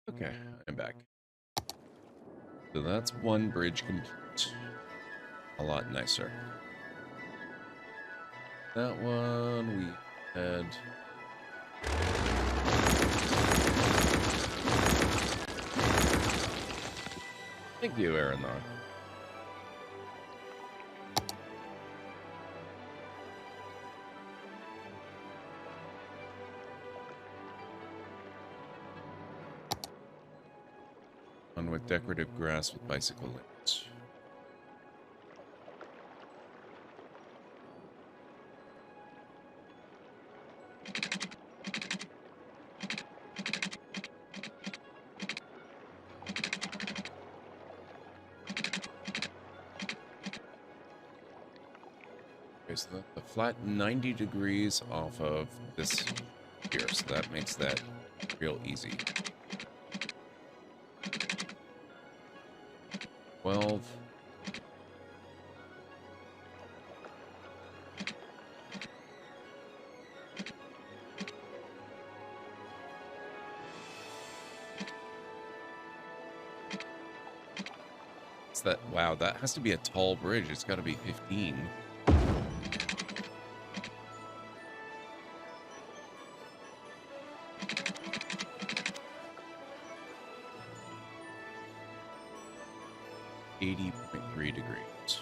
Okay, I'm back. So that's one bridge complete. A lot nicer. That one we had. Thank you, Aaronon. One with decorative grass with bicycle lanes. Okay, so the flat 90 degrees off of this here, so that makes that real easy. 12. It's that, wow, that has to be a tall bridge. It's got to be 15. .3 degrees.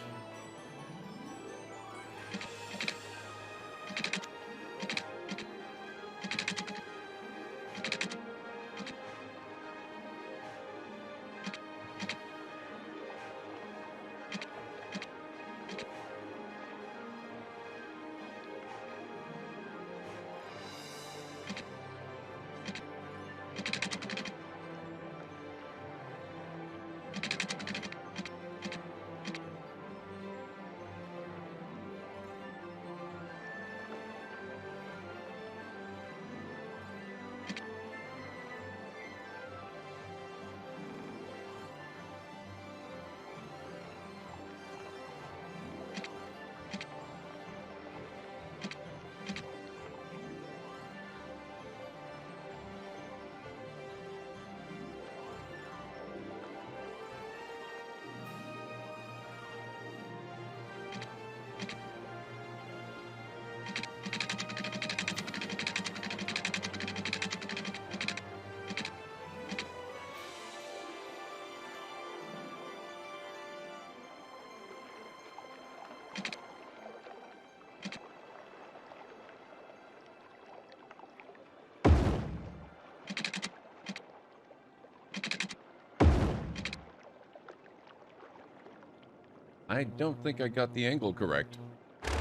I don't think I got the angle correct. That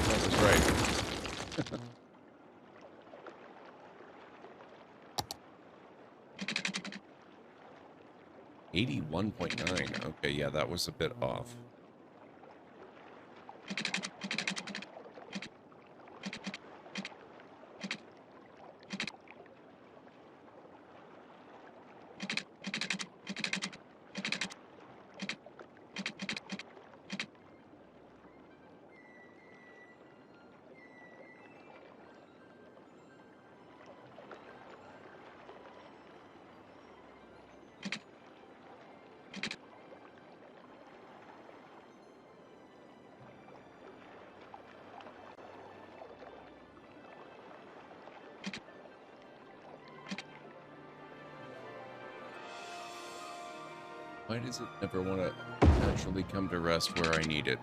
was right. 81.9. Okay, yeah, that was a bit off. Why does it never want to naturally come to rest where I need it?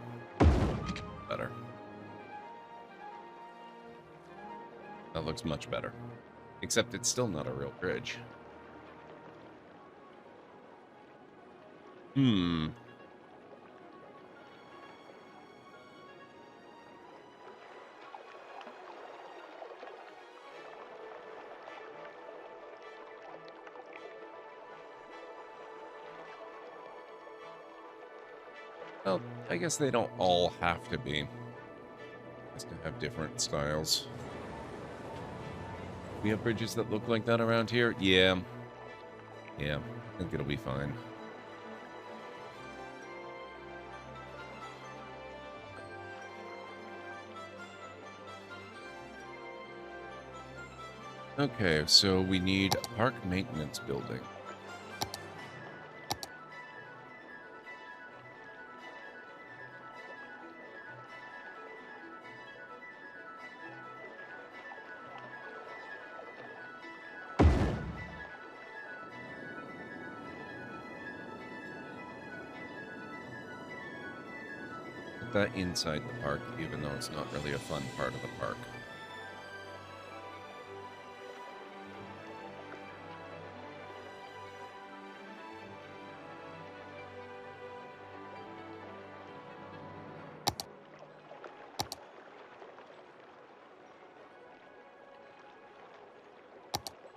Better. That looks much better. Except it's still not a real bridge. Hmm. Well, I guess they don't all have to be. Just to have different styles. We have bridges that look like that around here? Yeah. Yeah, I think it'll be fine. Okay, so we need a park maintenance building. Put that inside the park, even though it's not really a fun part of the park.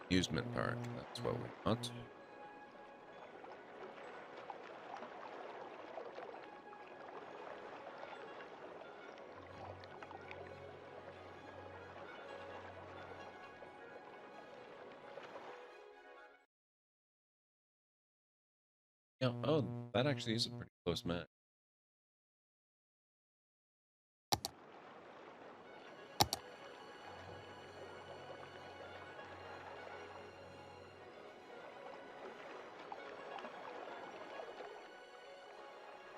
Amusement park, that's what we want. Yeah, oh, that actually is a pretty close match.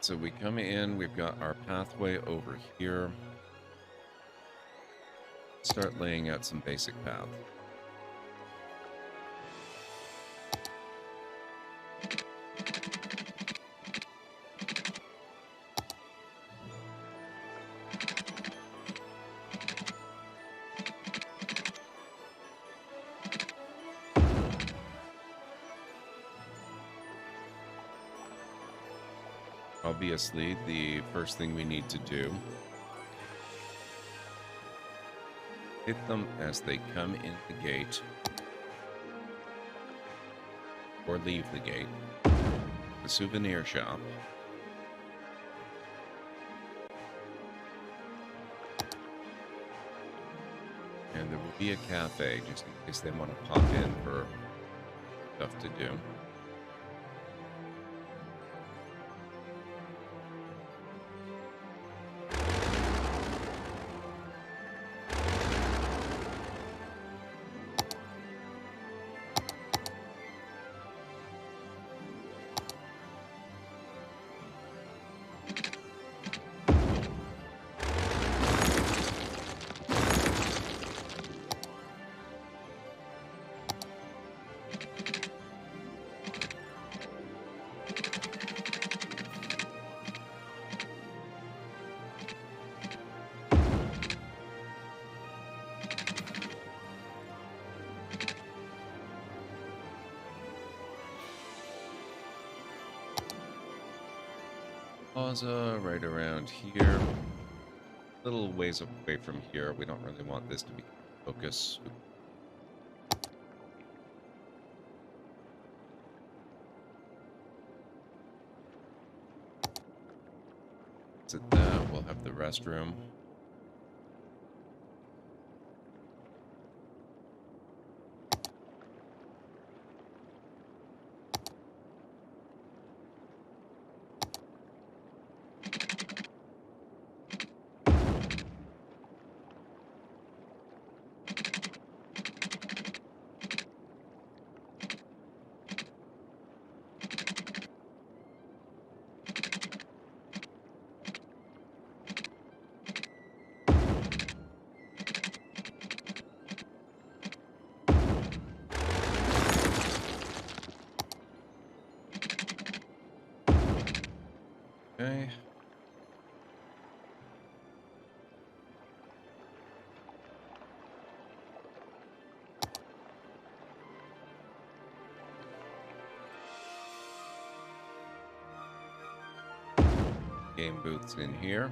So we come in, we've got our pathway over here. Start laying out some basic path. Obviously, the first thing we need to do, hit them as they come in the gate or leave the gate. The souvenir shop. And there will be a cafe just in case they want to pop in for stuff to do. Plaza right around here. A little ways away from here. We don't really want this to be focus. At that, we'll have the restroom. Okay. Game booths in here.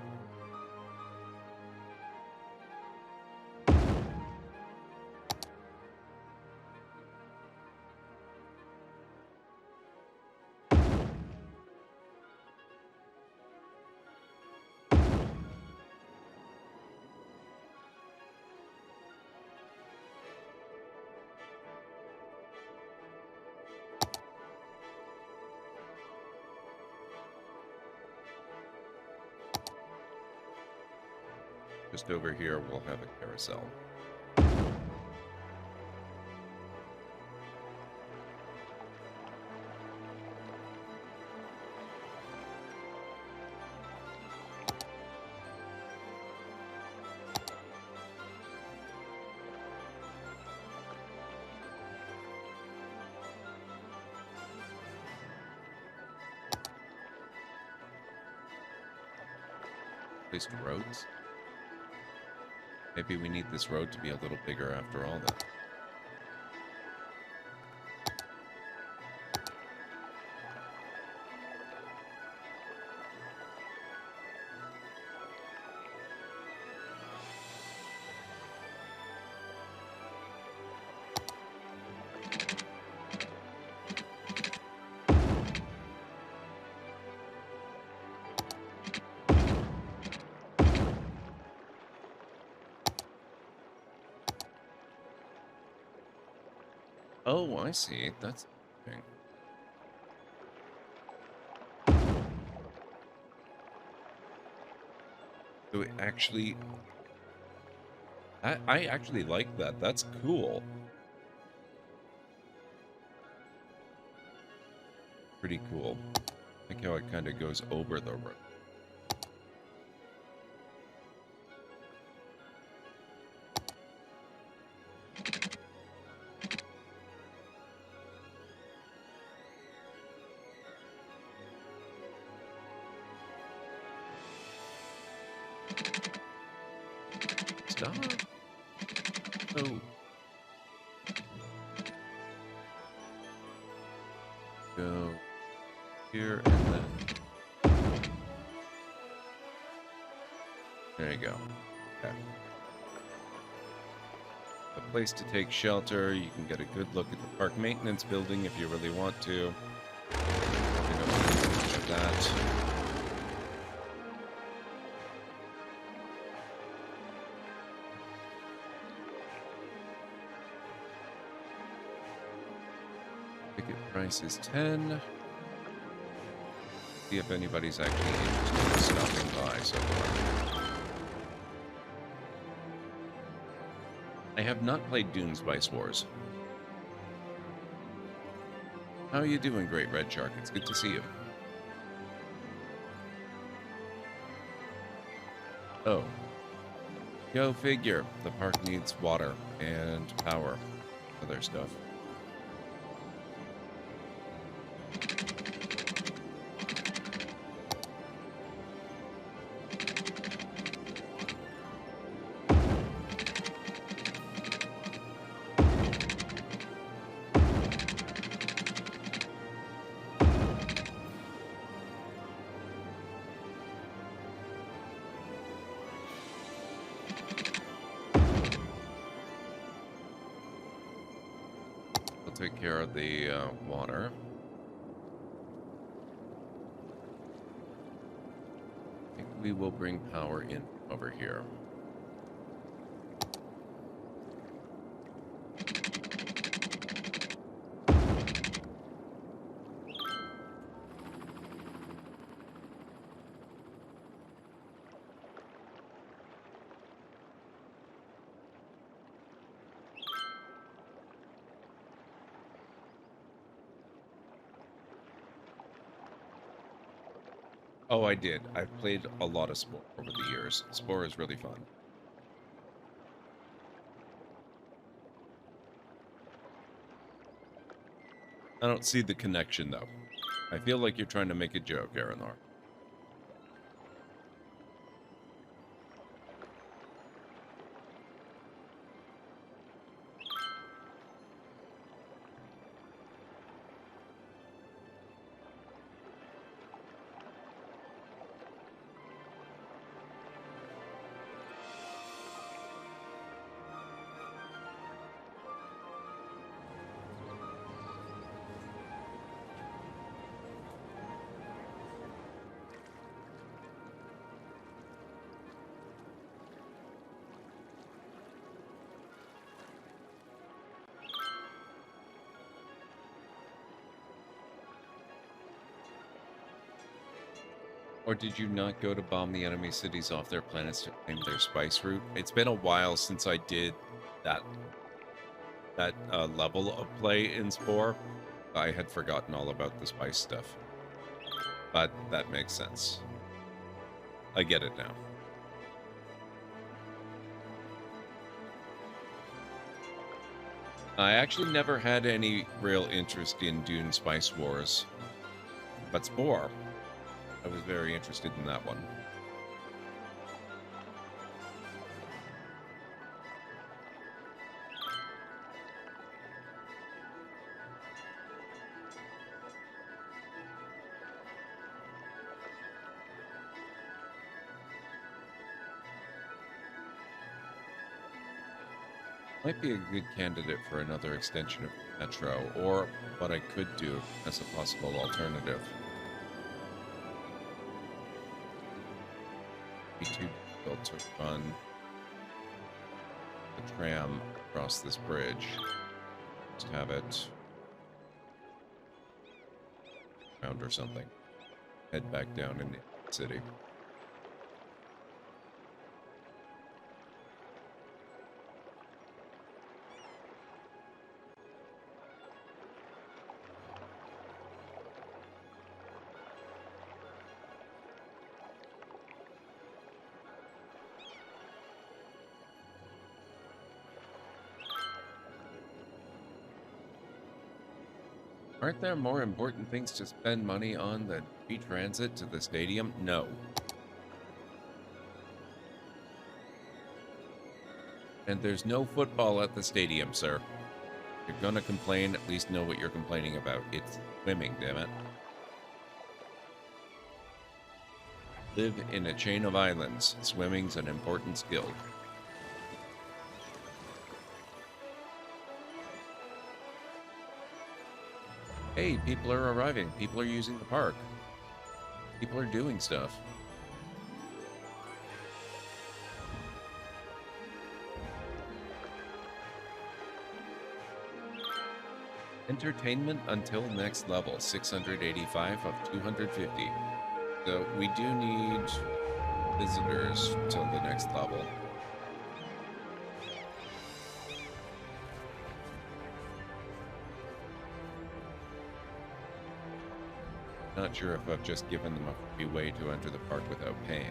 Just over here, we'll have a carousel. Placed roads. Maybe we need this road to be a little bigger after all then. Oh, I see. That's interesting. So it actually... I actually like that. That's cool. Pretty cool. I like how it kind of goes over the road. Stop. Oh. Go here and then. There you go. Okay. A place to take shelter. You can get a good look at the park maintenance building if you really want to. You know, much of that. Ticket price is 10. See if anybody's actually interested in stopping by so far. I have not played Dune Spice Wars. How are you doing, Great Red Shark? It's good to see you. Oh. Go figure. The park needs water and power. Other stuff. Take care of the water. I think we will bring power in over here. Oh, I did. I've played a lot of Spore over the years. Spore is really fun. I don't see the connection, though. I feel like you're trying to make a joke, Aranor. Or did you not go to bomb the enemy cities off their planets to claim their spice route? It's been a while since I did that level of play in Spore. I had forgotten all about the spice stuff. But that makes sense. I get it now. I actually never had any real interest in Dune Spice Wars. But Spore, I was very interested in that one. Might be a good candidate for another extension of Metro, or what I could do as a possible alternative. Be too difficult to run the tram across this bridge. Just have it around or something. Head back down in the city. Aren't there more important things to spend money on than free transit to the stadium? No. And there's no football at the stadium, sir. If you're gonna complain, at least know what you're complaining about. It's swimming, damn it. Live in a chain of islands. Swimming's an important skill. Hey, people are arriving. People are using the park. People are doing stuff. Entertainment until next level, 685 of 250. So we do need visitors till the next level. Not sure if I've just given them a free way to enter the park without paying.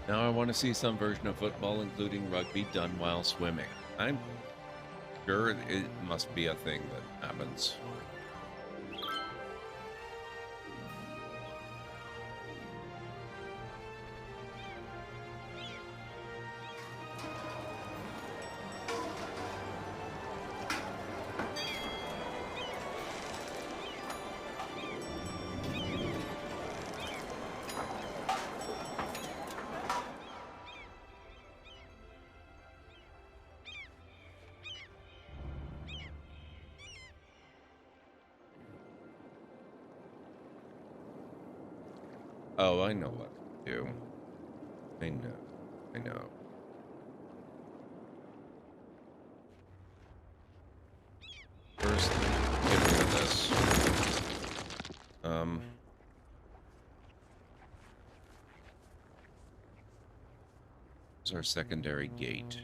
Now I want to see some version of football, including rugby, done while swimming. I'm sure it must be a thing that happens. Oh, I know what to do. I know. I know. First, get rid of this. Here's our secondary gate.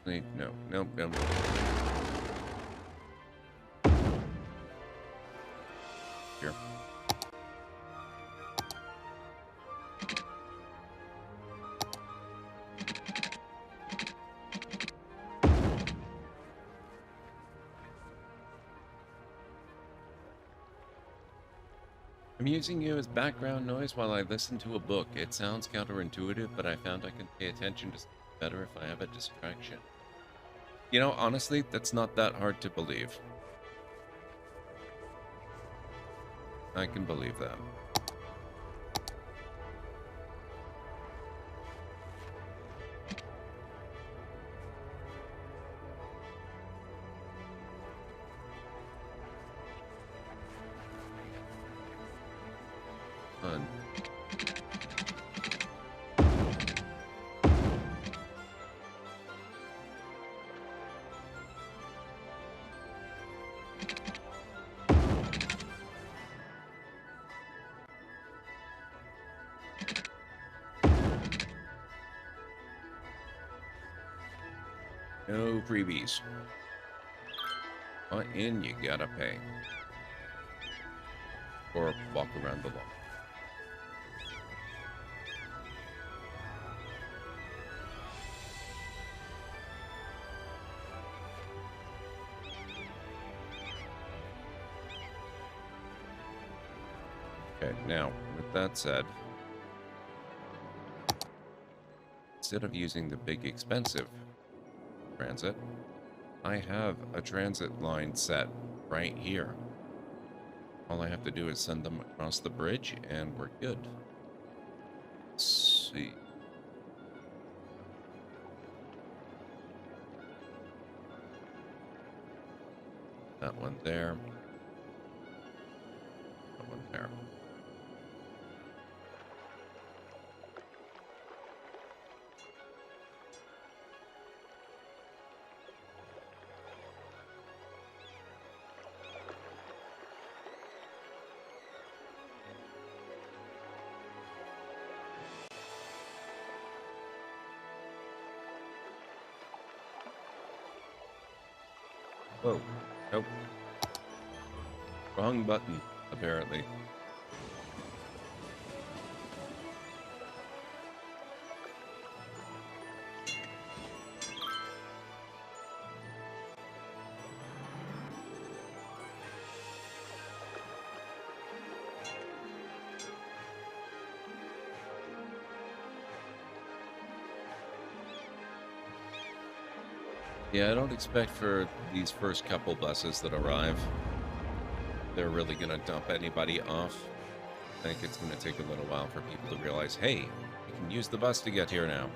Wait, no, no, no, no. Here. I'm using you as background noise while I listen to a book. It sounds counterintuitive, but I found I can pay attention to better if I have a distraction. You know, honestly, that's not that hard to believe. I can believe that. Fun. No freebies. Want in, you gotta pay. Or walk around the lawn. Okay, now, with that said, instead of using the big expensive transit, I have a transit line set right here. All I have to do is send them across the bridge and we're good. Let's see. That one there. That one there. Whoa. Nope. Wrong button, apparently. Yeah, I don't expect for these first couple buses that arrive, they're really going to dump anybody off. I think it's going to take a little while for people to realize, hey, you can use the bus to get here now.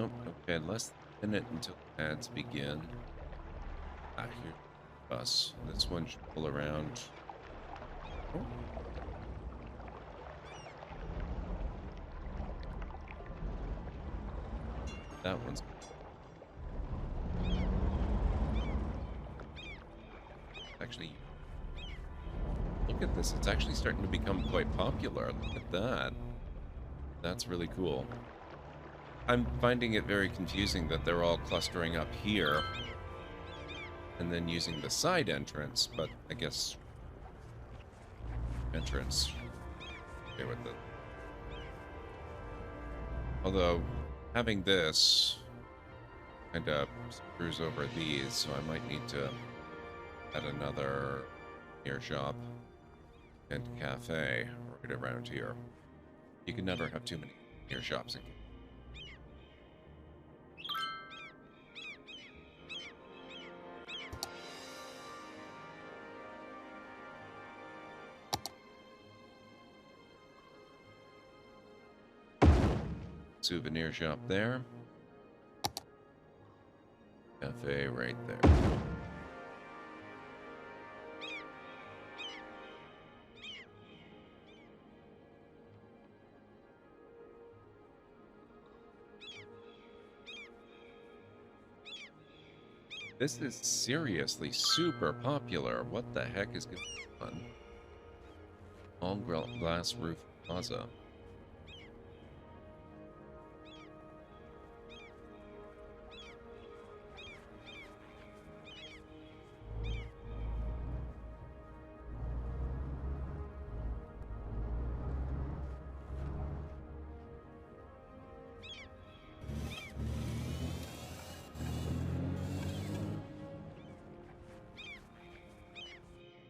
Oh, okay, less than a minute until ads begin. Ah, here's the bus. This one should pull around. Oh. That one's... Actually, look at this. It's actually starting to become quite popular. Look at that. That's really cool. I'm finding it very confusing that they're all clustering up here and then using the side entrance, but I guess entrance. Okay with it. Although having this kind of screws over these, so I might need to add another near shop and cafe right around here. You can never have too many near shops in. Souvenir shop there. Cafe right there. This is seriously super popular. What the heck is going on? All glass roof plaza.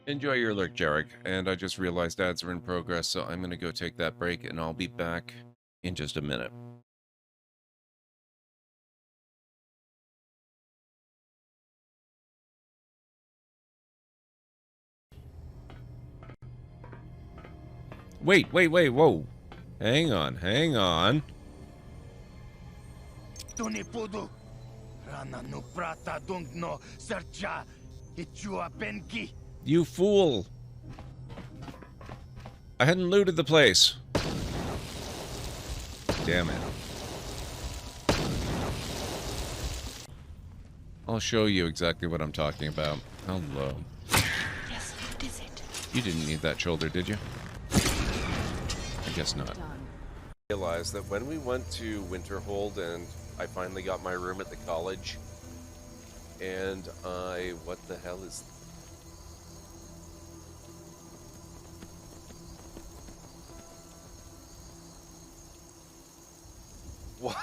Enjoy your lurk, Jarek. And I just realized ads are in progress, so I'm going to go take that break, and I'll be back in just a minute. Wait, whoa. Hang on. You fool! I hadn't looted the place. Damn it. I'll show you exactly what I'm talking about. Hello. Yes, what is it? You didn't need that shoulder, did you? I guess not. I realized that when we went to Winterhold and I finally got my room at the college, and what the hell is... What?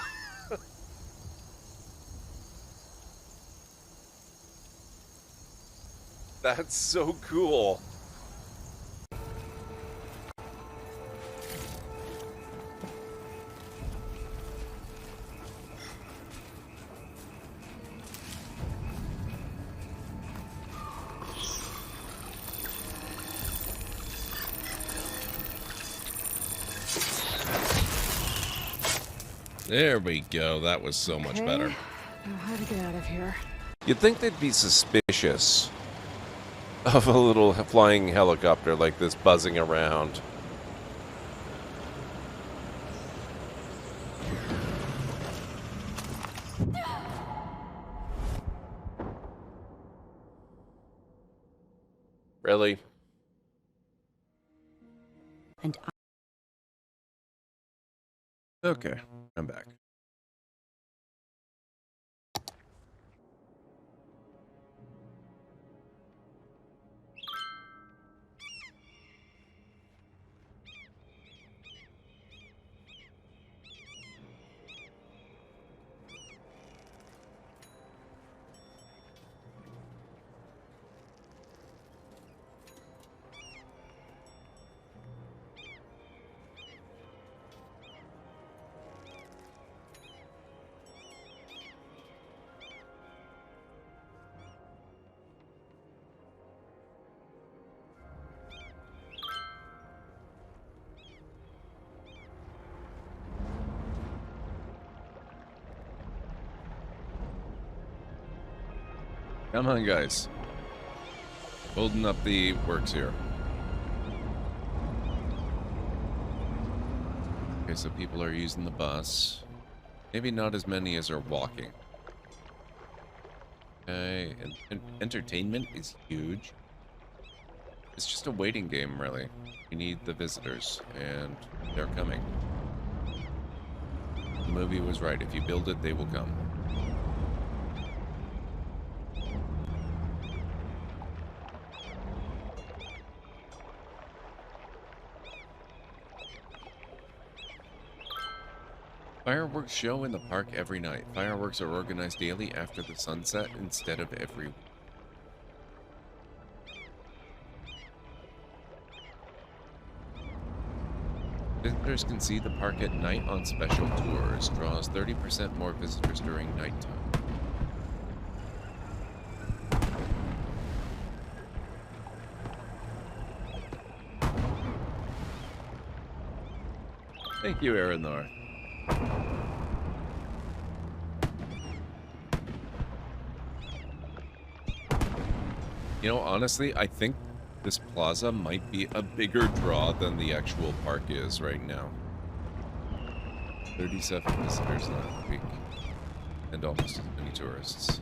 That's so cool. There we go. That was so much better. Now how to get out of here? You'd think they'd be suspicious of a little flying helicopter like this buzzing around. Really? And Okay, I'm back. Come on, guys. Holding up the works here. Okay, so people are using the bus. Maybe not as many as are walking. Okay, and entertainment is huge. It's just a waiting game, really. We need the visitors, and they're coming. The movie was right. If you build it, they will come. Fireworks show in the park every night. Fireworks are organized daily after the sunset instead of every week. Visitors can see the park at night on special tours. Draws 30% more visitors during nighttime. Thank you, Aranor. You know, honestly, I think this plaza might be a bigger draw than the actual park is right now. 37 visitors last week, and almost as many tourists.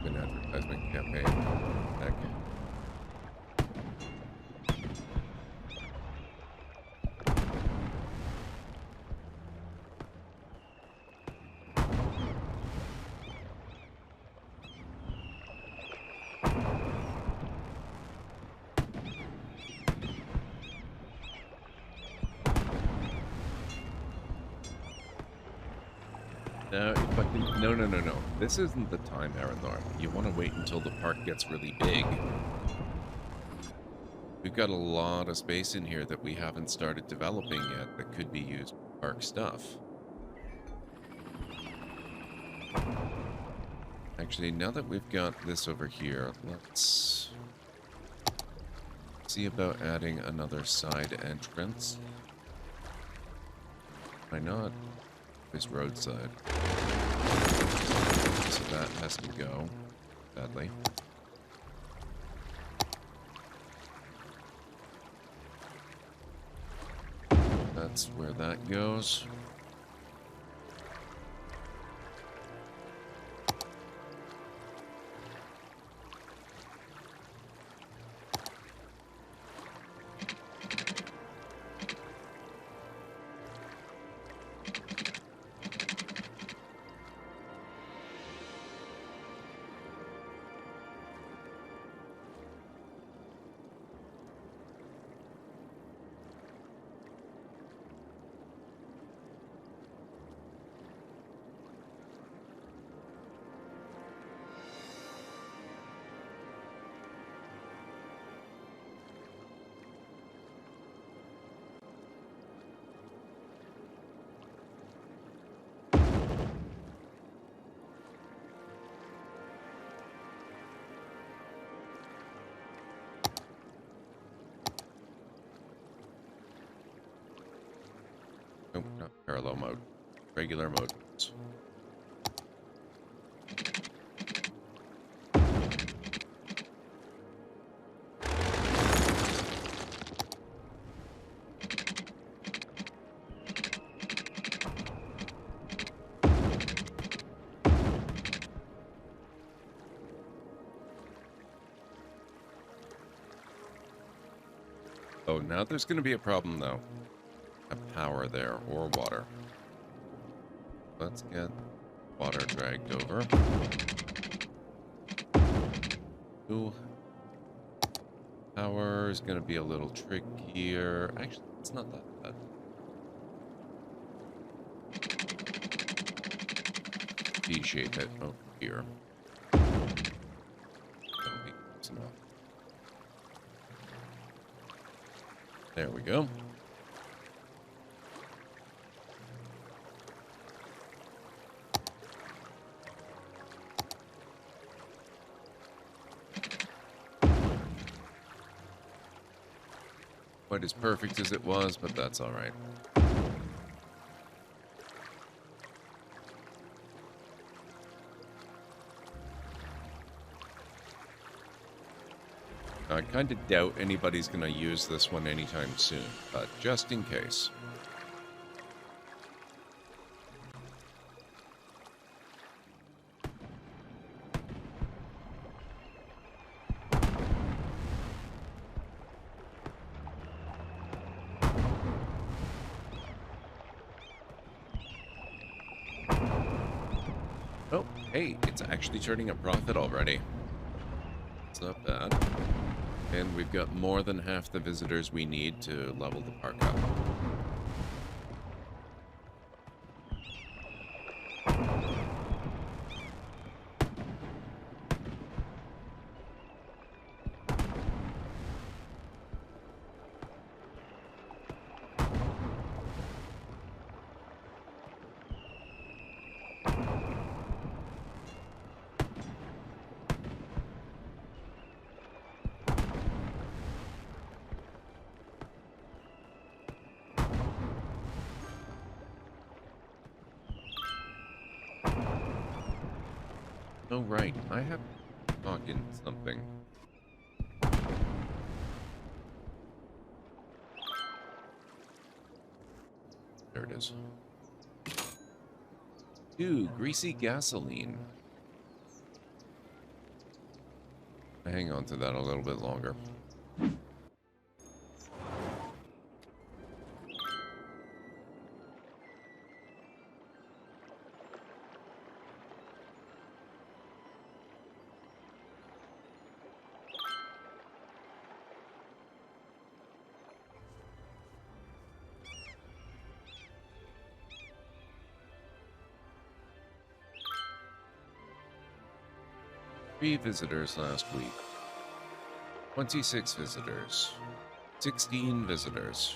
An advertisement campaign. Heck. Now, if I can... No, no, no, no. This isn't the time, Arendar. You want to wait until the park gets really big. We've got a lot of space in here that we haven't started developing yet that could be used for park stuff. Actually, now that we've got this over here, let's see about adding another side entrance. Why not? This roadside. So that has to go, sadly. That's where that goes. Nope, not parallel mode. Regular mode. Oh, now there's going to be a problem, though. A power there, or water. Let's get water dragged over. Ooh. Power is going to be a little trickier. Actually, it's not that bad. V-shape it. Oh, here. That'll be close enough. There we go. Quite as perfect as it was, but that's all right. I kind of doubt anybody's going to use this one anytime soon, but just in case. Oh, hey, it's actually turning a profit already. It's not bad. And we've got more than half the visitors we need to level the park up. Oh, right. I have talking something. There it is. Ooh, greasy gasoline. Hang on to that a little bit longer. 3 visitors last week. 26 visitors. 16 visitors.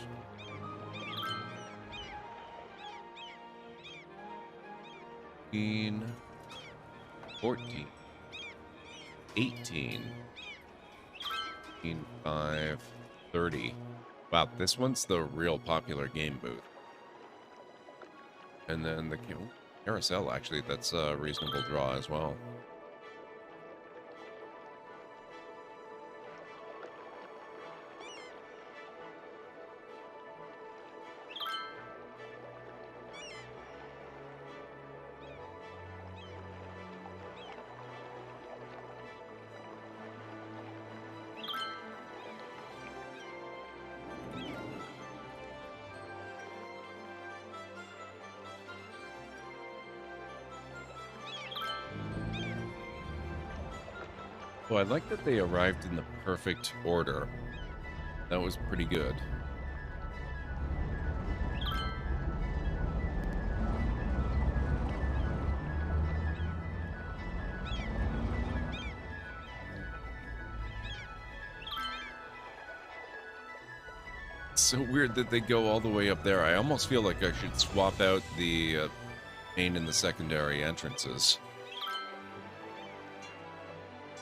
14, 18, 5, 30. Wow, this one's the real popular game booth. And then the carousel, actually, that's a reasonable draw as well. Oh, I like that they arrived in the perfect order. That was pretty good. It's so weird that they go all the way up there. I almost feel like I should swap out the main and the secondary entrances.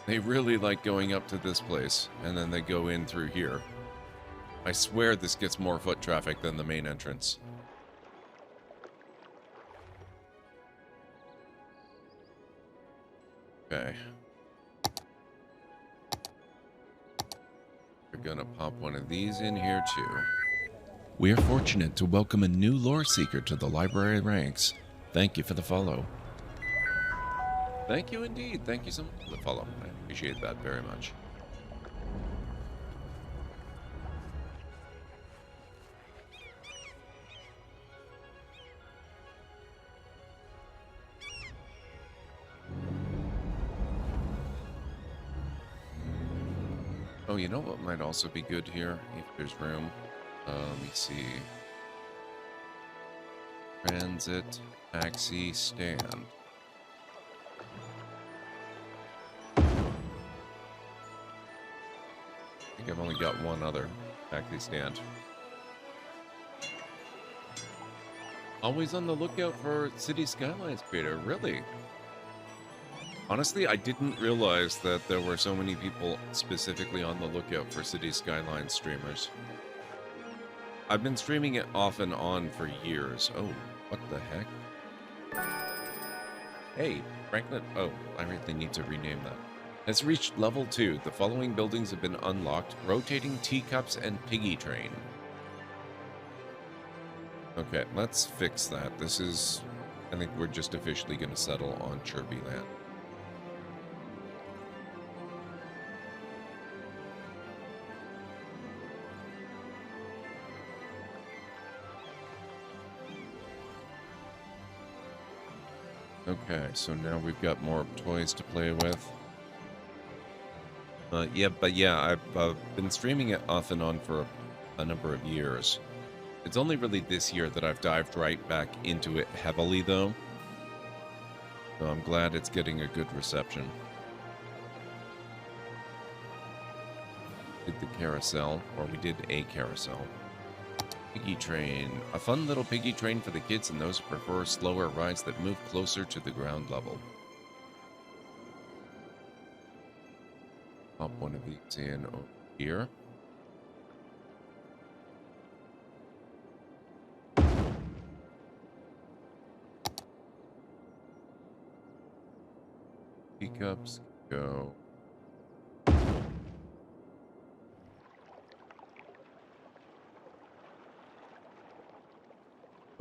They really like going up to this place, and then they go in through here. I swear this gets more foot traffic than the main entrance. Okay. We're gonna pop one of these in here too. We are fortunate to welcome a new lore seeker to the library ranks. Thank you for the follow. Thank you indeed. Thank you so much for the follow. I appreciate that very much. Oh, you know what might also be good here, if there's room? Let me see. Transit, taxi, stand. I think I've only got one other taxi stand. Always on the lookout for City Skylines creator, really? Honestly, I didn't realize that there were so many people specifically on the lookout for City Skylines streamers. I've been streaming it off and on for years. Oh, what the heck? Hey, Franklin. Oh, I really need to rename that. Has reached level 2. The following buildings have been unlocked. Rotating teacups and piggy train. Okay, let's fix that. This is... I think we're just officially going to settle on Chirpy Land. Okay, so now we've got more toys to play with. Yeah, I've been streaming it off and on for a number of years. It's only really this year that I've dived right back into it heavily, though. So I'm glad it's getting a good reception. Did the carousel, or we did a carousel. Piggy train. A fun little piggy train for the kids and those who prefer slower rides that move closer to the ground level. Pop one of these in over here. Teacups go.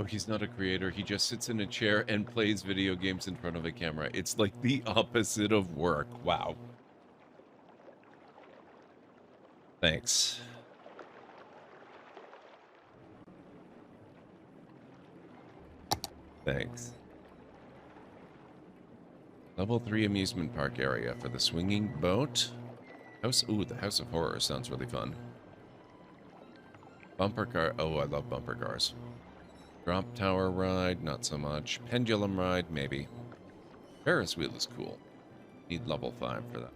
Oh, he's not a creator. He just sits in a chair and plays video games in front of a camera. It's like the opposite of work. Wow. Thanks. Thanks. Level 3 amusement park area for the swinging boat. House. Ooh, the House of Horror sounds really fun. Bumper car. Oh, I love bumper cars. Drop tower ride, not so much. Pendulum ride, maybe. Ferris wheel is cool. Need level 5 for that.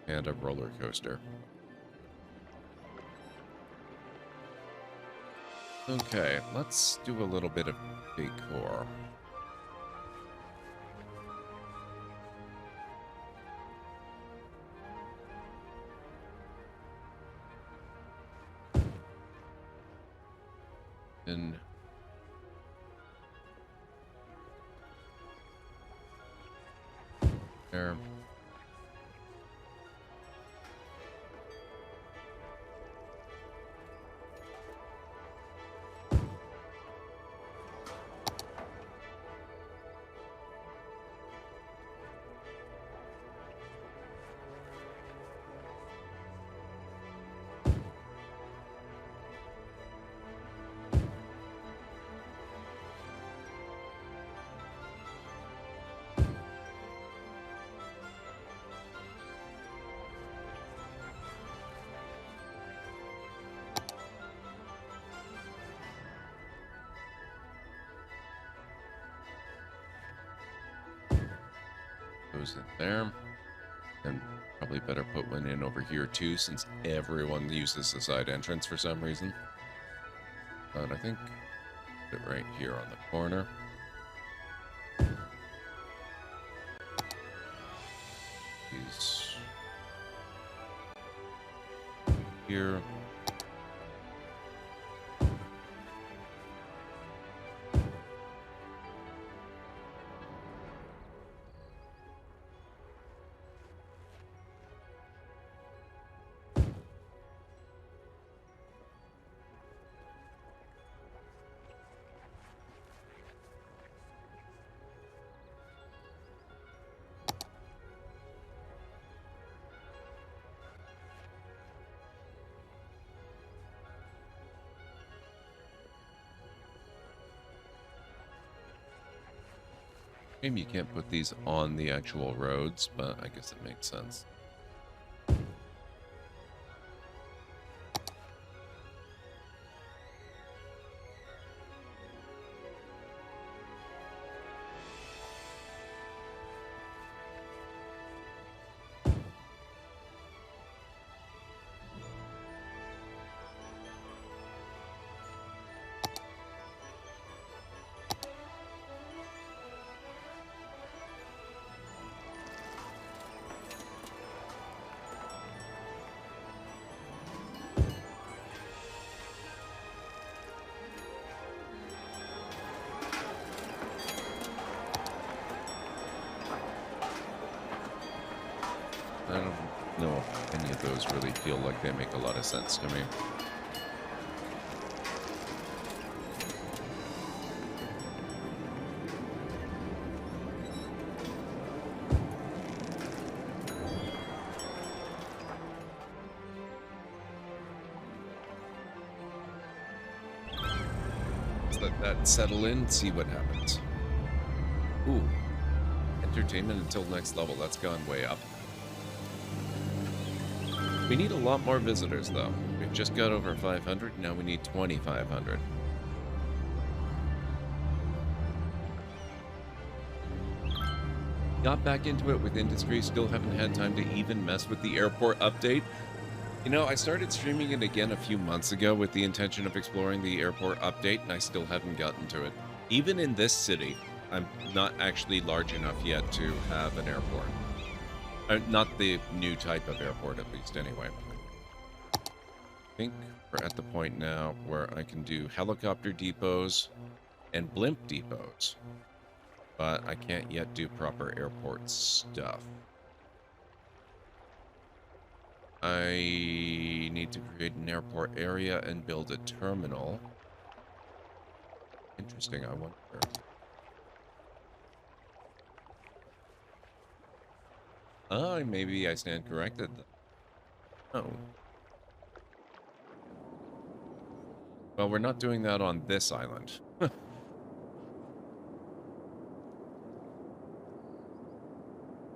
And a roller coaster. Okay, let's do a little bit of decor. And there. Goes in there. And probably better put one in over here too, since everyone uses the side entrance for some reason. But I think put it right here on the corner. These here. Maybe you can't put these on the actual roads, but I guess it makes sense. I don't know if any of those really feel like they make a lot of sense to me. Let's let that settle in, see what happens. Ooh. Entertainment until next level. That's gone way up. We need a lot more visitors, though. We've just got over 500, now we need 2,500. Got back into it with industry, still haven't had time to even mess with the airport update. You know, I started streaming it again a few months ago with the intention of exploring the airport update, and I still haven't gotten to it. Even in this city, I'm not actually large enough yet to have an airport. Not the new type of airport, at least, anyway. I think we're at the point now where I can do helicopter depots and blimp depots, but I can't yet do proper airport stuff. I need to create an airport area and build a terminal. Interesting, I wonder. Maybe I stand corrected. Oh. Well, we're not doing that on this island.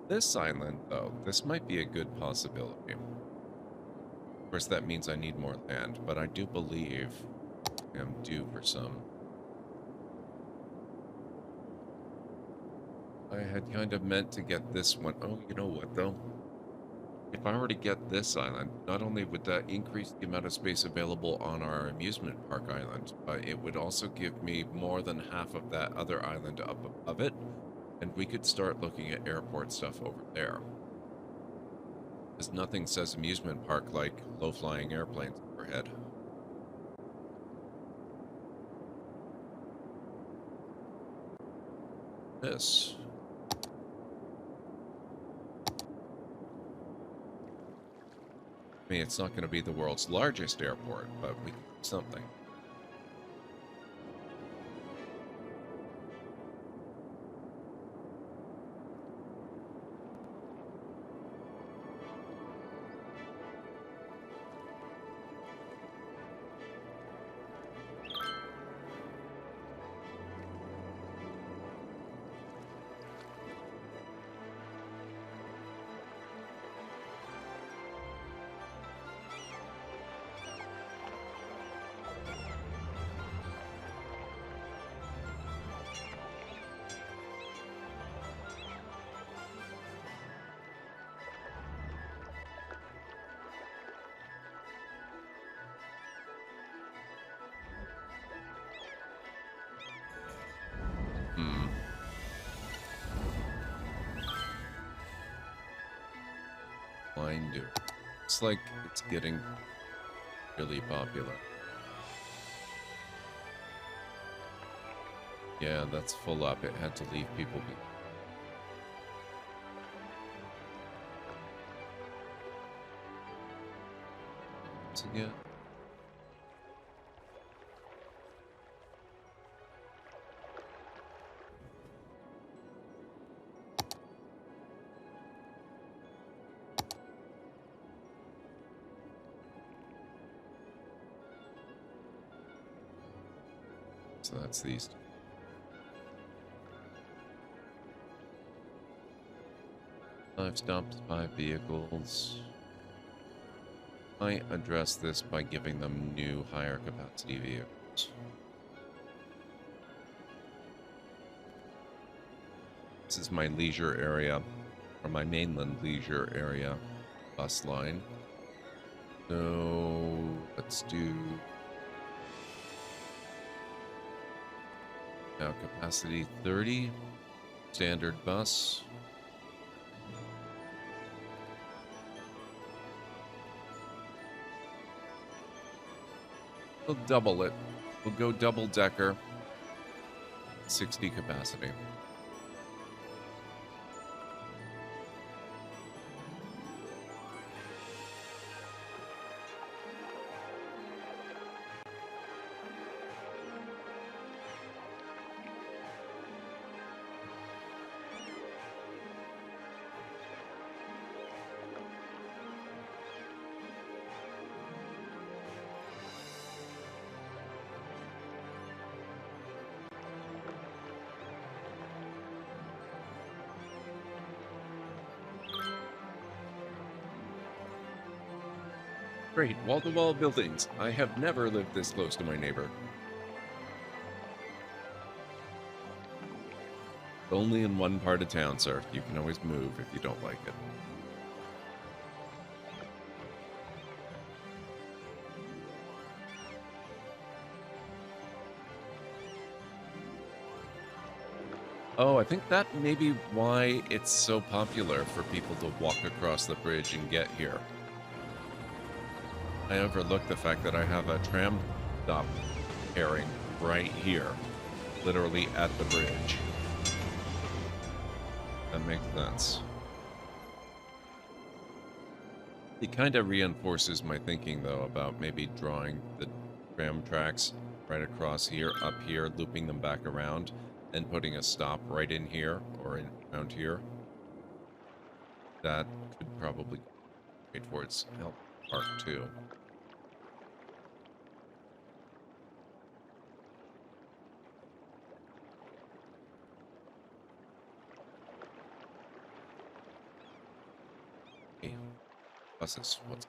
This island, though, this might be a good possibility. Of course, that means I need more land, but I do believe I'm due for some. I had kind of meant to get this one. Oh, you know what, though? If I were to get this island, not only would that increase the amount of space available on our amusement park island, but it would also give me more than half of that other island up above it, and we could start looking at airport stuff over there. Because nothing says amusement park like low-flying airplanes overhead. This. I mean, it's not going to be the world's largest airport, but we can do something. Hmm. Line do. It's like it's getting really popular. Yeah, that's full up. It had to leave people be. Again. So that's these. 5 stops, 5 vehicles. I address this by giving them new higher capacity vehicles. This is my leisure area, or my mainland leisure area bus line. So let's do now capacity 30, standard bus. We'll double it. We'll go double decker, 60 capacity. Great, wall-to-wall buildings. I have never lived this close to my neighbor. Only in one part of town, sir. You can always move if you don't like it. Oh, I think that may be why it's so popular for people to walk across the bridge and get here. I overlooked the fact that I have a tram stop pairing right here, literally at the bridge. That makes sense. It kind of reinforces my thinking, though, about maybe drawing the tram tracks right across here, up here, looping them back around, and putting a stop right in here, or around here. That could probably go towards Hellville Park, too. Buses, what's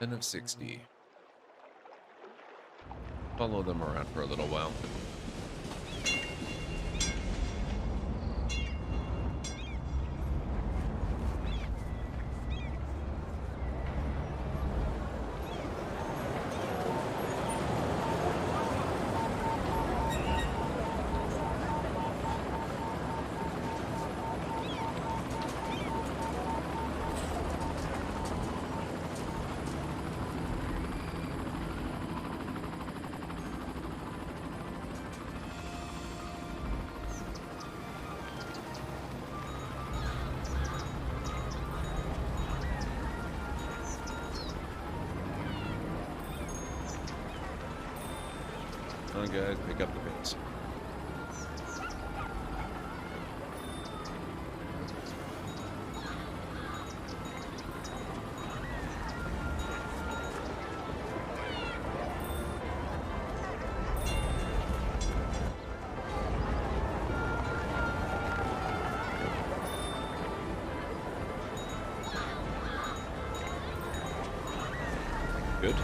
10 of 60. Follow them around for a little while. Come on, guys, pick up the pace. Good.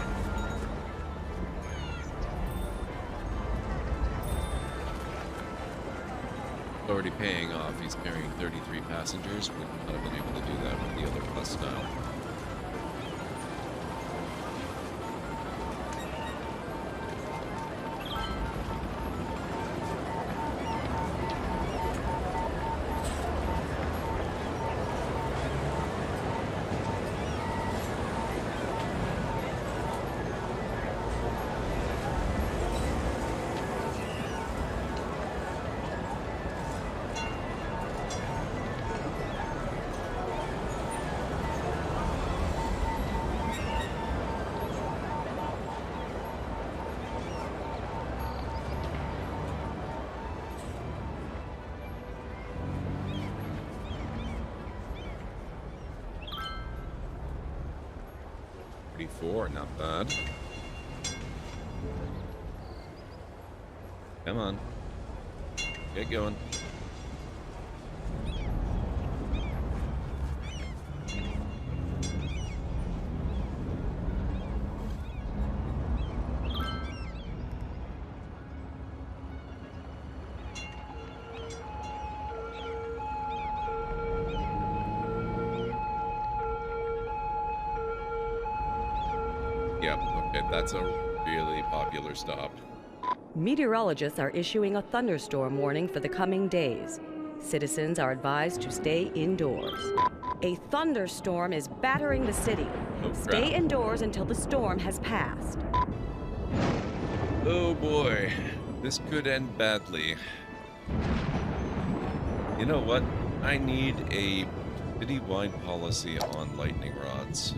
Already paying off. He's carrying 33 passengers. Wouldn't have been able to do that with the other bus style. Not bad. Come on. Get going. Yep, okay, that's a really popular stop. Meteorologists are issuing a thunderstorm warning for the coming days. Citizens are advised to stay indoors. A thunderstorm is battering the city. Oh, Stay crap. indoors until the storm has passed. Oh boy, this could end badly. You know what? I need a city-wide policy on lightning rods.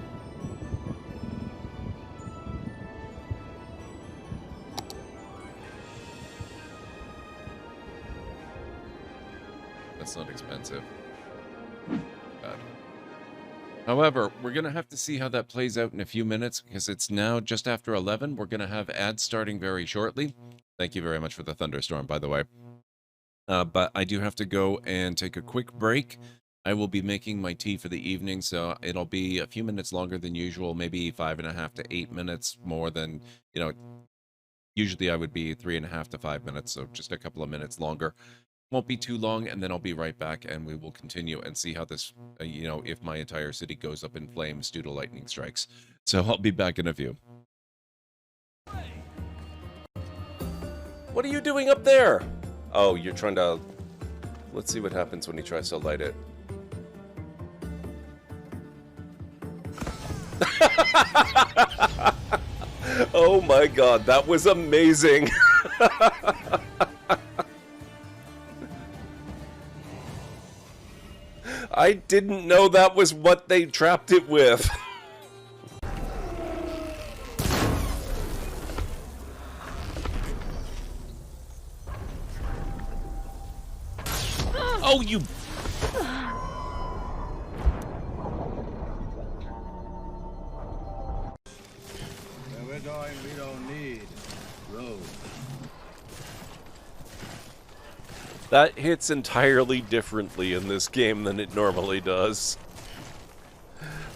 That's not expensive. Bad. However, we're going to have to see how that plays out in a few minutes because it's now just after 11. We're going to have ads starting very shortly. Thank you very much for the thunderstorm, by the way. But I do have to go and take a quick break. I will be making my tea for the evening, so it'll be a few minutes longer than usual, maybe 5.5 to 8 minutes more than, usually I would be 3.5 to 5 minutes, so just a couple of minutes longer. Won't be too long, and then I'll be right back, and we will continue and see how this, if my entire city goes up in flames due to lightning strikes. So I'll be back in a few. What are you doing up there? Oh, you're trying to... Let's see what happens when he tries to light it. Oh my god, that was amazing! I didn't know that was what they trapped it with. Oh, you... Where we're going, we don't need roads. That hits entirely differently in this game than it normally does.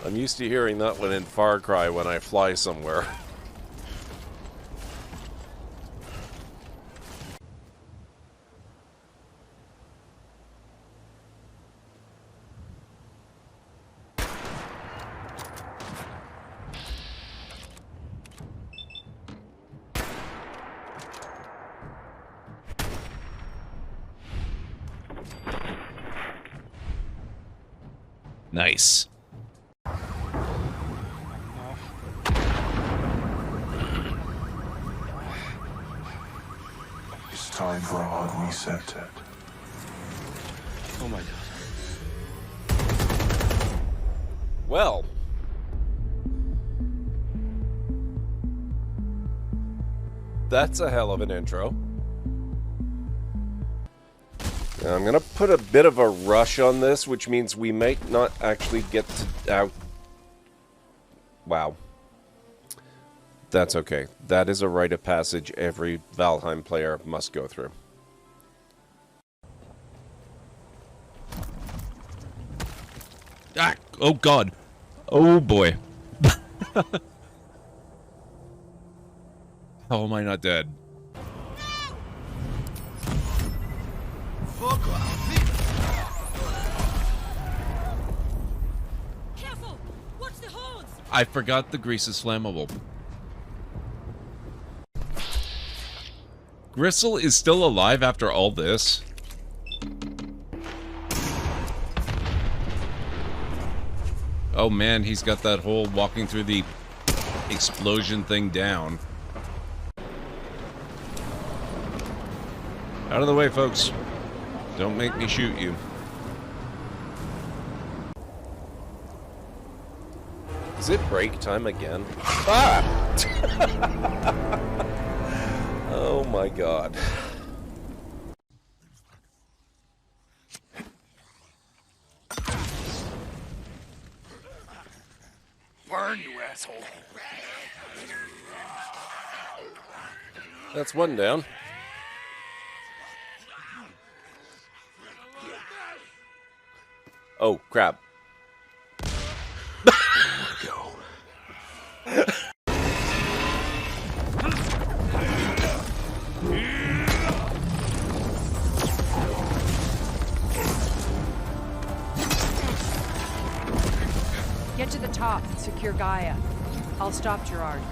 I'm used to hearing that one in Far Cry when I fly somewhere. Nice. It's time for a hard reset. Oh my god. That's a hell of an intro. Now, I'm gonna put a bit of a rush on this, which means we might not actually get to out. Wow. That's okay. That is a rite of passage every Valheim player must go through. Ah! Oh god! Oh boy! How am I not dead? Careful! Watch the horns! I forgot the grease is flammable. Gristle is still alive after all this? Oh man, he's got that whole walking through the explosion thing down. Out of the way, folks. Don't make me shoot you. Is it break time again? Ah! Oh my god. Burn, you asshole. That's one down. Oh, crap. Go. Get to the top and secure Gaia. I'll stop Gerard.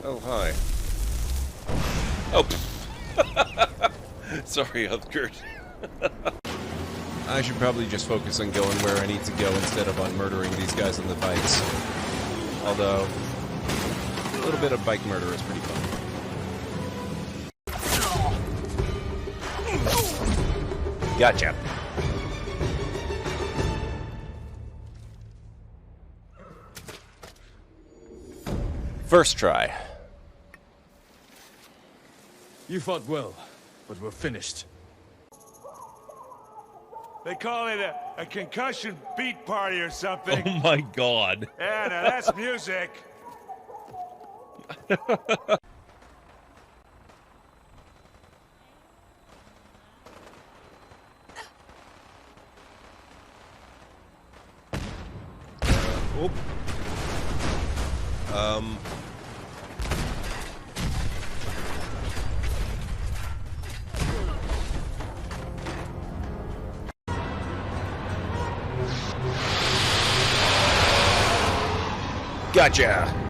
Oh, hi. Oh, sorry, Upgurt. I should probably just focus on going where I need to go instead of on murdering these guys on the bikes. Although, a little bit of bike murder is pretty fun. Gotcha. First try. You fought well, but we're finished. They call it a concussion beat party or something. Oh my god. Yeah, now that's music. Oop. Gotcha.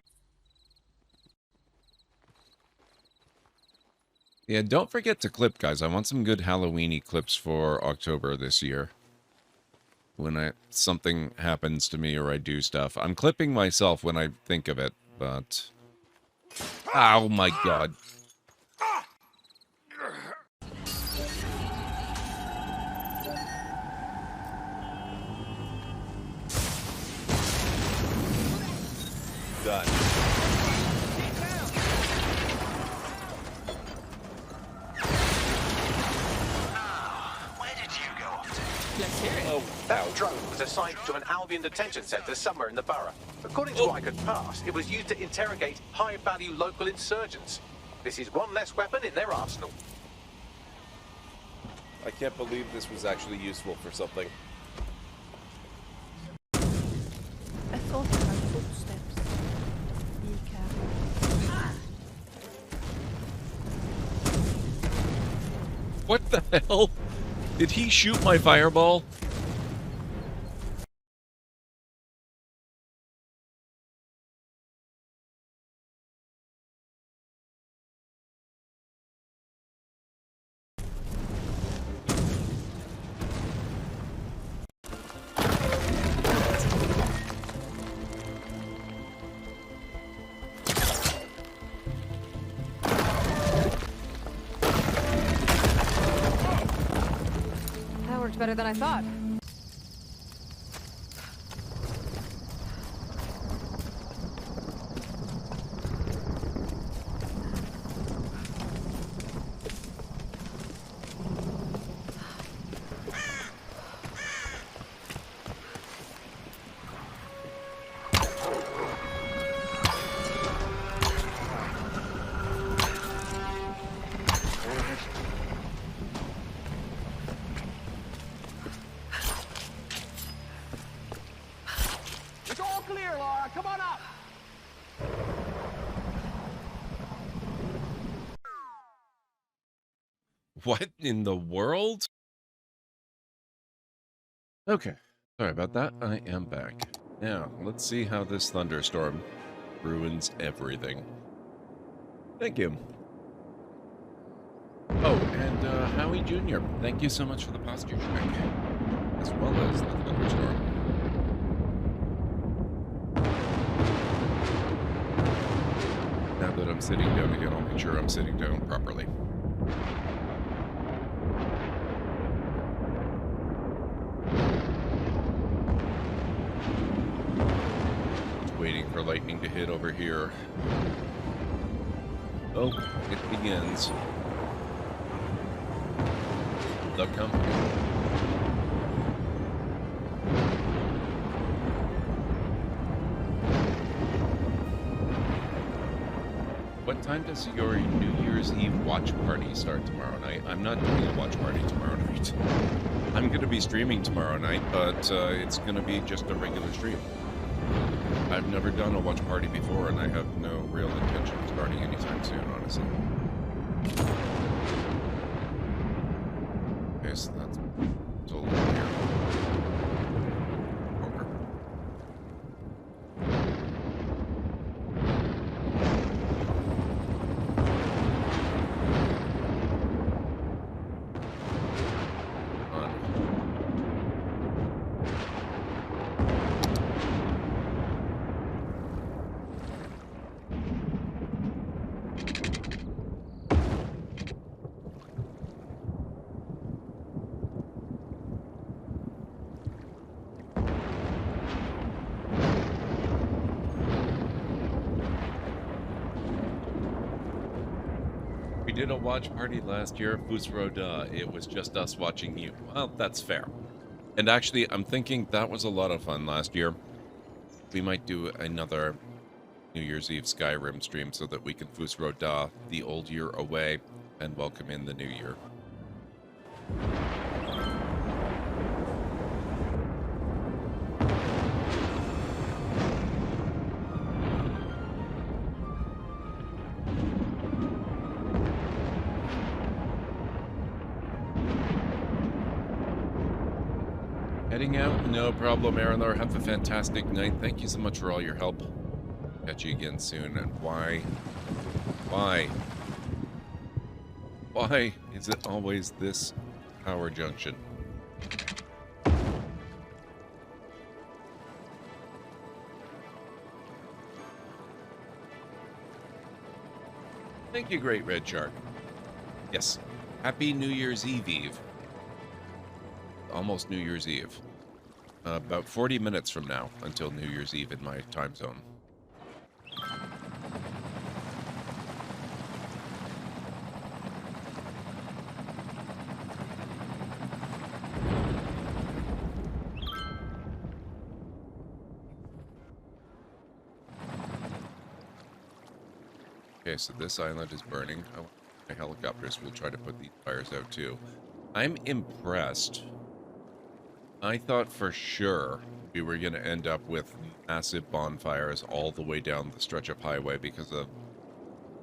Yeah, don't forget to clip, guys. I want some good Halloween-y clips for October this year. When something happens to me or I do stuff. I'm clipping myself when I think of it, but... Oh my god. Done. drone was assigned to an Albion detention center somewhere in the borough. According to what I could pass, it was used to interrogate high-value local insurgents. This is one less weapon in their arsenal. I can't believe this was actually useful for something. I thought I heard footsteps. Be careful. What the hell? Did he shoot my fireball? That worked better than I thought. It's all clear, Laura. Come on up. What in the world? Okay. Sorry about that. I am back. Now, let's see how this thunderstorm ruins everything. Thank you. Oh, and Howie Jr., thank you so much for the posture check, as well as the thunderstorm. Now that I'm sitting down again, I'll make sure I'm sitting down properly. Waiting for lightning to hit over here. Oh, it begins. The company. What time does your New Year's Eve watch party start tomorrow night? I'm not doing a watch party tomorrow night. I'm going to be streaming tomorrow night, but it's going to be just a regular stream. I've never done a watch party before, and I have no real intention of starting anytime soon, honestly. Okay, so that's totally here. Over. Did a watch party last year, Fusroda. It was just us watching you. Well, that's fair. And actually, I'm thinking that was a lot of fun last year. We might do another New Year's Eve Skyrim stream so that we can Fusroda the old year away and welcome in the new year. Heading out? No problem, Aranor. Have a fantastic night. Thank you so much for all your help. Catch you again soon. And why is it always this power junction? Thank you, Great Red Shark. Yes. Happy New Year's Eve. Almost New Year's Eve. About 40 minutes from now until New Year's Eve in my time zone. Okay, so this island is burning. Oh, my helicopters will try to put these fires out too. I'm impressed. I thought for sure we were going to end up with massive bonfires all the way down the stretch of highway because of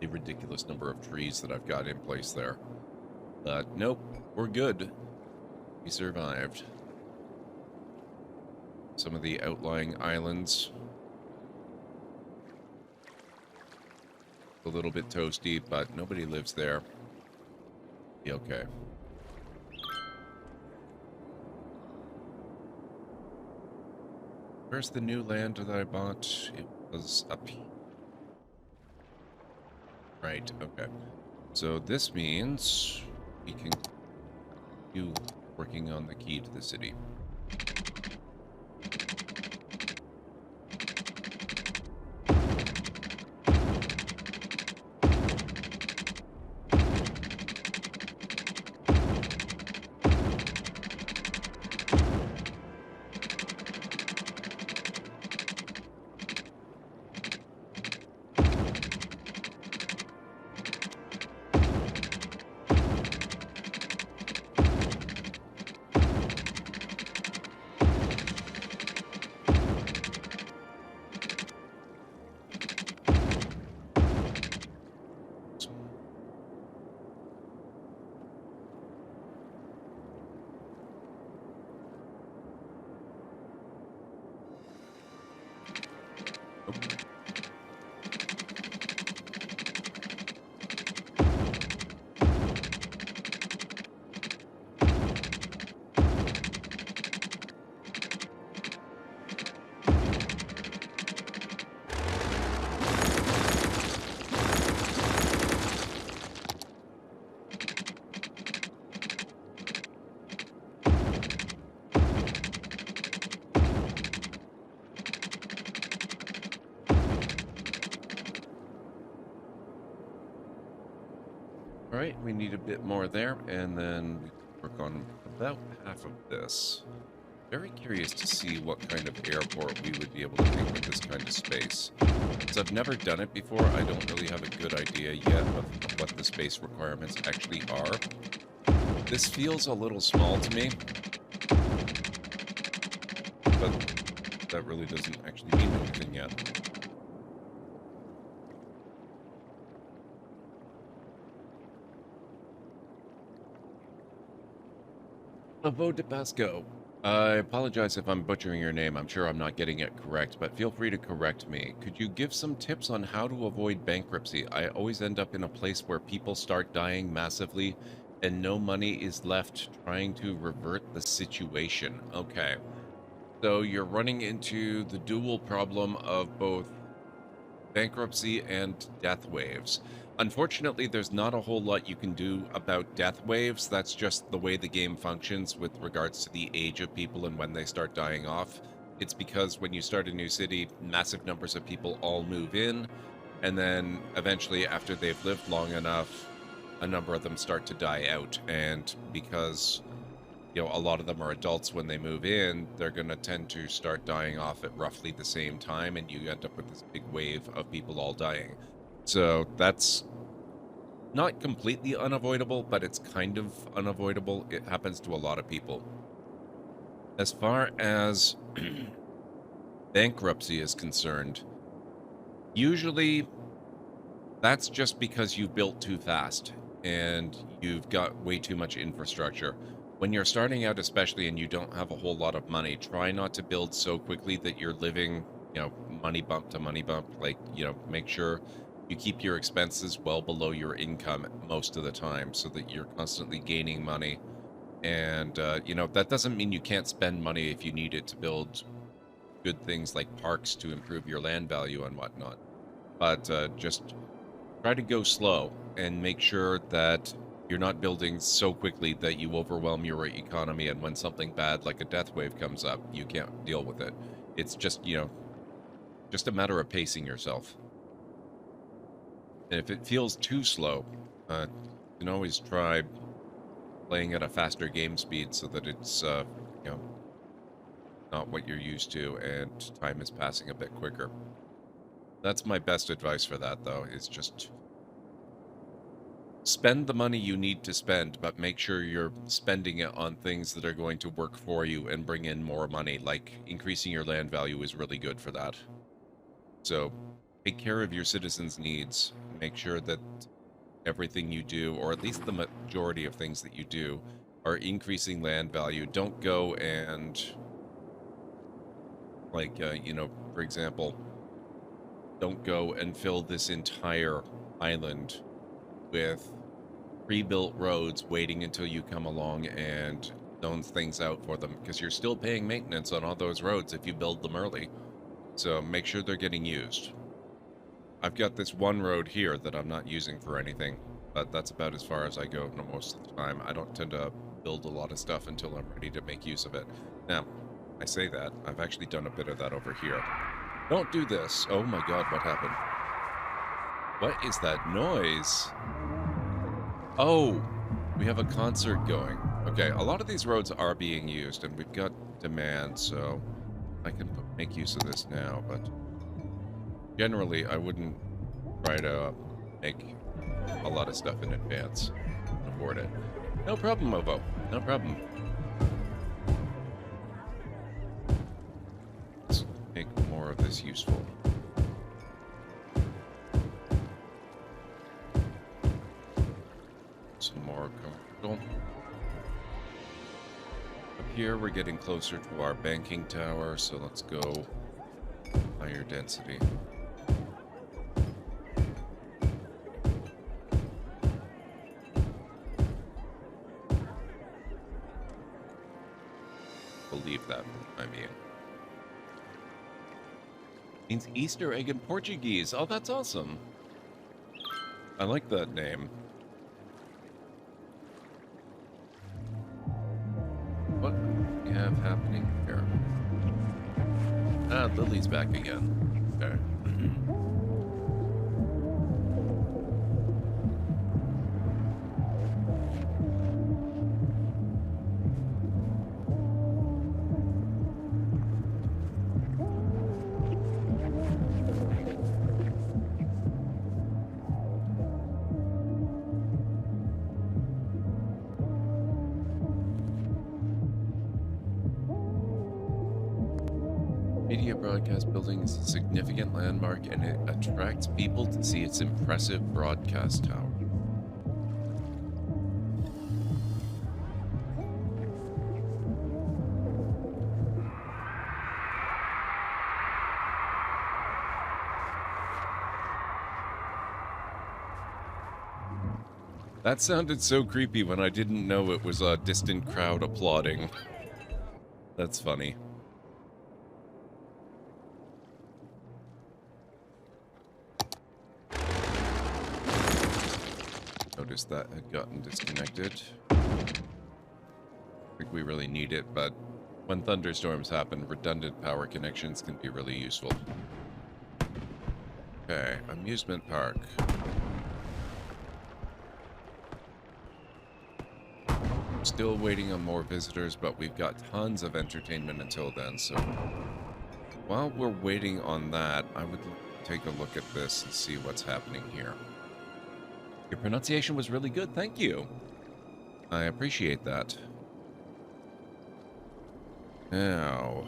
the ridiculous number of trees that I've got in place there. But nope, we're good. We survived. Some of the outlying islands. A little bit toasty, but nobody lives there. Be okay. Where's the new land that I bought? It was up here. Right, okay. So this means we can continue working on the key to the city. Alright, we need a bit more there, and then we work on about half of this. Very curious to see what kind of airport we would be able to make with this kind of space. Since I've never done it before, I don't really have a good idea yet of what the space requirements actually are. This feels a little small to me, but that really doesn't actually mean anything yet. Avo de Pasco. I apologize if I'm butchering your name. I'm sure I'm not getting it correct, but feel free to correct me. Could you give some tips on how to avoid bankruptcy? I always end up in a place where people start dying massively and no money is left, trying to revert the situation. Okay. So you're running into the dual problem of both bankruptcy and death waves. Unfortunately, there's not a whole lot you can do about death waves. That's just the way the game functions with regards to the age of people and when they start dying off. It's because when you start a new city, massive numbers of people all move in, and then eventually, after they've lived long enough, a number of them start to die out. And because, you know, a lot of them are adults when they move in, they're going to tend to start dying off at roughly the same time, and you end up with this big wave of people all dying. So that's not completely unavoidable, but it's kind of unavoidable. It happens to a lot of people. As far as bankruptcy is concerned, usually that's just because you built too fast and you've got way too much infrastructure. When you're starting out especially and you don't have a whole lot of money, try not to build so quickly that you're living, you know, money bump to money bump. Like, you know, make sure you keep your expenses well below your income most of the time so that you're constantly gaining money. And, you know, that doesn't mean you can't spend money if you need it to build good things like parks to improve your land value and whatnot. But just try to go slow and make sure that you're not building so quickly that you overwhelm your economy, and when something bad like a death wave comes up, you can't deal with it. It's just, you know, just a matter of pacing yourself. And if it feels too slow, you can always try playing at a faster game speed so that it's, you know, not what you're used to and time is passing a bit quicker. That's my best advice for that, though, is just spend the money you need to spend, but make sure you're spending it on things that are going to work for you and bring in more money. Like increasing your land value is really good for that. So take care of your citizens' needs. Make sure that everything you do, or at least the majority of things that you do, are increasing land value. Don't go and, like, for example, don't go and fill this entire island with pre-built roads waiting until you come along and zone things out for them, because you're still paying maintenance on all those roads if you build them early. So make sure they're getting used. I've got this one road here that I'm not using for anything, but that's about as far as I go most of the time. I don't tend to build a lot of stuff until I'm ready to make use of it. Now, I say that, I've actually done a bit of that over here. Don't do this. Oh my god, what happened? What is that noise? Oh, we have a concert going. Okay, a lot of these roads are being used, and we've got demand, so I can make use of this now, but generally I wouldn't try to make a lot of stuff in advance and afford it. No problem, Mobo. No problem. Let's make more of this useful. Some more commercial. Up here, we're getting closer to our banking tower, so let's go higher density. Believe that, I mean. Means Easter egg in Portuguese. Oh, that's awesome. I like that name. What do we have happening here? Ah, Lily's back again. Okay. Media Broadcast Building is a significant landmark, and it attracts people to see its impressive broadcast tower. That sounded so creepy when I didn't know it was a distant crowd applauding. That's funny. Noticed that had gotten disconnected. I think we really need it, but when thunderstorms happen, redundant power connections can be really useful. Okay, amusement park. Still waiting on more visitors, but we've got tons of entertainment until then, so while we're waiting on that, I would take a look at this and see what's happening here. Your pronunciation was really good, thank you. I appreciate that. Now,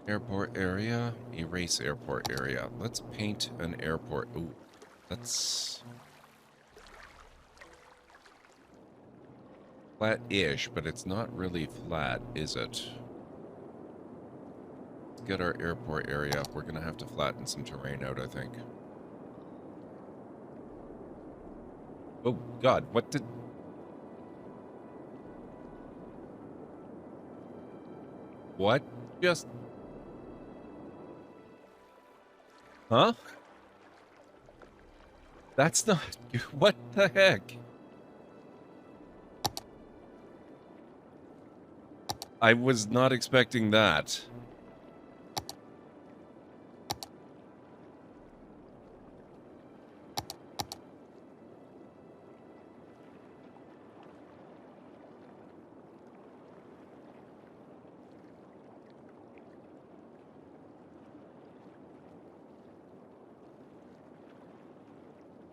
airport area, erase airport area. Let's paint an airport. Ooh, that's flat-ish, but it's not really flat, is it? Let's get our airport area. We're gonna have to flatten some terrain out, I think. Oh God, what did... What just... Huh? That's not... What the heck? I was not expecting that.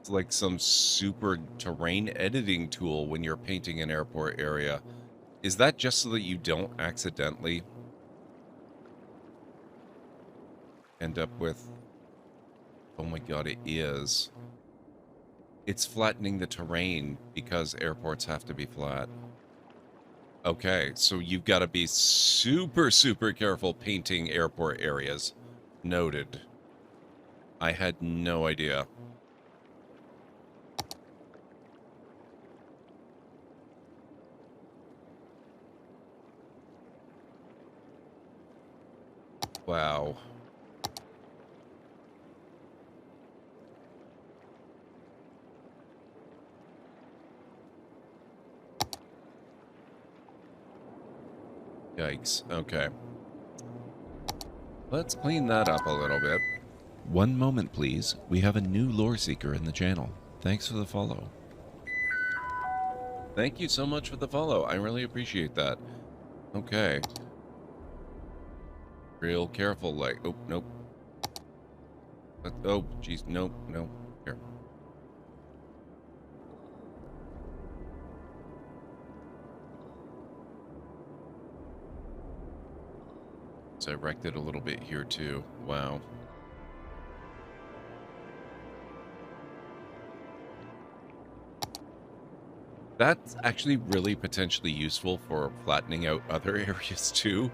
It's like some super terrain editing tool when you're painting an airport area. Is that just so that you don't accidentally end up with... Oh my god, it is. It's flattening the terrain because airports have to be flat. Okay, so you've got to be super, super careful painting airport areas. Noted. I had no idea. Wow. Yikes. Okay. Let's clean that up a little bit. One moment, please. We have a new lore seeker in the channel. Thanks for the follow. Thank you so much for the follow. I really appreciate that. Okay. Real careful, like... Oh, nope. Oh, jeez. Nope, no. Here. So I wrecked it a little bit here, too. Wow. That's actually really potentially useful for flattening out other areas, too.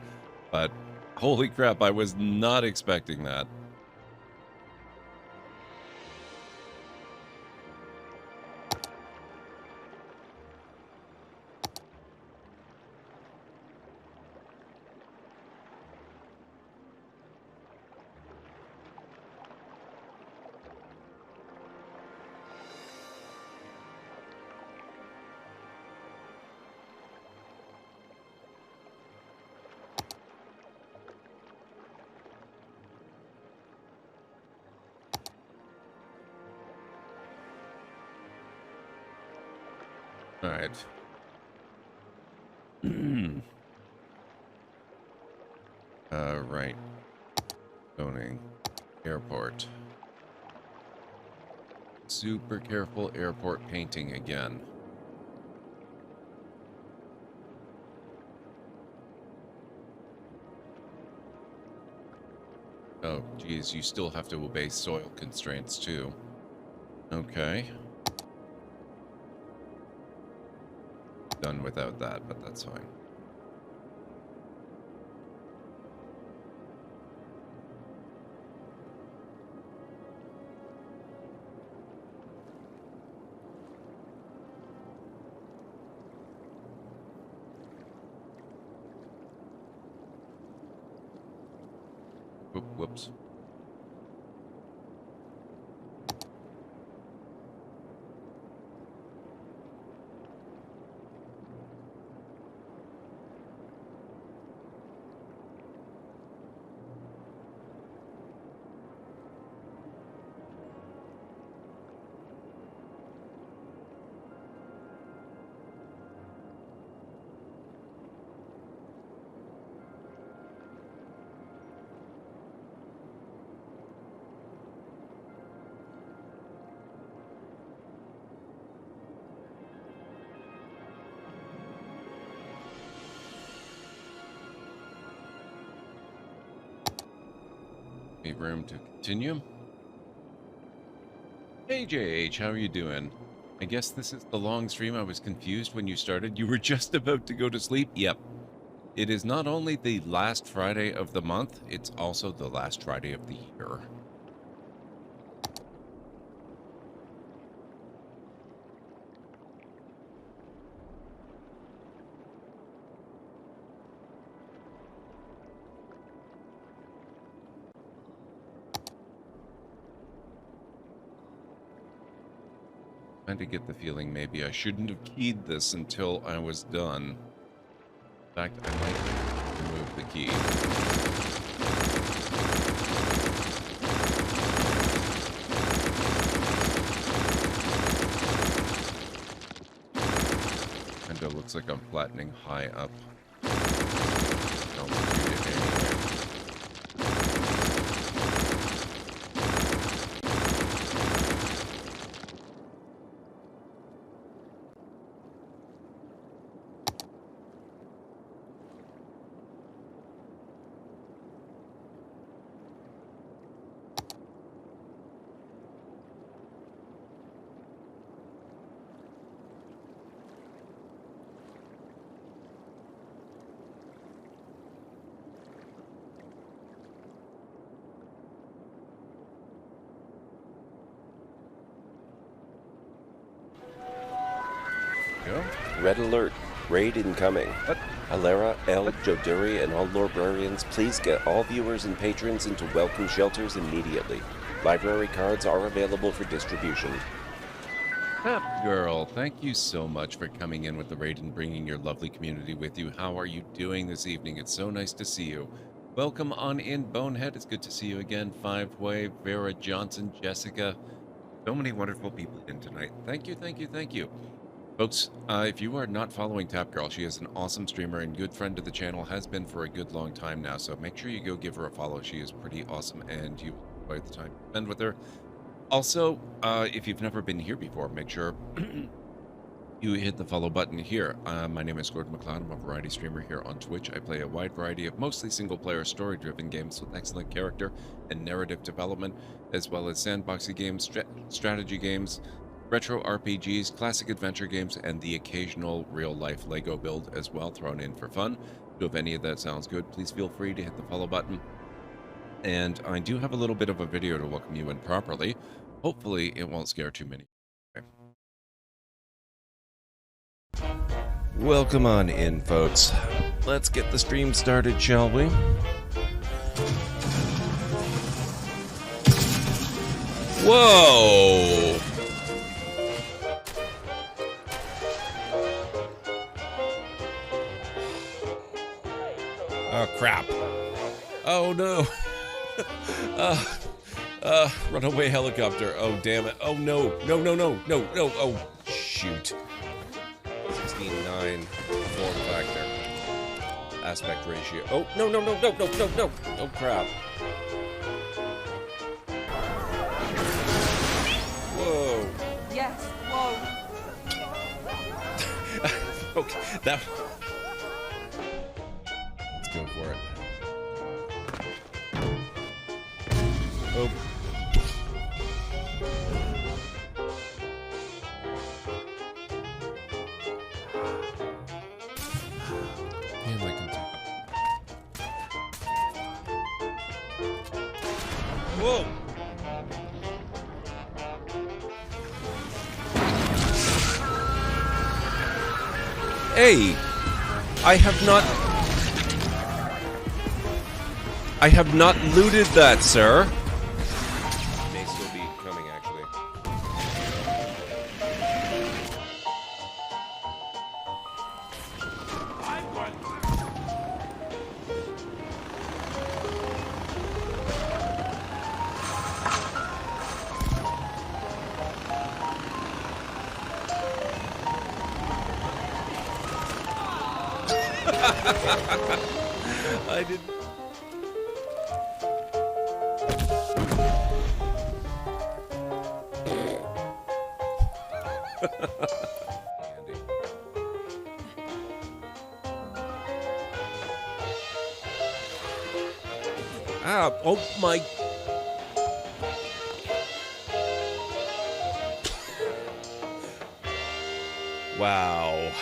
But, holy crap, I was not expecting that. All right. Right. Zoning. Airport. Super careful airport painting again. Oh, geez, you still have to obey soil constraints, too. Okay. Done without that, but that's fine. Whoops. Any room to continue? Hey JH, how are you doing? I guess this is the long stream. I was confused when you started. You were just about to go to sleep? Yep. It is not only the last Friday of the month, it's also the last Friday of the year. Trying to get the feeling maybe I shouldn't have keyed this until I was done. In fact, I might remove the key. And it looks like I'm flattening high up. Altitude anyway. Red alert. Raid incoming. What? Alera, El, Joduri, and all librarians, please get all viewers and patrons into welcome shelters immediately. Library cards are available for distribution. Tap Girl, thank you so much for coming in with the raid and bringing your lovely community with you. How are you doing this evening? It's so nice to see you. Welcome on in, Bonehead. It's good to see you again. Five Way, Vera Johnson, Jessica. So many wonderful people in tonight. Thank you, thank you, thank you. Folks, if you are not following Tap Girl, she is an awesome streamer and good friend to the channel, has been for a good long time now, so make sure you go give her a follow. She is pretty awesome, and you will enjoy the time you spend with her. Also, if you've never been here before, make sure you hit the follow button here. My name is Gordon McLeod. I'm a variety streamer here on Twitch. I play a wide variety of mostly single-player, story-driven games with excellent character and narrative development, as well as sandboxy games, strategy games, retro RPGs, classic adventure games, and the occasional real-life Lego build as well thrown in for fun. So if any of that sounds good, please feel free to hit the follow button. And I do have a little bit of a video to welcome you in properly. Hopefully, it won't scare too many. Okay. Welcome on in, folks. Let's get the stream started, shall we? Whoa! Oh, crap. Oh, no. Runaway helicopter. Oh, damn it. Oh, no. No, no, no. No, no. Oh, shoot. 16:9 form factor. Aspect ratio. Oh, no, no, no, no, no, no, no. Oh, crap. Whoa. Yes, whoa. Okay, that... Let's go for it. Oh. And I can do. Whoa! Hey! I have not looted that, sir. May still be coming, actually. I didn't. Andy. Ah, oh my. Wow.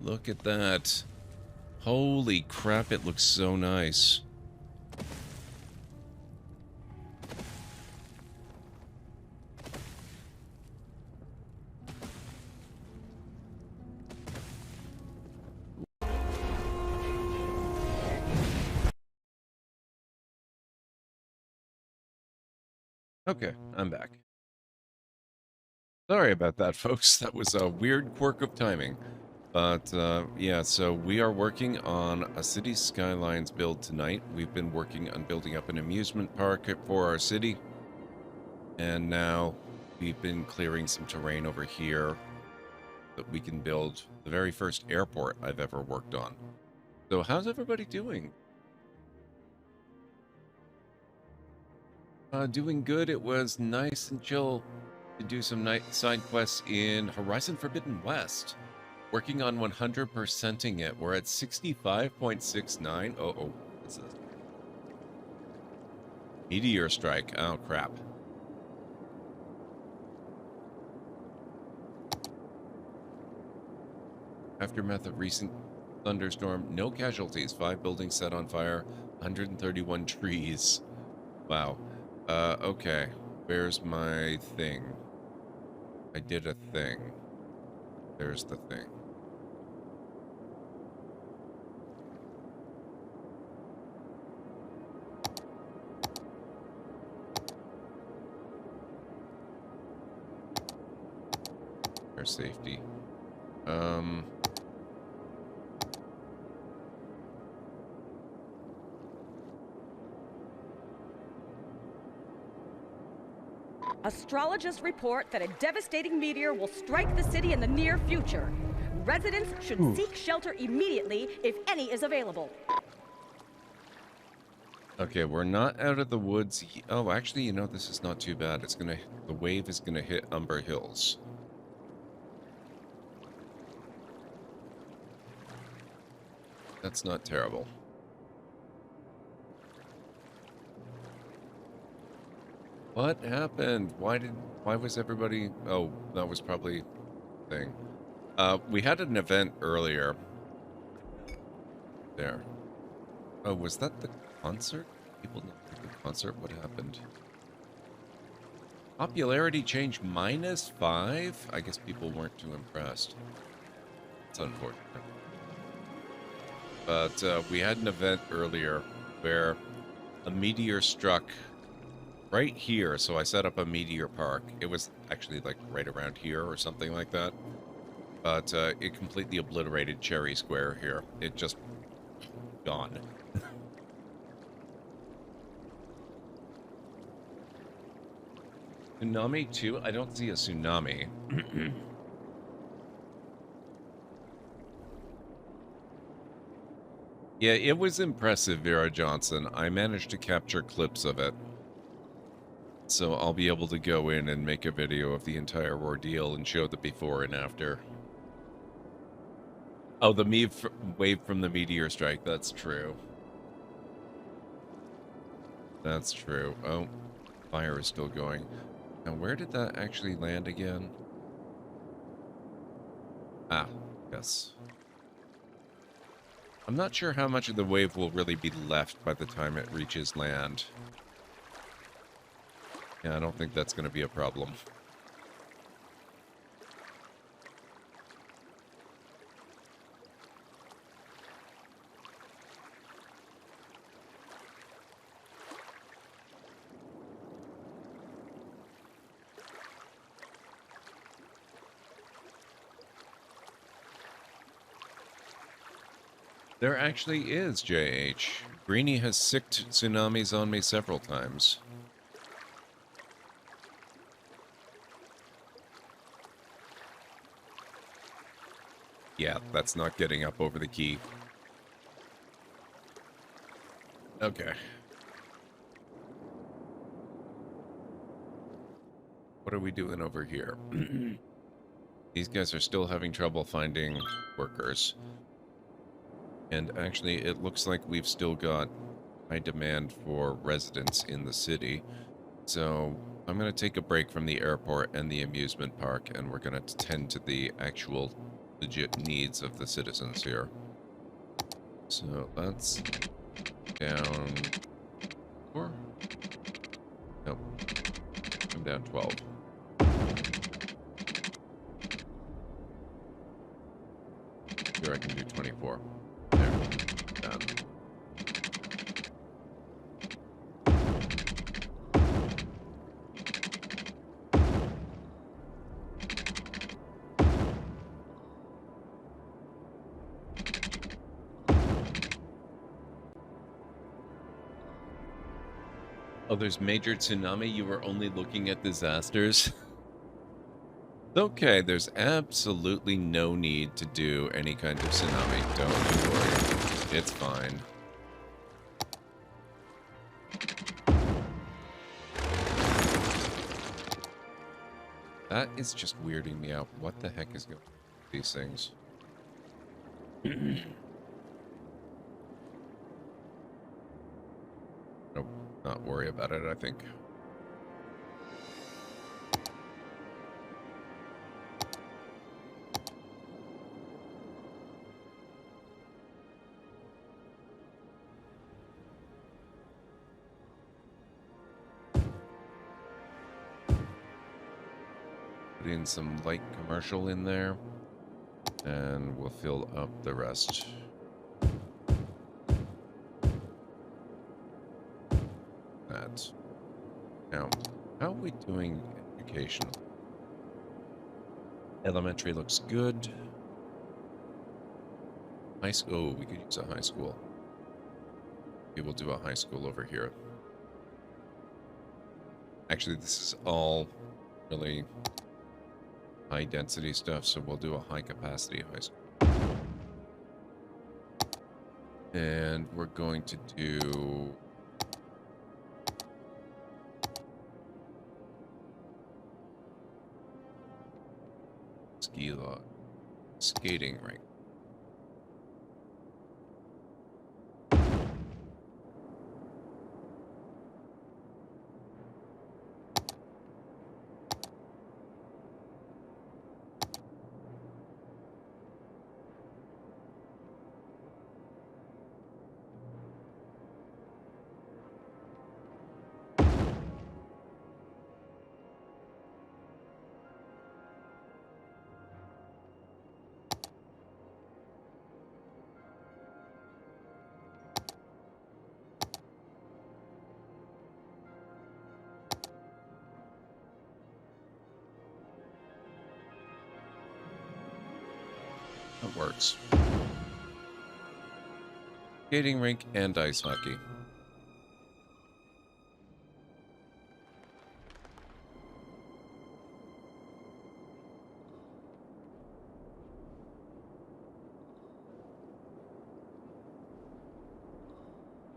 Look at that. Holy crap, it looks so nice. Okay, I'm back. Sorry about that, folks. That was a weird quirk of timing. But, yeah, so we are working on a city Skylines build tonight. We've been working on building up an amusement park for our city. And now we've been clearing some terrain over here that we can build the very first airport I've ever worked on. So how's everybody doing? Doing good. It was nice and chill To do some night side quests in Horizon Forbidden West. Working on 100%ing it. We're at 65.69. Oh, what's this? Meteor strike. Oh, crap. Aftermath of recent thunderstorm. No casualties. 5 buildings set on fire. 131 trees. Wow. Okay. Where's my thing? I did a thing. There's the thing. Air safety. Astrologists report that a devastating meteor will strike the city in the near future. Residents should seek shelter immediately if any is available. Okay, we're not out of the woods. Oh, actually, you know, this is not too bad. It's gonna, the wave is gonna hit Umber Hills. That's not terrible. What happened? Why was everybody... Oh, that was probably a thing. We had an event earlier. There. Oh, was that the concert? People not like the concert? What happened? Popularity change -5? I guess people weren't too impressed. It's unfortunate. But we had an event earlier where a meteor struck right here, so I set up a meteor park. It was actually like right around here or something like that. But it completely obliterated Cherry Square here. It just... gone. Tsunami too? I don't see a tsunami. Yeah, it was impressive, Vera Johnson. I managed to capture clips of it. So I'll be able to go in and make a video of the entire ordeal and show the before and after. Oh, the wave from the meteor strike. That's true. That's true. Oh, fire is still going. Now, where did that actually land again? Ah, yes. I'm not sure how much of the wave will really be left by the time it reaches land. Yeah, I don't think that's going to be a problem. There actually is, JH. Greenie has sicked tsunamis on me several times. Yeah, that's not getting up over the key. Okay. What are we doing over here? These guys are still having trouble finding workers. And actually, it looks like we've still got high demand for residents in the city. So I'm going to take a break from the airport and the amusement park, and we're going to tend to the actual legit needs of the citizens here. So that's down 4? Nope. I'm down 12. Here I can do 24. There. Done. Oh, there's major tsunami? You were only looking at disasters? Okay, there's absolutely no need to do any kind of tsunami. Don't you worry. It's fine. That is just weirding me out. What the heck is going on with these things? Nope, not worry about it, I think. Put in some light commercial in there, and we'll fill up the rest. That. Now, how are we doing educational? Elementary looks good. High school, we could use a high school. We will do a high school over here. Actually, this is all really high density stuff, so we'll do a high capacity high school. And we're going to do ski log, skating rink. That works. Skating rink and ice hockey.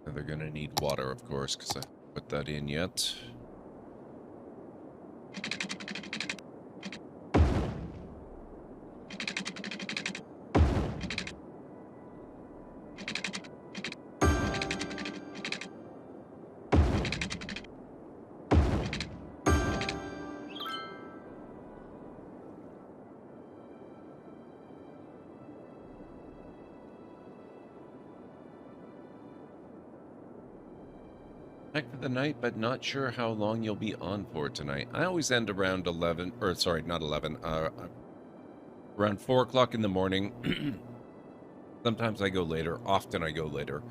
And they're gonna need water, of course, because I haven't put that in yet. Back for the night, but not sure how long you'll be on for tonight. I always end around 11, or sorry, not 11, around 4 o'clock in the morning. Sometimes I go later. Often I go later.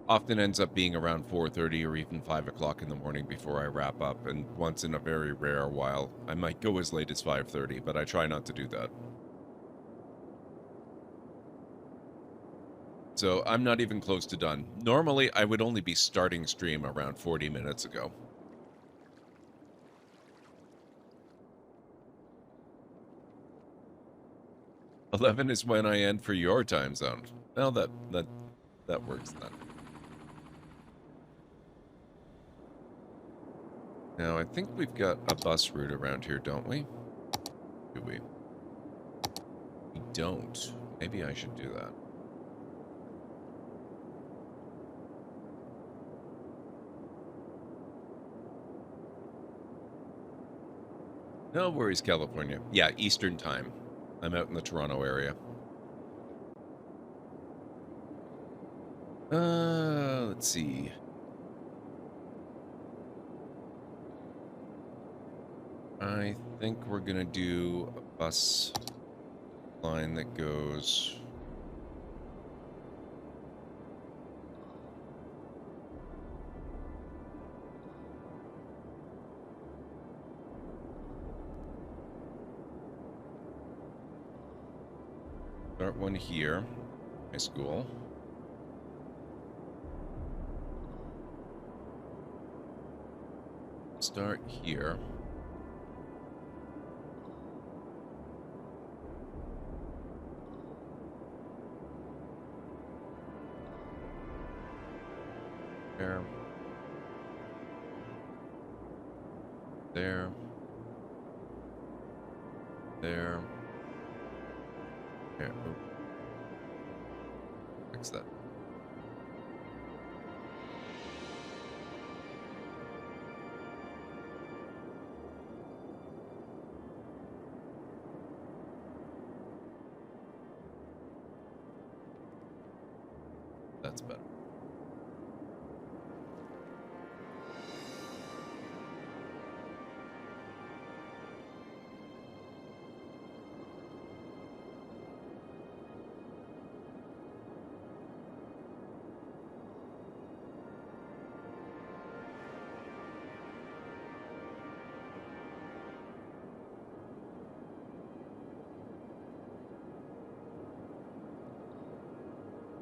Often ends up being around 4:30 or even 5 o'clock in the morning before I wrap up. And once in a very rare while, I might go as late as 5:30, but I try not to do that. So I'm not even close to done. Normally, I would only be starting stream around 40 minutes ago. "11 is when I end for your time zone." Well, that works then. Now, I think we've got a bus route around here, don't we? Do we? We don't. Maybe I should do that. No worries, California. Yeah, Eastern time. I'm out in the Toronto area. Let's see. I think we're gonna do a bus line that goes... Start one here, high school. Start here. There. There. there. There. Oh. Fix that. That's better.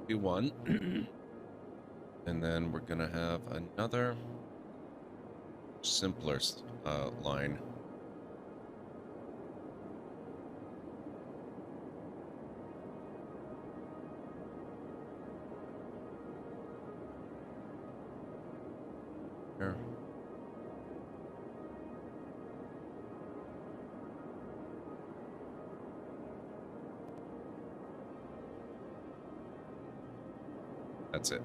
Do one. And then we're gonna have another simpler line. Here. That's it.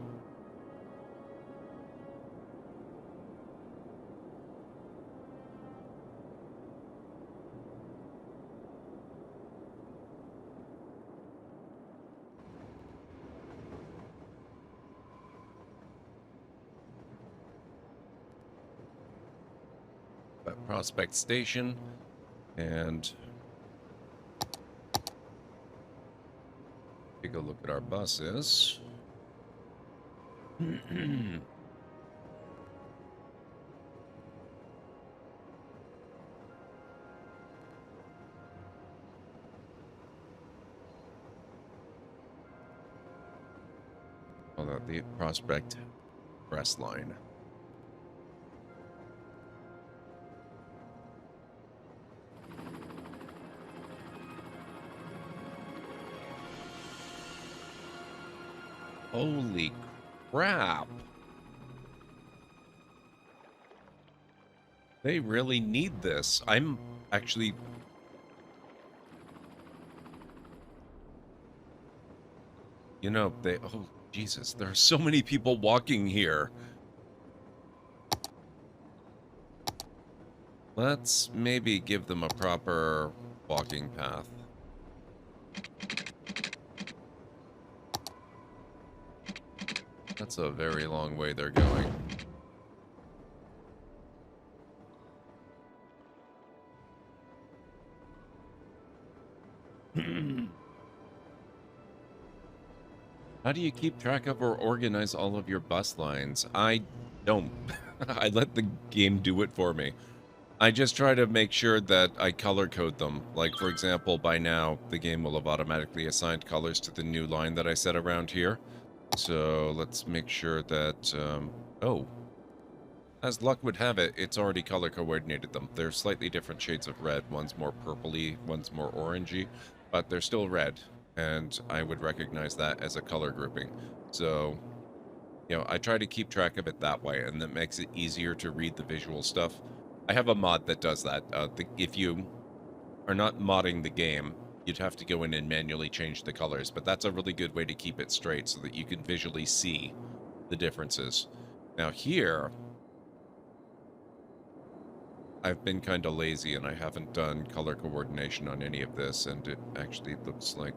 Prospect Station, and take a look at our buses. Hold on, the Prospect Press line. Holy crap. They really need this. I'm actually... You know, they... Oh, Jesus. There are so many people walking here. Let's maybe give them a proper walking path. That's a very long way they're going. How do you keep track of or organize all of your bus lines? I don't. I let the game do it for me. I just try to make sure that I color code them. Like, for example, by now, the game will have automatically assigned colors to the new line that I set around here. So let's make sure that, oh, as luck would have it, it's already color coordinated them. They're slightly different shades of red. One's more purpley, one's more orangey, but they're still red, and I would recognize that as a color grouping. So, you know, I try to keep track of it that way, and that makes it easier to read the visual stuff. I have a mod that does that. If you are not modding the game, you'd have to go in and manually change the colors, but that's a really good way to keep it straight so that you can visually see the differences. Now here, I've been kind of lazy and I haven't done color coordination on any of this, and it actually looks like...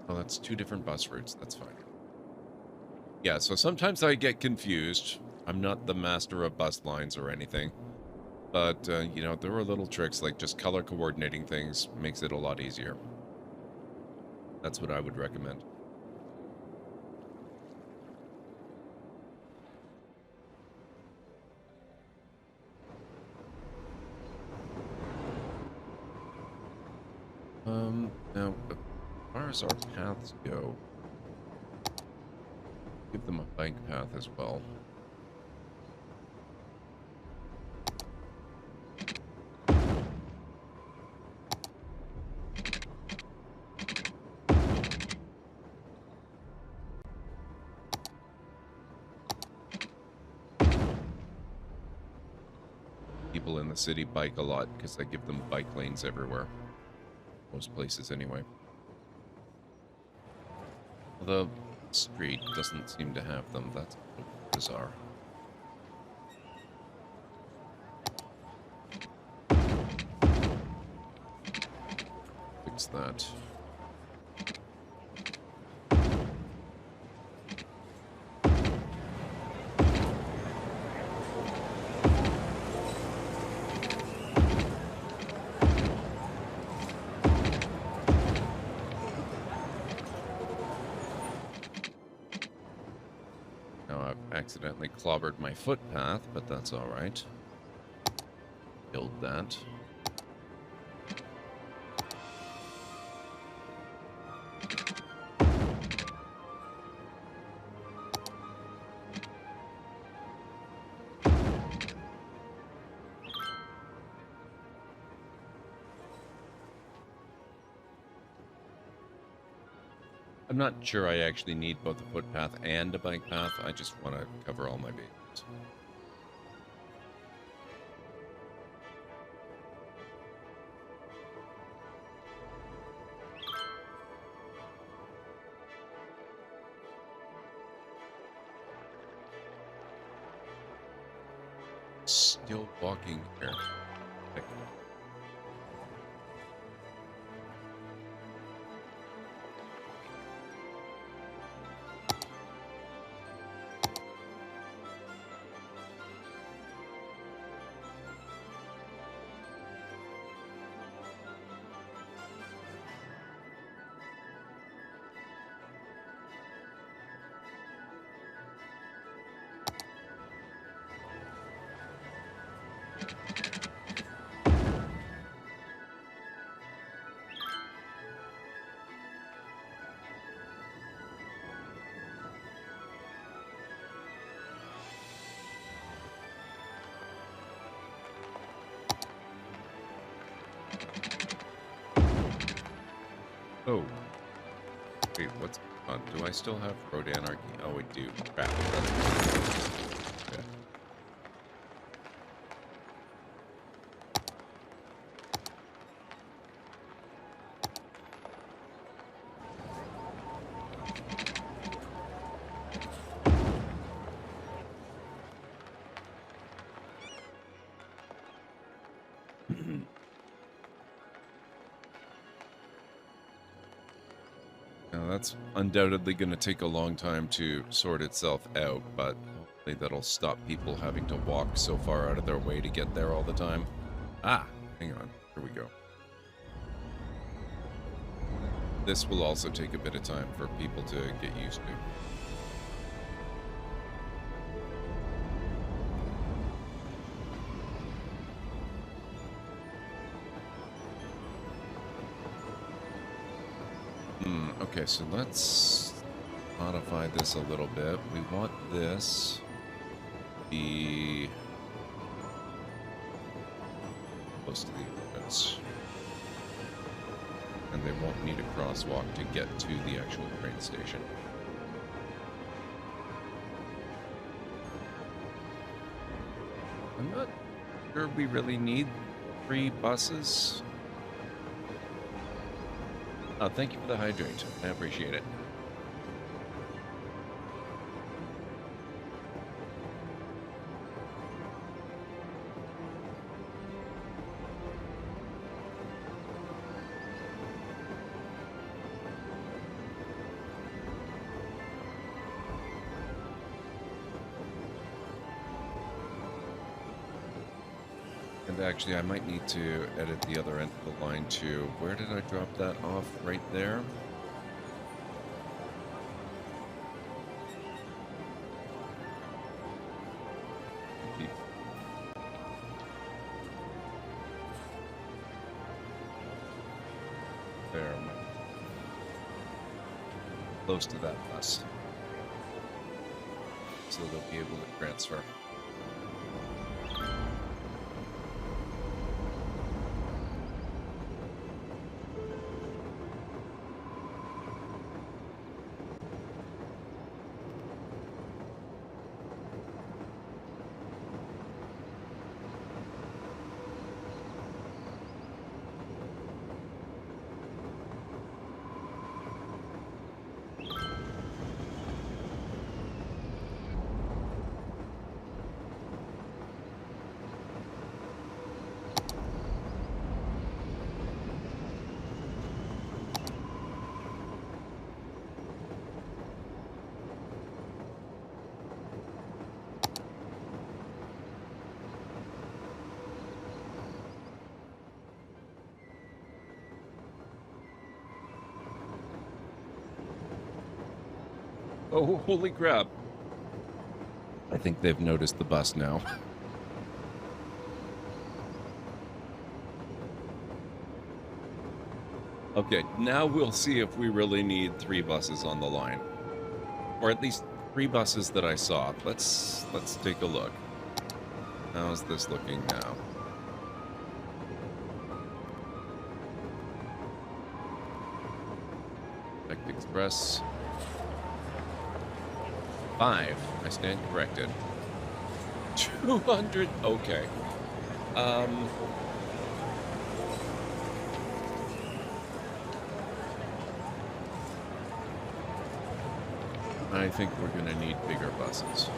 Oh, that's two different bus routes. That's fine. Yeah, so sometimes I get confused. I'm not the master of bus lines or anything. But, you know, there are little tricks like just color coordinating things makes it a lot easier. That's what I would recommend. Now, as far as our paths go, give them a bike path as well. people in the city bike a lot because I give them bike lanes everywhere. Most places, anyway. The street doesn't seem to have them. That's bizarre. Fix that. Accidentally clobbered my footpath, but that's all right. Build that. I'm not sure I actually need both a footpath and a bike path. I just want to cover all my bases. Still walking here. Okay. Oh. Wait, what's on? Do I still have road anarchy? Oh, I do. Crap. Okay. Now that's undoubtedly going to take a long time to sort itself out, but hopefully that'll stop people having to walk so far out of their way to get there all the time. Ah, hang on. Here we go. This will also take a bit of time for people to get used to. Okay, so let's modify this a little bit. We want this to be close to the entrance. And they won't need a crosswalk to get to the actual train station. I'm not sure we really need 3 buses. Oh, thank you for the hydrate. I appreciate it. And actually, I might need to edit the other end of the line too. Where did I drop that off? Right there? There. Close to that bus. So they'll be able to transfer. Oh, holy crap. I think they've noticed the bus now. Okay, now we'll see if we really need 3 buses on the line. Or at least 3 buses that I saw. Let's take a look. How's this looking now? Select Express. 5. I stand corrected. 200. Okay. I think we're going to need bigger buses.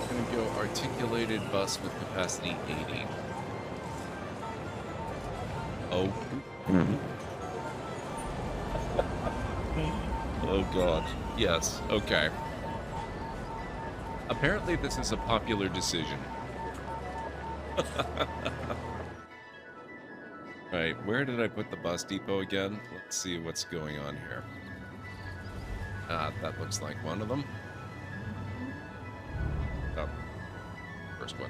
Going to go articulated bus with capacity 80. Oh. Oh god. Yes. Okay. Apparently this is a popular decision. Right, where did I put the bus depot again? Let's see what's going on here. That looks like one of them. Oh, first one.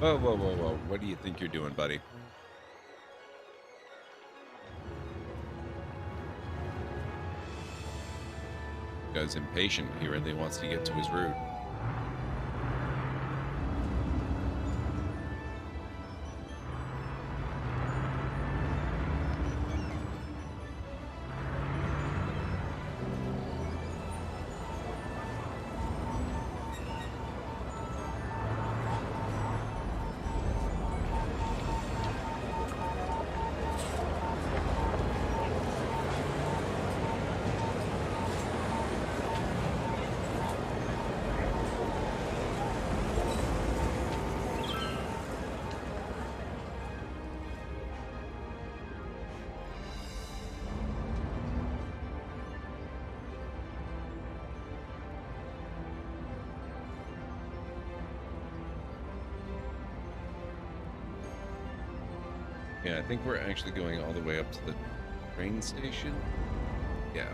Whoa, whoa, whoa, whoa. What do you think you're doing, buddy? Guy's impatient. He really wants to get to his route. Yeah, I think we're actually going all the way up to the train station. Yeah.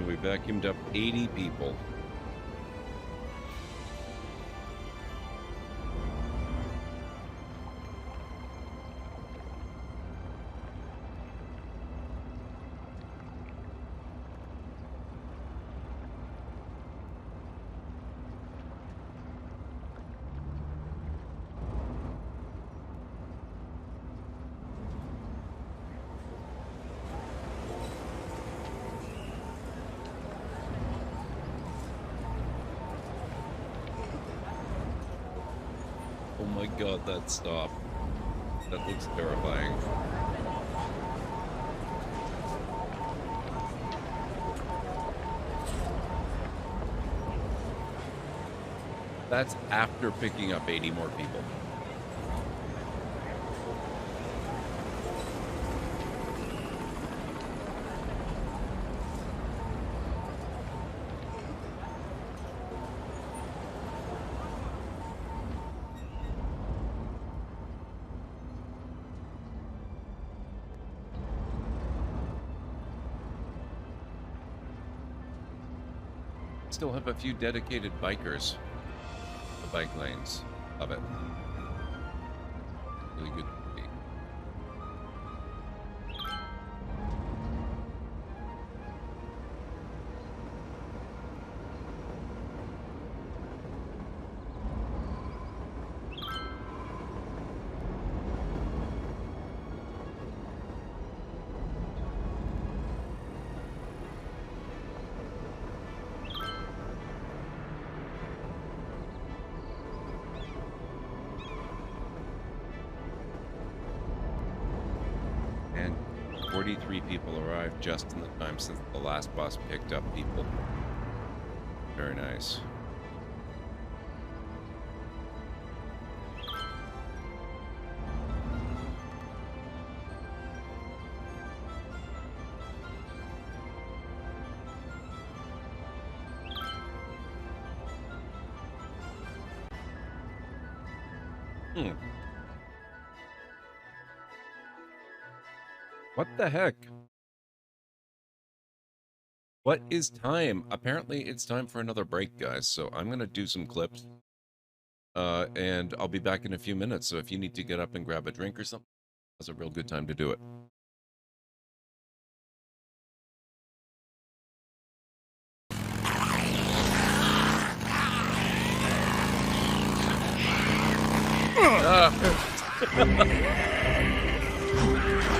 We vacuumed up 80 people. Oh my god, that stop. That looks terrifying. That's after picking up 80 more people. Still have a few dedicated bikers. The bike lanes. Love it. Really good to see. And 43 people arrived just in the time since the last bus picked up people. Very nice. What the heck? What is time? Apparently it's time for another break, guys, so I'm gonna do some clips. And I'll be back in a few minutes, so if you need to get up and grab a drink or something, that's a real good time to do it.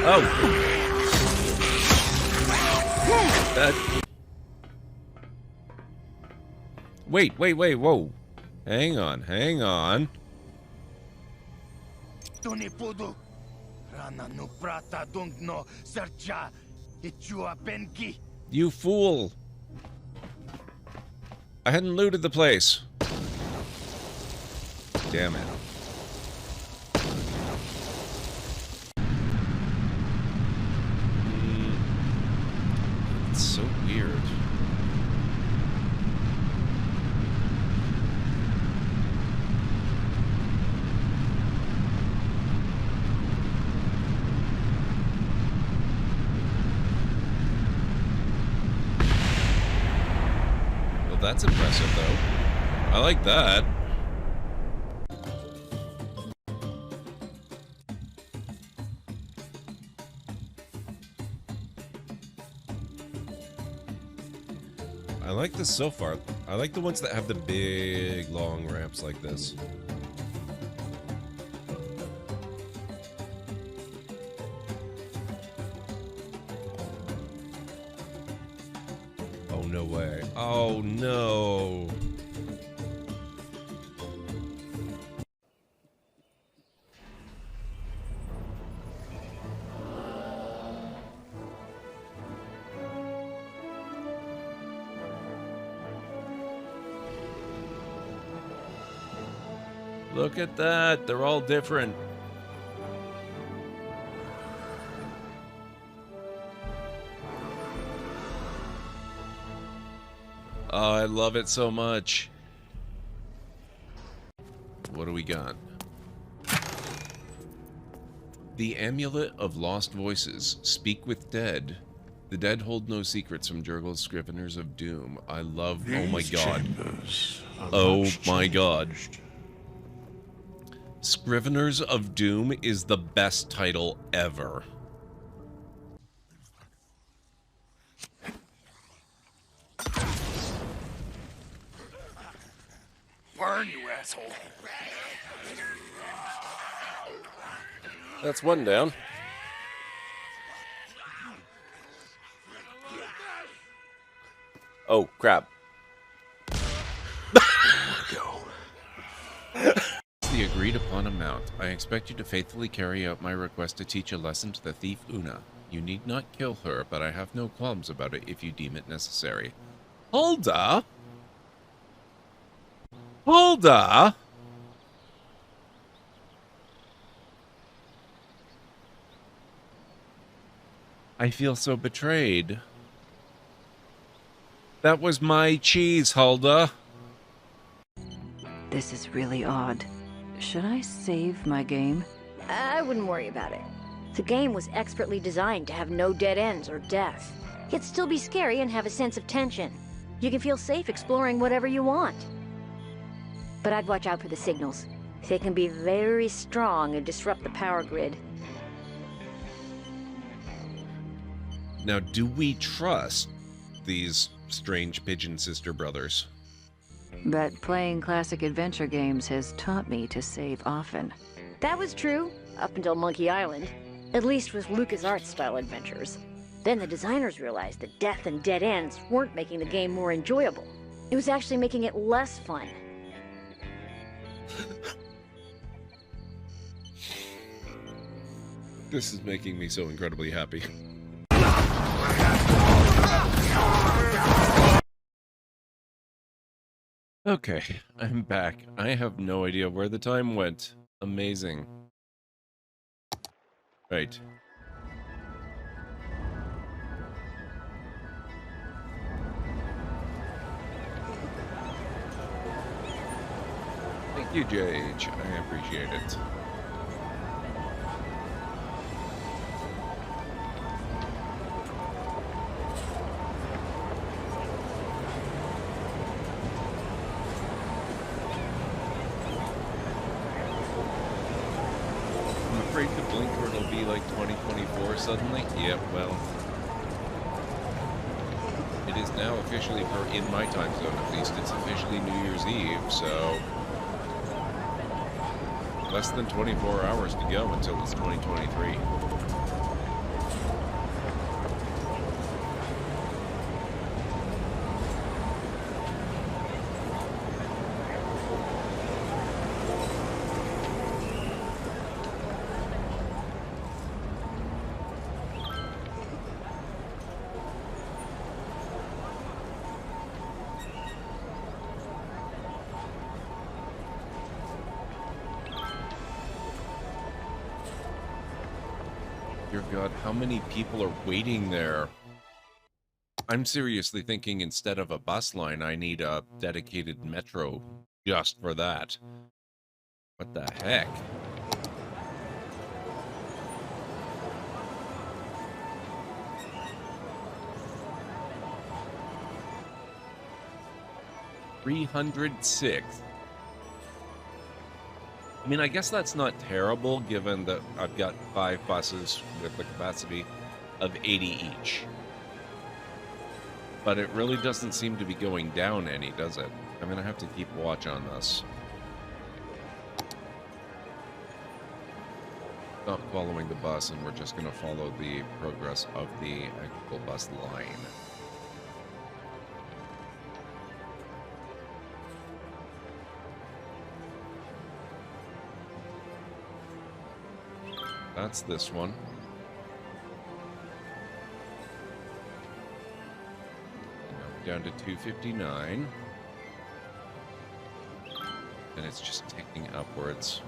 Oh. Wait, whoa. Hang on. You fool. I hadn't looted the place. Damn it. It's so weird. Well, that's impressive, though. I like that. I like this so far. I like the ones that have the big, long ramps like this. Oh, no way. Oh, no. Look at that. They're all different. Oh, I love it so much. What do we got? The Amulet of Lost Voices. Speak with Dead. The dead hold no secrets from Jurgle's Scriveners of Doom. I love... Oh my god. Oh my god. Scriveners of Doom is the best title ever. Burn, you asshole. That's one down. Oh, crap. The agreed upon amount. I expect you to faithfully carry out my request to teach a lesson to the thief Una. You need not kill her, but I have no qualms about it if you deem it necessary. Hulda? Hulda? I feel so betrayed. That was my cheese, Hulda. This is really odd. Should I save my game? I wouldn't worry about it. The game was expertly designed to have no dead ends or death. Yet still be scary and have a sense of tension. You can feel safe exploring whatever you want. But I'd watch out for the signals. They can be very strong and disrupt the power grid. Now, do we trust these strange pigeon sister brothers? But playing classic adventure games has taught me to save often. That was true, up until Monkey Island. At least with LucasArts-style adventures. Then the designers realized that death and dead ends weren't making the game more enjoyable. It was actually making it less fun. This is making me so incredibly happy. Okay, I'm back. I have no idea where the time went. Amazing. Right. Thank you, JH. I appreciate it. I'm afraid the blinker it'll be like 2024 suddenly. Yep, well. It is now officially, or in my time zone at least, it's officially New Year's Eve, so less than 24 hours to go until it's 2023. Dear God, how many people are waiting there? I'm seriously thinking instead of a bus line, I need a dedicated metro just for that. What the heck? $306. I mean, I guess that's not terrible, given that I've got 5 buses with a capacity of 80 each. But it really doesn't seem to be going down any, does it? I'm going to have to keep watch on this. Not following the bus, and we're just going to follow the progress of the actual bus line. That's this one. Down to 259. And it's just ticking upwards.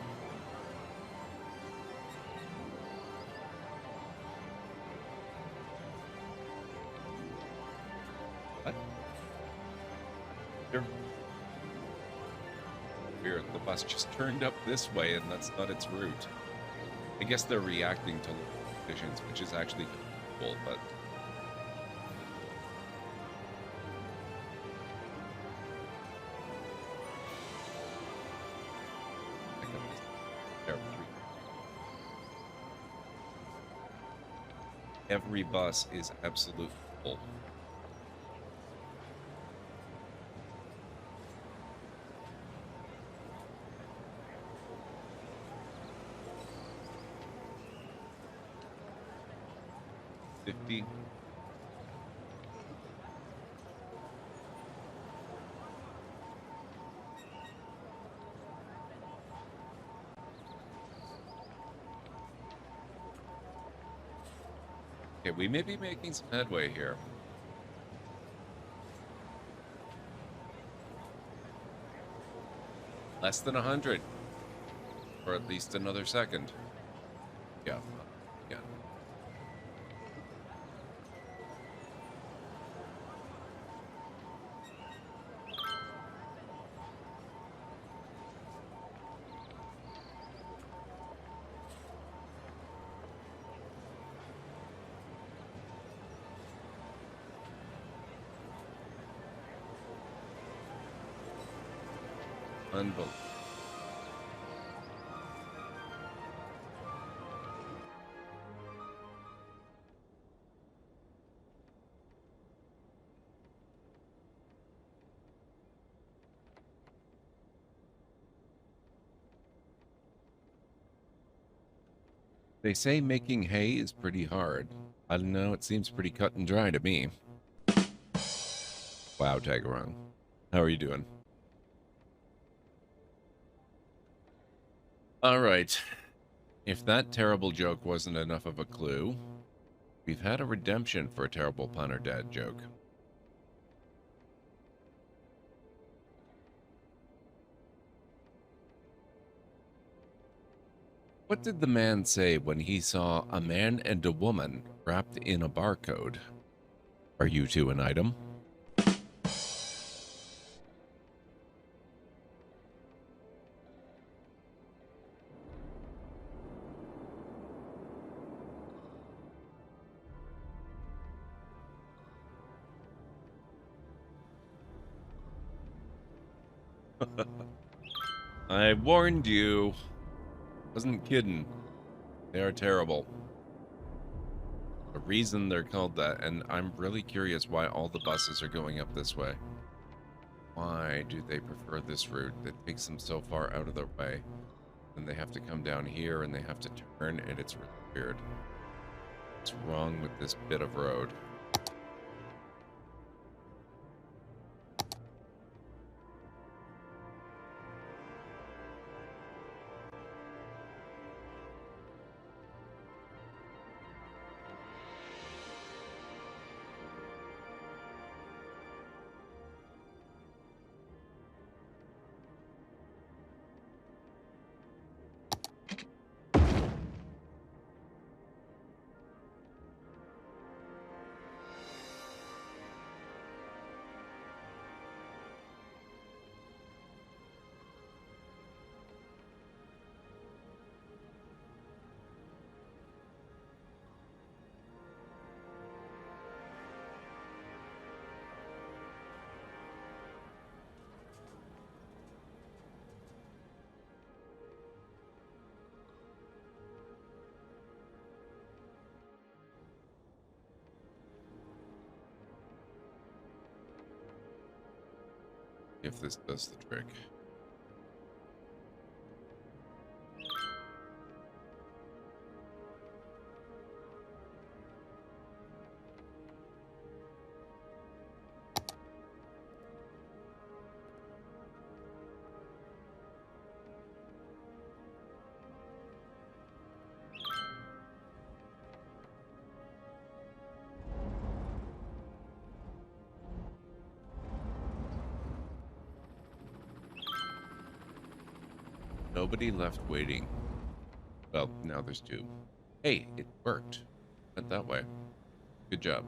What? Weird, the bus just turned up this way and that's not its route. I guess they're reacting to conditions, which is actually cool, but every bus is absolutely full. $50. Okay, we may be making some headway here. Less than 100. For at least another second. Yeah. Yeah. Unbelievable. They say making hay is pretty hard. I don't know, it seems pretty cut and dry to me. Wow, Tagarong. How are you doing? Alright. If that terrible joke wasn't enough of a clue, we've had a redemption for a terrible pun or dad joke. What did the man say when he saw a man and a woman wrapped in a barcode? Are you two an item? I warned you. Wasn't kidding. They are terrible. The reason they're called that, and I'm really curious why all the buses are going up this way. Why do they prefer this route that takes them so far out of their way? And they have to come down here and they have to turn, and it's really weird. What's wrong with this bit of road? If this does the trick. Nobody left waiting. Well, now there's two. Hey, it worked. Went that way. Good job.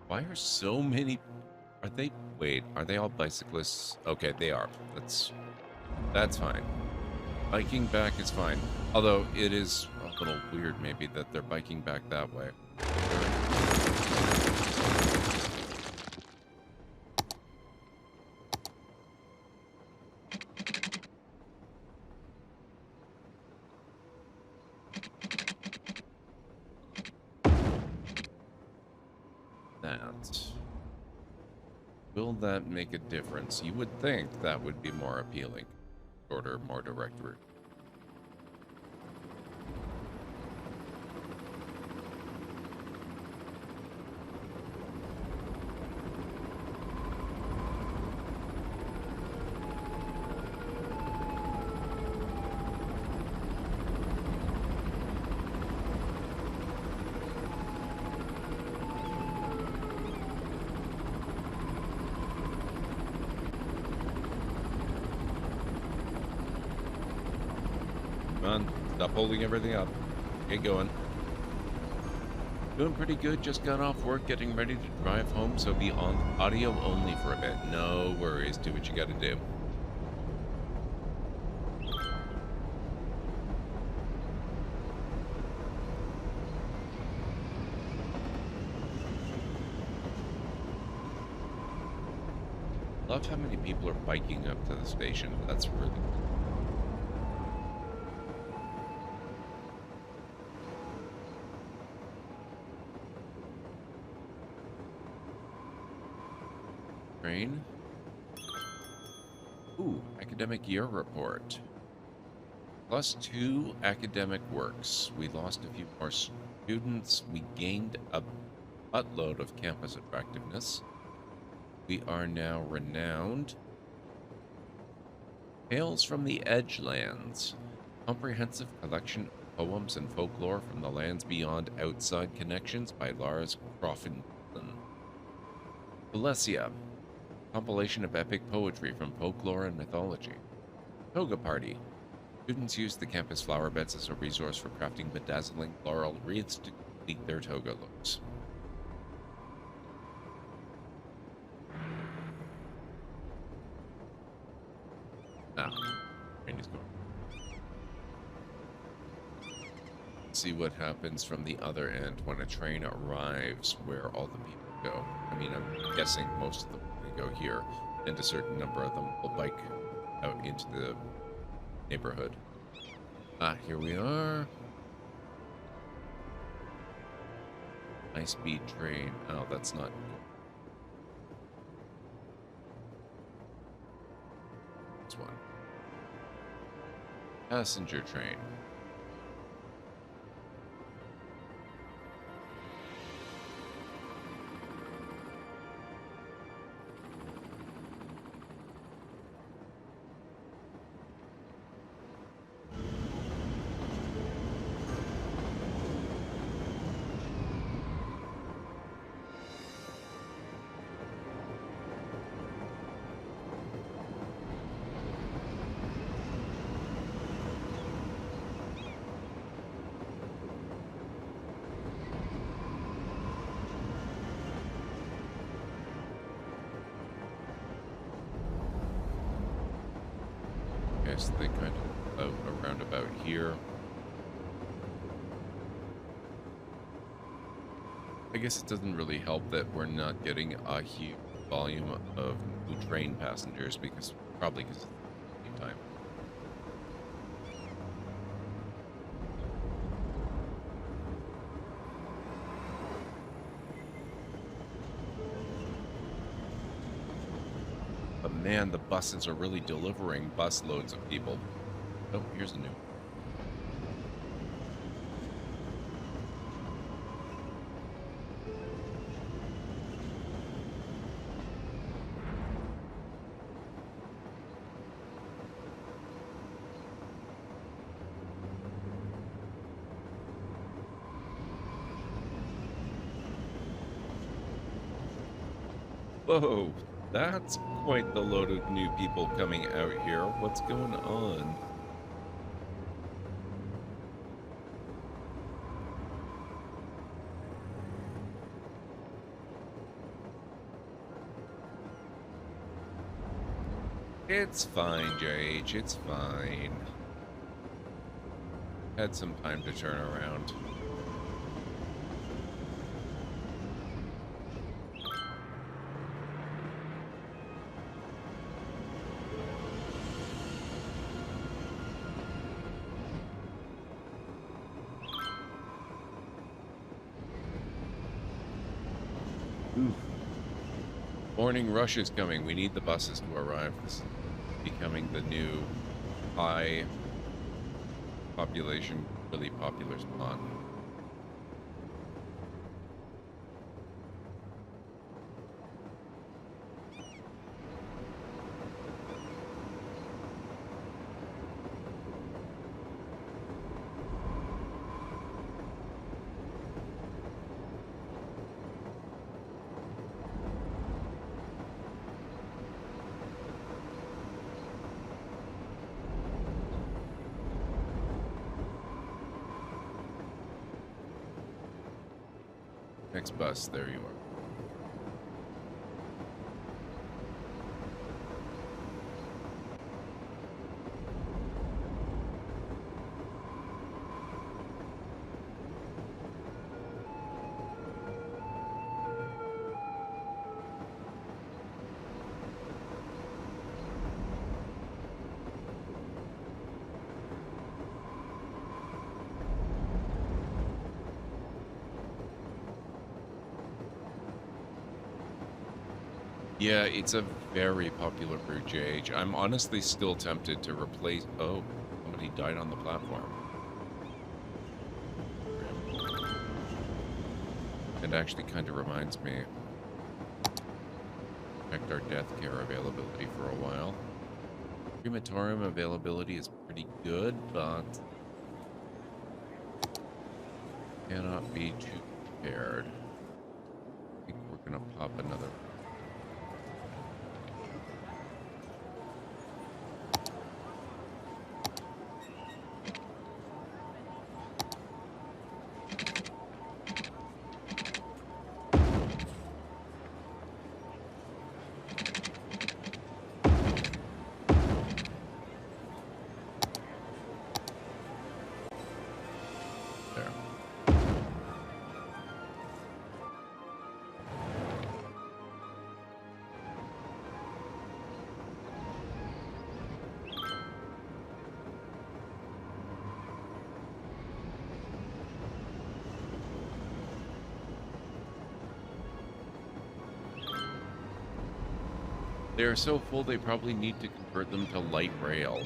Why are so many... Are they... Wait, are they all bicyclists? Okay, they are. That's fine. Biking back is fine. Although, it is a little weird, maybe, that they're biking back that way. Will that make a difference? You would think that would be more appealing. Shorter, more direct route. Come on, stop holding everything up. Get going. Doing pretty good. Just got off work, getting ready to drive home, so be on audio only for a bit. No worries. Do what you gotta do. Love how many people are biking up to the station. That's really cool. Train. Ooh, academic year report. +2 academic works. We lost a few more students. We gained a buttload of campus attractiveness. We are now renowned. Tales from the Edgelands. Comprehensive collection of poems and folklore from the lands beyond outside connections by Lars Crofton. Valencia. Compilation of epic poetry from folklore and mythology. Toga Party. Students use the campus flower beds as a resource for crafting bedazzling floral wreaths to complete their toga looks. Now, train is going. See what happens from the other end when a train arrives where all the people go. I mean, I'm guessing most of them will go here, and a certain number of them will bike out into the neighborhood. Ah, here we are. High-speed train. Oh, that's not good. This one. Passenger train. Guess they kind of out around about here. I guess it doesn't really help that we're not getting a huge volume of new train passengers because probably because of the time. But man, the buses are really delivering bus loads of people. Oh, here's a new. Whoa, that's quite the load of new people coming out here. What's going on? It's fine, JH, it's fine. Had some time to turn around. Morning rush is coming. We need the buses to arrive. This is becoming the new high population, really popular spot. Next bus, there you are. Yeah, it's a very popular brew, JH. I'm honestly still tempted to replace... Oh, somebody died on the platform. It actually kind of reminds me. Checked our death care availability for a while. Crematorium availability is pretty good, but cannot be too prepared. I think we're gonna pop another. They're so full they probably need to convert them to light rail.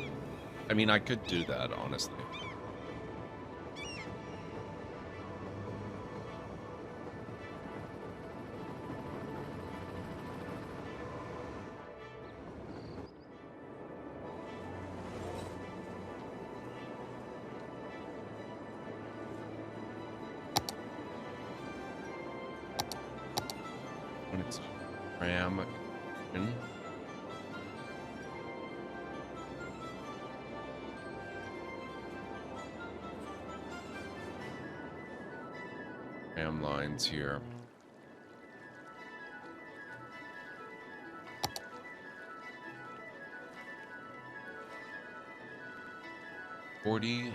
I mean, I could do that, honestly. When it's ram. Ram lines here. $40.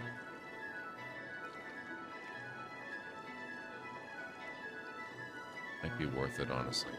Might be worth it, honestly.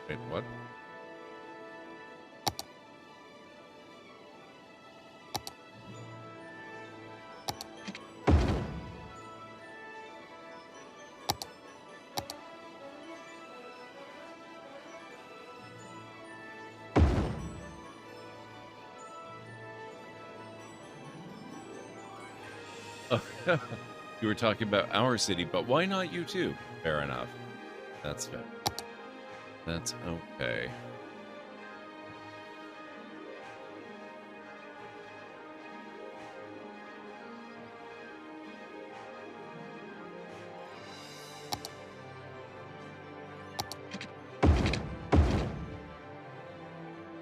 Wait, what? Oh, you were talking about our city, but why not you too? Fair enough. That's fair. That's okay.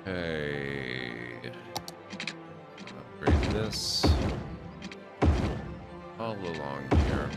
Okay. Upgrade this. All along here.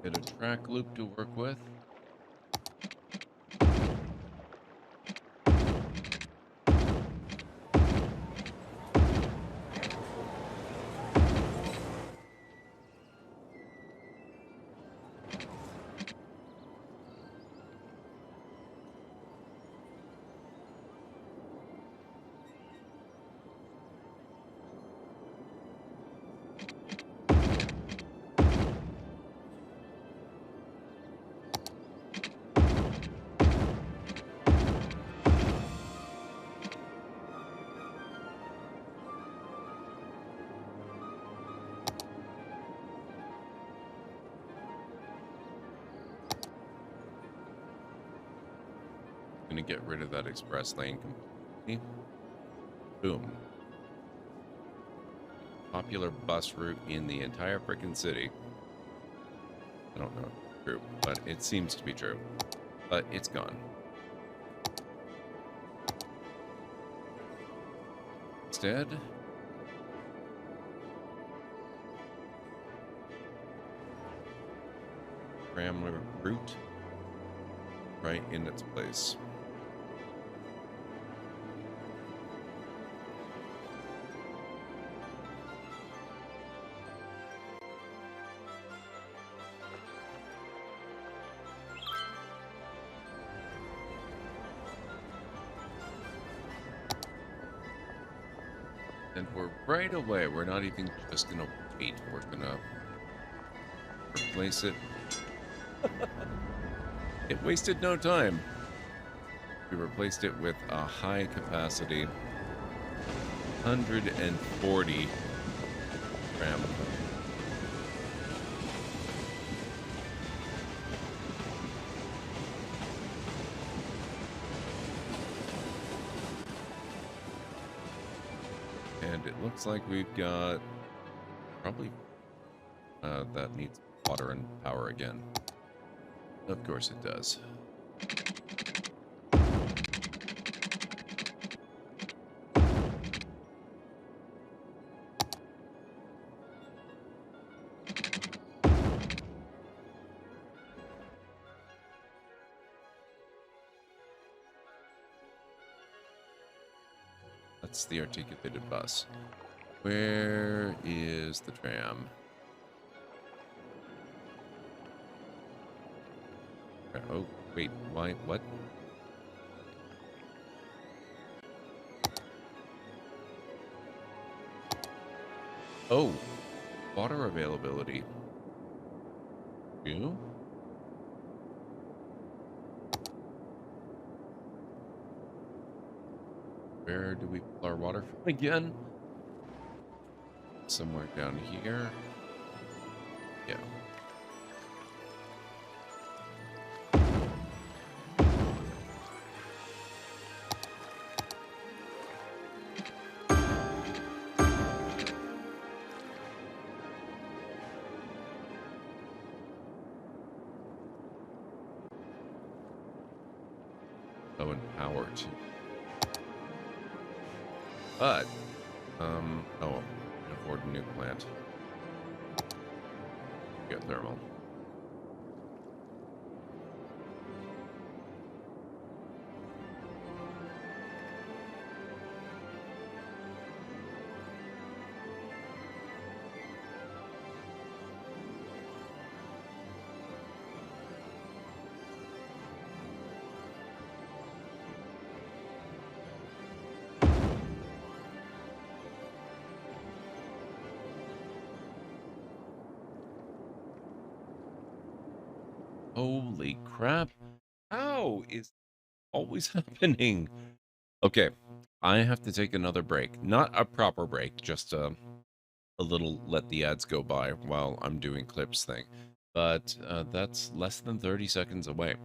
Get a track loop to work with. Gonna get rid of that express lane completely. Boom. Popular bus route in the entire frickin' city. I don't know if it's true, but it seems to be true. But it's gone. Instead, tram route right in its place. And we're right away. We're not even just gonna wait. We're gonna replace it. It wasted no time. We replaced it with a high capacity 140 tram. And it looks like we've got probably that needs water and power again. Of course it does. That's the articulated bus. Where is the tram? Oh, wait, why, what? Oh, water availability. You? Where do we pull our water from again? Somewhere down here. Yeah. Oh, and power too. But, oh, I can afford a new plant. Geothermal. Holy crap. How is always happening? Okay, I have to take another break. Not a proper break, just a little let the ads go by while I'm doing clips thing. But that's less than 30 seconds away.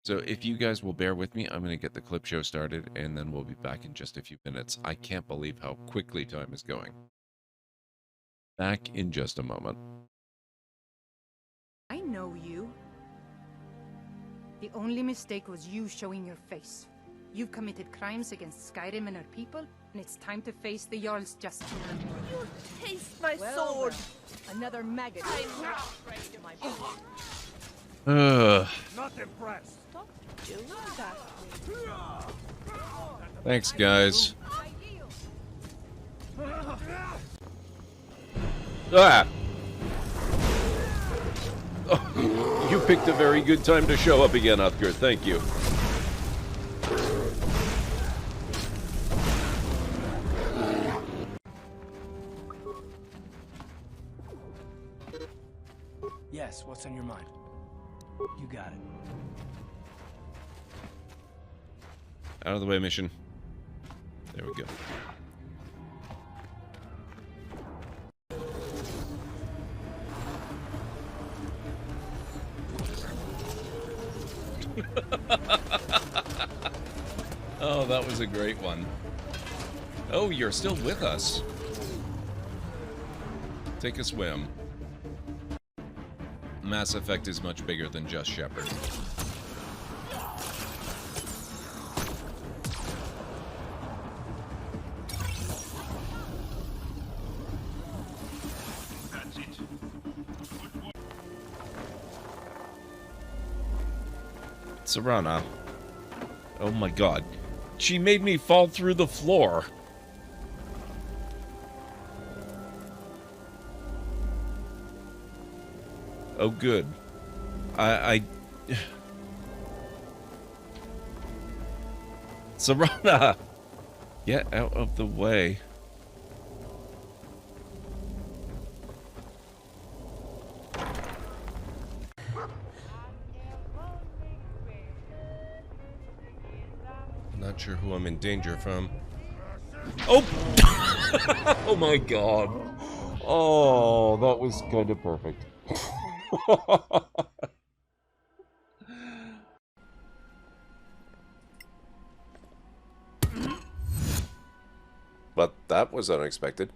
So if you guys will bear with me, I'm going to get the clip show started, and then we'll be back in just a few minutes. I can't believe how quickly time is going. Back in just a moment. I know you. The only mistake was you showing your face. You've committed crimes against Skyrim and her people, and it's time to face the Jarl's justice. You taste my Well, sword! well, another maggot. I'm not afraid of my blood. Not impressed. Stop doing that. Thanks, guys. Ah! Oh, you picked a very good time to show up again, Uthgar. Thank you. Yes, what's on your mind? You got it. Out of the way, mission. There we go. Oh, that was a great one. Oh, you're still with us. Take a swim. Mass Effect is much bigger than just Shepard. Serana. Oh my god. She made me fall through the floor. Oh good. Serana! Get out of the way. Not sure who I'm in danger from. Oh! Oh my god. Oh, that was kind of perfect. But that was unexpected.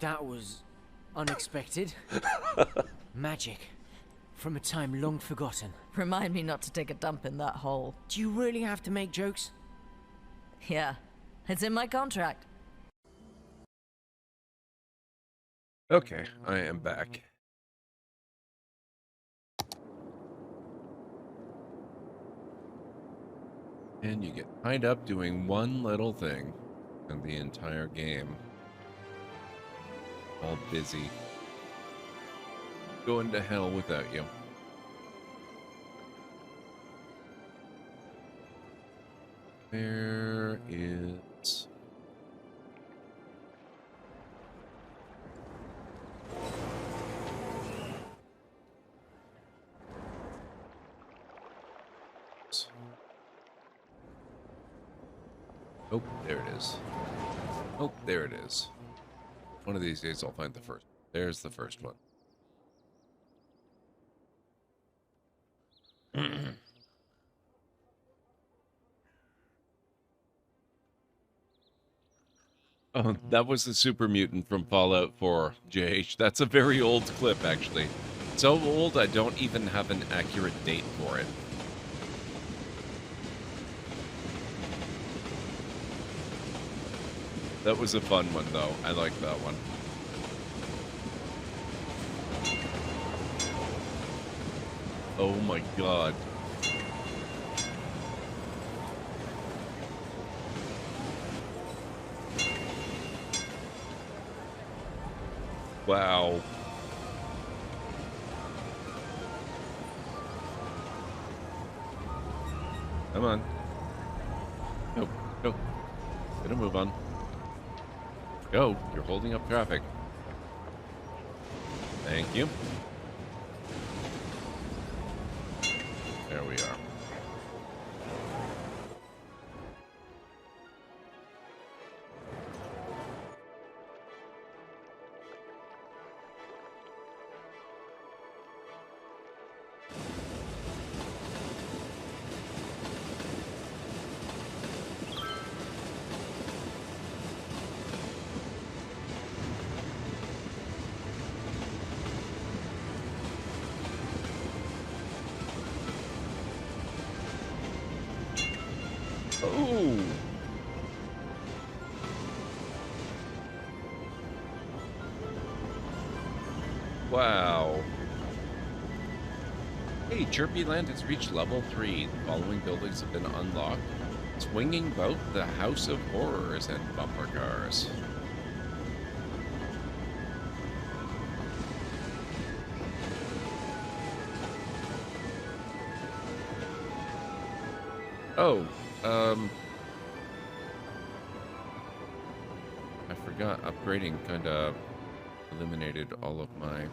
That was unexpected. Magic. From a time long forgotten. Remind me not to take a dump in that hole. Do you really have to make jokes? Yeah, it's in my contract. Okay, I am back. And you get tied up doing one little thing, and the entire game all busy going to hell without you. There is... Oh, there it is. Oh, there it is. One of these days I'll find the first. There's the first one. Oh, that was the super mutant from Fallout 4, JH. That's a very old clip, actually. So old, I don't even have an accurate date for it. That was a fun one, though. I like that one. Oh my god. Wow. Come on. Go, go. Get a move on. Go. You're holding up traffic. Thank you. There we are. Wow. Hey, Chirpy Land has reached level 3. The following buildings have been unlocked. Swinging Boat, the House of Horrors, and Bumper Cars. Oh, I forgot upgrading kind of eliminated all of my...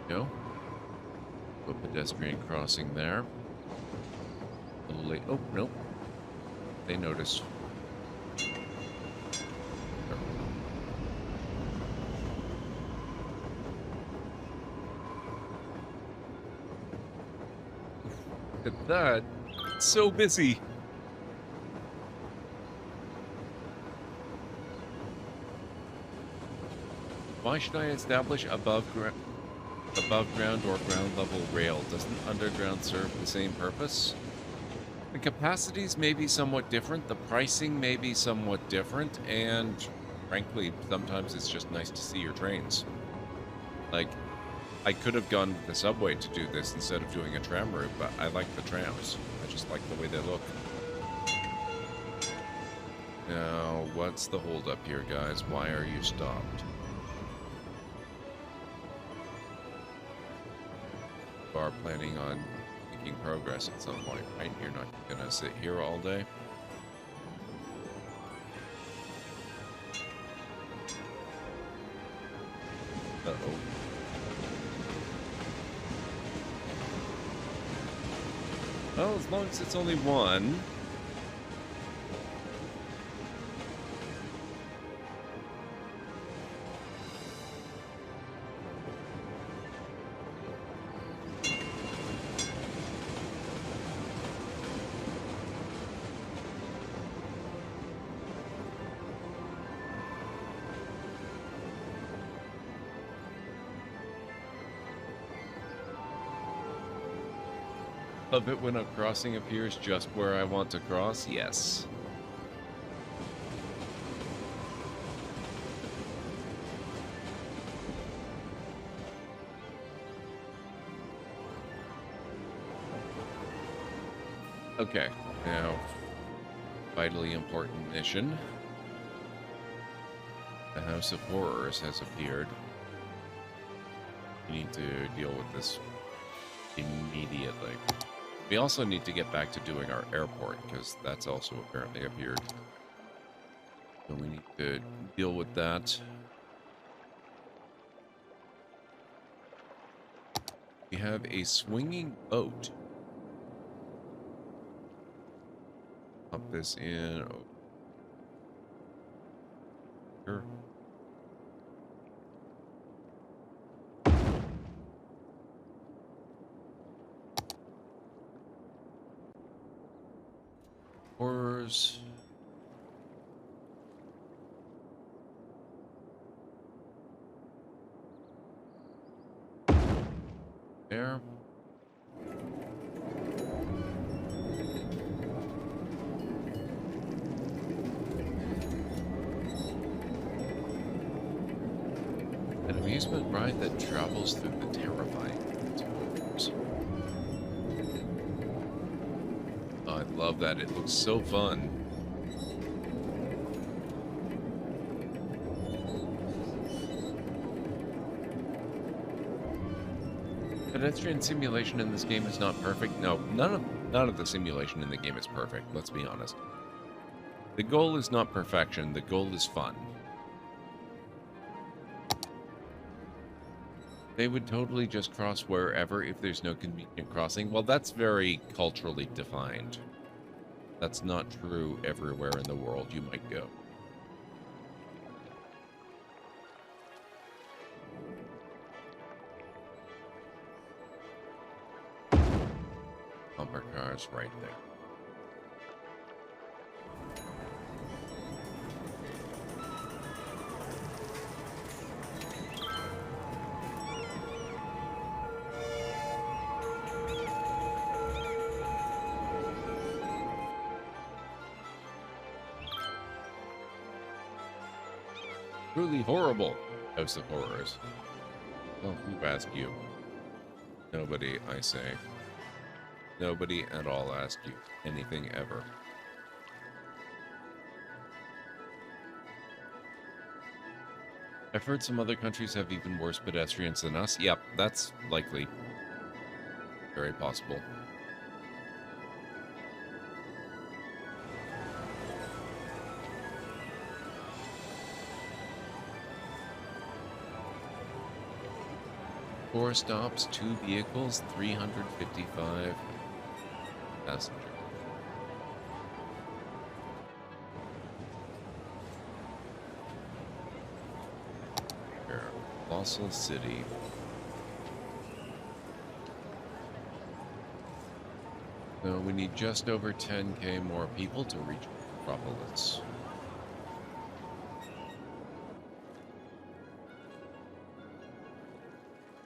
Go. Put pedestrian crossing there. A little late. Oh, nope. They noticed. Look at that. It's so busy. Why should I establish above ground or ground level rail? Doesn't underground serve the same purpose? The capacities may be somewhat different, the pricing may be somewhat different, and frankly, sometimes it's just nice to see your trains. Like, I could have gone with the subway to do this instead of doing a tram route, but I like the trams. I just like the way they look. Now, what's the holdup here, guys? Why are you stopped? You are planning on making progress at some point, right? You're not gonna sit here all day. Uh-oh. Well, as long as it's only one. Love it when a crossing appears just where I want to cross? Yes. Okay, now, vitally important mission. The House of Horrors has appeared. We need to deal with this immediately. We also need to get back to doing our airport, because that's also apparently appeared. So we need to deal with that. We have a swinging boat. Pop this in. Oh. Sure. Horrors. There. An amusement ride that travels through the terrifying tours. Oh, I love that. It looks so fun. Pedestrian simulation in this game is not perfect. No, none of the simulation in the game is perfect, let's be honest. The goal is not perfection, the goal is fun. They would totally just cross wherever if there's no convenient crossing. Well, that's very culturally defined. That's not true everywhere in the world you might go. Bumper cars right there. Truly horrible. House of Horrors. Well, who asked you? Nobody, I say. Nobody at all asked you anything ever. I've heard some other countries have even worse pedestrians than us. Yep, that's likely. Very possible. Four stops, 2 vehicles, 355 passengers. Here, Colossal City. So we need just over 10k more people to reach Metropolis.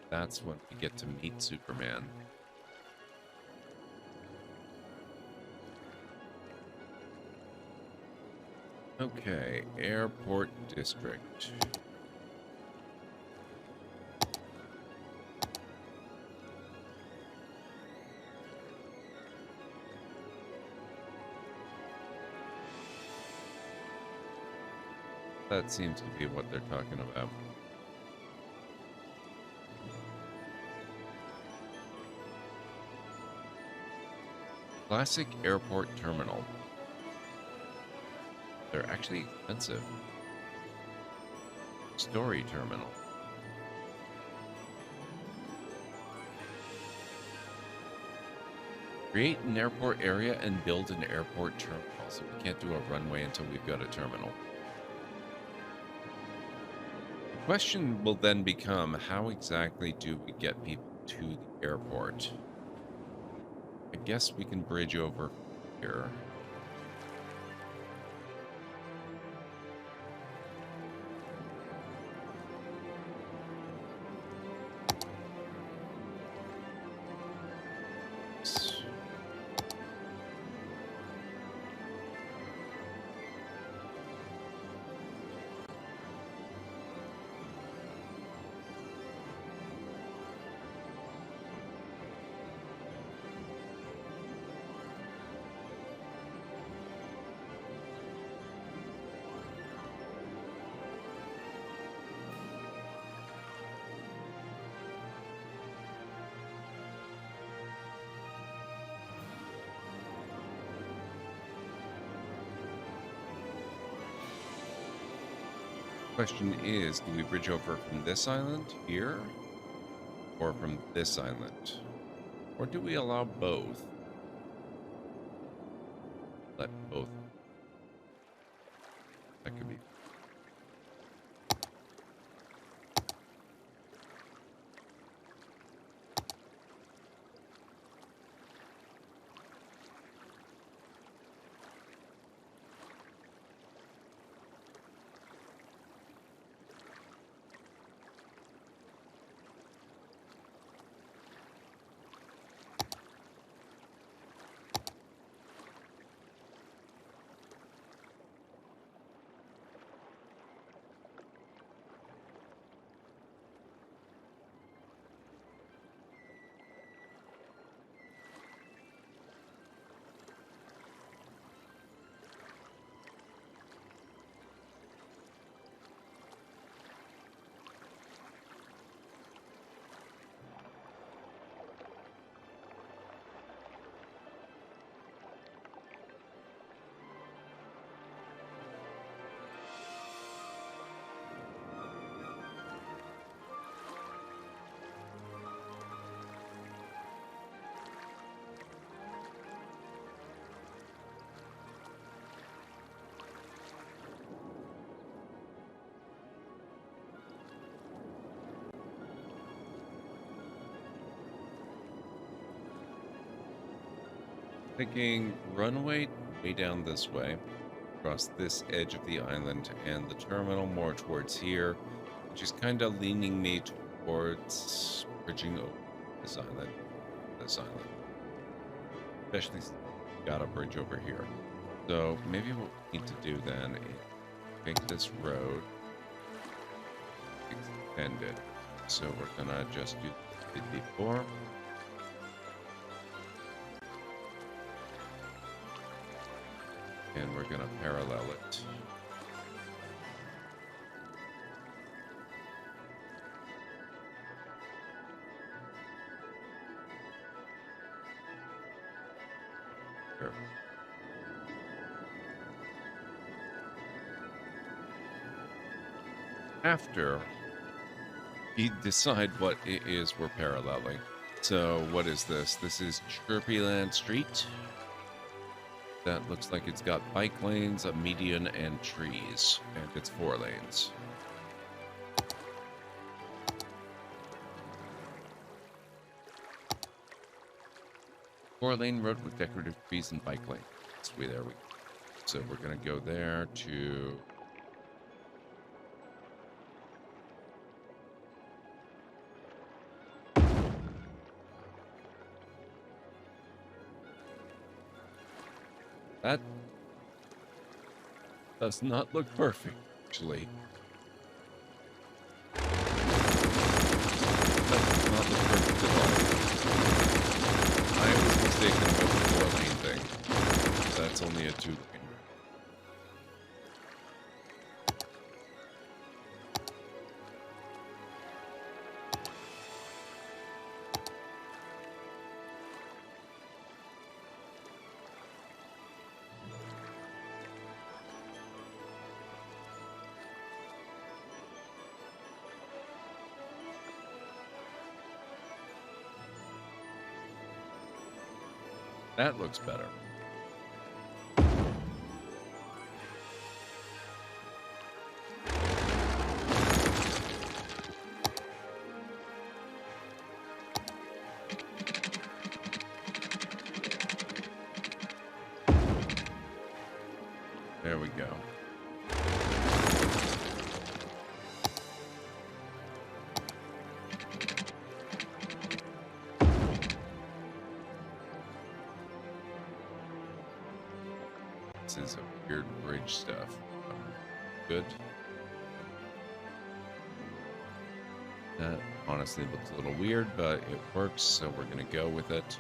That's when we get to meet Superman. Okay, Airport District. That seems to be what they're talking about. Classic Airport Terminal. They're actually expensive. Story Terminal. Create an airport area and build an airport terminal. So we can't do a runway until we've got a terminal. The question will then become, how exactly do we get people to the airport? I guess we can bridge over here. Question is, do we bridge over from this island here, or from this island? Or do we allow both? Let both. That could be. Thinking runway way down this way, across this edge of the island, and the terminal more towards here, which is kind of leaning me towards bridging over this island. Especially since we've got a bridge over here. So maybe what we need to do then is take this road extended. So we're gonna just do 54. And we're gonna parallel it. Here. After we decide what it is we're paralleling. So what is this? This is Chirpyland Street. That looks like it's got bike lanes, a median, and trees. And it's 4 lanes. Four-lane road with decorative trees and bike lanes. Sweet, there we go. So we're gonna go there to... That does not look perfect, actually. That does not look perfect at all. I was mistaken about the 4-lane thing. That's only a 2-lane. That looks better. There we go. This is a weird bridge stuff. Good. That honestly looks a little weird, but it works, so we're gonna go with it.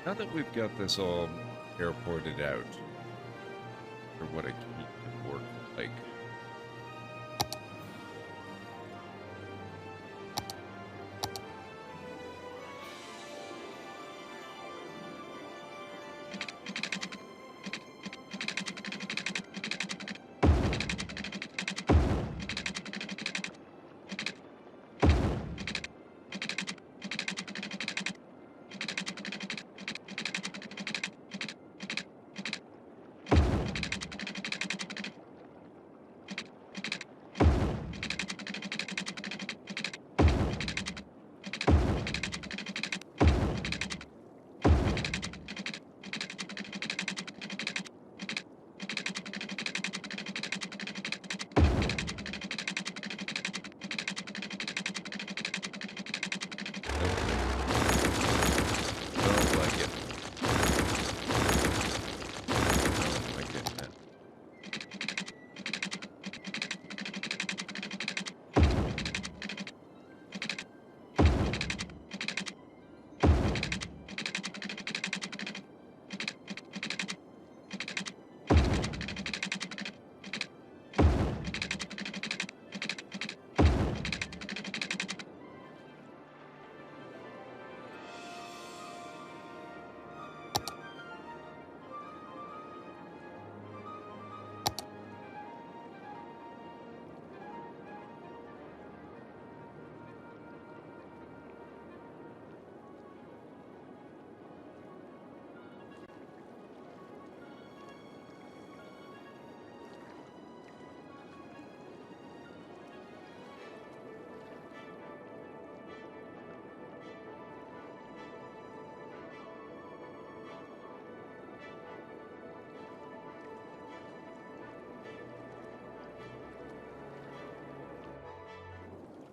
Now that we've got this all airported out, or what a key could work like.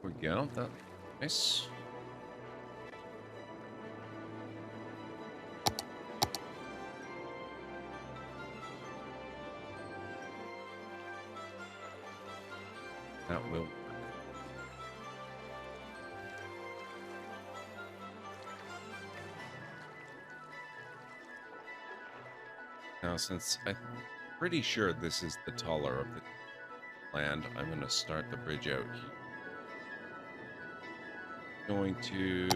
we go. That's nice. That will work. Now, since I'm pretty sure this is the taller of the land, I'm going to start the bridge out here. Going to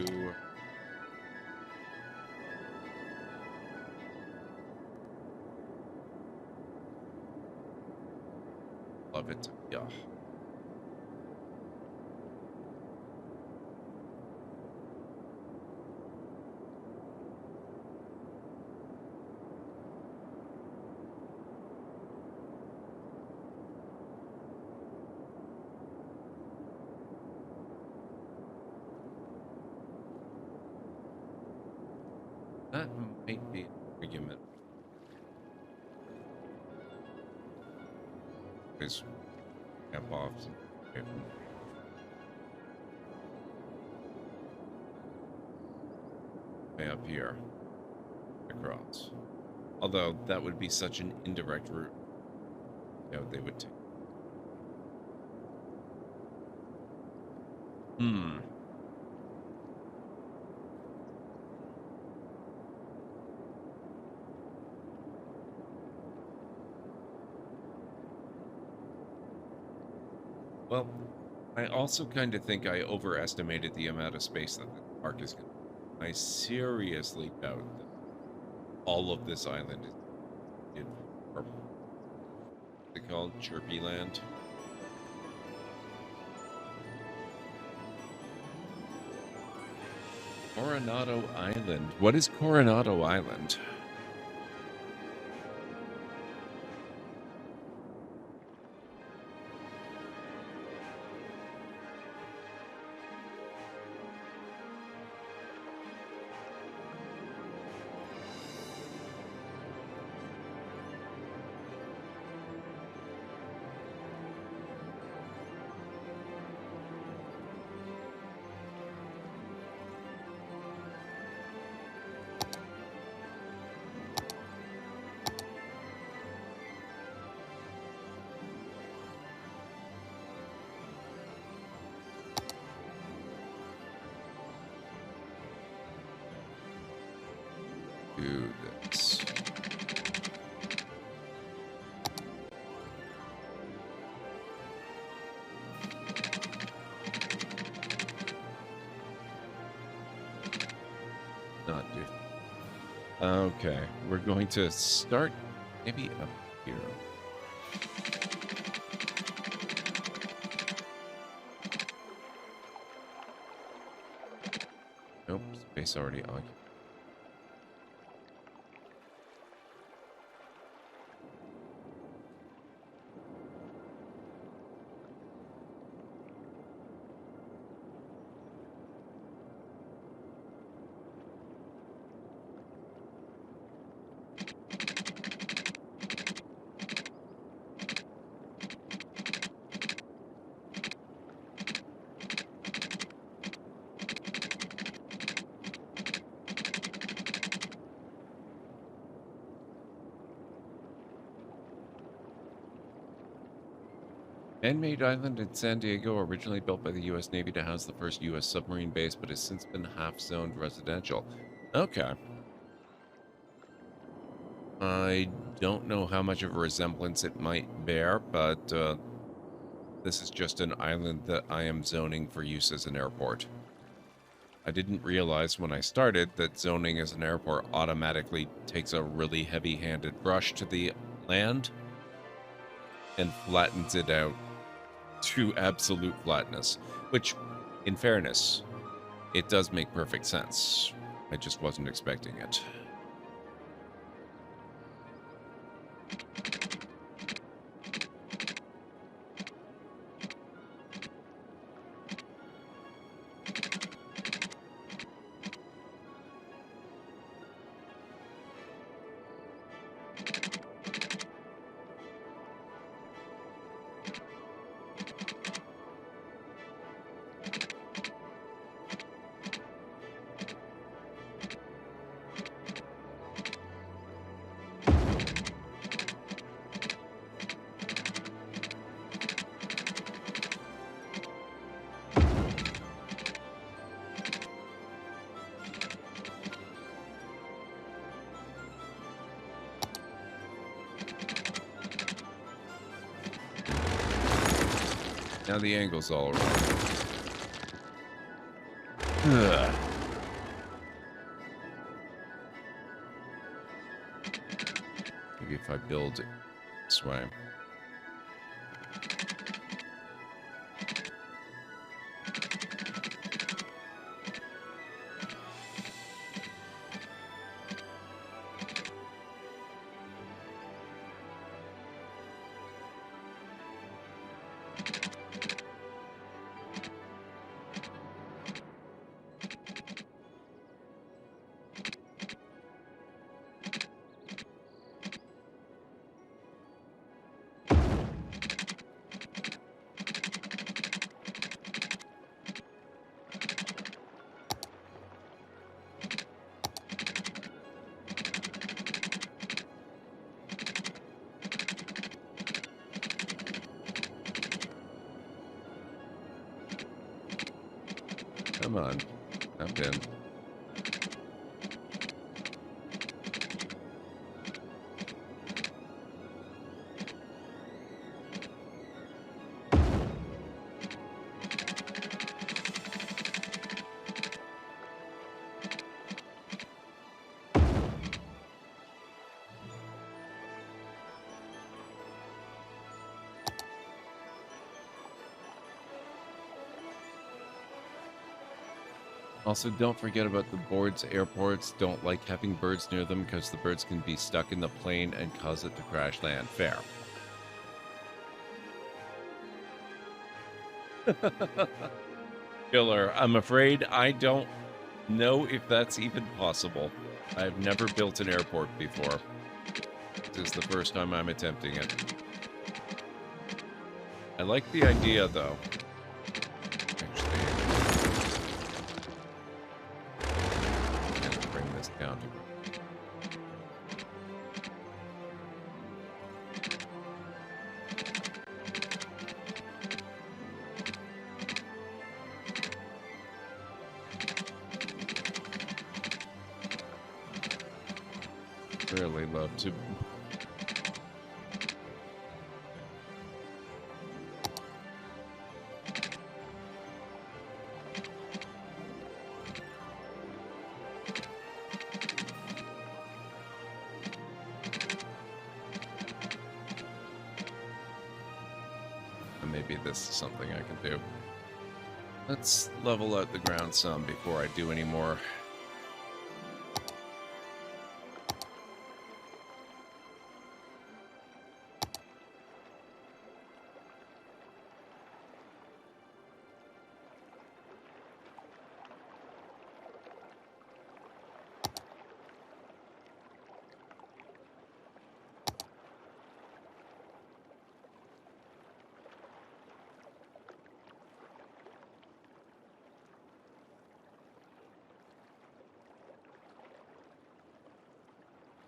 love it. Yeah. That might be an argument. Because cap off. Way up here. Across. Although that would be such an indirect route. You know, they would take. Well, I also kind of think I overestimated the amount of space that the park is going to. I seriously doubt that all of this island is what's it called? Chirpy Land. Coronado Island. What is Coronado Island? Do this. Not do. Okay, we're going to start maybe up here. Nope, space already occupied. Man-made island in San Diego, originally built by the U.S. Navy to house the first U.S. submarine base, but has since been half-zoned residential. Okay. I don't know how much of a resemblance it might bear, but this is just an island that I am zoning for use as an airport. I didn't realize when I started that zoning as an airport automatically takes a really heavy-handed brush to the land and flattens it out to absolute flatness, which, in fairness, it does make perfect sense. I just wasn't expecting it. Now the angle's all wrong. Ugh. Maybe if I build it this way. Come on, jump in. Also, don't forget about the boards. Airports don't like having birds near them because the birds can be stuck in the plane and cause it to crash land. Fair. Killer, I'm afraid I don't know if that's even possible. I've never built an airport before. This is the first time I'm attempting it. I like the idea, though. Down to really love to. Maybe this is something I can do. Let's level out the ground some before I do any more.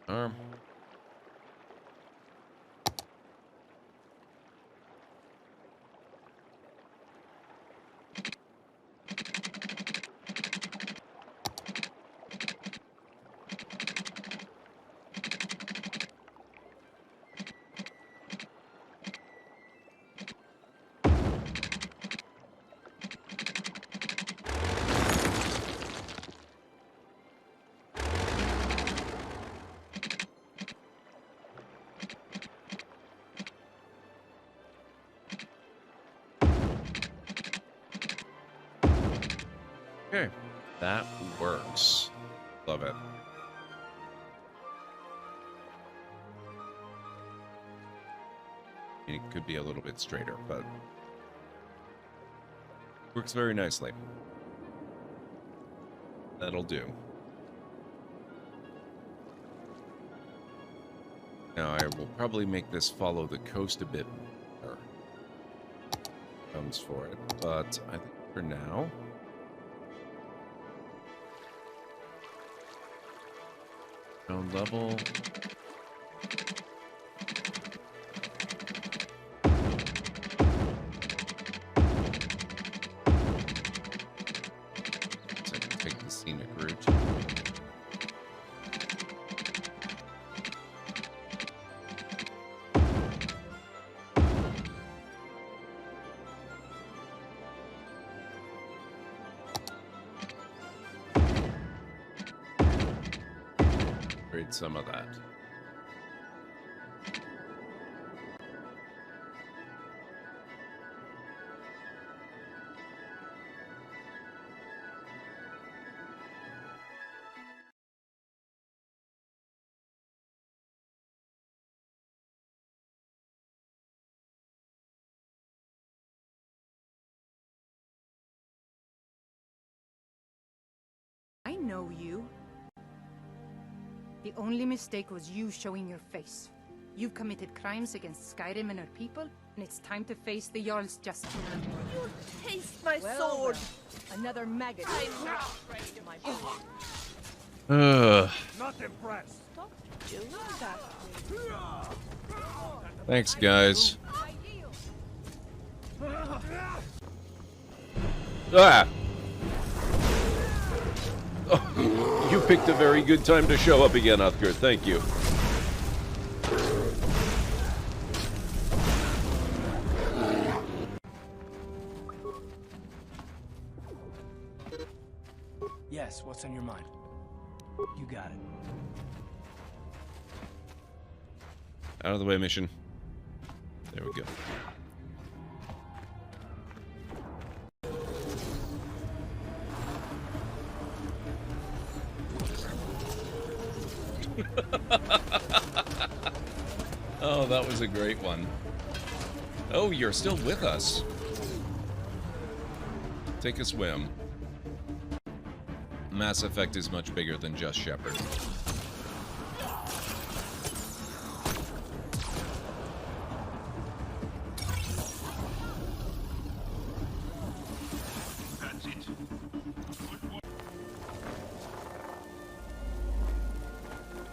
Arm. Okay, that works. Love it. It could be a little bit straighter, but works very nicely. That'll do. Now I will probably make this follow the coast a bit more. Comes for it, but I think for now. Ground level. So I can take the scenic route. trade some of that. I know you. The only mistake was you showing your face. You've committed crimes against Skyrim and her people, and it's time to face the Jarl's justice. You taste my sword! Another maggot. I'm not afraid of my Not impressed. Stop doing that. Thanks, guys. Ah! Oh, you picked a very good time to show up again, Uthgar. Thank you. Yes, what's on your mind? You got it. Out of the way, mission. There we go. Oh, that was a great one. Oh, you're still with us. Take a swim. Mass Effect is much bigger than just Shepard.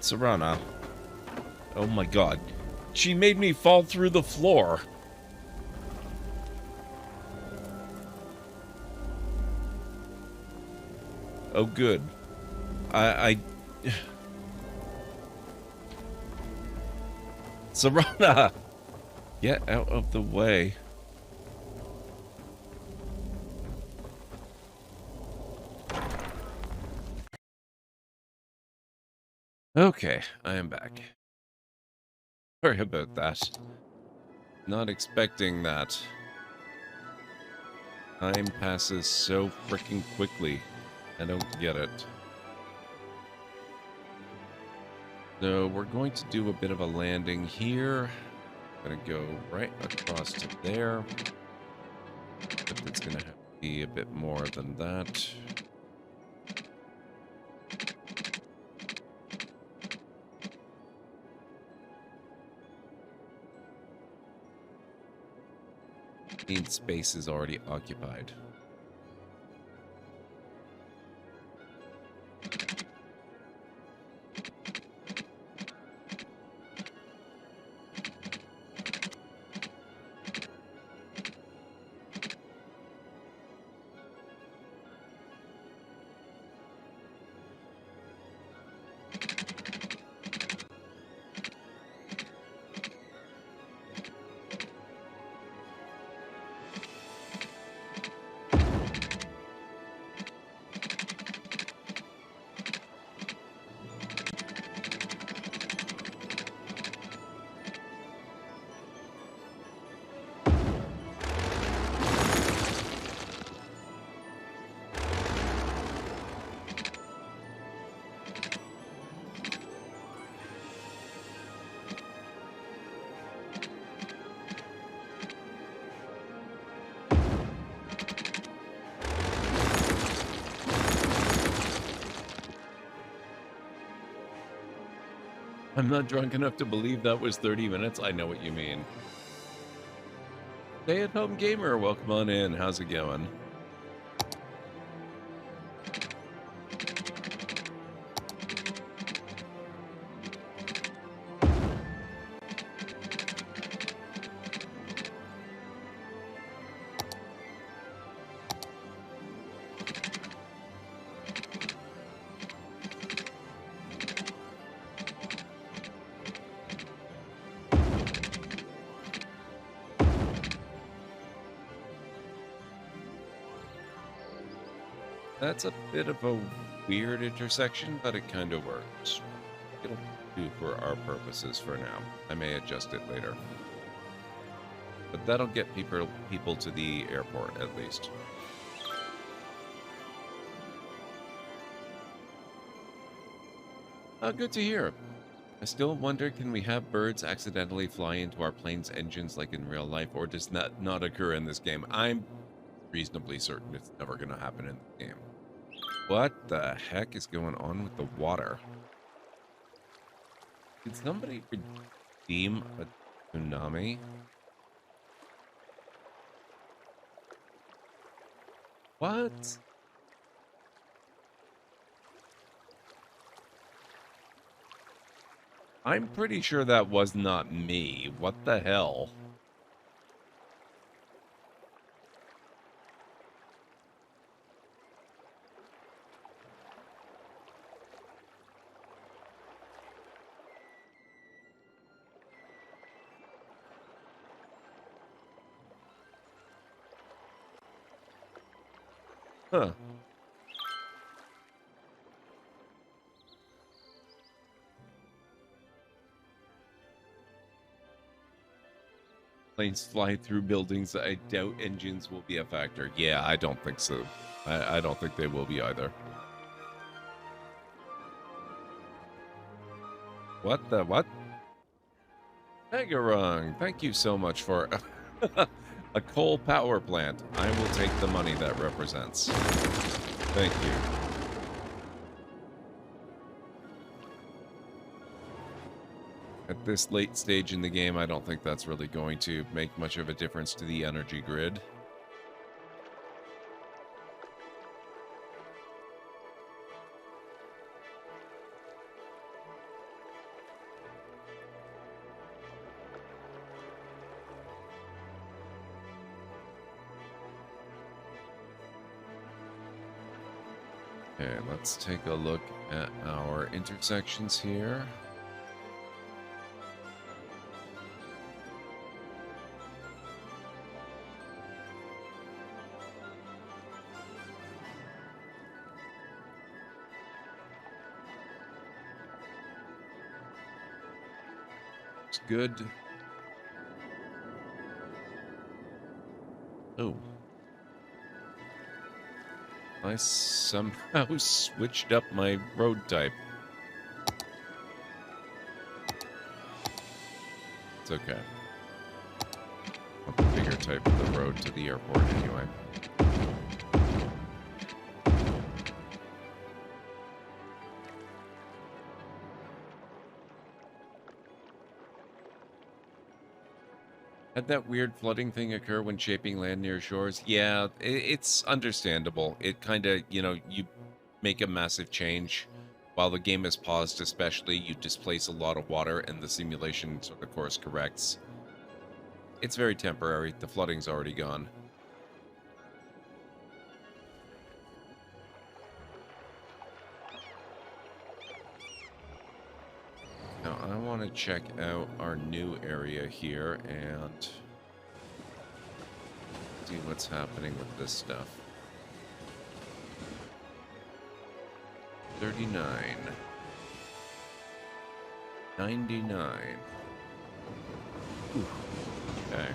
Serana. Oh my god. She made me fall through the floor. Oh, good. I... Serana! Get out of the way. Okay, I am back. Sorry about that. Not expecting that. Time passes so freaking quickly. I don't get it. So we're going to do a bit of a landing here. Gonna go right across to there. But it's gonna have to be a bit more than that. Space is already occupied. I'm not drunk enough to believe that was 30 minutes. I know what you mean. Stay-at-home gamer, welcome on in. How's it going? That's a bit of a weird intersection, but it kind of works. it'll do for our purposes for now. I may adjust it later. But that'll get people to the airport, at least. Good to hear. I still wonder, can we have birds accidentally fly into our plane's engines like in real life, or does that not occur in this game? I'm reasonably certain it's never going to happen in the game. What the heck is going on with the water? Did somebody redeem a tsunami? What? I'm pretty sure that was not me. What the hell? Huh. Planes fly through buildings. I doubt engines will be a factor. Yeah, I don't think so. I don't think they will be either. What the what? Megarung, thank you so much for a coal power plant. I will take the money that represents. Thank you. At this late stage in the game, I don't think that's really going to make much of a difference to the energy grid. Okay, let's take a look at our intersections here. Looks good. Oh. I somehow switched up my road type. It's okay. I'll configure type of the road to the airport anyway. Had that weird flooding thing occur when shaping land near shores? Yeah, it's understandable. It kind of, you make a massive change. While the game is paused especially, you displace a lot of water and the simulation sort of course corrects. It's very temporary. The flooding's already gone. Now, I want to check out our new area here and see what's happening with this stuff. 39. 99. Ooh. Okay.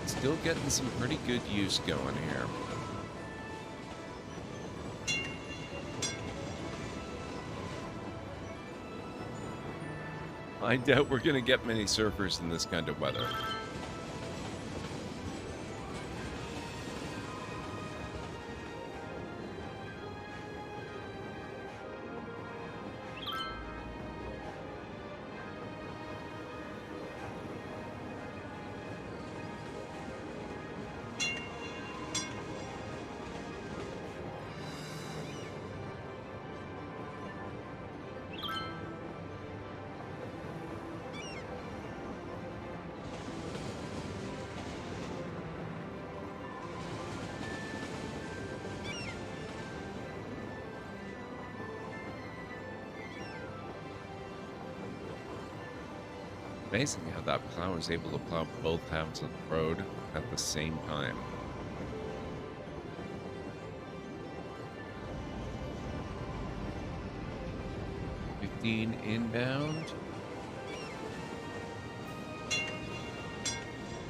Still getting some pretty good use going here. I doubt we're going to get many surfers in this kind of weather. Amazing how that plow is able to plow both halves of the road at the same time. 15 inbound.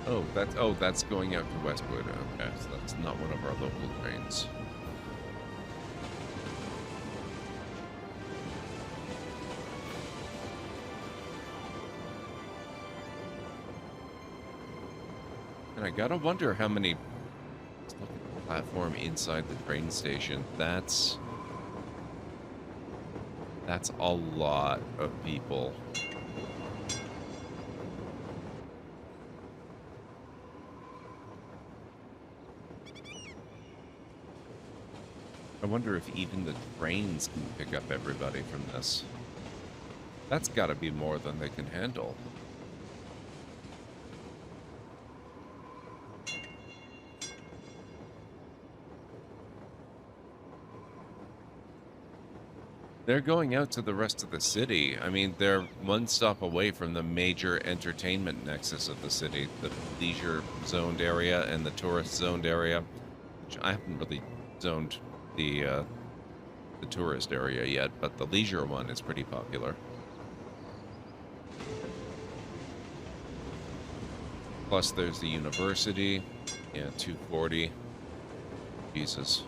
Oh, that's going out to Westwood. Okay, so that's not one of our local trains. And I gotta wonder how many. Let's look at the platform inside the train station. That's a lot of people. I wonder if even the trains can pick up everybody from this. That's got to be more than they can handle. They're going out to the rest of the city. I mean, they're one stop away from the major entertainment nexus of the city, the leisure zoned area and the tourist zoned area, which I haven't really zoned the tourist area yet, but the leisure one is pretty popular. Plus, there's the university. Yeah, 240. Jesus.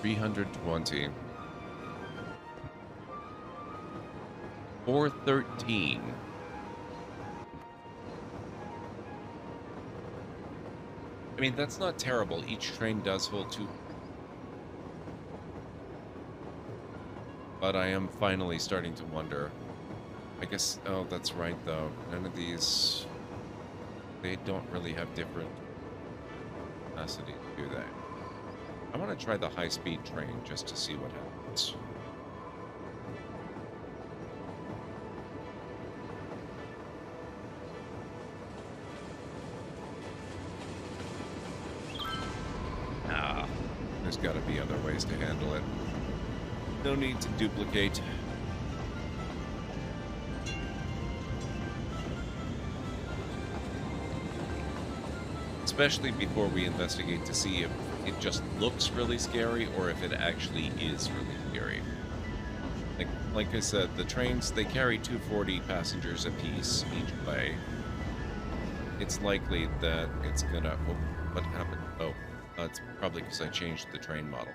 $320. 413. I mean, that's not terrible. Each train does hold two. But I am finally starting to wonder. I guess, oh, that's right, though. None of these, they don't really have different capacity, do they? I want to try the high-speed train just to see what happens. Ah, there's got to be other ways to handle it. No need to duplicate. Especially before we investigate to see if it just looks really scary or if it actually is really scary. Like I said, the trains, they carry 240 passengers apiece each way. It's likely that it's gonna... Oh, what happened? Oh, it's probably because I changed the train model.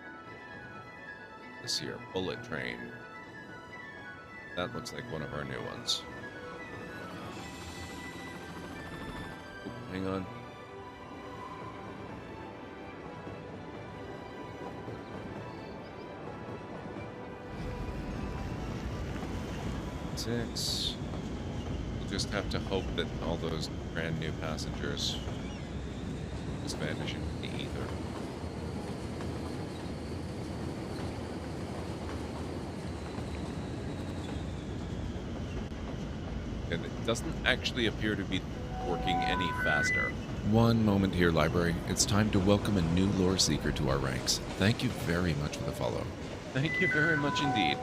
This here, bullet train. That looks like one of our new ones. Oh, hang on. Six. We'll just have to hope that all those brand new passengers just vanish into the ether. And it doesn't actually appear to be working any faster. One moment here, library. It's time to welcome a new lore seeker to our ranks. Thank you very much for the follow. Thank you very much indeed.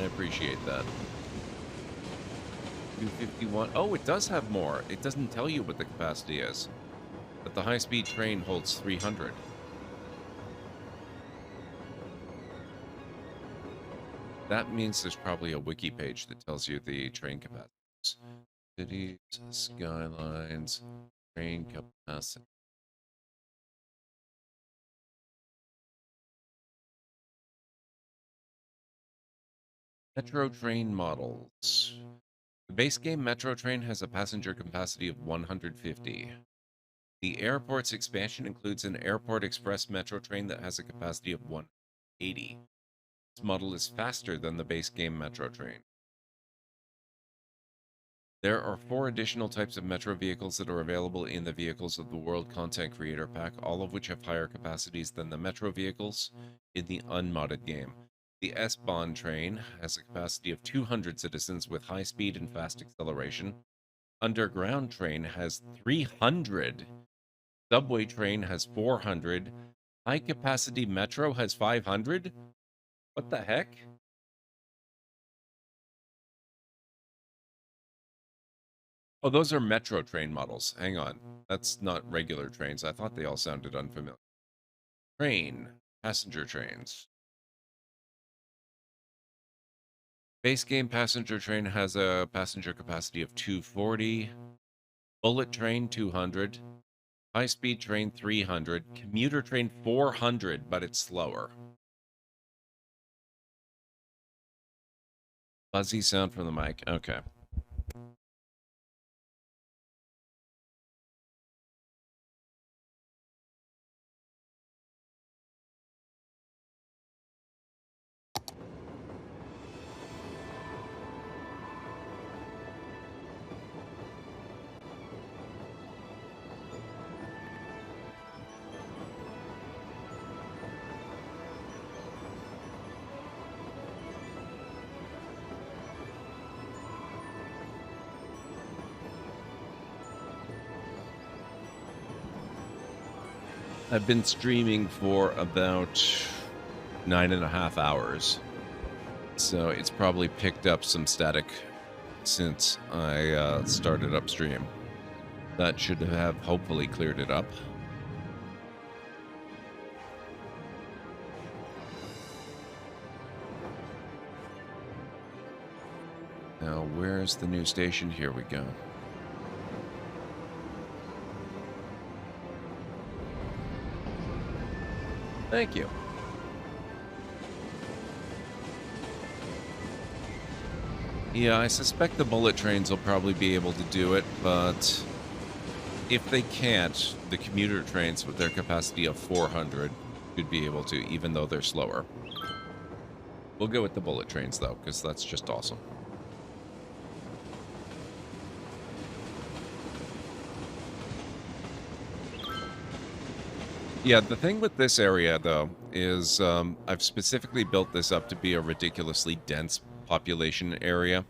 I appreciate that. 251. Oh, it does have more. It doesn't tell you what the capacity is. But the high-speed train holds 300. That means there's probably a wiki page that tells you the train capacities. Cities, skylines, train capacity. Metro train models. The base game Metro Train has a passenger capacity of 150. The airport's expansion includes an Airport Express Metro Train that has a capacity of 180. This model is faster than the base game Metro Train. There are 4 additional types of Metro vehicles that are available in the Vehicles of the World Content Creator Pack, all of which have higher capacities than the Metro vehicles in the unmodded game. The S-Bahn train has a capacity of 200 citizens with high speed and fast acceleration. Underground train has 300. Subway train has 400. High capacity metro has 500? What the heck? Oh, those are metro train models. Hang on. That's not regular trains. I thought they all sounded unfamiliar. Train. Passenger trains. Base game passenger train has a passenger capacity of 240. Bullet train 200. High-speed train 300. Commuter train 400, but it's slower. Fuzzy sound from the mic. Okay. I've been streaming for about 9.5 hours, so it's probably picked up some static since I started upstream. That should have hopefully cleared it up. Now, where's the new station? Here we go. Thank you. Yeah, I suspect the bullet trains will probably be able to do it, but if they can't, the commuter trains with their capacity of 400 should be able to, even though they're slower. We'll go with the bullet trains, though, because that's just awesome. Yeah, the thing with this area, though, is I've specifically built this up to be a ridiculously dense population area.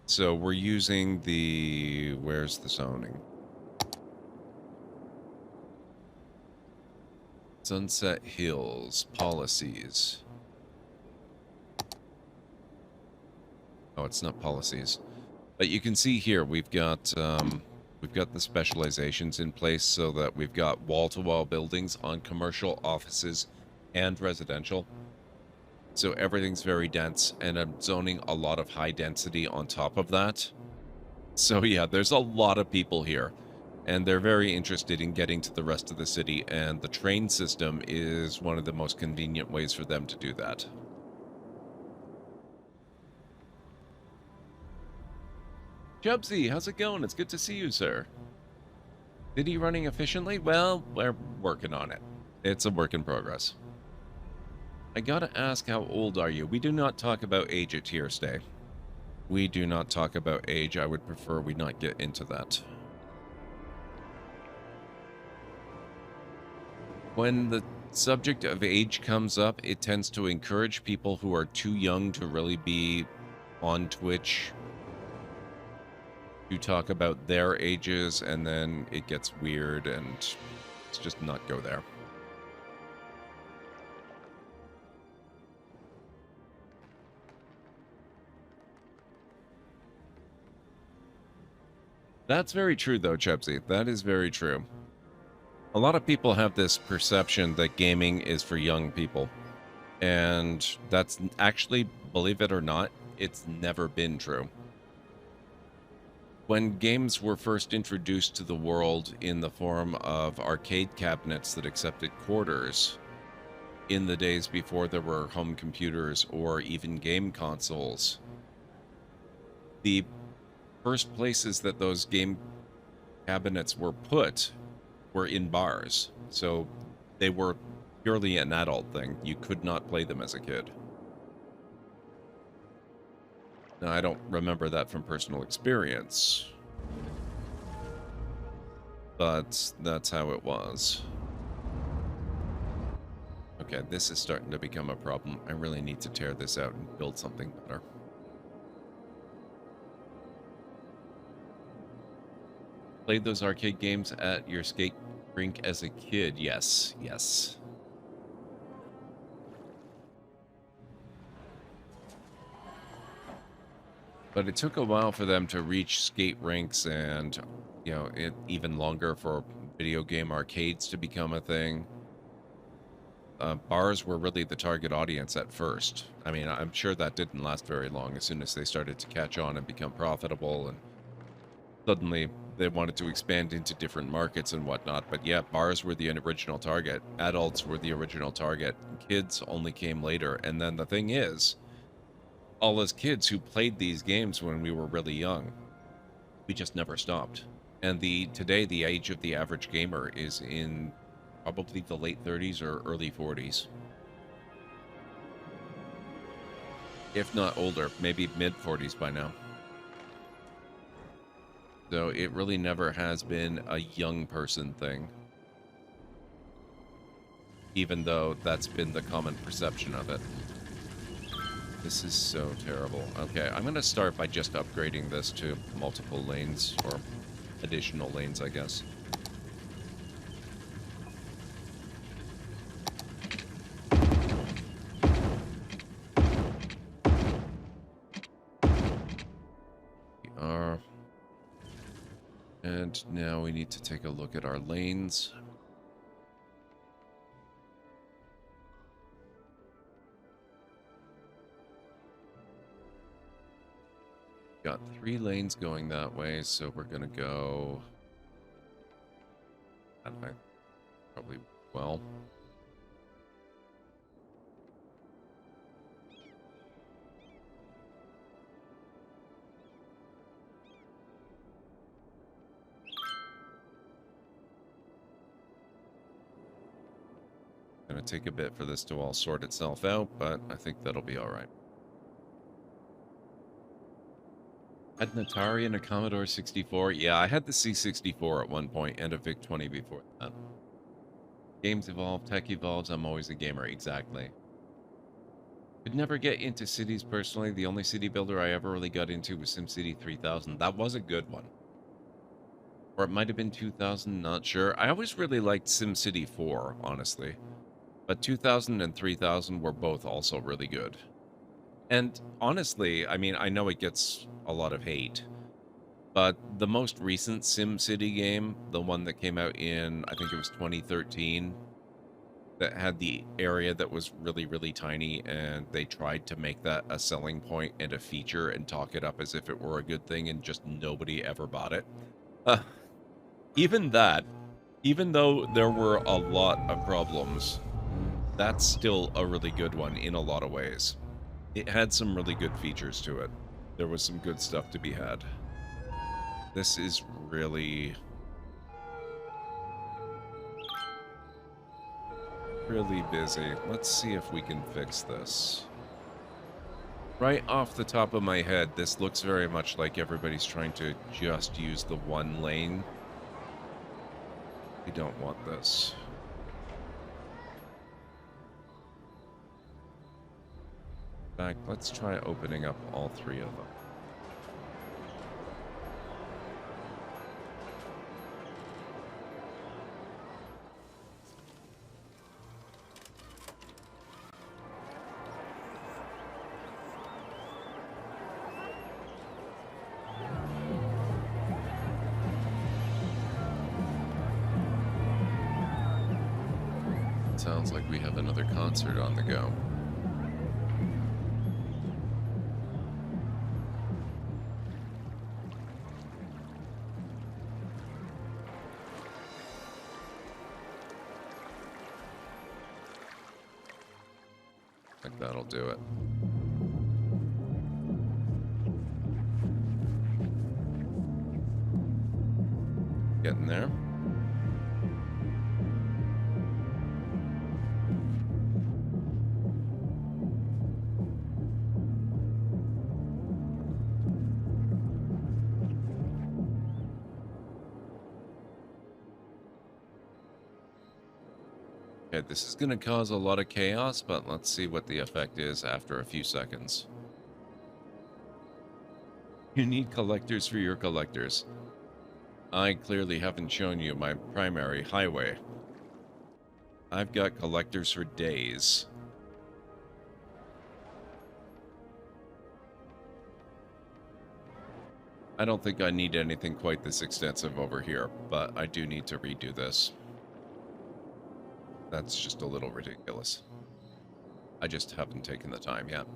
So we're using the... Where's the zoning? Sunset Hills policies. Oh, it's not policies. But you can see here we've got the specializations in place so that we've got wall-to-wall buildings on commercial, offices, and residential. So everything's very dense, and I'm zoning a lot of high density on top of that. So yeah, there's a lot of people here, and they're very interested in getting to the rest of the city, and the train system is one of the most convenient ways for them to do that. Jubsy, how's it going? It's good to see you, sir. City running efficiently? Well, we're working on it. It's a work in progress. I gotta ask, how old are you? We do not talk about age at Tier Stay. We do not talk about age. I would prefer we not get into that. When the subject of age comes up, it tends to encourage people who are too young to really be on Twitch to talk about their ages, and then it gets weird, and let's just not go there. That's very true, though, Chepsy. That is very true. A lot of people have this perception that gaming is for young people. And that's actually, believe it or not, it's never been true. When games were first introduced to the world in the form of arcade cabinets that accepted quarters, in the days before there were home computers or even game consoles, the first places that those game cabinets were put were in bars. So they were purely an adult thing. You could not play them as a kid. Now, I don't remember that from personal experience, but that's how it was. Okay, this is starting to become a problem. I really need to tear this out and build something better. Played those arcade games at your skate rink as a kid? Yes, yes. But it took a while for them to reach skate rinks, and, you know, even longer for video game arcades to become a thing. bars were really the target audience at first. I mean, I'm sure that didn't last very long as soon as they started to catch on and become profitable, and suddenly they wanted to expand into different markets and whatnot. But yeah, bars were the original target. Adults were the original target. Kids only came later. And then the thing is, all us kids who played these games when we were really young, we just never stopped. And today, the age of the average gamer is in probably the late 30s or early 40s. If not older, maybe mid 40s by now. So it really never has been a young person thing. Even though that's been the common perception of it. This is so terrible. Okay, I'm going to start by just upgrading this to multiple lanes, or additional lanes, I guess. And now we need to take a look at our lanes. Got 3 lanes going that way, so we're gonna go that way. Probably well. Gonna take a bit for this to all sort itself out, but I think that'll be all right. Had an Atari and a Commodore 64. Yeah, I had the C64 at one point and a VIC-20 before that. Games evolve, tech evolves, I'm always a gamer, exactly. Could never get into cities personally. The only city builder I ever really got into was SimCity 3000. That was a good one. Or it might have been 2000, not sure. I always really liked SimCity 4, honestly. But 2000 and 3000 were both also really good. And honestly, I mean, I know it gets a lot of hate, but the most recent SimCity game, the one that came out in, I think it was 2013, that had the area that was really, really tiny, and they tried to make that a selling point and a feature and talk it up as if it were a good thing, and just nobody ever bought it. Even that, even though there were a lot of problems, that's still a really good one in a lot of ways. It had some really good features to it. There was some good stuff to be had. This is really busy. Let's see if we can fix this. Right off the top of my head, this looks very much like everybody's trying to just use the one lane. We don't want this. In fact, let's try opening up all 3 of them. Sounds like we have another concert on the go. I think that'll do it. Getting there. Okay, this is going to cause a lot of chaos, but let's see what the effect is after a few seconds. You need collectors for your collectors. I clearly haven't shown you my primary highway. I've got collectors for days. I don't think I need anything quite this extensive over here, but I do need to redo this. That's just a little ridiculous. I just haven't taken the time yet.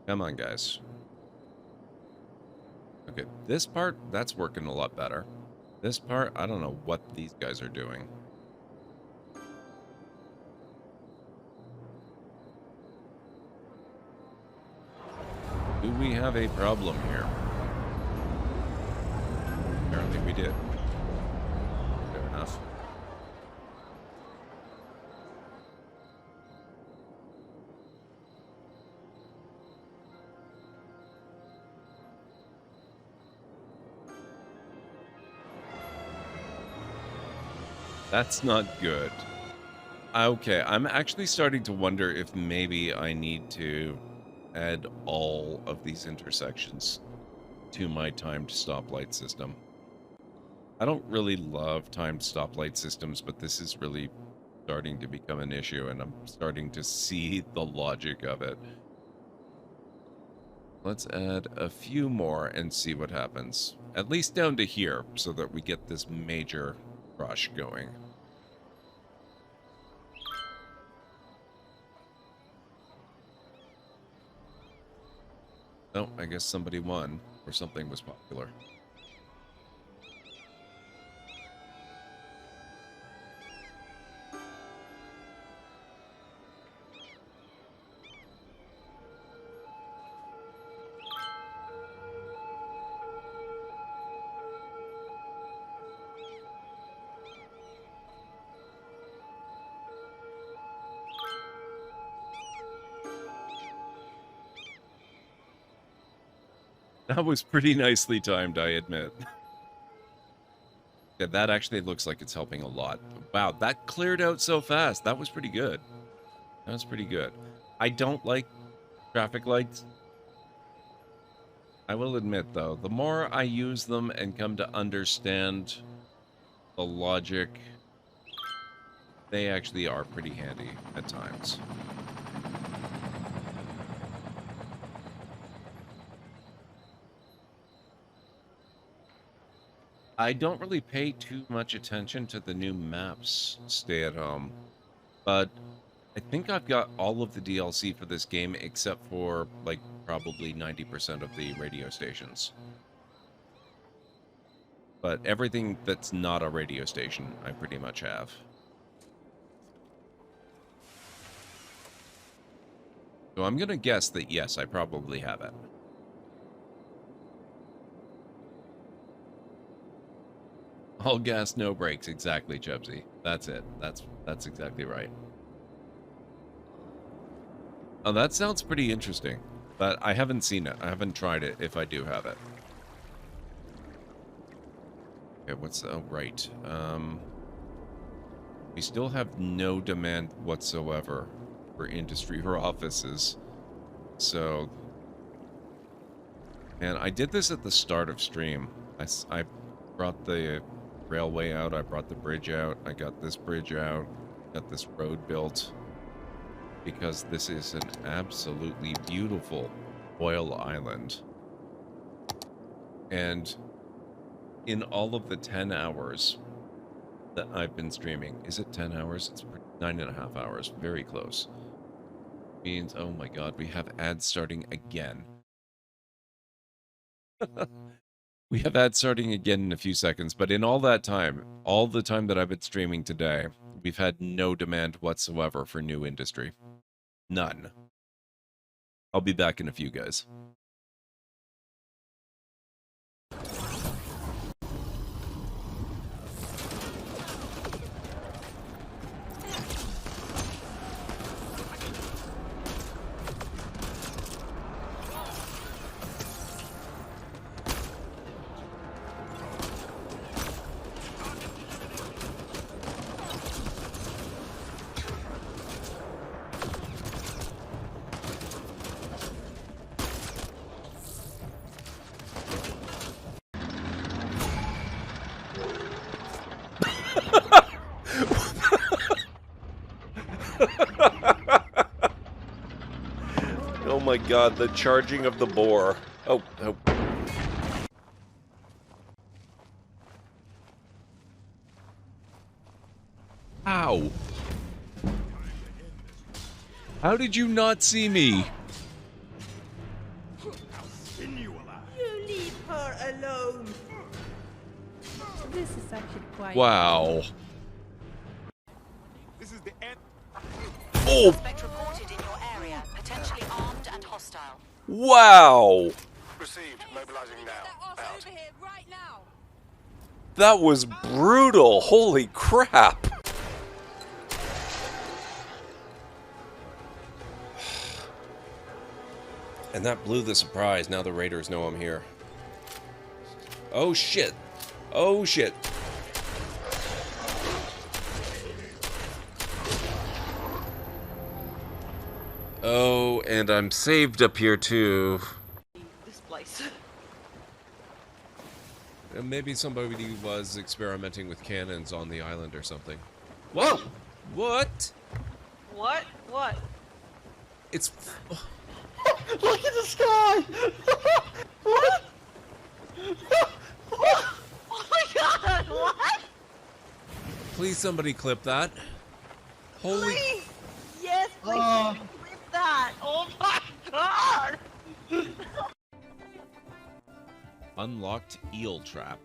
Come on, guys. Okay, this part, that's working a lot better. This part, I don't know what these guys are doing. Do we have a problem here? Apparently we did. Fair enough. That's not good. Okay, I'm actually starting to wonder if maybe I need to add all of these intersections to my timed stoplight system. I don't really love timed stoplight systems, but this is really starting to become an issue, and I'm starting to see the logic of it. Let's add a few more and see what happens. At least down to here, so that we get this major rush going. Oh, I guess somebody won, or something was popular. That was pretty nicely timed, I admit. Yeah, that actually looks like it's helping a lot. Wow, that cleared out so fast. That was pretty good. That was pretty good. I don't like traffic lights. I will admit, though, the more I use them and come to understand the logic, they actually are pretty handy at times. I don't really pay too much attention to the new maps, Stay at Home, but I think I've got all of the DLC for this game except for, like, probably 90% of the radio stations. But everything that's not a radio station, I pretty much have. So I'm gonna guess that yes, I probably have it. All gas, no brakes. Exactly, Chubsy. That's it. That's exactly right. Oh, that sounds pretty interesting, but I haven't seen it. I haven't tried it, if I do have it. Okay, what's... Oh, right. We still have no demand whatsoever for industry or offices. So... And I did this at the start of stream. I brought the railway out, I brought the bridge out, I got this bridge out, got this road built, because this is an absolutely beautiful oil island. And in all of the 10 hours that I've been streaming, is it 10 hours? It's 9.5 hours, very close. Means, oh my god, we have ads starting again. We have ads starting again in a few seconds, but in all that time, all the time that I've been streaming today, we've had no demand whatsoever for new industry. None. I'll be back in a few, guys. Oh my god, the charging of the boar. Oh, oh. How did you not see me? You leave her alone. This is actually quite. Wow. This is the end. Oh! Suspect reported in your area, potentially armed and hostile. Wow! Received. Mobilizing now. Out. Over here, right now. That was brutal. Holy crap. And that blew the surprise. Now the raiders know I'm here. Oh shit. Oh shit. Oh, and I'm saved up here too. This place. And maybe somebody was experimenting with cannons on the island or something. Whoa! What? What? What? It's... Look at the sky! What? Oh my god, what? Please somebody clip that. Holy... Please! Yes, please clip that! Oh my god! Unlocked eel trap.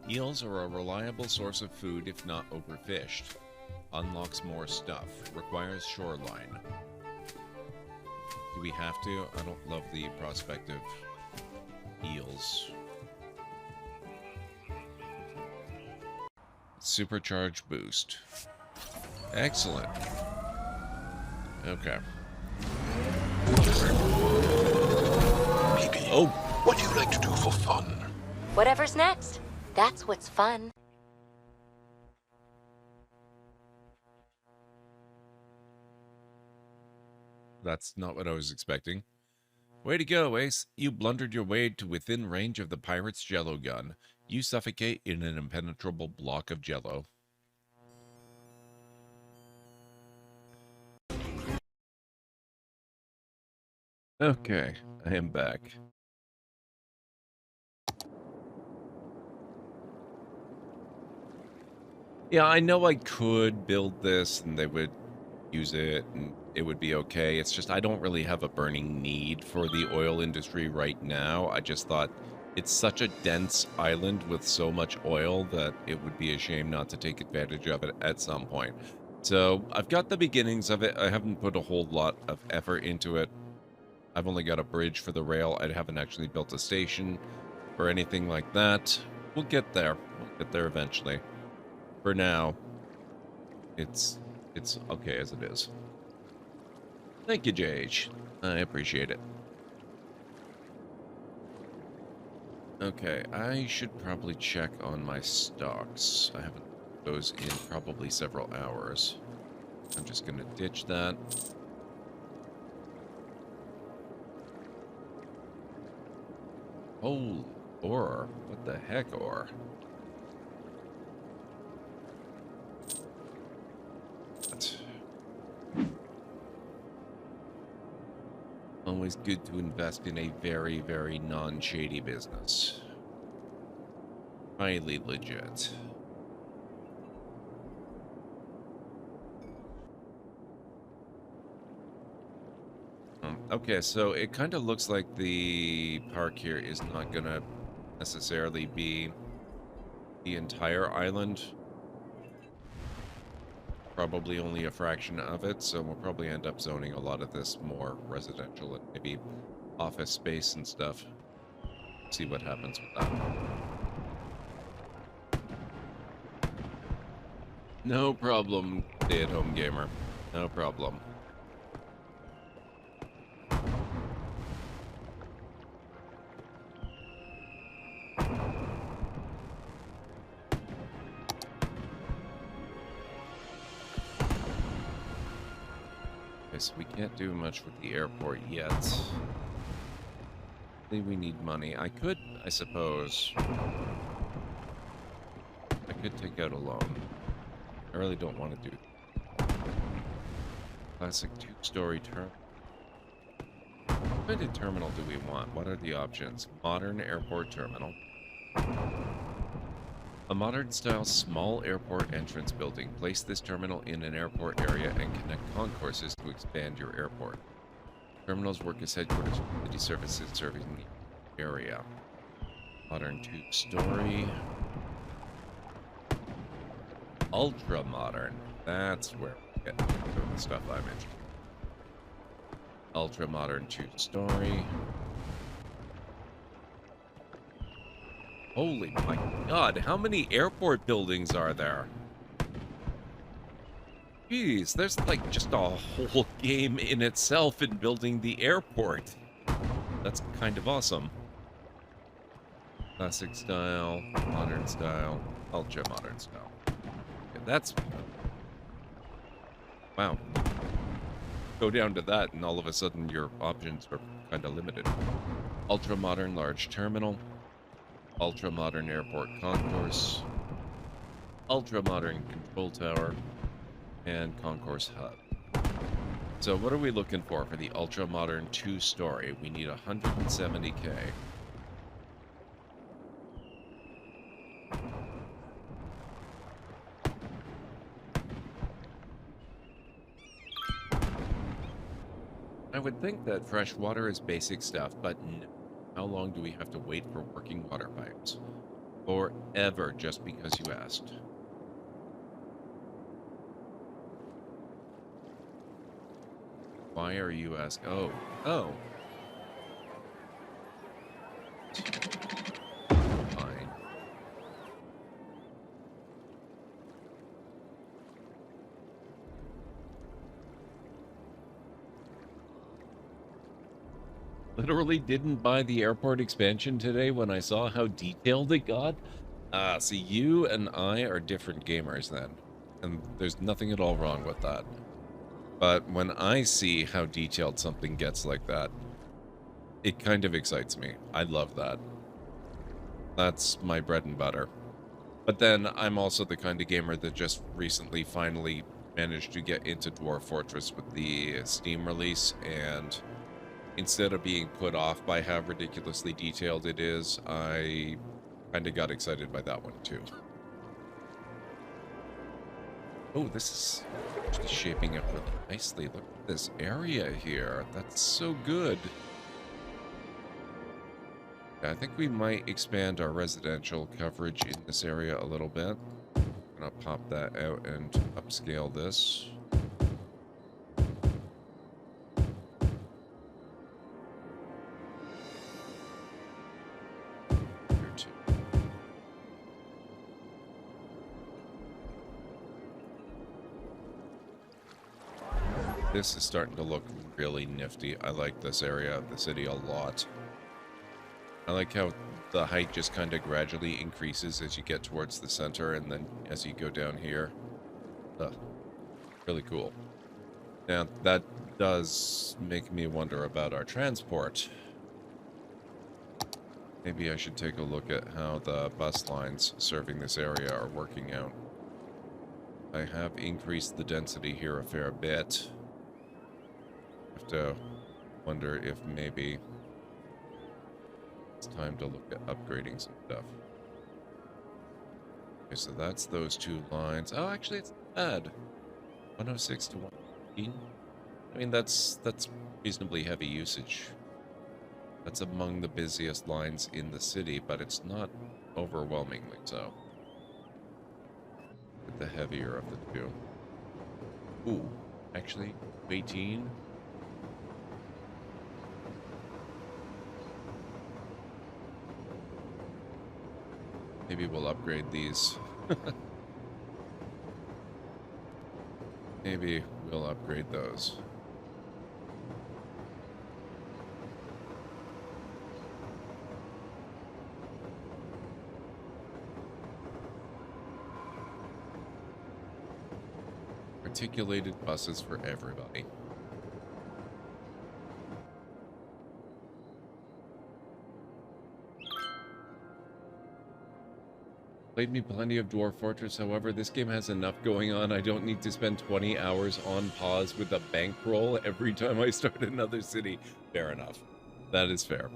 Eels are a reliable source of food if not overfished. Unlocks more stuff. Requires shoreline. Do we have to? I don't love the prospect of eels. Supercharge boost. Excellent. Okay. Maybe. Oh. What do you like to do for fun? Whatever's next. That's what's fun. That's not what I was expecting. Way to go, Ace. You blundered your way to within range of the pirate's jello gun. You suffocate in an impenetrable block of jello. Okay, I am back. Yeah, I know I could build this and they would use it and it would be okay. It's just I don't really have a burning need for the oil industry right now. I just thought it's such a dense island with so much oil that it would be a shame not to take advantage of it at some point. So I've got the beginnings of it. I haven't put a whole lot of effort into it. I've only got a bridge for the rail. I haven't actually built a station or anything like that. We'll get there. We'll get there eventually. For now, it's okay as it is. Thank you, JH. I appreciate it. Okay, I should probably check on my stocks. I haven't those in probably several hours. I'm just gonna ditch that. Oh, ore. What the heck, ore? Always good to invest in a very, very non-shady business. Highly legit. Okay, so it kind of looks like the park here is not going to necessarily be the entire island. Probably only a fraction of it, so we'll probably end up zoning a lot of this more residential and maybe office space and stuff. See what happens with that. No problem, stay-at-home gamer. No problem. So we can't do much with the airport yet. I think we need money. I could, I suppose. I could take out a loan. I really don't want to do classic two-story terminal. What kind of terminal do we want? What are the options? Modern airport terminal. A modern-style small airport entrance building. Place this terminal in an airport area and connect concourses to expand your airport. Terminals work as headquarters for city services serving the area. Modern two-story. Ultra-modern. That's where we get the stuff I mentioned. Ultra-modern two-story. Holy my god, how many airport buildings are there? Jeez, there's like just a whole game in itself in building the airport. That's kind of awesome. Classic style, modern style, ultra modern style. Yeah, that's... Wow. Go down to that and all of a sudden your options are kind of limited. Ultra modern large terminal. Ultra modern airport concourse. Ultra modern control tower. And concourse hub. So what are we looking for the ultra modern two-story? We need 170K. I would think that fresh water is basic stuff, but no. How long do we have to wait for working water pipes? Forever, just because you asked. Why are you asking? Oh. Oh. Fine. Literally didn't buy the airport expansion today when I saw how detailed it got. See, you and I are different gamers then. And there's nothing at all wrong with that. But when I see how detailed something gets like that, it kind of excites me. I love that. That's my bread and butter. But then I'm also the kind of gamer that just recently finally managed to get into Dwarf Fortress with the Steam release, and instead of being put off by how ridiculously detailed it is, I kind of got excited by that one too. Oh, this is actually shaping up really nicely. Look at this area here. That's so good. Yeah, I think we might expand our residential coverage in this area a little bit. I'm gonna pop that out and upscale this. This is starting to look really nifty. I like this area of the city a lot. I like how the height just kind of gradually increases as you get towards the center, and then as you go down here. Really cool. Now, that does make me wonder about our transport. Maybe I should take a look at how the bus lines serving this area are working out. I have increased the density here a fair bit. Have to wonder if maybe it's time to look at upgrading some stuff. Okay, so that's those two lines. Oh, actually, it's not bad. 106 to 115. I mean, that's reasonably heavy usage. That's among the busiest lines in the city, but it's not overwhelmingly so. The heavier of the two. Ooh, actually, 18. Maybe we'll upgrade these. Maybe we'll upgrade those. Articulated buses for everybody. Played me plenty of Dwarf Fortress, however, this game has enough going on. I don't need to spend 20 hours on pause with a bankroll every time I start another city. Fair enough. That is fair.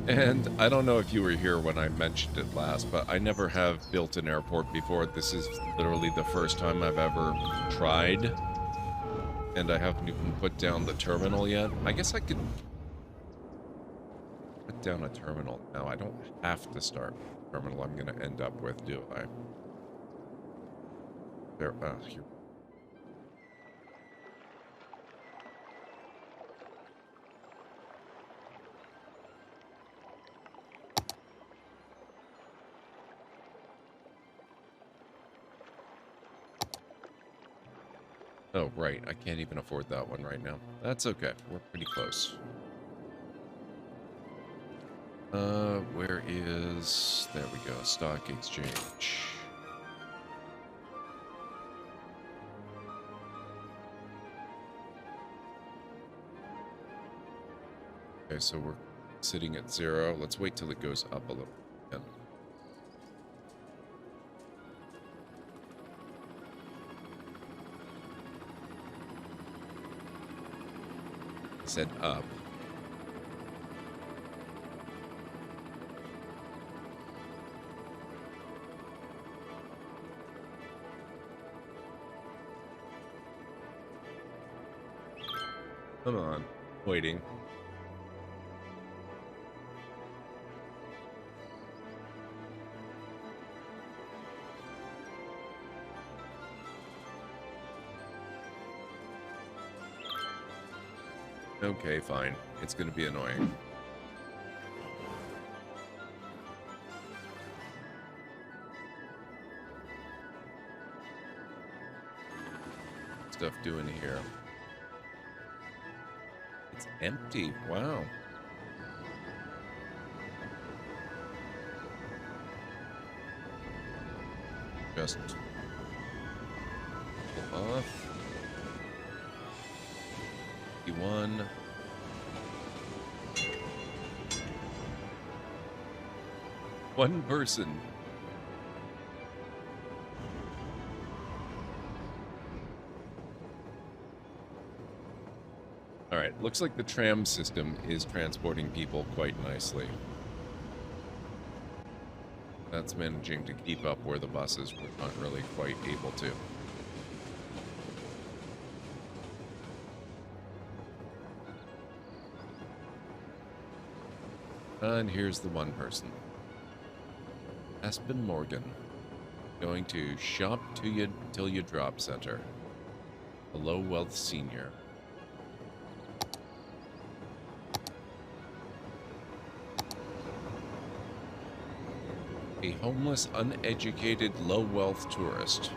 And I don't know if you were here when I mentioned it last, but I never have built an airport before. This is literally the first time I've ever tried. And I haven't even put down the terminal yet. I guess I could put down a terminal now. I don't have to start a terminal I'm going to end up with, do I? There, here. Oh, right. I can't even afford that one right now. That's okay. We're pretty close. Where is... There we go. Stock exchange. Okay, so we're sitting at 0. Let's wait till it goes up a little bit. Said up. Come on, waiting. Okay, fine. It's gonna be annoying. Stuff doing here. It's empty. Wow. Just pull off. 51. One person. Alright, looks like the tram system is transporting people quite nicely. That's managing to keep up where the buses were not really quite able to. And here's the one person. Aspen Morgan. Going to shop till you drop center. A low wealth senior. A homeless, uneducated, low wealth tourist.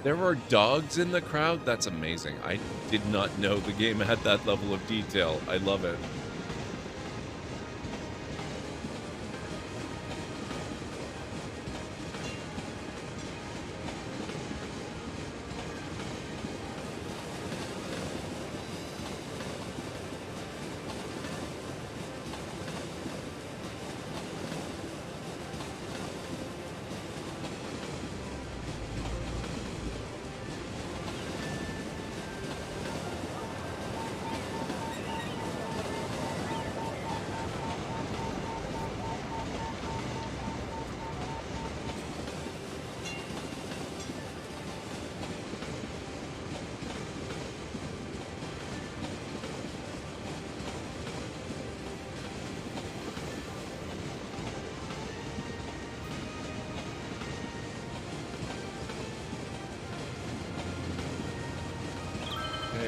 There are dogs in the crowd? That's amazing. I did not know the game had that level of detail. I love it.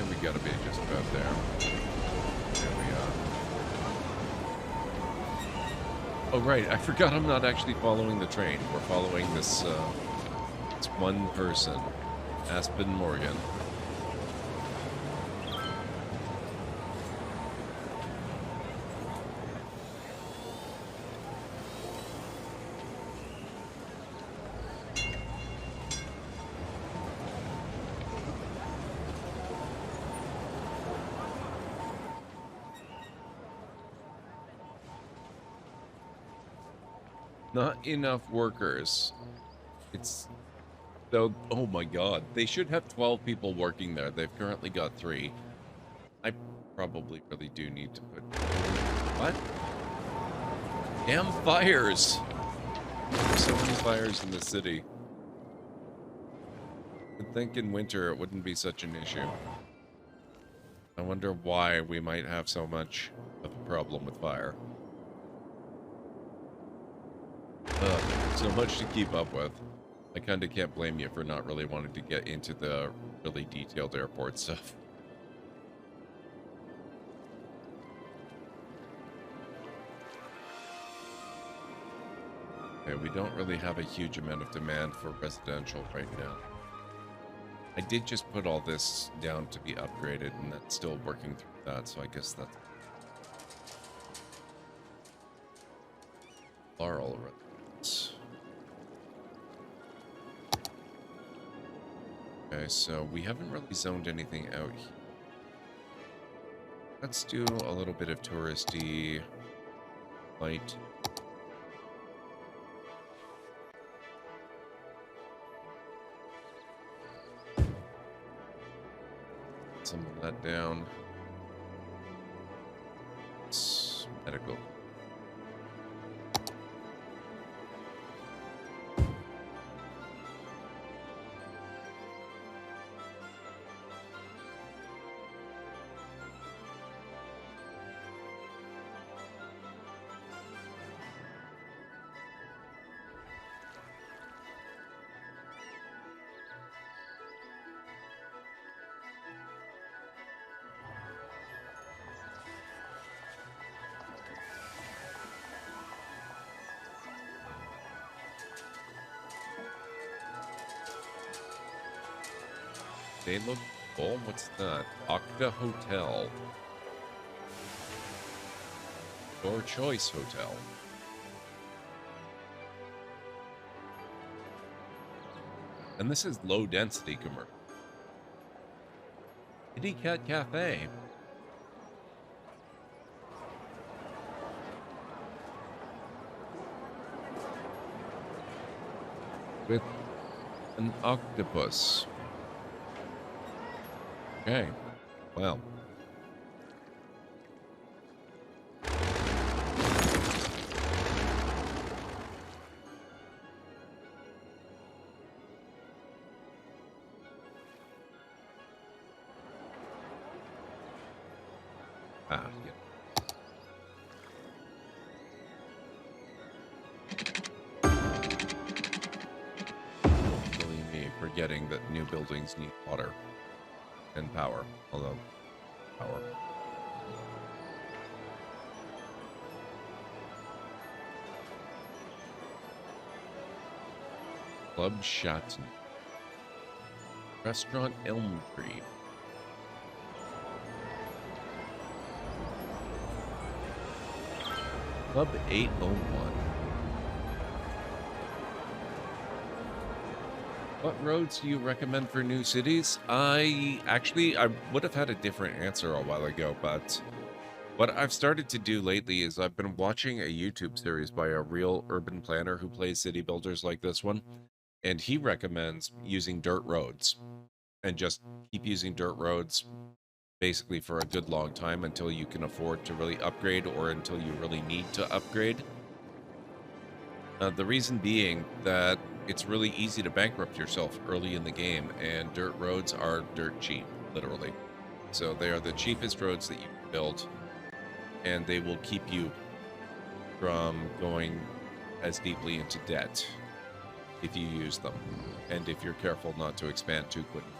We gotta be just about there. There we are. Oh, right. I forgot I'm not actually following the train. We're following this, this one person. Aspen Morgan. Not enough workers. It's... Though, oh my god. They should have 12 people working there. They've currently got 3. I probably really do need to put... What? Damn fires! There's so many fires in the city. You'd think in winter it wouldn't be such an issue. I wonder why we might have so much of a problem with fire. So much to keep up with. I kinda can't blame you for not really wanting to get into the really detailed airport stuff. Okay, we don't really have a huge amount of demand for residential right now. I did just put all this down to be upgraded, and that's still working through that, so I guess that's... Are all residents. Okay, so we haven't really zoned anything out here. Let's do a little bit of touristy light. Some of that down. It's medical. They look full. What's that? Octa Hotel. Your Choice Hotel. And this is low density commercial. Kitty Cat Cafe. With an octopus. Okay, well. Ah, yeah. Really me forgetting that new buildings need water. And power, although power. Club Shatton. Restaurant Elm Tree. Club 801. What roads do you recommend for new cities? I would have had a different answer a while ago, but what I've started to do lately is I've been watching a YouTube series by a real urban planner who plays city builders like this one, and he recommends using dirt roads and just keep using dirt roads basically for a good long time until you can afford to really upgrade or until you really need to upgrade. The reason being that it's really easy to bankrupt yourself early in the game, and dirt roads are dirt cheap, literally. So they are the cheapest roads that you can build, and they will keep you from going as deeply into debt if you use them, and if you're careful not to expand too quickly.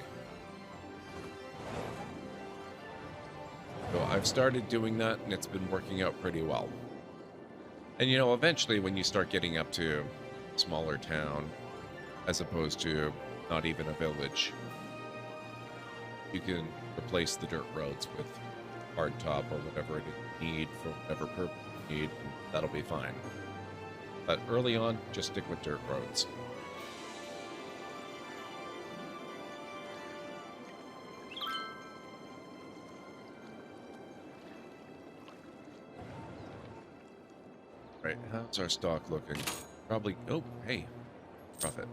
So I've started doing that, and it's been working out pretty well. And you know, eventually when you start getting up to smaller town, as opposed to not even a village, you can replace the dirt roads with hardtop or whatever it you need for whatever purpose you need, and that'll be fine. But early on, just stick with dirt roads. Right, how's our stock looking? Probably. Oh, hey, profit.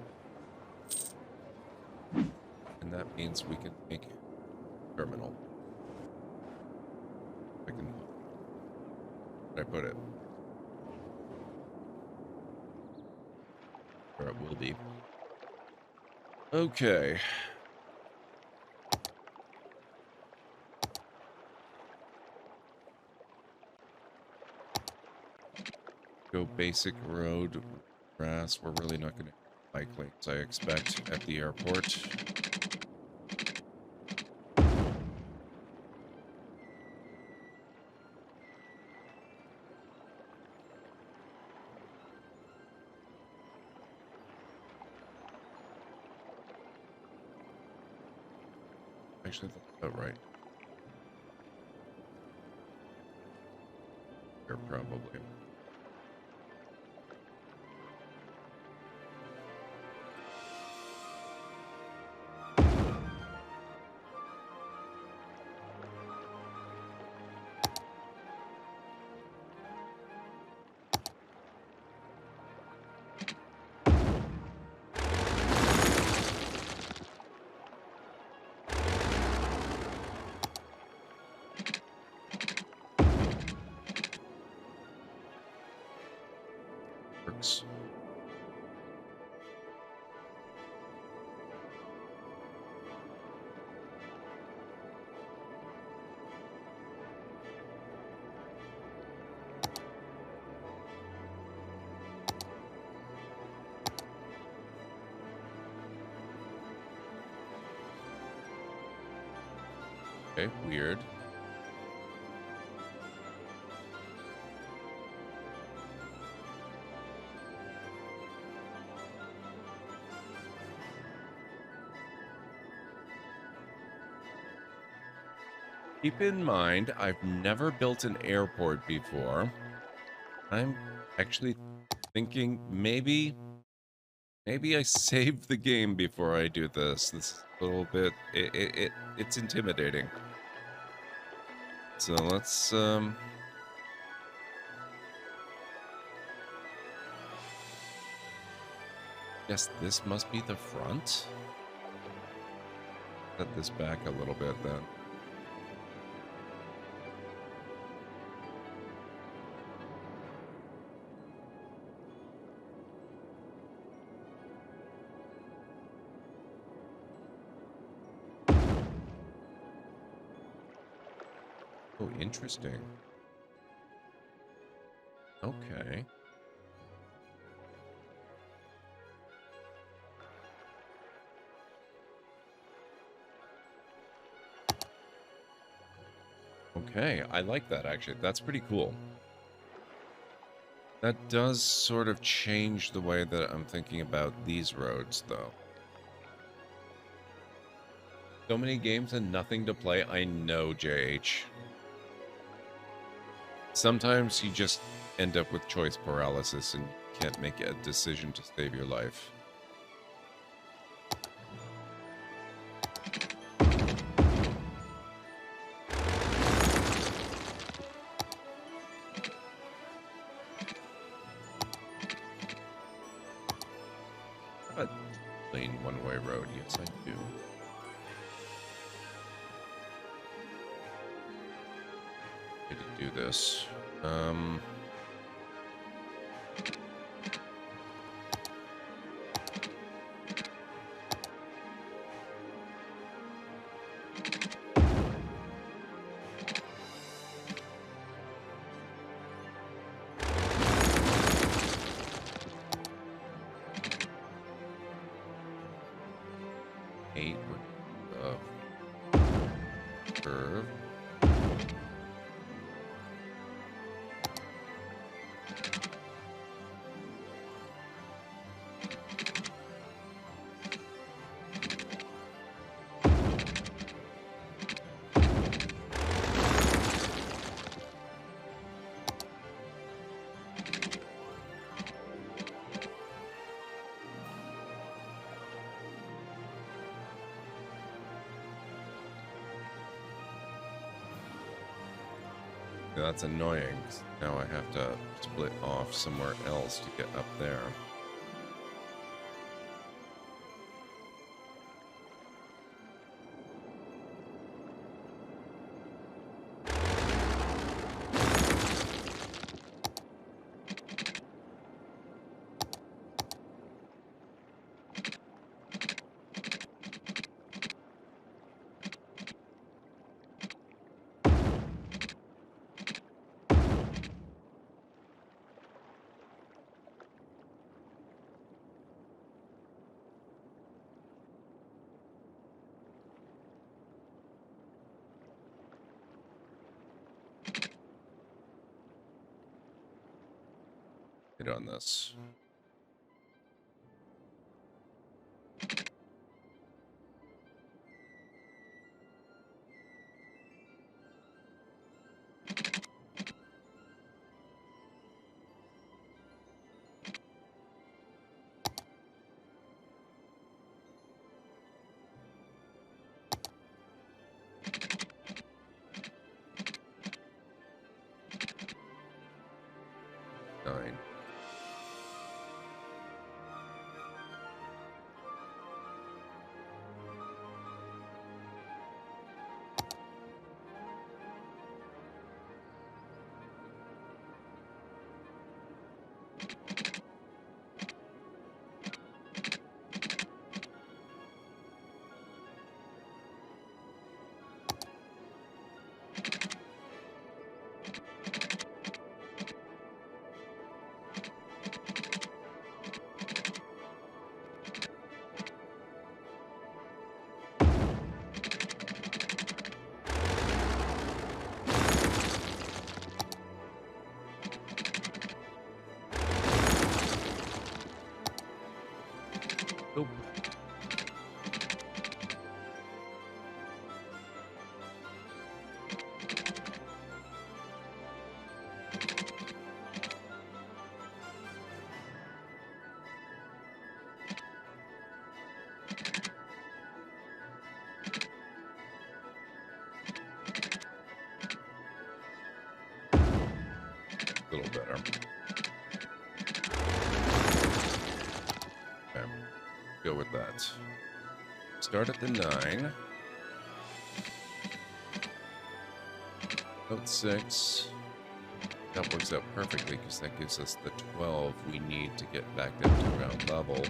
And that means we can make terminal. I can. Where did I put it? Or it will be. Okay. Go basic road grass. We're really not going to bike lanes, I expect, at the airport. Actually, that's about right. Here, probably. Works. Okay, weird. Keep in mind, I've never built an airport before. I'm actually thinking maybe I save the game before I do this. This is a little bit it's intimidating. So let's guess this must be the front. Set this back a little bit then. Oh, interesting. Okay. Okay, I like that actually. That's pretty cool. That does sort of change the way that I'm thinking about these roads, though. So many games and nothing to play. I know, JH. Sometimes you just end up with choice paralysis and can't make a decision to save your life. How about lane one-way road? Yes, I do. Need to do this. Curve. That's annoying. Now I have to split off somewhere else to get up there. Hit on this. Nine. Nope. A little better. Okay. Go with that. Start at the 9. Note 6. That works out perfectly because that gives us the 12 we need to get back down to ground level.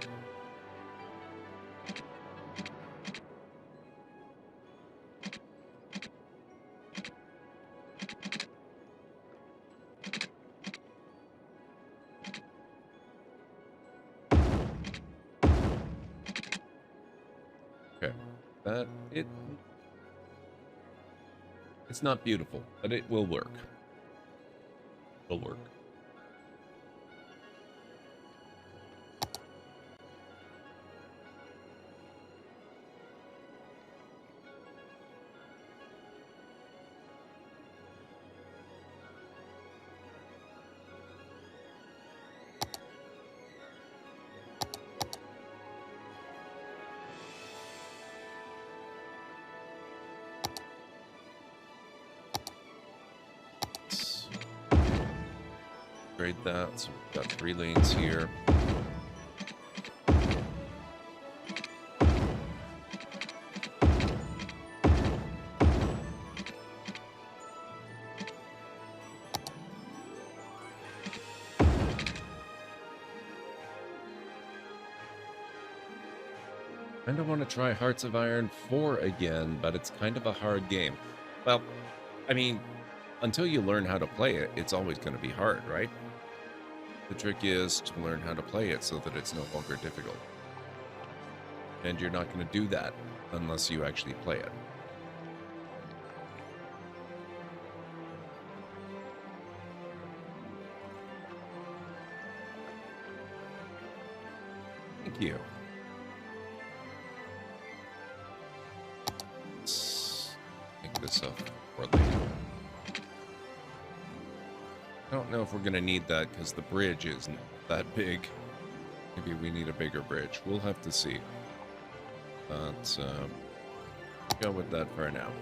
Okay, it's not beautiful, but it will work. It'll work. Upgrade that, so we've got 3 lanes here. I don't want to try Hearts of Iron 4 again, but it's kind of a hard game. Well, I mean, until you learn how to play it, it's always going to be hard, right? The trick is to learn how to play it so that it's no longer difficult. And you're not going to do that unless you actually play it. Thank you. Let's make this up for later. I don't know if we're going to need that because the bridge isn't that big. Maybe we need a bigger bridge. We'll have to see. But go with that for now.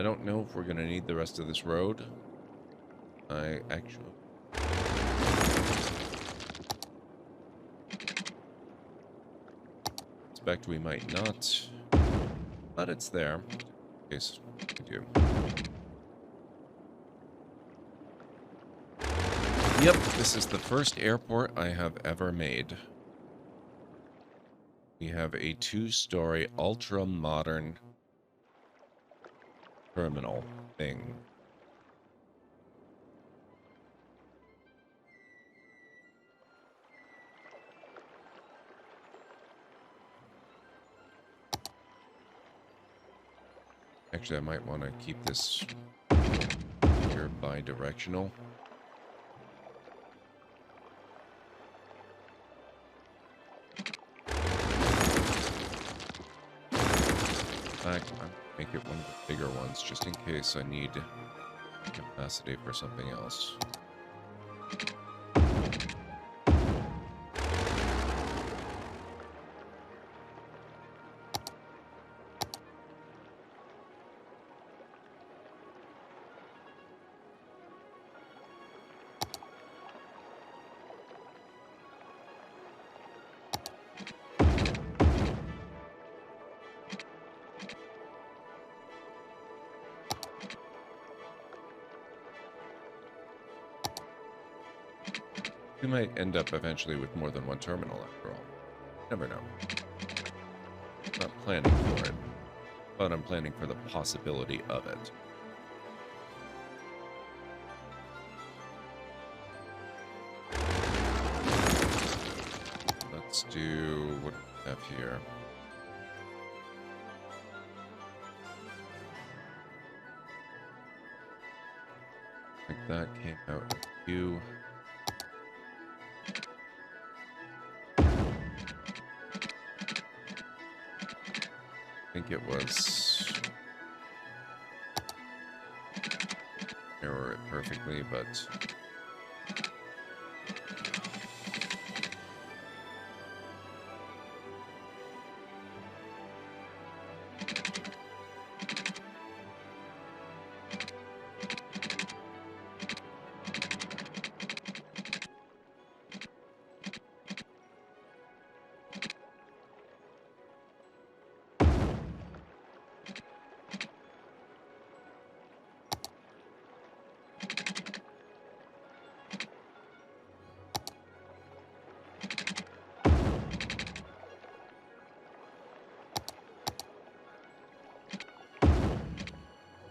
I don't know if we're going to need the rest of this road. I actually... expect we might not, but it's there. In case we do. Yep, this is the first airport I have ever made. We have a 2-story, ultra-modern terminal thing. Actually, I might want to keep this here bi-directional. I'll make it one of the bigger ones, just in case I need capacity for something else. We might end up eventually with more than one terminal after all. Never know. I'm not planning for it, but I'm planning for the possibility of it. Let's do what we have here. I think that came out of you. I think it was mirror it perfectly, but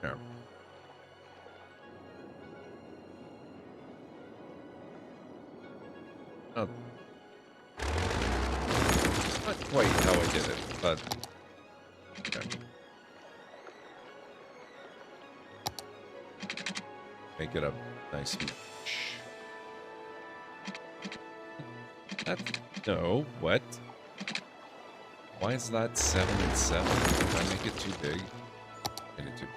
no. Oh. Not quite how I did it, but okay. Make it a nice match. That, no, what? Why is that 7 and 7? Did I make it too big? Made it too big.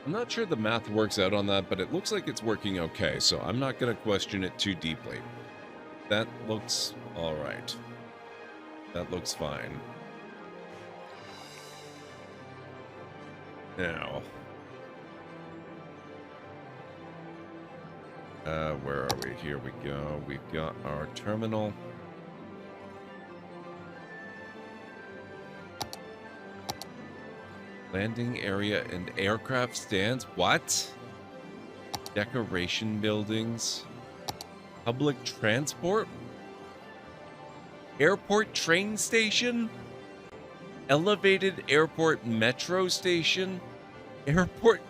I'm not sure the math works out on that, but it looks like it's working okay, so I'm not going to question it too deeply. That looks alright. That looks fine. Now. Where are we? Here we go. We've got our terminal. Landing area and aircraft stands? What? Decoration buildings? Public transport? Airport train station? Elevated airport metro station? Airport...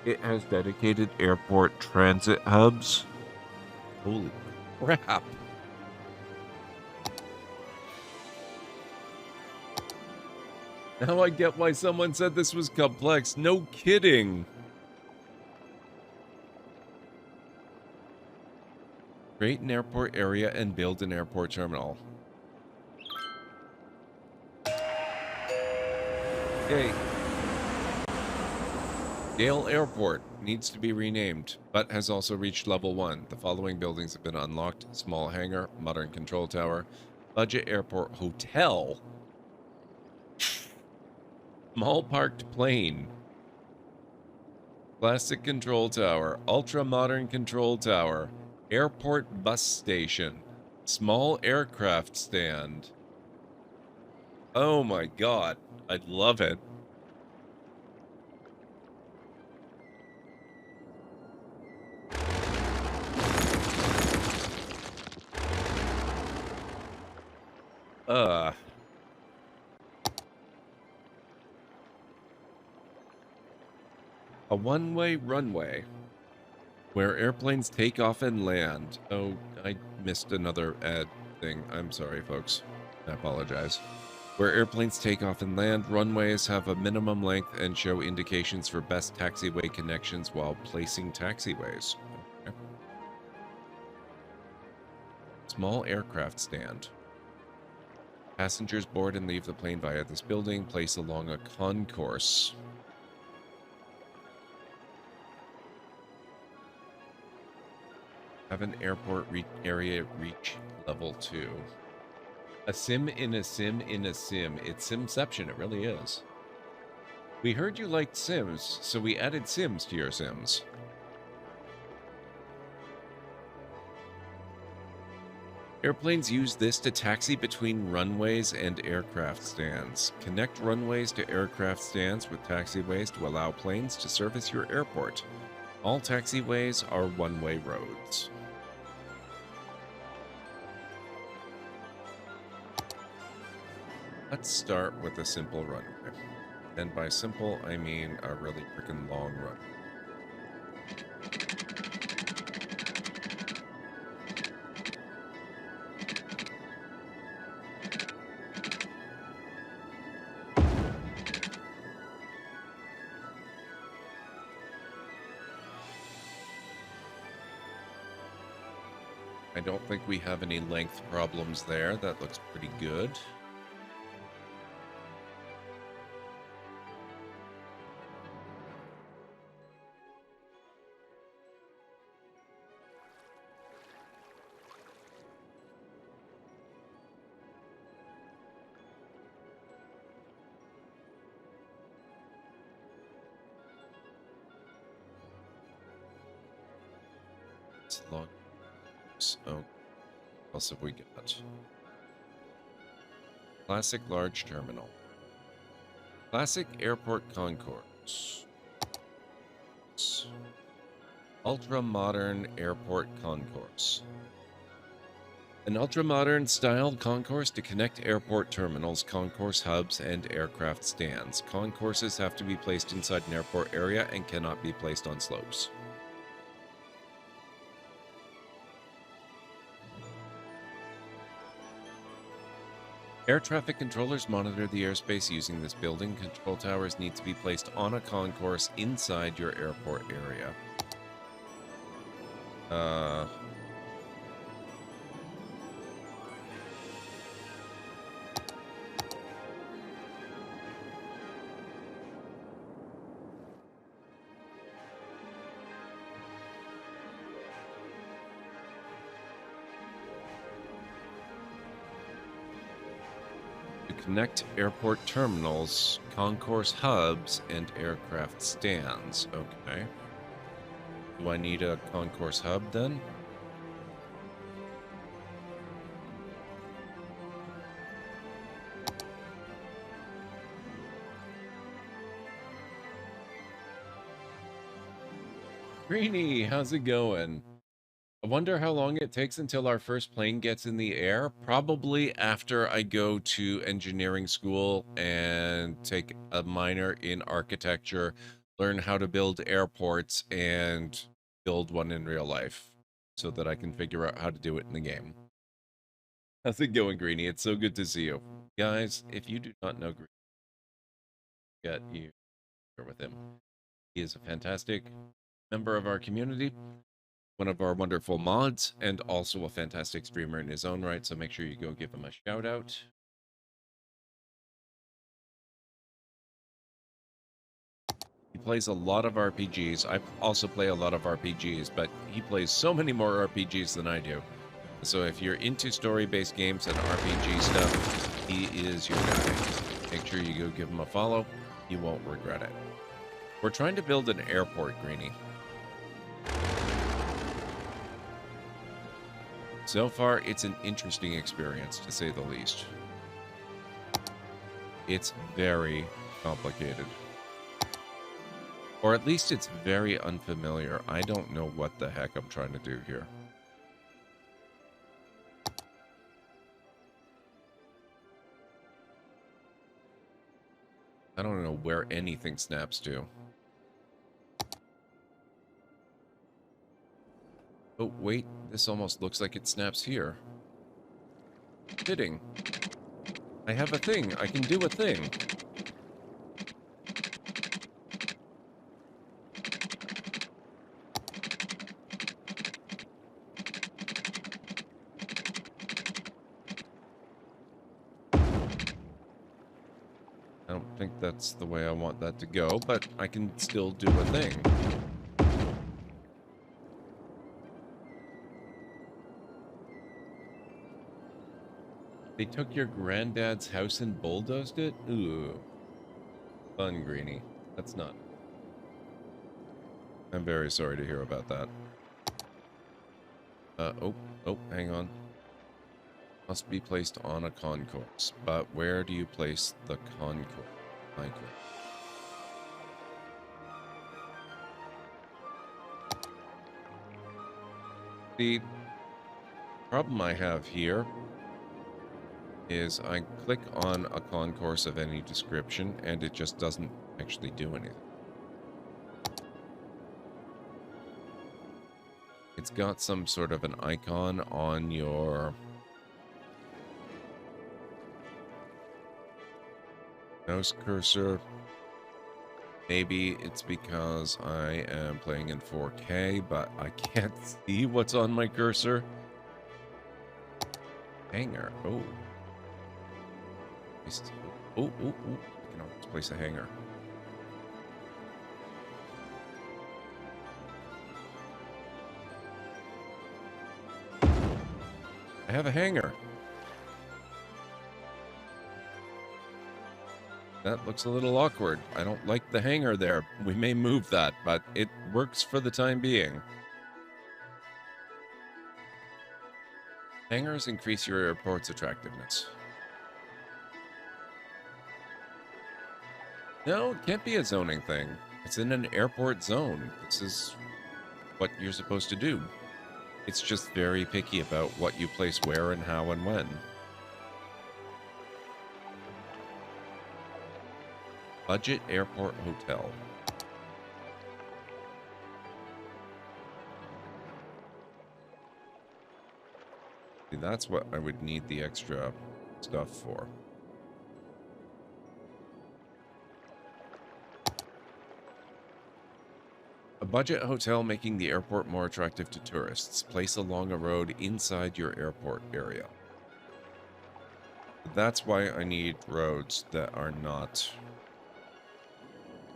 It has dedicated airport transit hubs? Holy crap. Now I get why someone said this was complex. No kidding. Create an airport area and build an airport terminal. Okay. Gale Airport needs to be renamed, but has also reached level 1. The following buildings have been unlocked: small hangar, modern control tower, budget airport hotel, small parked plane, classic control tower, ultra modern control tower, airport bus station, small aircraft stand. Oh my god, I love it. A one-way runway where airplanes take off and land. Oh, I missed another ad thing. I'm sorry, folks. I apologize. Where airplanes take off and land, runways have a minimum length and show indications for best taxiway connections while placing taxiways. Okay. Small aircraft stand. Passengers board and leave the plane via this building. Place along a concourse. Have an airport area reach level 2. A sim in a sim in a sim. It's Simception, it really is. We heard you liked Sims, so we added Sims to your Sims. Airplanes use this to taxi between runways and aircraft stands. Connect runways to aircraft stands with taxiways to allow planes to service your airport. All taxiways are one-way roads. Let's start with a simple runway. And by simple, I mean a really freaking long run. I don't think we have any length problems there. That looks pretty good. It's long. Oh, what else have we got? Classic large terminal. Classic airport concourse. Ultra modern airport concourse. An ultra modern styled concourse to connect airport terminals, concourse hubs, and aircraft stands. Concourses have to be placed inside an airport area and cannot be placed on slopes. Air traffic controllers monitor the airspace using this building. Control towers need to be placed on a concourse inside your airport area. Connect airport terminals, concourse hubs, and aircraft stands. Okay. Do I need a concourse hub then? Greenie, how's it going? I wonder how long it takes until our first plane gets in the air. Probably after I go to engineering school and take a minor in architecture, learn how to build airports, and build one in real life so that I can figure out how to do it in the game. How's it going, Greenie? It's so good to see you. Guys, if you do not know Greenie, get you here with him. He is a fantastic member of our community. one of our wonderful mods, and also a fantastic streamer in his own right, so make sure you go give him a shout out. He plays a lot of RPGs. I also play a lot of RPGs, but he plays so many more RPGs than I do. So if you're into story-based games and RPG stuff, he is your guy. Make sure you go give him a follow. You won't regret it. We're trying to build an airport, Greenie. So far, it's an interesting experience, to say the least. It's very complicated. Or at least it's very unfamiliar. I don't know what the heck I'm trying to do here. I don't know where anything snaps to. Oh, wait. This almost looks like it snaps here. Fitting. I have a thing. I can do a thing. I don't think that's the way I want that to go, but I can still do a thing. They took your granddad's house and bulldozed it? Ooh. Fun, Greenie. That's not... I'm very sorry to hear about that. Oh, hang on. Must be placed on a concourse. But where do you place the concourse? The problem I have here is I click on a concourse of any description and it just doesn't actually do anything. It's got some sort of an icon on your mouse cursor. Maybe it's because I am playing in 4K, but I can't see what's on my cursor. Hanger. Oh. Oh. I can always place a hanger. I have a hanger. That looks a little awkward. I don't like the hanger there. We may move that, but it works for the time being. Hangars increase your airport's attractiveness. No, it can't be a zoning thing. It's in an airport zone. This is what you're supposed to do. It's just very picky about what you place where and how and when. Budget airport hotel. See, that's what I would need the extra stuff for. A budget hotel making the airport more attractive to tourists. Place along a road inside your airport area. That's why I need roads that are not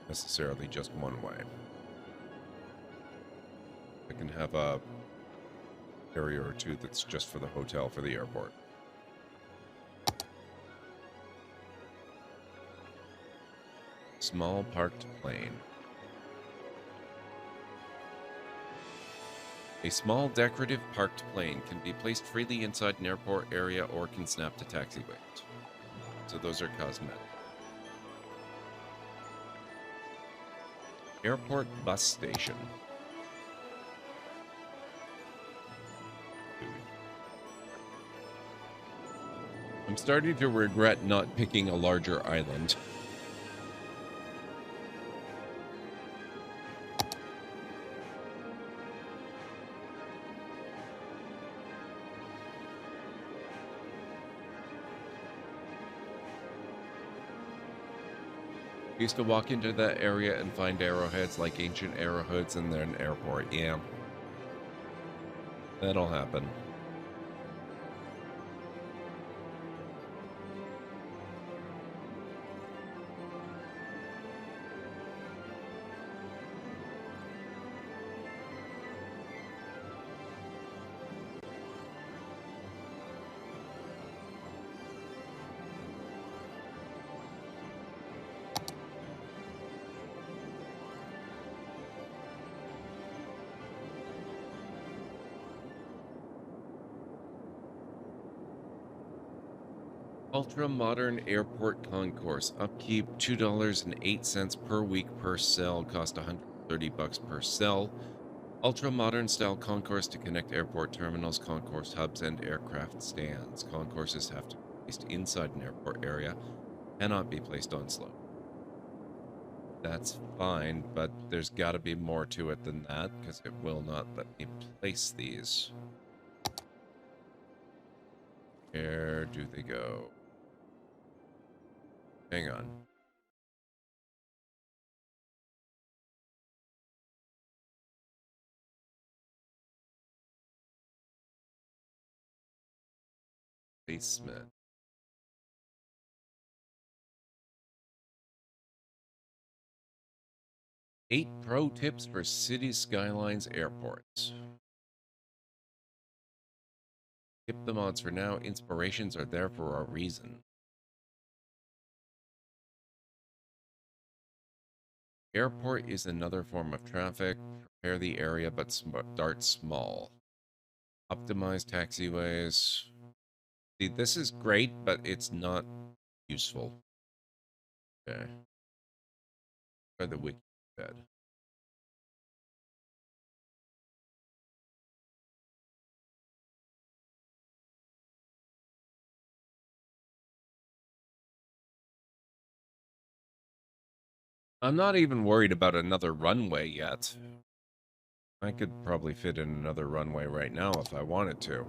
necessarily just one way. I can have a area or two that's just for the hotel for the airport. Small parked plane. A small decorative parked plane can be placed freely inside an airport area or can snap to taxiways. So those are cosmetic. Airport bus station. I'm starting to regret not picking a larger island. Used to walk into that area and find arrowheads like ancient arrowheads in an airport. Yeah. That'll happen. Ultra-modern airport concourse. Upkeep $2.08 per week per cell. Cost $130 per cell. Ultra-modern style concourse to connect airport terminals, concourse hubs, and aircraft stands. Concourses have to be placed inside an airport area. Cannot be placed on slope. That's fine, but there's got to be more to it than that, because it will not let me place these. Where do they go? Hang on. Basement. Eight pro tips for city skylines airports. Skip the mods for now. Inspirations are there for a reason. Airport is another form of traffic. Prepare the area, but start small. Optimize taxiways. See, this is great, but it's not useful. Okay. Try the wiki bed. I'm not even worried about another runway yet. I could probably fit in another runway right now if I wanted to.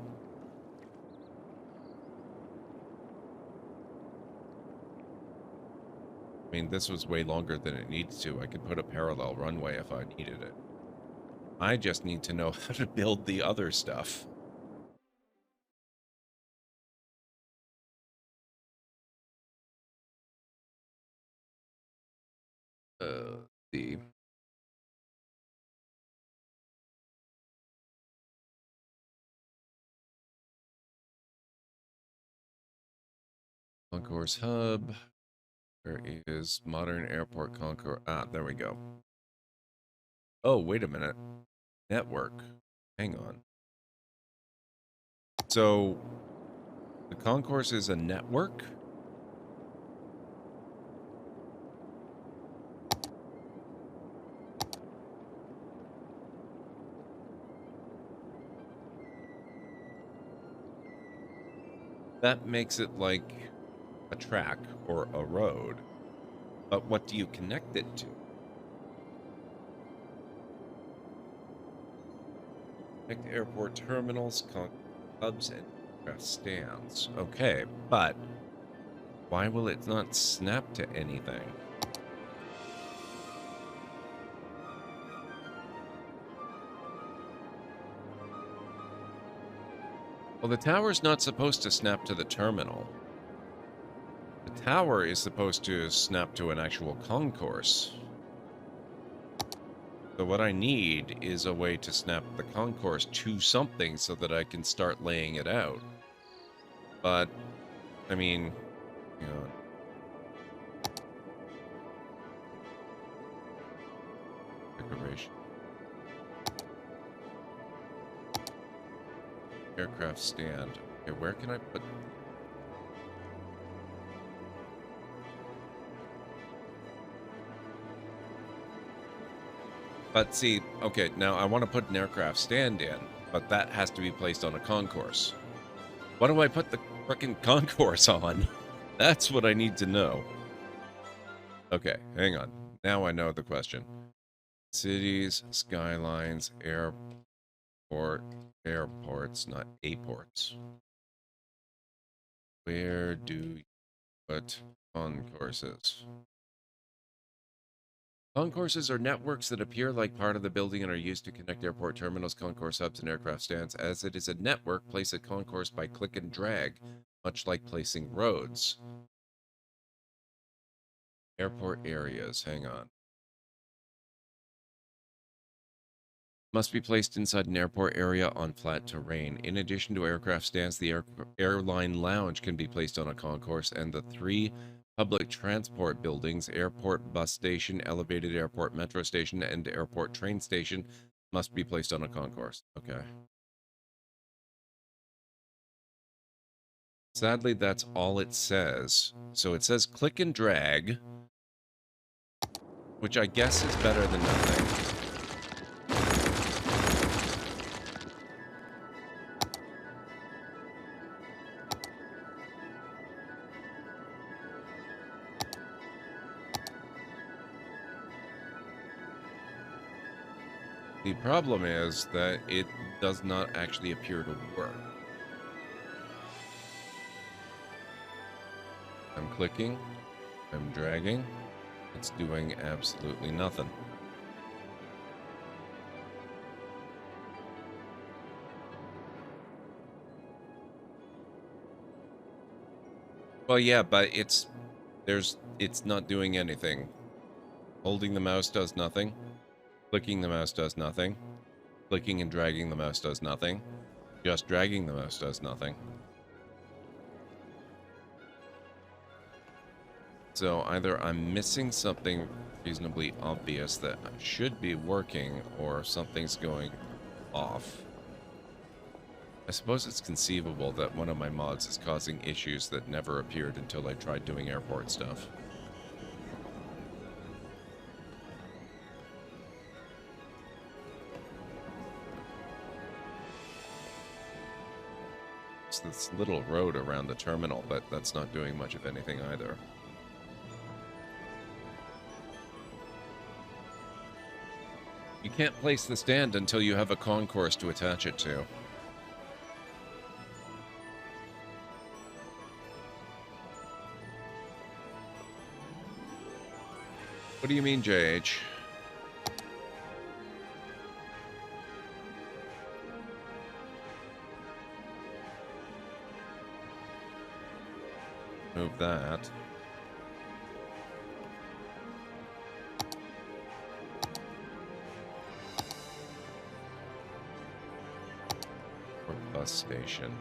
I mean, this was way longer than it needs to. I could put a parallel runway if I needed it. I just need to know how to build the other stuff. The Concourse Hub. Where is modern airport concourse? Ah, there we go. Oh, wait a minute. Network. Hang on. So, the concourse is a network? That makes it like a track or a road. But what do you connect it to? Connect airport terminals, hubs, and aircraft stands. Okay, but why will it not snap to anything? Well, the tower's not supposed to snap to the terminal. The tower is supposed to snap to an actual concourse. So what I need is a way to snap the concourse to something so that I can start laying it out. But, I mean, hang on. Decoration. Aircraft stand. Okay, where can I put... But see, okay, now I want to put an aircraft stand in, but that has to be placed on a concourse. What do I put the frickin' concourse on? That's what I need to know. Okay, hang on. Now I know the question. Cities, skylines, airports, not airports. Where do you put concourses? Concourses are networks that appear like part of the building and are used to connect airport terminals, concourse hubs, and aircraft stands. As it is a network, place a concourse by click and drag, much like placing roads. Airport areas, hang on. Must be placed inside an airport area on flat terrain. In addition to aircraft stands, the airline lounge can be placed on a concourse, and the 3 public transport buildings, airport bus station, elevated airport metro station, and airport train station, must be placed on a concourse. Okay. Sadly, that's all it says. So it says click and drag, which I guess is better than nothing. The problem is that it does not actually appear to work. I'm clicking, I'm dragging, it's doing absolutely nothing. Well, yeah, but it's not doing anything. Holding the mouse does nothing. Clicking the mouse does nothing. Clicking and dragging the mouse does nothing. Just dragging the mouse does nothing. So either I'm missing something reasonably obvious that should be working, or something's going off. I suppose it's conceivable that one of my mods is causing issues that never appeared until I tried doing airport stuff. It's this little road around the terminal, but that's not doing much of anything either. You can't place the stand until you have a concourse to attach it to. What do you mean, JH? Move that. Or bus station.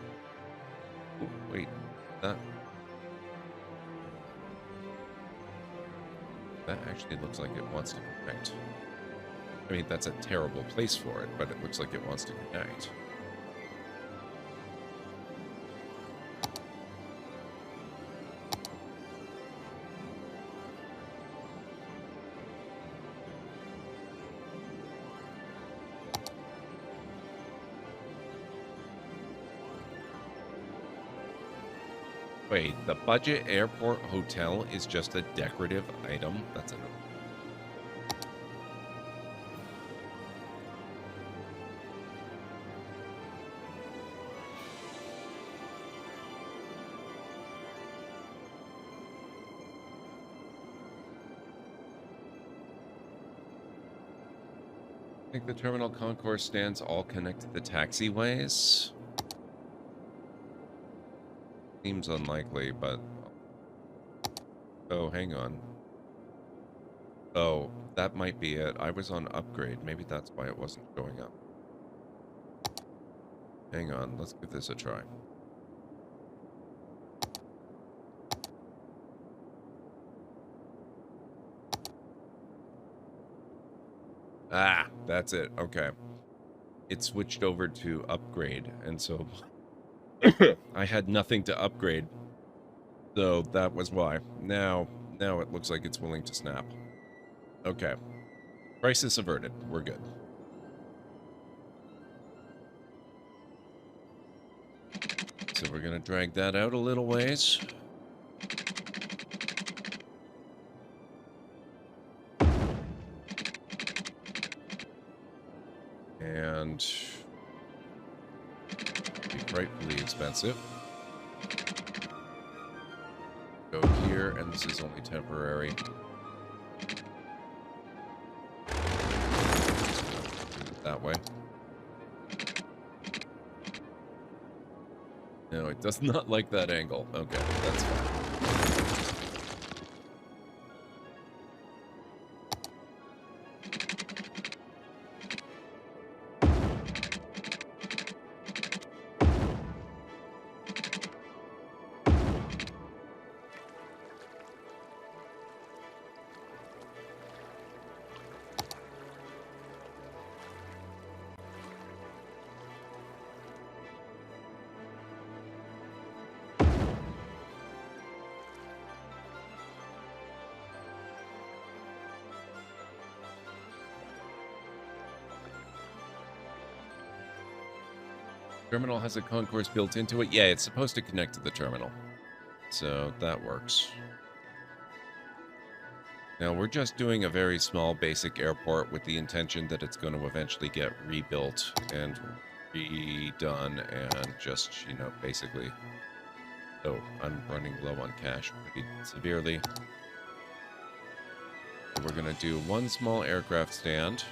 Ooh, wait, that actually looks like it wants to connect. I mean, that's a terrible place for it, but it looks like it wants to connect. Wait, the budget airport hotel is just a decorative item? That's enough. I think the terminal concourse stands all connect to the taxiways. Seems unlikely, but... Oh, hang on. Oh, that might be it. I was on upgrade. Maybe that's why it wasn't showing up. Hang on, let's give this a try. Ah, that's it. Okay. It switched over to upgrade, and so... I had nothing to upgrade, so that was why. Now it looks like it's willing to snap. Okay. Crisis averted. We're good. So we're gonna drag that out a little ways. And... frightfully expensive. Go here, and this is only temporary. that way. No, it does not like that angle. Okay, that's fine. Terminal has a concourse built into it. Yeah, it's supposed to connect to the terminal. So that works. Now we're just doing a very small basic airport with the intention that it's going to eventually get rebuilt and redone and just, you know, basically... Oh, I'm running low on cash pretty severely. So we're going to do one small aircraft stand.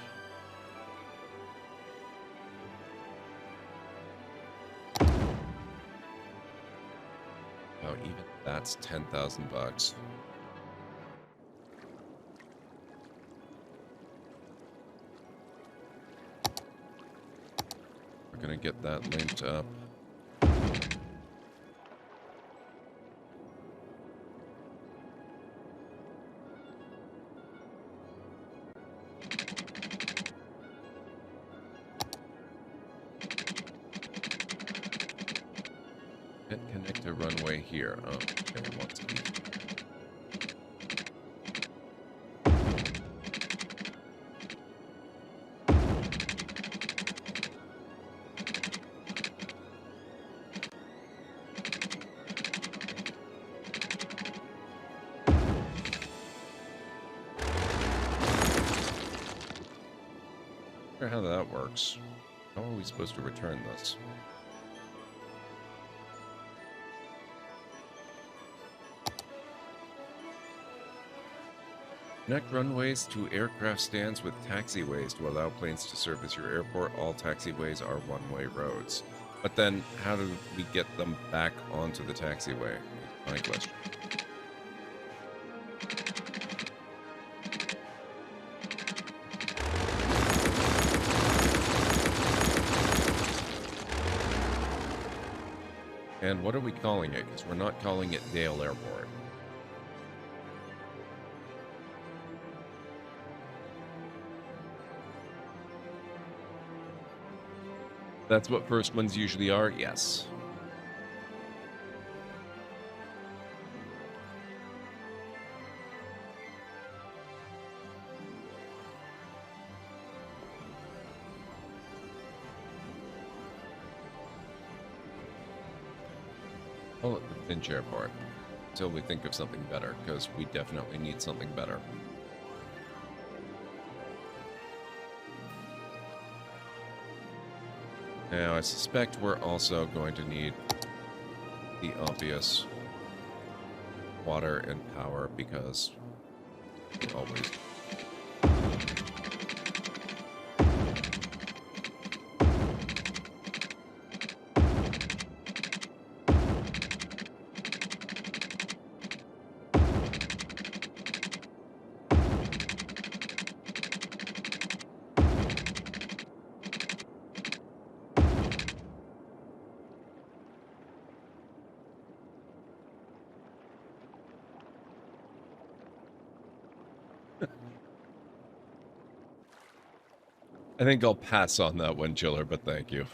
Oh, even that's 10,000 bucks. We're gonna get that linked up. Can't connect a runway here. Oh, okay, it wants to be. I wonder how that works. How are we supposed to return this? Connect runways to aircraft stands with taxiways to allow planes to serve as your airport. All taxiways are one-way roads. But then, how do we get them back onto the taxiway? My question. And what are we calling it? Because we're not calling it Dale Airport. That's what first ones usually are? Yes. Call it the Finch Airport until we think of something better, because we definitely need something better. Now, I suspect we're also going to need the obvious water and power, because we always... I think I'll pass on that one, Chiller, but thank you.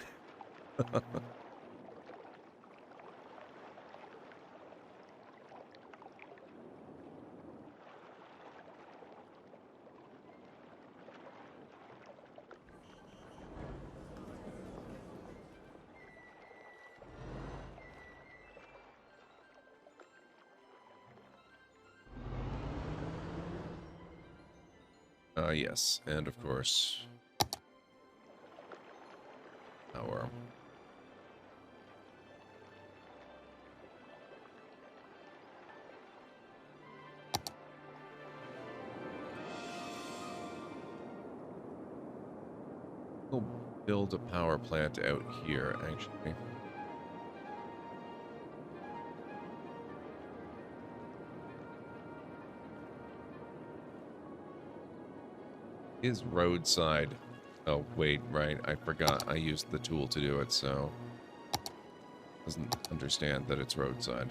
Yes, and of course... power. We'll build a power plant out here, actually. Is roadside. Oh, wait, right. I forgot. I used the tool to do it, so... Doesn't understand that it's roadside.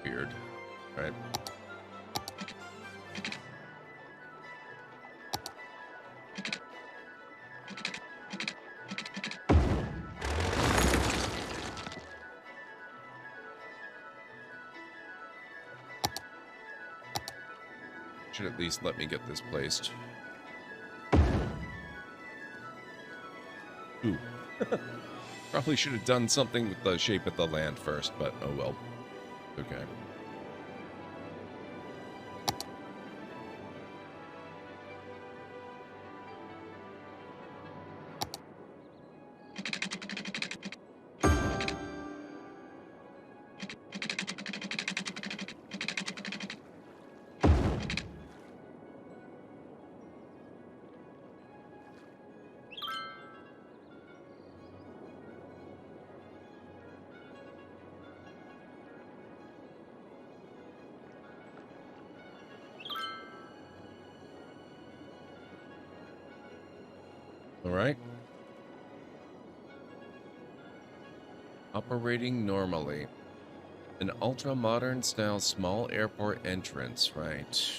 Weird, right? Should at least let me get this placed. Ooh. Probably should have done something with the shape of the land first, but oh well. Okay. All right. Operating normally. An ultra-modern style small airport entrance, right.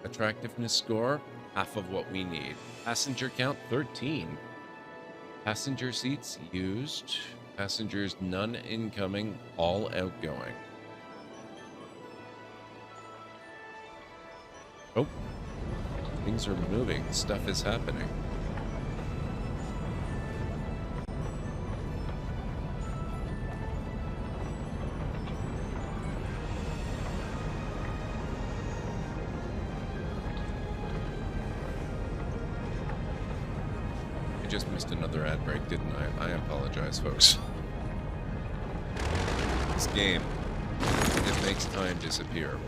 Attractiveness score, half of what we need. Passenger count, 13. Passenger seats used. Passengers, none incoming, all outgoing. Oh. Things are moving. Stuff is happening. I just missed another ad break, didn't I? I apologize, folks. This game, it makes time disappear.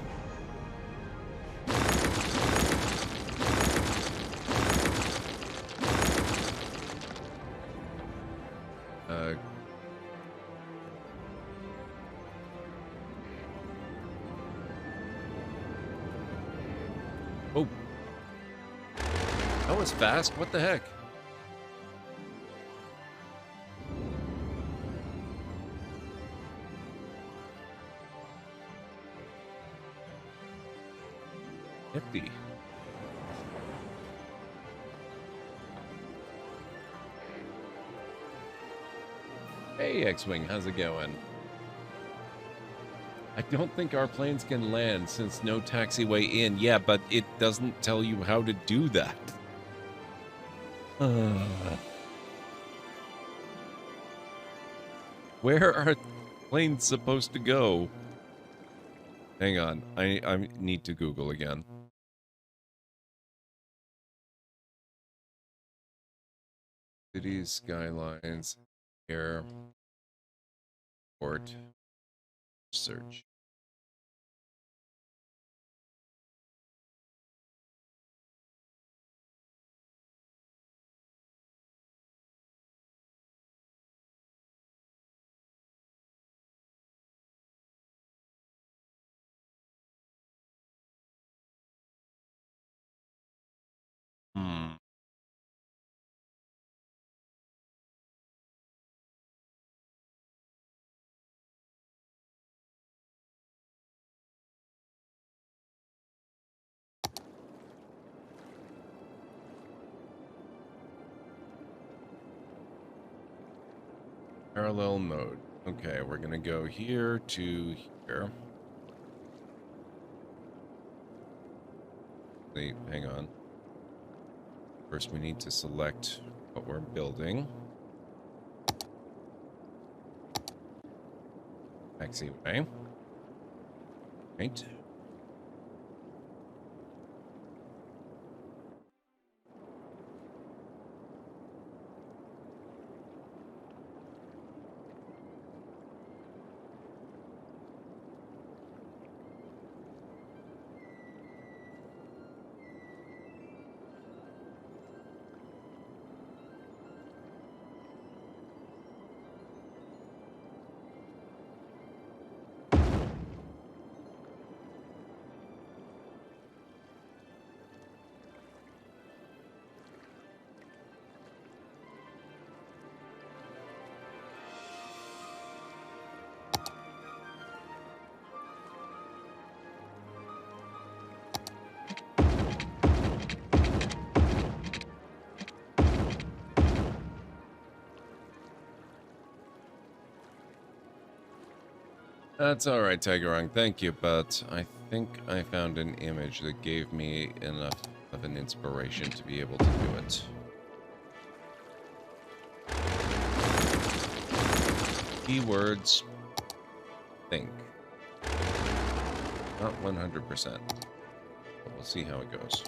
Oh. That was fast. What the heck? Nifty. Hey, X-Wing, how's it going? I don't think our planes can land since no taxiway in. Yeah, but it doesn't tell you how to do that. Where are planes supposed to go? Hang on, I need to Google again. Cities, skylines, airport, search. Parallel mode. Okay, we're gonna go here to here. Wait, hang on. First, we need to select what we're building. Taxiway. Right. That's alright, Tigerong, thank you, but I think I found an image that gave me enough of an inspiration to be able to do it. Keywords, think. Not 100%, but we'll see how it goes.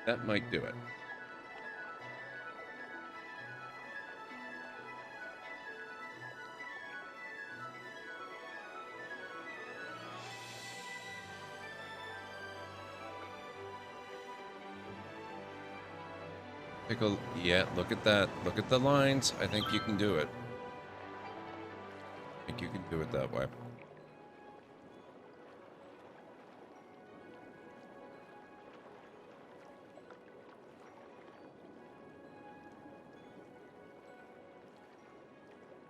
That might do it. Pickle, yeah, look at that. Look at the lines. I think you can do it. I think you can do it that way.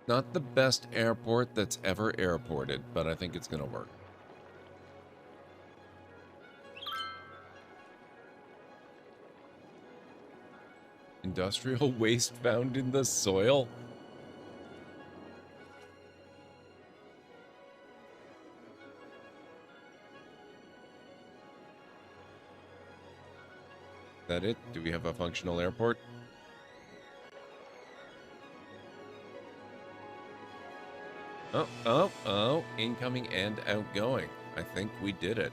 Not the best airport that's ever airported, but I think it's gonna work. Industrial waste found in the soil? Is that it? Do we have a functional airport? Oh, oh, oh, incoming and outgoing. I think we did it.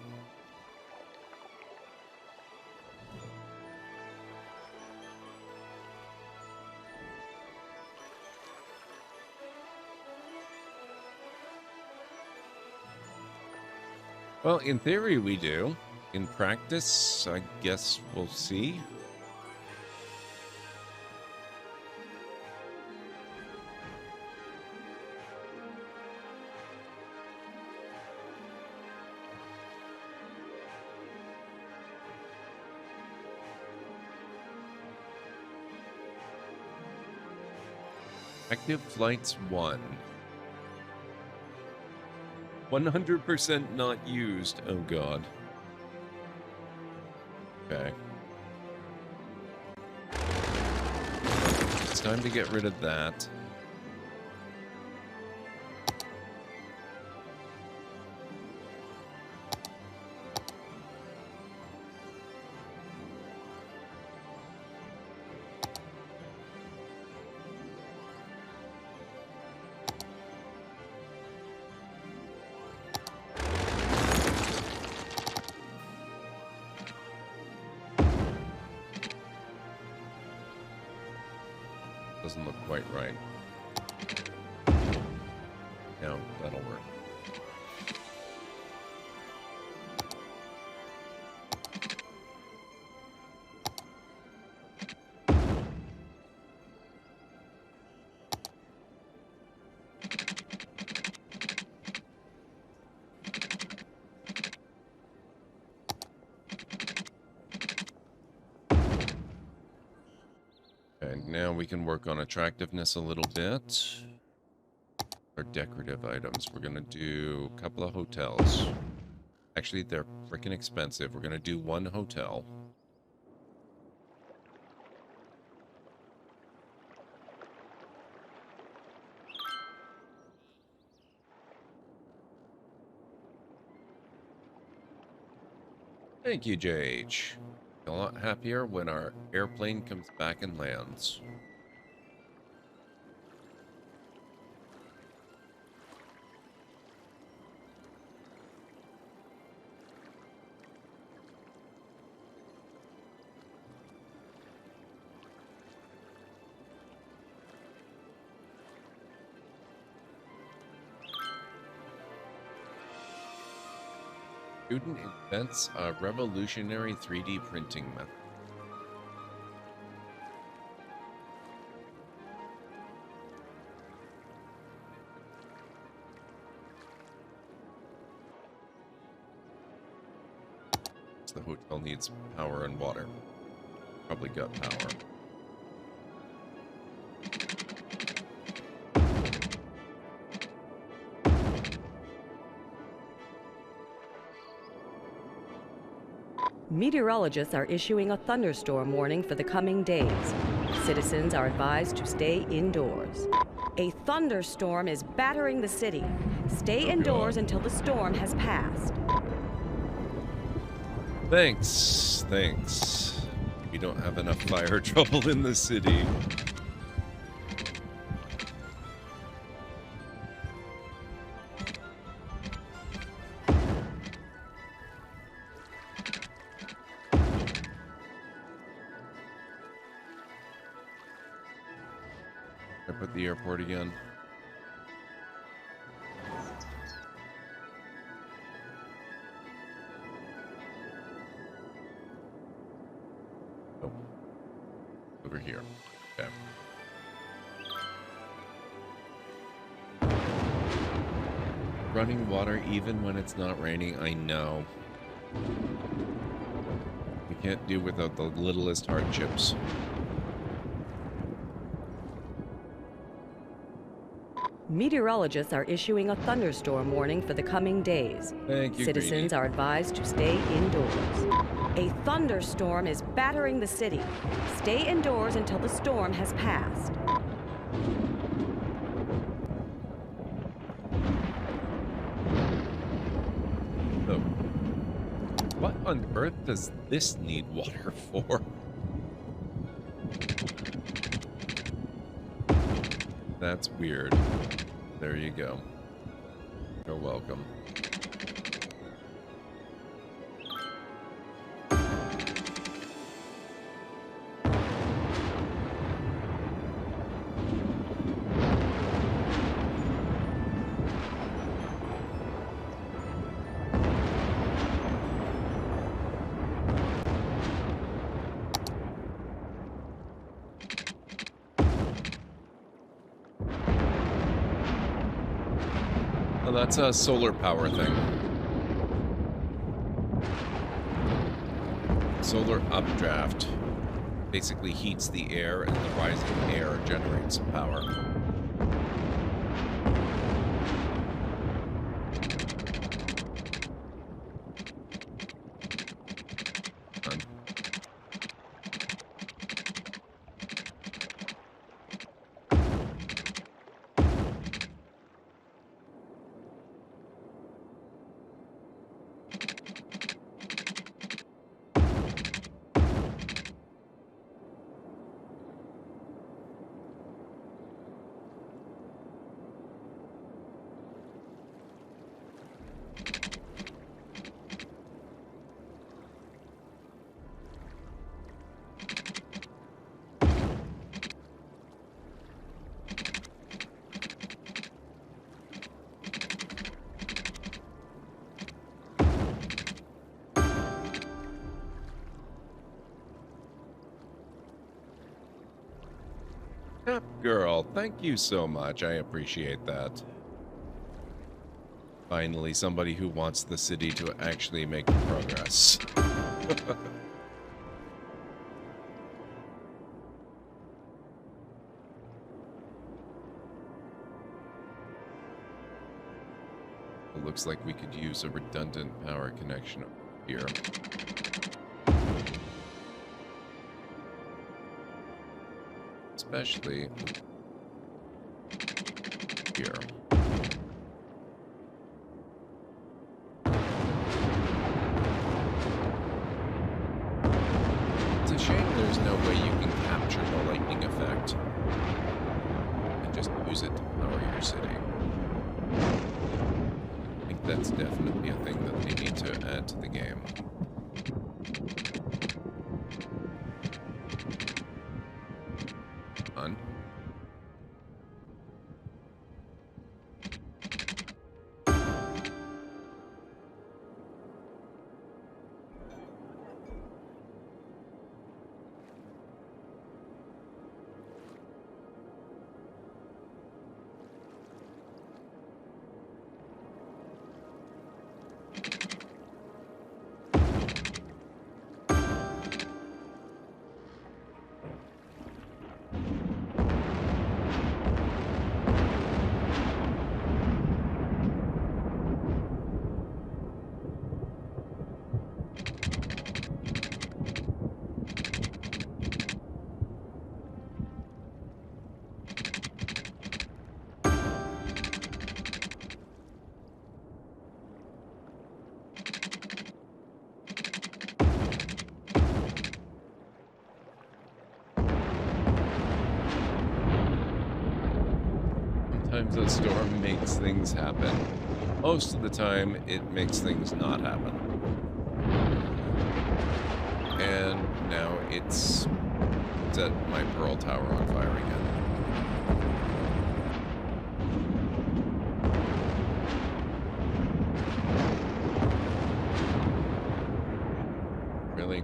Well, in theory we do. In practice, I guess we'll see. Active flights 1. 100% not used. Oh god. Okay. It's time to get rid of that. Doesn't look quite right. No, that'll work. Now we can work on attractiveness a little bit. Our decorative items. We're going to do a couple of hotels. Actually, they're freaking expensive. We're going to do one hotel. Thank you, JH. A lot happier when our airplane comes back and lands. Student invents a revolutionary 3D printing method. So the hotel needs power and water. Probably got power. Meteorologists are issuing a thunderstorm warning for the coming days. Citizens are advised to stay indoors. A thunderstorm is battering the city. Stay indoors until the storm has passed. Thanks. Thanks. We don't have enough fire trouble in the city. The airport again. Oh. Over here. Okay. Running water even when it's not raining, I know. We can't do without the littlest hardships. Meteorologists are issuing a thunderstorm warning for the coming days. Thank you, Citizens are advised to stay indoors. A thunderstorm is battering the city. Stay indoors until the storm has passed. Oh. What on earth does this need water for? That's weird. There you go. You're welcome. That's a solar power thing. Solar updraft basically heats the air, and the rising air generates power. Girl, thank you so much. I appreciate that. Finally, somebody who wants the city to actually make progress. it looks like we could use a redundant power connection here. Especially here. It's a shame there's no way you can capture the lightning effect and just use it to power your city. I think that's definitely a thing that they need to add to the game. Fun. Sometimes a storm makes things happen. Most of the time, it makes things not happen. And now it's set my Pearl Tower on fire again. Really?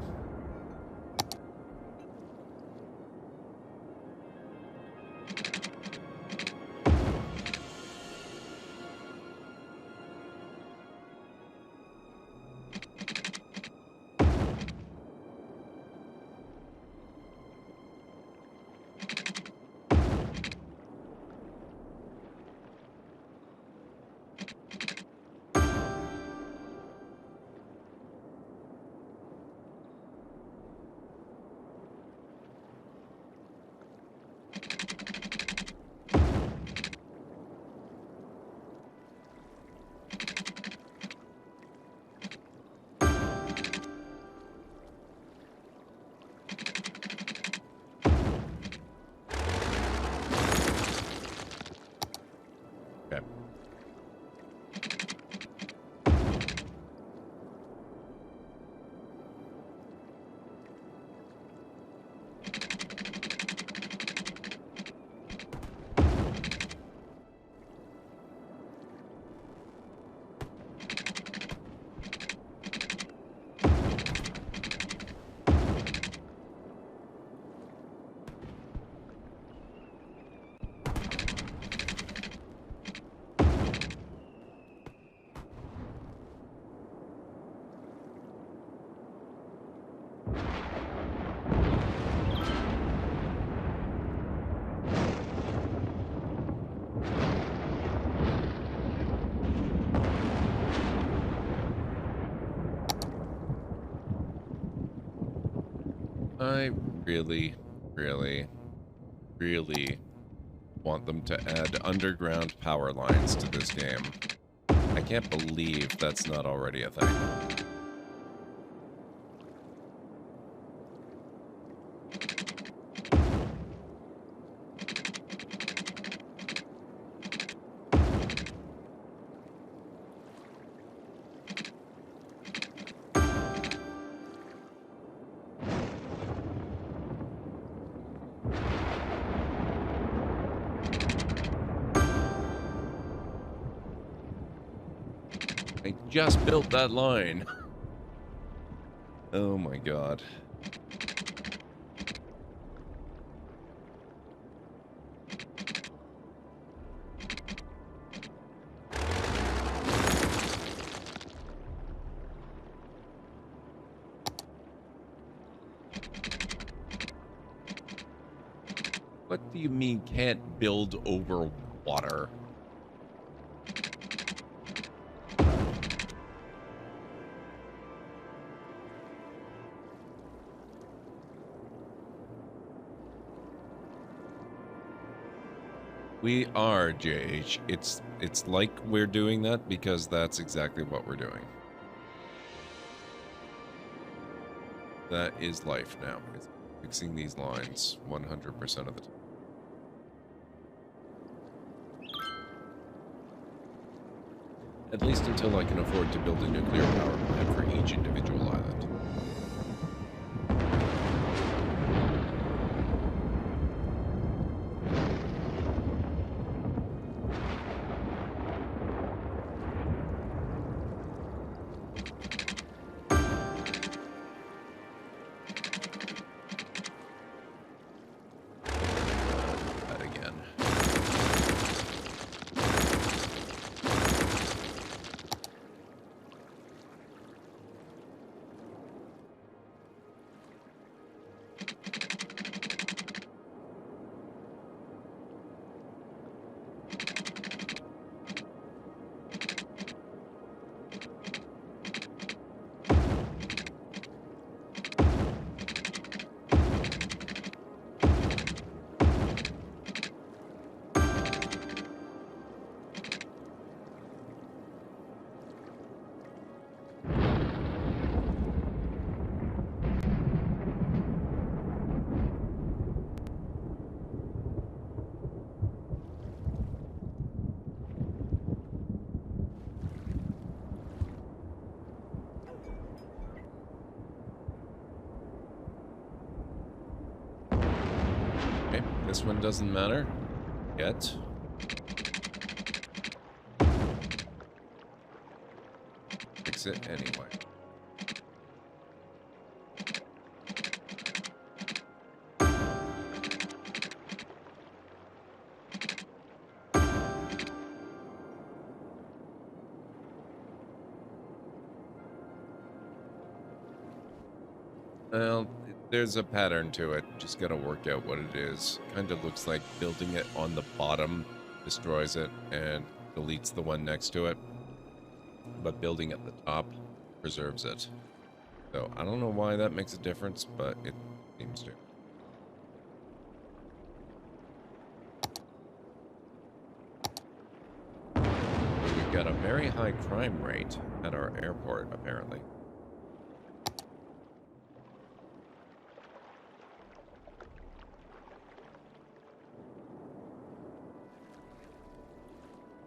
I really, really, really want them to add underground power lines to this game. I can't believe that's not already a thing. I just built that line. Oh my god. What do you mean can't build over water? We are, JH. It's like we're doing that because that's exactly what we're doing. That is life now. It's fixing these lines 100% of the time. At least until I can afford to build a nuclear power plant for each individual island. That again. Okay, this one doesn't matter yet. Fix it anyway. Well, there's a pattern to it. Just gotta work out what it is. Kind of looks like building it on the bottom destroys it and deletes the one next to it. But building at the top preserves it. So I don't know why that makes a difference, but it seems to. We've got a very high crime rate at our airport, apparently.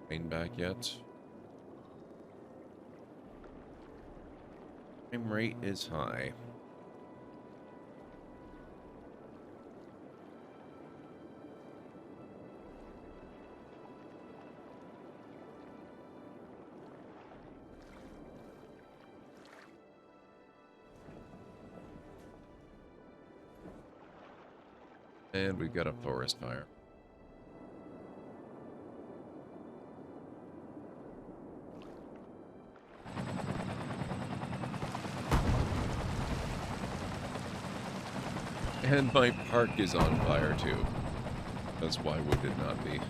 Plane back yet? Crime rate is high. And we've got a forest fire. And my park is on fire too. Because why would it not be?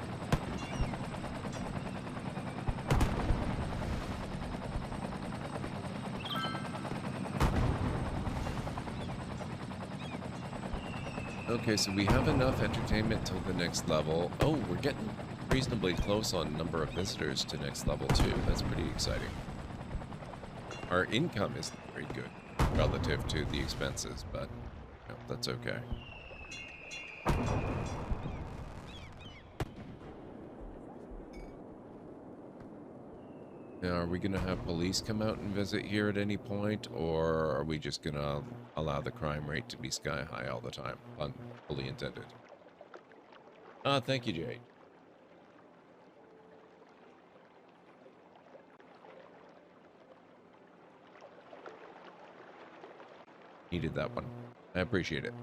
Okay, so we have enough entertainment till the next level. Oh, we're getting reasonably close on number of visitors to next level too. That's pretty exciting. Our income isn't very good relative to the expenses, but no, that's okay. Now, are we going to have police come out and visit here at any point, or are we just going to allow the crime rate to be sky high all the time? Pun fully intended. Thank you, Jay. Needed that one. I appreciate it.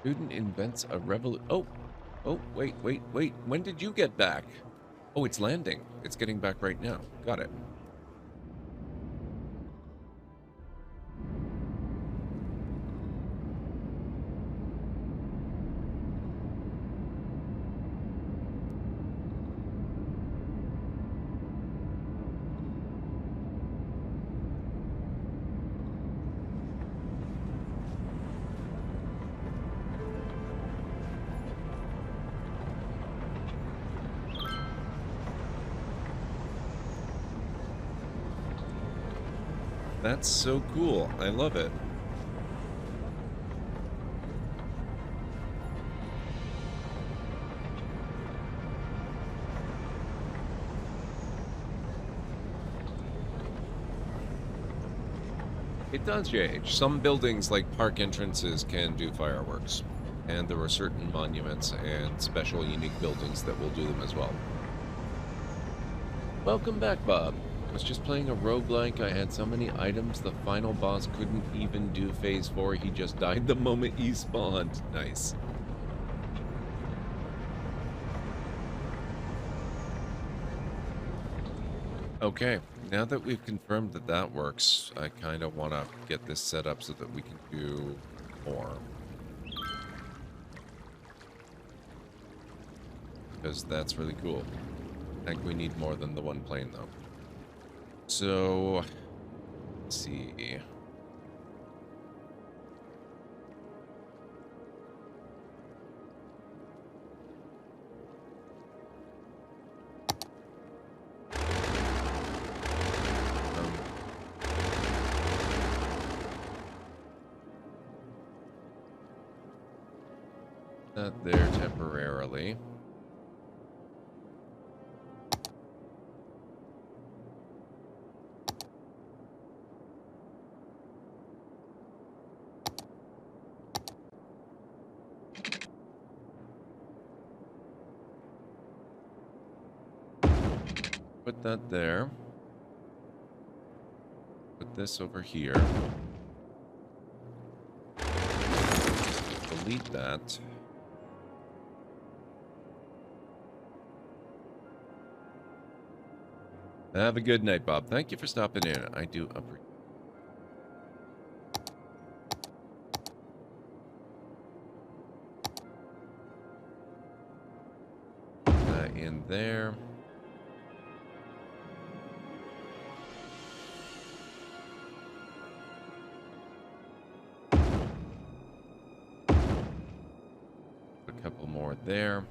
Student invents a oh, wait. When did you get back? Oh, it's landing. It's getting back right now. Got it. That's so cool. I love it. It does change. Some buildings, like park entrances, can do fireworks. And there are certain monuments and special unique buildings that will do them as well. Welcome back, Bob. I was just playing a roguelike. I had so many items, the final boss couldn't even do phase 4. He just died the moment he spawned. Nice. Okay, now that we've confirmed that that works, I kind of want to get this set up so that we can do more. Because that's really cool. I think we need more than the one plane, though. So, let's see. That there temporarily. Put that there. Put this over here. Delete that. Have a good night, Bob. Thank you for stopping in. I do appreciate that in there. A couple more there.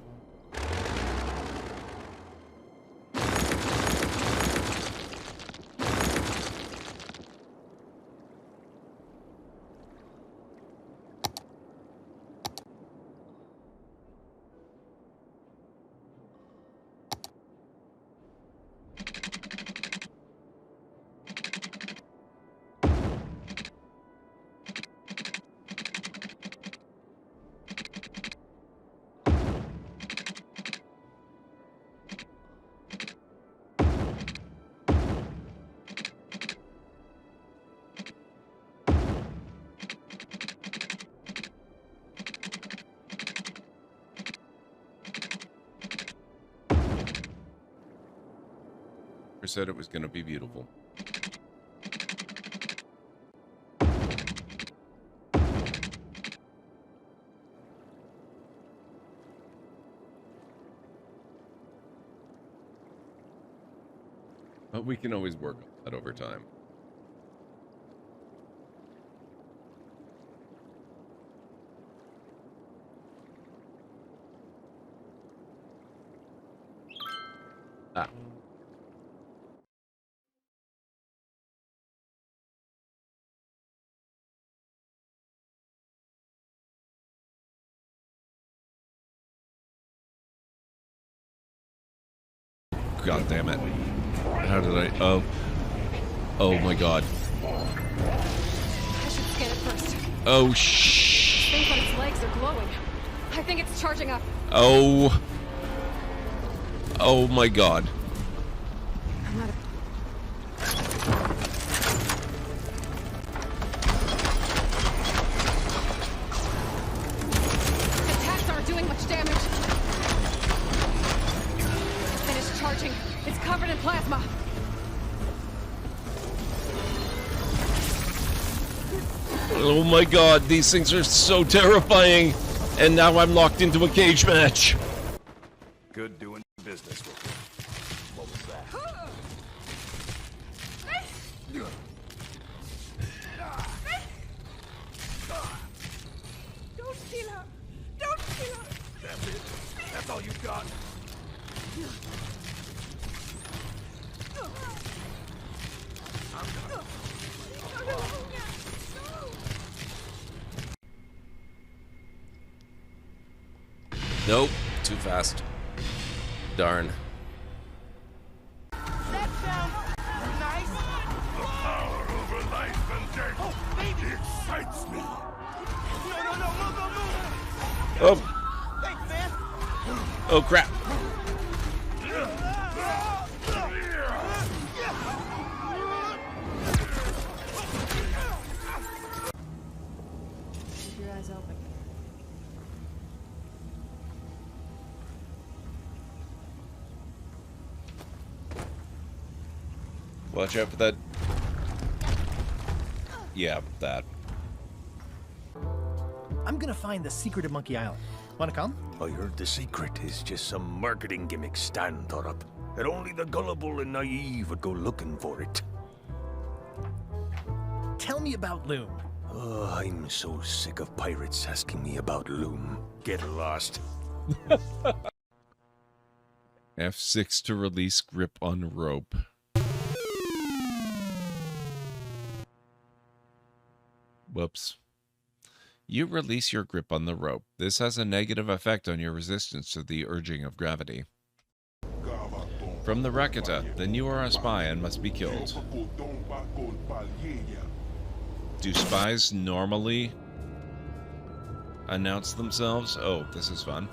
Said it was going to be beautiful. But we can always work on that over time. Ah. God damn it. How did I... Oh. Oh my god. I should scan it first. Oh, Things on its legs are glowing. I think it's charging up. Oh. Oh my god. I'm out of... Attacks aren't doing much damage. Finished charging. It's covered in plasma. Oh my god, these things are so terrifying. And now I'm locked into a cage match. Good doing business with you. What was that? Don't kill her! Don't kill her! That's it? That's all you've got? Nope, too fast. Darn. That sounds nice. The power over life and death. Oh, baby. Excites me. No, move. Oh, Thanks, man. oh crap. Keep your eyes open. Watch out for that. Yeah, that. I'm gonna find the secret of Monkey Island. Wanna come? I heard the secret is just some marketing gimmick Stan thought up. That only the gullible and naive would go looking for it. Tell me about Loom. Oh, I'm so sick of pirates asking me about Loom. Get lost. F6 to release grip on rope. Whoops. You release your grip on the rope. This has a negative effect on your resistance to the urging of gravity. From the Rakata, then you are a spy and must be killed. Do spies normally announce themselves? Oh, this is fun.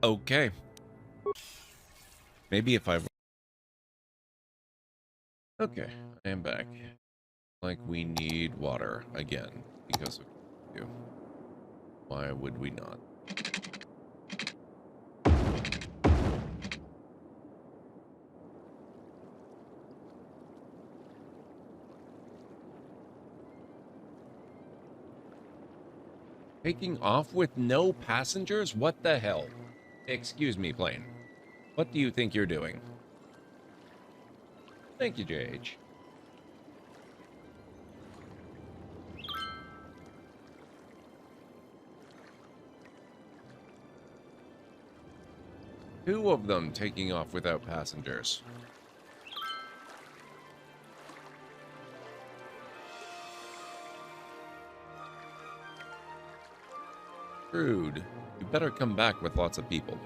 Okay. Maybe if I... Okay, I am back. Like we need water again because of you. Why would we not? Taking off with no passengers? What the hell? Excuse me, plane. What do you think you're doing? Thank you, JH. Two of them taking off without passengers. Rude. You better come back with lots of people.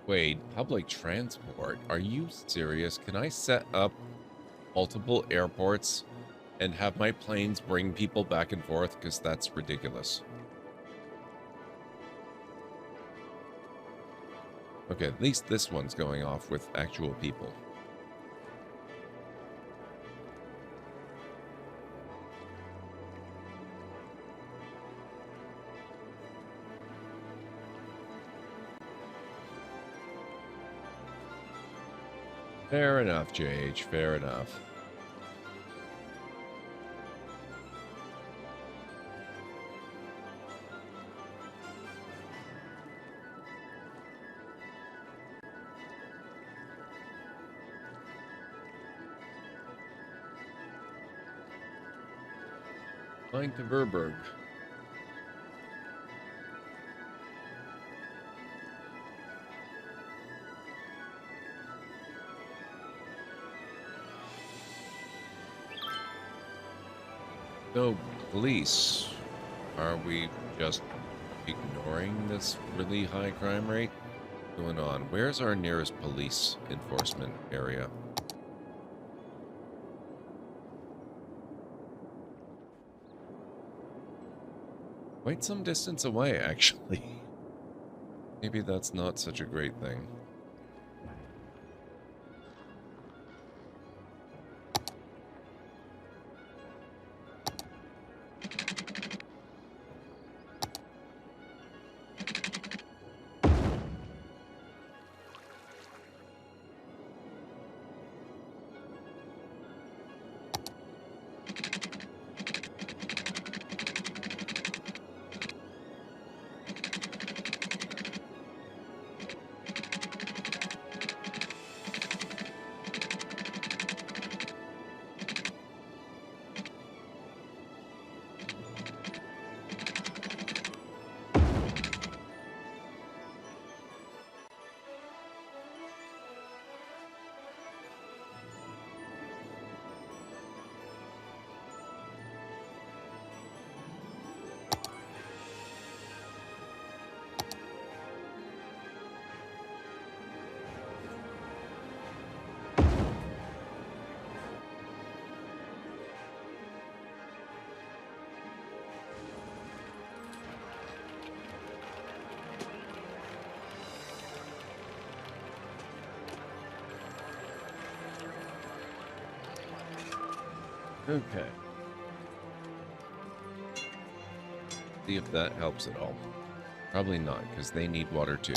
Wait, public transport? Are you serious? Can I set up multiple airports and have my planes bring people back and forth? Because that's ridiculous. Okay, at least this one's going off with actual people. Fair enough, JH, fair enough. Flying to Verberg. So, police, are we just ignoring this really high crime rate? What's going on? Where's our nearest police enforcement area? Quite some distance away, actually. Maybe that's not such a great thing. Okay. See if that helps at all. Probably not, because they need water too.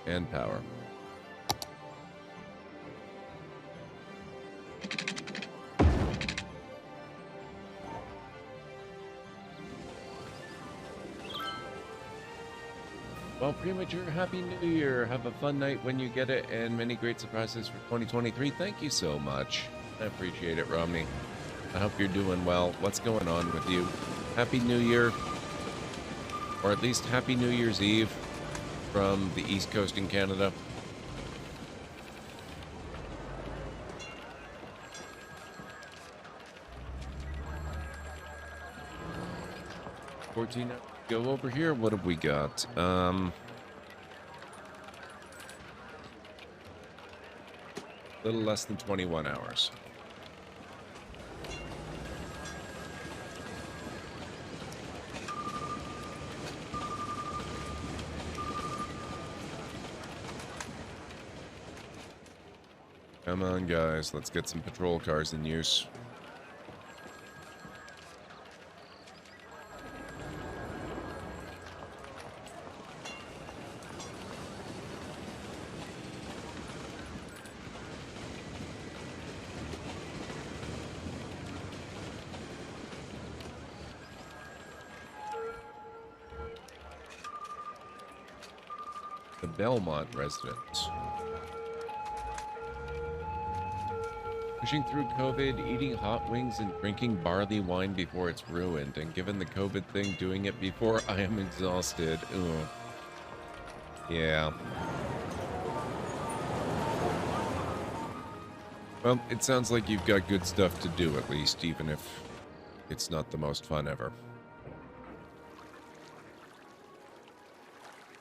And power. Well, Premature, Happy New Year. Have a fun night when you get it, and many great surprises for 2023. Thank you so much. I appreciate it, Romney. I hope you're doing well. What's going on with you? Happy New Year. Or at least Happy New Year's Eve from the East Coast in Canada. $14. Go over here. What have we got? Little less than 21 hours. Come on, guys. Let's get some patrol cars in use. The Belmont residence. Pushing through COVID, eating hot wings and drinking barley wine before it's ruined. And given the COVID thing, doing it before I am exhausted. Ugh. Yeah. Well, it sounds like you've got good stuff to do at least, even if it's not the most fun ever.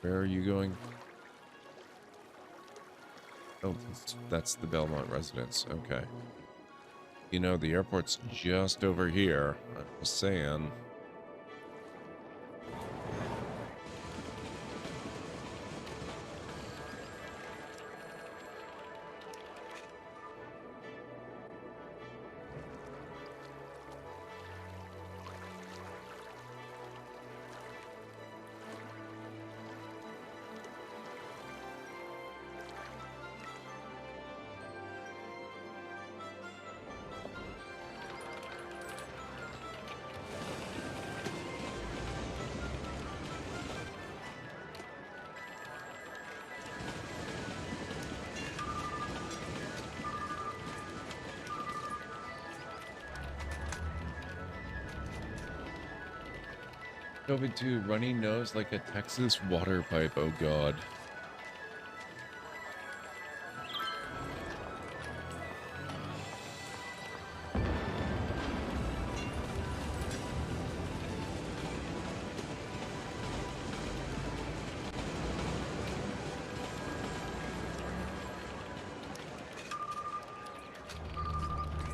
Where are you going? Oh, that's the Belmont residence. Okay. You know, the airport's just over here. I'm just saying. COVID-2, runny nose like a Texas water pipe. Oh, God.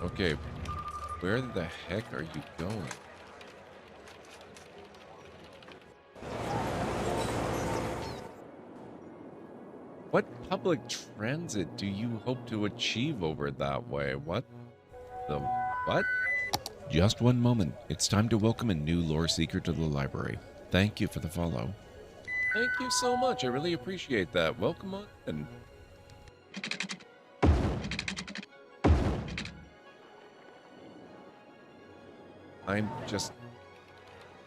Okay, where the heck are you going? What public transit do you hope to achieve over that way? What the what? Just one moment. It's time to welcome a new lore seeker to the library. Thank you for the follow. Thank you so much. I really appreciate that. Welcome on in. I'm just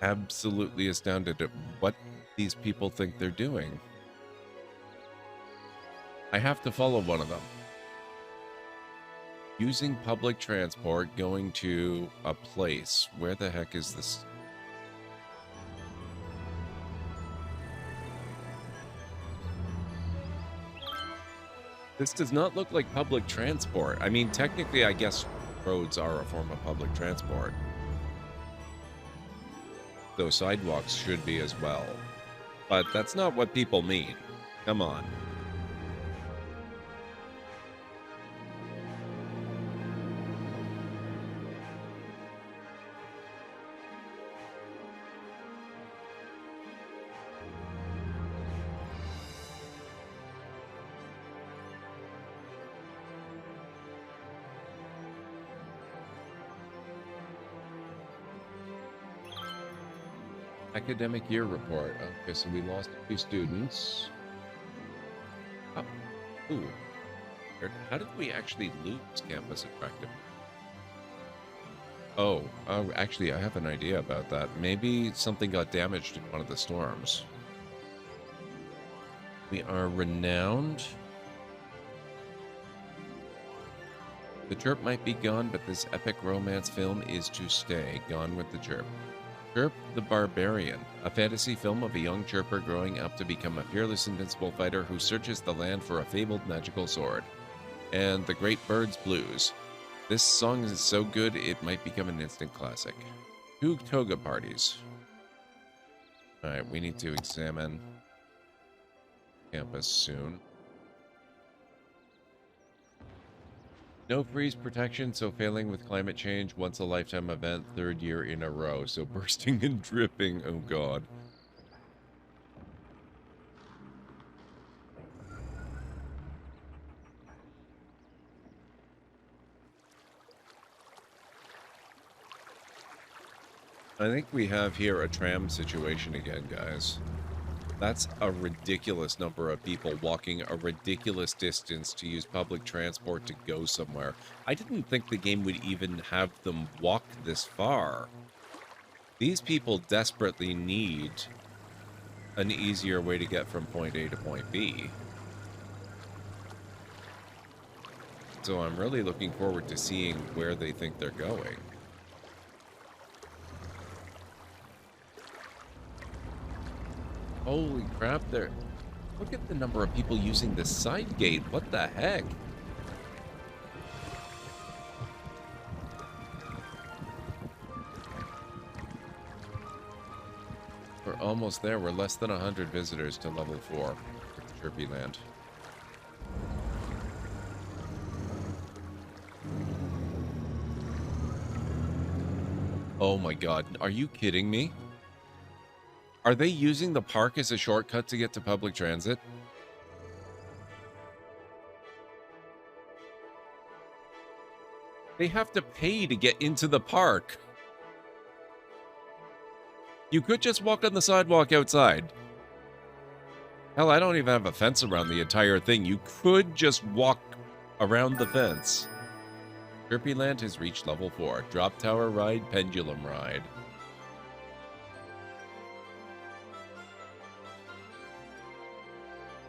absolutely astounded at what these people think they're doing. I have to follow one of them. Using public transport, going to a place. Where the heck is this? This does not look like public transport. I mean, technically, I guess roads are a form of public transport. Though sidewalks should be as well. But that's not what people mean. Come on. Academic year report. Okay, so we lost a few students. Oh, ooh. How did we actually lose campus attractive? Oh, actually, I have an idea about that. Maybe something got damaged in one of the storms. We are renowned. The chirp might be gone, but this epic romance film is to stay. Gone with the chirp. Chirp the Barbarian, a fantasy film of a young chirper growing up to become a fearless, invincible fighter who searches the land for a fabled magical sword. And The Great Bird's Blues. This song is so good, it might become an instant classic. 2 toga parties. Alright, we need to examine campus soon. No freeze protection, so failing with climate change, once a lifetime event, 3rd year in a row. So bursting and dripping, oh god. I think we have here a tram situation again, guys. That's a ridiculous number of people walking a ridiculous distance to use public transport to go somewhere. I didn't think the game would even have them walk this far. These people desperately need an easier way to get from point A to point B. So I'm really looking forward to seeing where they think they're going. Holy crap, there. Look at the number of people using this side gate. What the heck? We're almost there. We're less than 100 visitors to level 4 with Chirpy Land. Oh my god, are you kidding me? Are they using the park as a shortcut to get to public transit? They have to pay to get into the park. You could just walk on the sidewalk outside. Hell, I don't even have a fence around the entire thing. You could just walk around the fence. Chirpy Land has reached level 4. Drop tower ride, pendulum ride.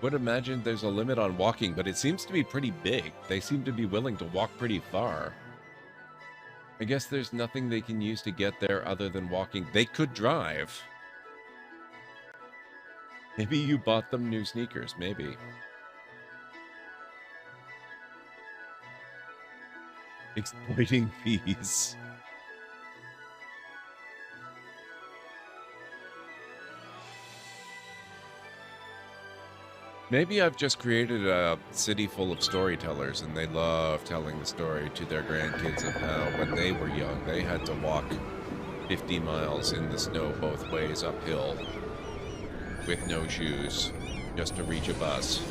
Would imagine there's a limit on walking, but it seems to be pretty big. They seem to be willing to walk pretty far. I guess there's nothing they can use to get there other than walking. They could drive. Maybe you bought them new sneakers, maybe. Exploiting fees. Maybe I've just created a city full of storytellers, and they love telling the story to their grandkids of how, when they were young, they had to walk 50 miles in the snow both ways uphill with no shoes just to reach a bus.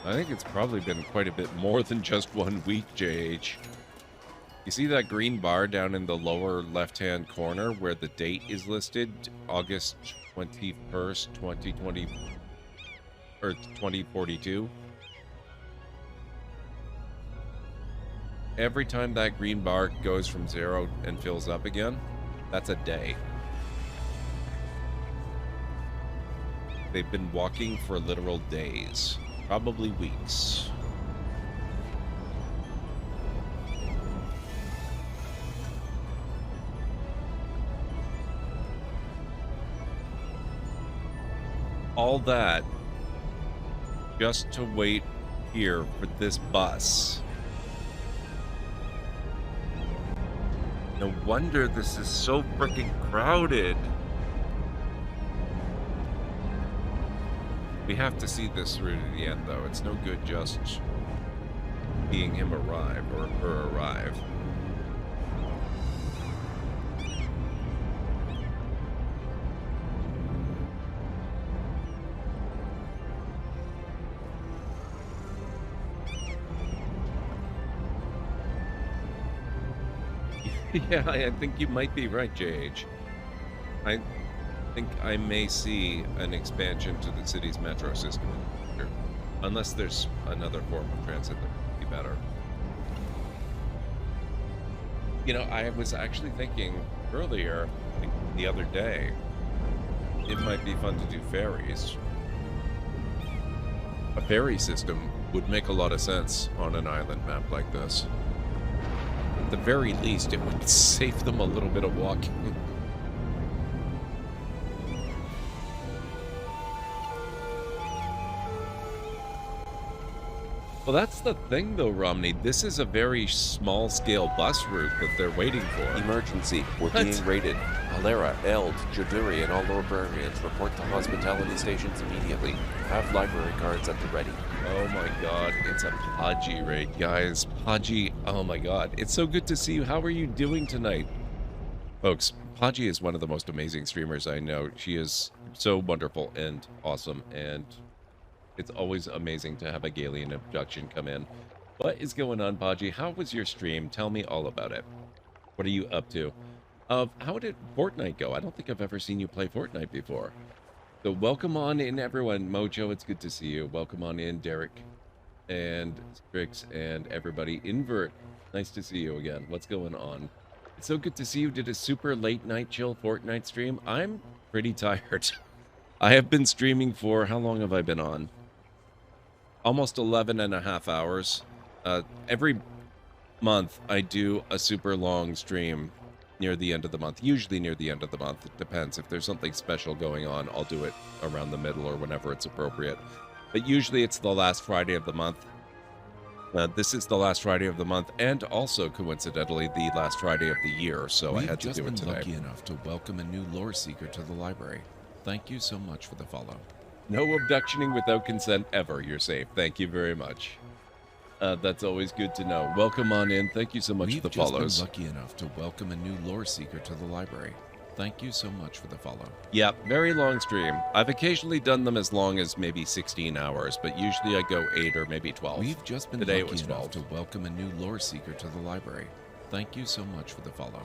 I think it's probably been quite a bit more than just 1 week, JH. You see that green bar down in the lower left-hand corner where the date is listed? August 21st, 2020, or 2042? Every time that green bar goes from 0 and fills up again, that's a day. They've been walking for literal days. Probably weeks. All that just to wait here for this bus. No wonder this is so freaking crowded. We have to see this through to the end, though. It's no good just seeing him arrive or her arrive. Yeah, I think you might be right, JH. I think I may see an expansion to the city's metro system in the future. Unless there's another form of transit that would be better. You know, I was actually thinking earlier, like the other day, it might be fun to do ferries. A ferry system would make a lot of sense on an island map like this. At the very least, it would save them a little bit of walking. Well, that's the thing, though, Romney. This is a very small-scale bus route that they're waiting for. Emergency. We're being raided. Alera, Eld, Jaduri, and all librarians report to hospitality stations immediately. Have library cards at the ready. Oh my god, it's a Podgy raid, guys. Podgy, oh my god. It's so good to see you. How are you doing tonight? Folks, Podgy is one of the most amazing streamers I know. She is so wonderful and awesome, and it's always amazing to have a Galian abduction come in. What is going on, Podgy? How was your stream? Tell me all about it. What are you up to? How did Fortnite go? I don't think I've ever seen you play Fortnite before. So welcome on in, everyone. Mojo, it's good to see you. Welcome on in, Derek and Strix and everybody. Invert, nice to see you again. What's going on? It's so good to see you. Did a super late night chill Fortnite stream. I'm pretty tired. I have been streaming for, how long have I been on? Almost 11 and a half hours. Every month I do a super long stream near the end of the month, usually near the end of the month. It depends. If there's something special going on, I'll do it around the middle or whenever it's appropriate. But usually it's the last Friday of the month. This is the last Friday of the month, and also coincidentally the last Friday of the year, so I had to do it today. We've just been lucky enough to welcome a new lore seeker to the library. Thank you so much for the follow. No abductioning without consent ever. You're safe. Thank you very much. That's always good to know. Welcome on in. Thank you so much for the follows. We've just been lucky enough to welcome a new lore seeker to the library. Thank you so much for the follow. Yeah, very long stream. I've occasionally done them as long as maybe 16 hours, but usually I go 8 or maybe 12. We've just been lucky enough to welcome a new lore seeker to the library. Thank you so much for the follow.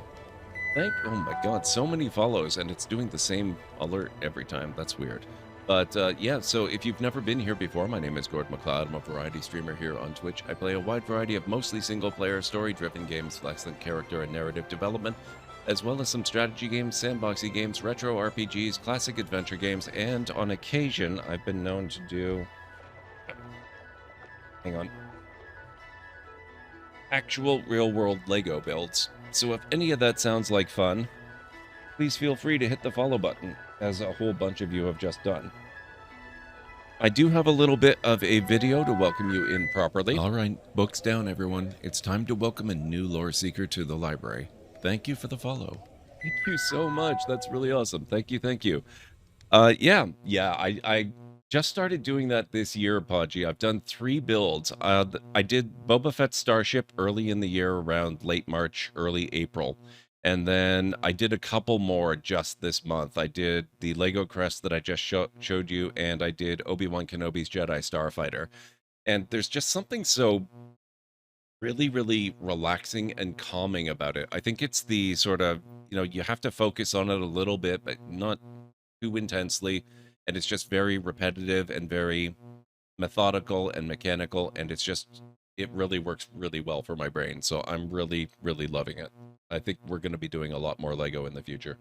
Oh my god, so many follows, and it's doing the same alert every time. That's weird. But yeah, so if you've never been here before, my name is Gord McLeod. I'm a variety streamer here on Twitch. I play a wide variety of mostly single-player, story-driven games with excellent character and narrative development, as well as some strategy games, sandboxy games, retro RPGs, classic adventure games, and on occasion, I've been known to do... Hang on. Actual real-world Lego builds. So if any of that sounds like fun, please feel free to hit the follow button, as a whole bunch of you have just done. I do have a little bit of a video to welcome you in properly. All right, books down, everyone. It's time to welcome a new lore seeker to the library. Thank you for the follow. Thank you so much. That's really awesome. Thank you, thank you. I just started doing that this year, Podgy. I've done 3 builds. I did Boba Fett Starship early in the year, around late March, early April. And then I did a couple more just this month. I did the Lego Crest that I just showed you, and I did Obi-Wan Kenobi's Jedi Starfighter. And there's just something so really, really relaxing and calming about it. I think it's the sort of, you have to focus on it a little bit, but not too intensely. And it's just very repetitive and very methodical and mechanical, and it really works really well for my brain. So I'm really, really loving it. I think we're going to be doing a lot more Lego in the future.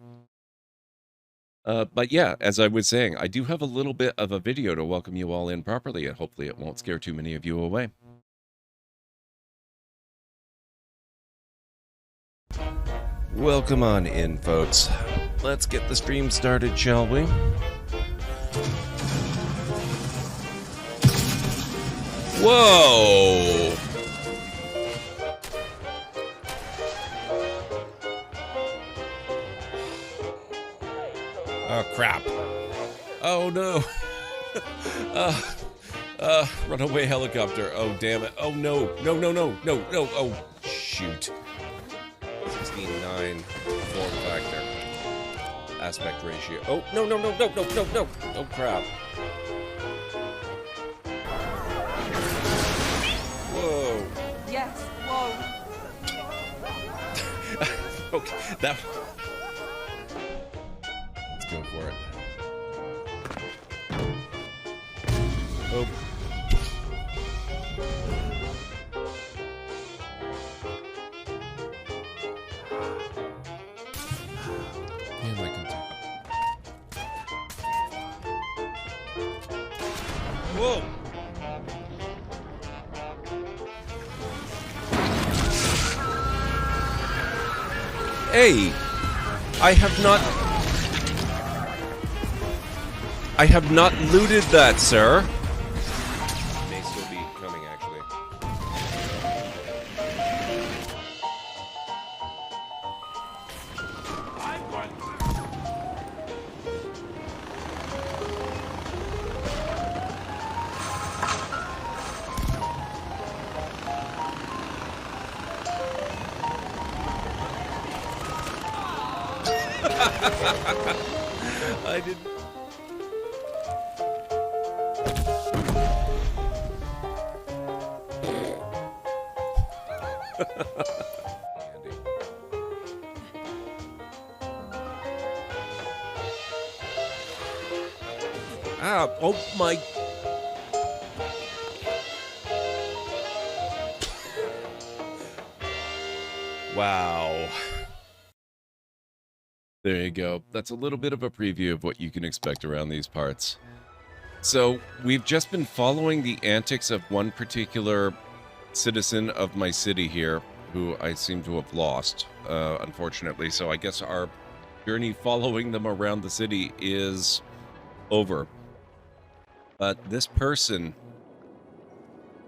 But yeah, as I was saying, I do have a little bit of a video to welcome you all in properly, and hopefully it won't scare too many of you away. Welcome on in, folks. Let's get the stream started, shall we? Whoa! Oh, crap. Oh, no. Runaway helicopter. Oh, damn it. Oh, no. No. Oh, shoot. 16:9 form factor. Aspect ratio. Oh, no. Oh, crap. Whoa. Yes, whoa. That. Let's go for it. Oh. And I can do. Whoa! Hey! I have not looted that, sir. May still be coming, actually. I didn't. Ah, oh my. Wow. There you go. That's a little bit of a preview of what you can expect around these parts. So, we've just been following the antics of one particular citizen of my city here, who I seem to have lost, unfortunately. So I guess our journey following them around the city is over. But this person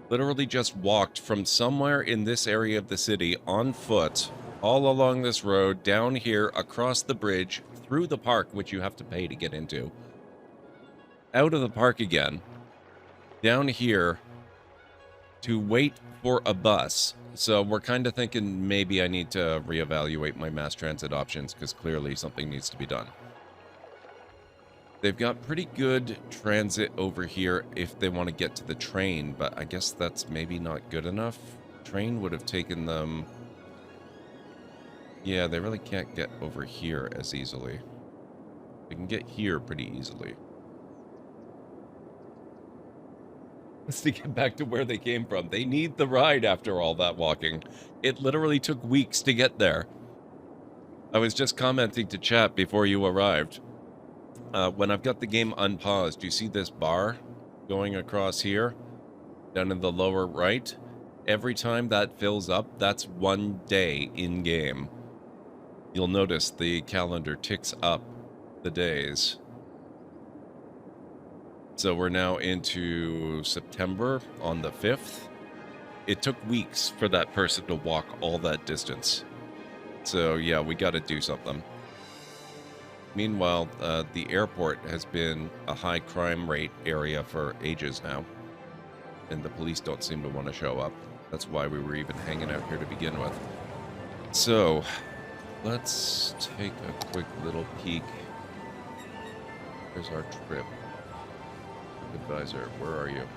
literally just walked from somewhere in this area of the city on foot, all along this road, down here, across the bridge, through the park, which you have to pay to get into, out of the park again, down here, to wait for a bus. So we're kind of thinking maybe I need to reevaluate my mass transit options, because clearly something needs to be done. They've got pretty good transit over here if they want to get to the train, but I guess that's maybe not good enough. Train would have taken them... Yeah, they really can't get over here as easily. They can get here pretty easily. Let's get back to where they came from. They need the ride after all that walking. It literally took weeks to get there. I was just commenting to chat before you arrived. When I've got the game unpaused, you see this bar going across here, down in the lower right? Every time that fills up, that's 1 day in-game. You'll notice the calendar ticks up the days. So we're now into September on the 5th. It took weeks for that person to walk all that distance. So yeah, we got to do something. Meanwhile, the airport has been a high crime rate area for ages now. And the police don't seem to want to show up. That's why we were even hanging out here to begin with. So, let's take a quick little peek. Here's our trip. Advisor, where are you?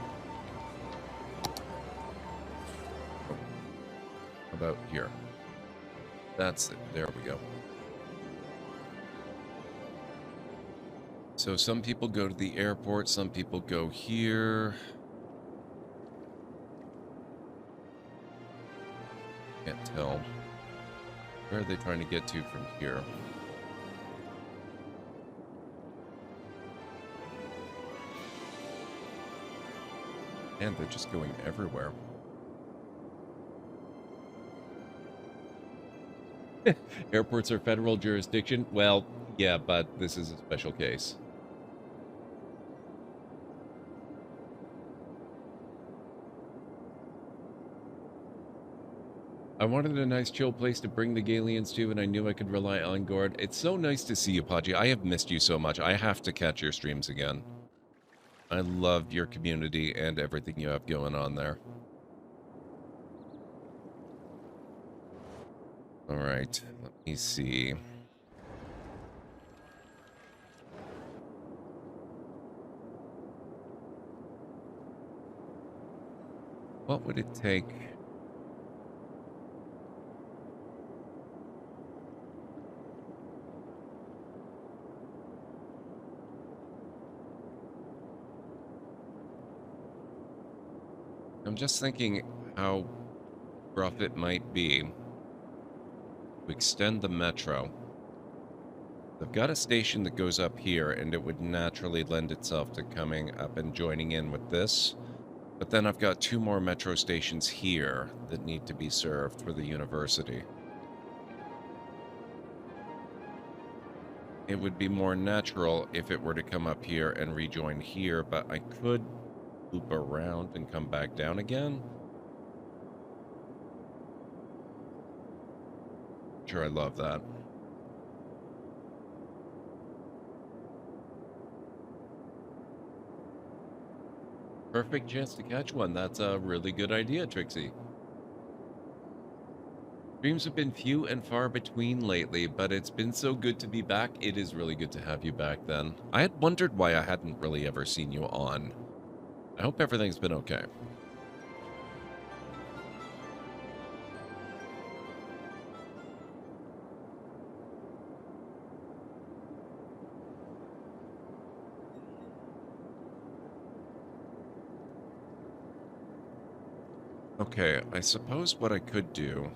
Oh. How about here? That's it. There we go. So some people go to the airport, some people go here. Can't tell. Where are they trying to get to from here? And they're just going everywhere. Airports are federal jurisdiction? Well, yeah, but this is a special case. I wanted a nice chill place to bring the Galians to, and I knew I could rely on Gord. It's so nice to see you, Podgy. I have missed you so much. I have to catch your streams again. I love your community and everything you have going on there. Alright, let me see. What would it take? I'm just thinking how rough it might be to extend the metro. I've got a station that goes up here, and it would naturally lend itself to coming up and joining in with this. But then I've got 2 more metro stations here that need to be served for the university. It would be more natural if it were to come up here and rejoin here, but I could loop around and come back down again. Sure, I love that. Perfect chance to catch one. That's a really good idea, Trixie. Streams have been few and far between lately, but it's been so good to be back. It is really good to have you back then. I had wondered why I hadn't really ever seen you on. I hope everything's been okay. Okay, I suppose what I could do...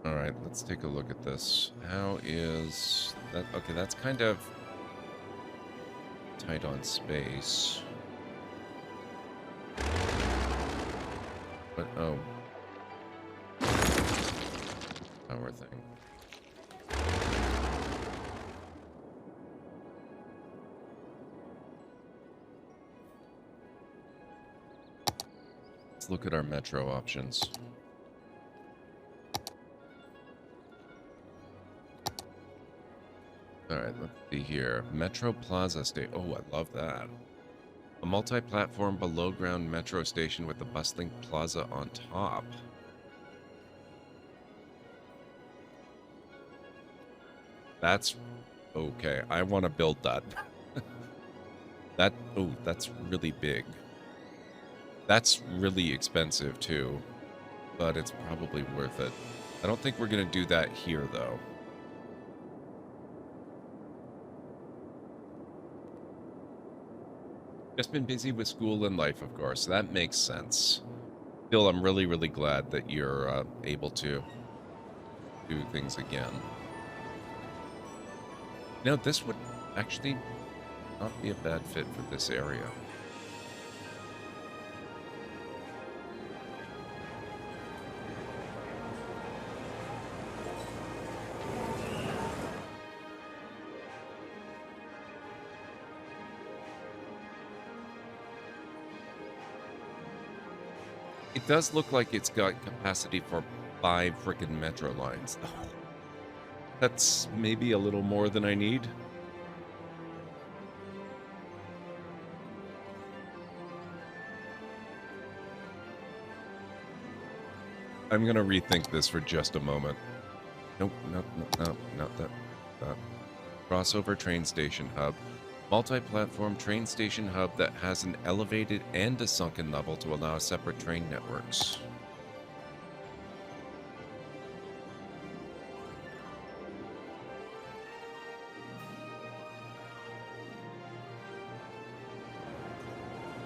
Alright, let's take a look at this. How is that? Okay, that's kind of tight on space. But, oh. Power thing. Let's look at our metro options. Alright, let's see here. Metro Plaza Station. Oh, I love that. A multi-platform below-ground metro station with the bustling plaza on top. That's okay. I want to build that. That's really big. That's really expensive too, but it's probably worth it. I don't think we're going to do that here though. Just been busy with school and life, of course. That makes sense. Still, I'm really, really glad that you're able to do things again. Now, this would actually not be a bad fit for this area. It does look like it's got capacity for 5 frickin' metro lines, though. That's maybe a little more than I need. I'm gonna rethink this for just a moment. Nope, not that. Crossover train station hub. Multi-platform train station hub that has an elevated and a sunken level to allow separate train networks.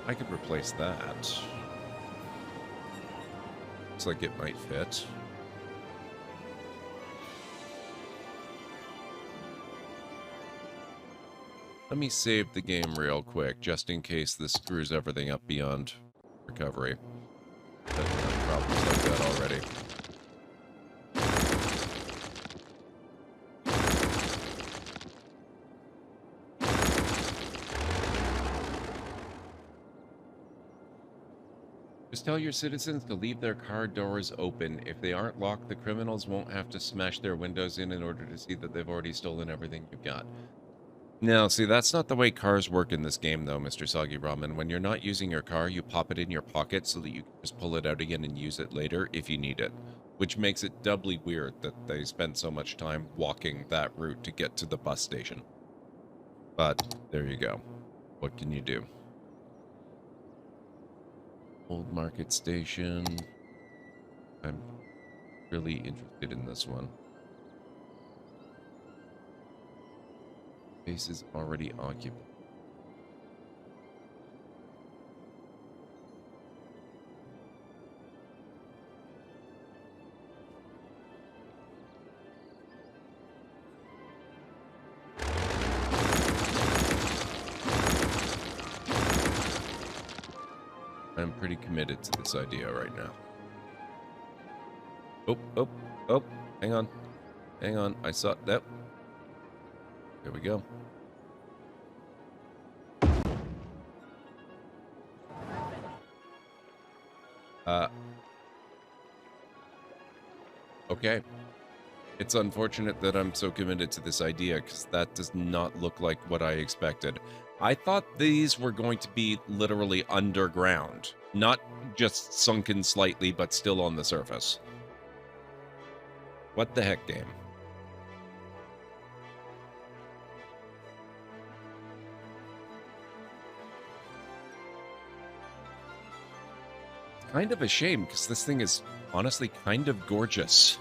I could replace that. Looks like it might fit. Let me save the game real quick, just in case this screws everything up beyond recovery. But problems like that already. Just tell your citizens to leave their car doors open. If they aren't locked, the criminals won't have to smash their windows in order to see that they've already stolen everything you've got. No, see, that's not the way cars work in this game, though, Mr. Soggy Ramen. When you're not using your car, you pop it in your pocket so that you can just pull it out again and use it later if you need it. Which makes it doubly weird that they spend so much time walking that route to get to the bus station. But, there you go. What can you do? Old Market Station. I'm really interested in this one. Space is already occupied. I'm pretty committed to this idea right now. Oh, hang on. Hang on, I saw that. There we go. Okay. It's unfortunate that I'm so committed to this idea, because that does not look like what I expected. I thought these were going to be literally underground, not just sunken slightly, but still on the surface. What the heck, game? It's kind of a shame, because this thing is honestly kind of gorgeous.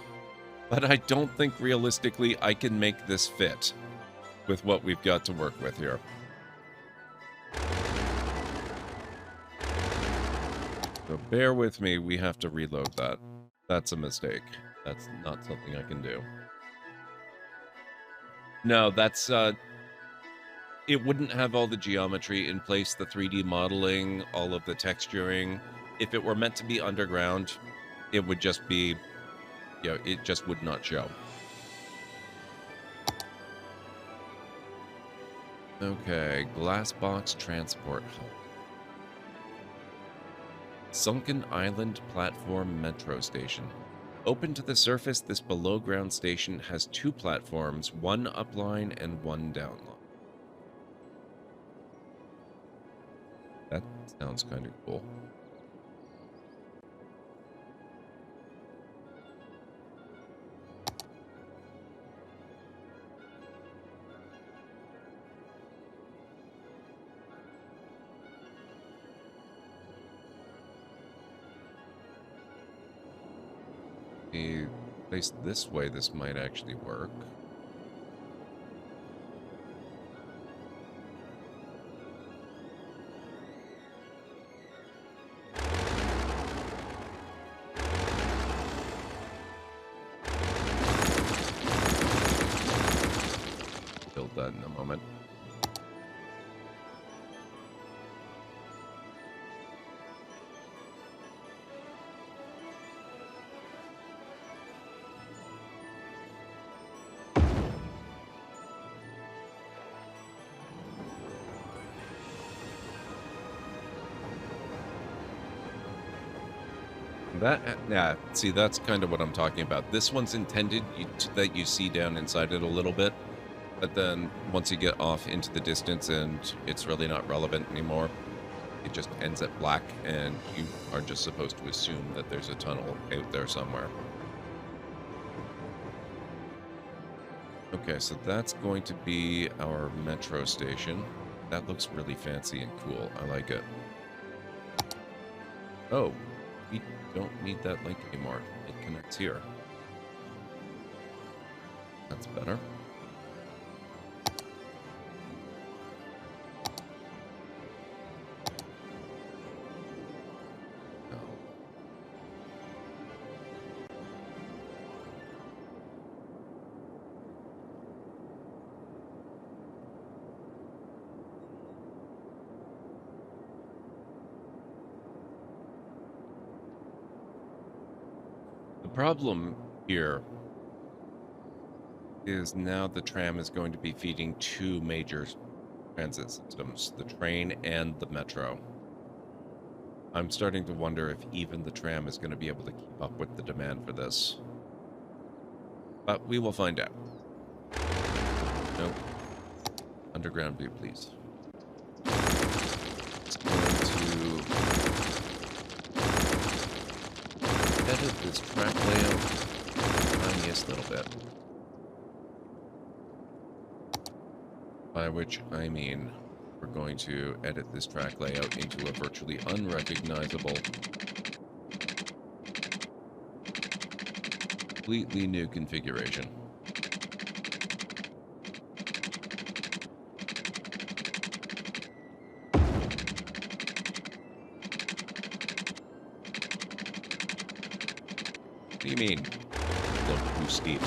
But I don't think realistically I can make this fit with what we've got to work with here. So bear with me, we have to reload that. That's a mistake. That's not something I can do. No, that's, it wouldn't have all the geometry in place, the 3D modeling, all of the texturing. If it were meant to be underground, it would just be, you know, it just would not show. Okay, glass box transport hub. Sunken Island Platform Metro Station. Open to the surface, this below-ground station has 2 platforms, one upline and one downline. That sounds kind of cool. Placed this way, this might actually work. Build that in a moment. That, yeah, see, that's kind of what I'm talking about. This one's intended that you see down inside it a little bit, but then once you get off into the distance and it's really not relevant anymore, it just ends at black, and you are just supposed to assume that there's a tunnel out there somewhere. Okay, so that's going to be our metro station. That looks really fancy and cool. I like it. Oh, we don't need that link anymore. It connects here. That's better. Problem here is now the tram is going to be feeding 2 major transit systems, the train and the metro. I'm starting to wonder if even the tram is going to be able to keep up with the demand for this. But we will find out. Nope. Underground view, please. It's going to edit this track layout the tiniest little bit. By which I mean we're going to edit this track layout into a virtually unrecognizable completely new configuration. What do you mean? Look too steep.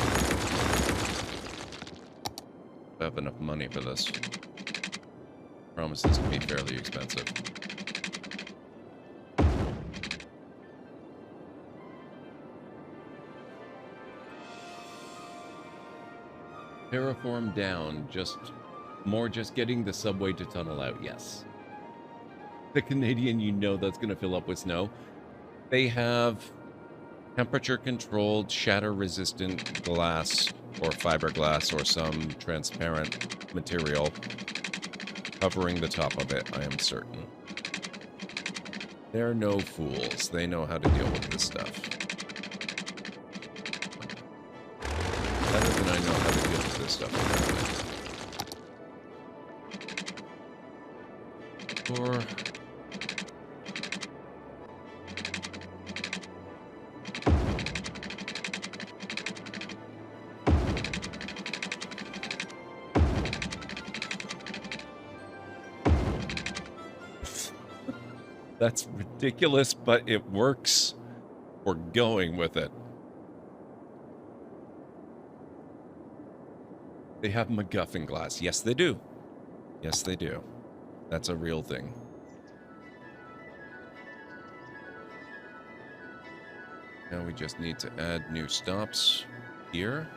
I have enough money for this. Promises to be fairly expensive. Terraform down, just getting the subway to tunnel out, yes. The Canadian, you know that's going to fill up with snow. They have temperature-controlled, shatter-resistant glass or fiberglass or some transparent material covering the top of it, I am certain. They're no fools. They know how to deal with this stuff. Better than I know how to deal with this stuff, apparently. Or... That's ridiculous, but it works. We're going with it. They have MacGuffin glass. Yes, they do. Yes, they do. That's a real thing. Now we just need to add new stops here.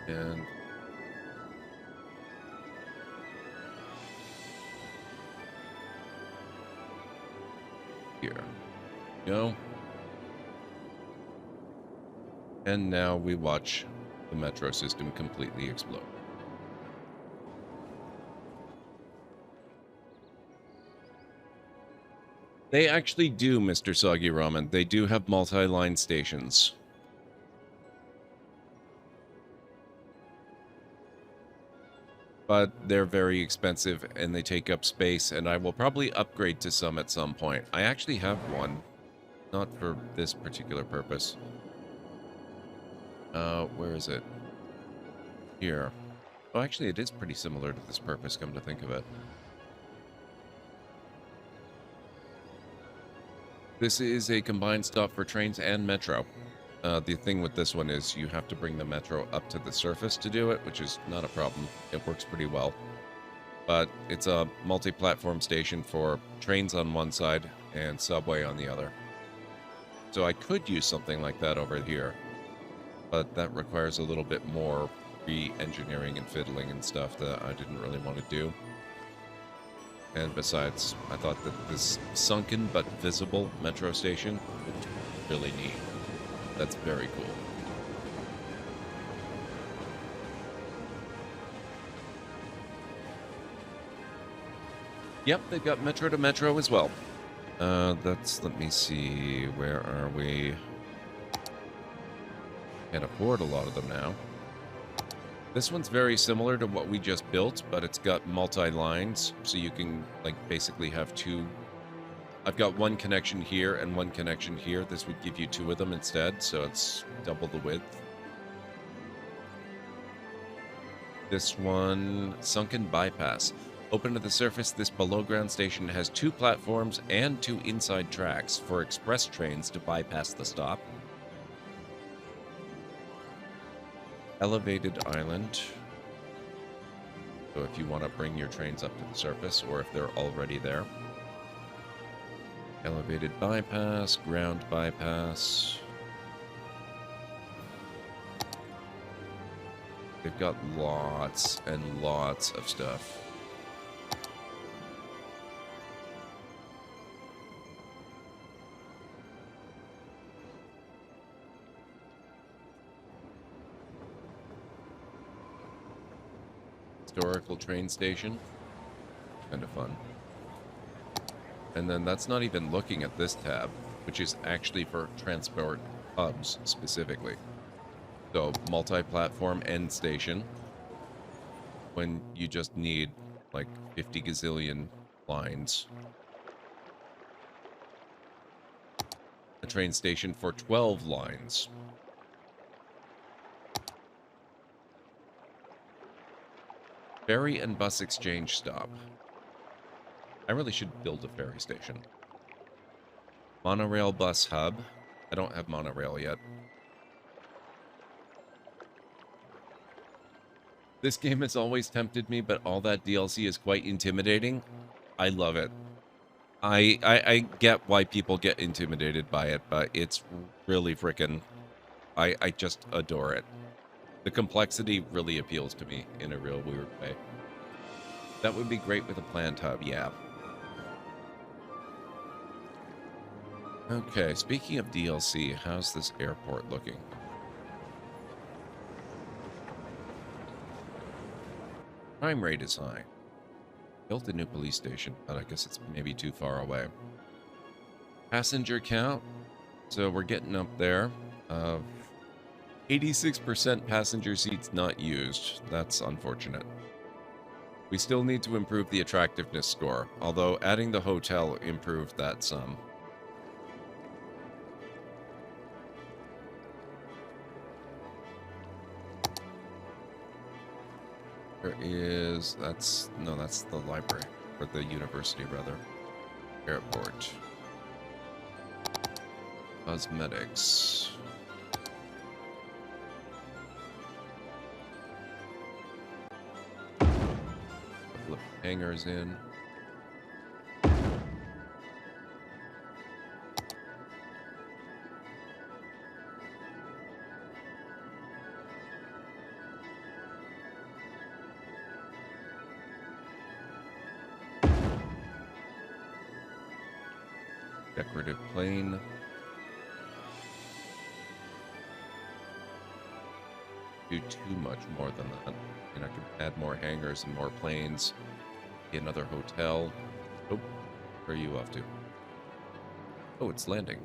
And here. Go. And now we watch the metro system completely explode. They actually do, Mr. Soggy Ramen. They do have multi-line stations. But they're very expensive and they take up space, and I will probably upgrade to some at some point. I actually have one, not for this particular purpose. Where is it? Here. Oh, actually, it is pretty similar to this purpose, come to think of it. This is a combined stop for trains and metro. The thing with this one is you have to bring the metro up to the surface to do it, which is not a problem. It works pretty well. But it's a multi-platform station for trains on one side and subway on the other. So I could use something like that over here. But that requires a little bit more re-engineering and fiddling and stuff that I didn't really want to do. And besides, I thought that this sunken but visible metro station looked really neat. That's very cool. Yep, they've got metro to metro as well. Let me see, where are we? Can't afford a lot of them now. This one's very similar to what we just built, but it's got multi-lines, so you can, like, basically have two. I've got one connection here and one connection here. This would give you two of them instead, so it's double the width. This one, sunken bypass. Open to the surface, this below-ground station has two platforms and two inside tracks for express trains to bypass the stop. Elevated island. So if you want to bring your trains up to the surface, or if they're already there. Elevated bypass, ground bypass. They've got lots and lots of stuff. Historical train station. Kind of fun. And then that's not even looking at this tab, which is actually for transport hubs specifically. So multi-platform end station when you just need like 50 gazillion lines. a train station for 12 lines. Ferry and bus exchange stop. I really should build a ferry station. Monorail bus hub. I don't have monorail yet. This game has always tempted me, but all that DLC is quite intimidating. I love it. I get why people get intimidated by it, but it's really freaking... I just adore it. The complexity really appeals to me in a real weird way. That would be great with a planned hub, yeah. Okay, speaking of DLC, how's this airport looking? Crime rate is high. Built a new police station, but I guess it's maybe too far away. Passenger count. So we're getting up there. 86% passenger seats not used. That's unfortunate. We still need to improve the attractiveness score, although adding the hotel improved that some. There is... that's the library. Or the university, rather. Airport. Cosmetics. Couple of hangars in. Decorative plane. Do too much more than that. And I can add more hangars and more planes. Get another hotel. Oh, where are you off to? Oh, it's landing.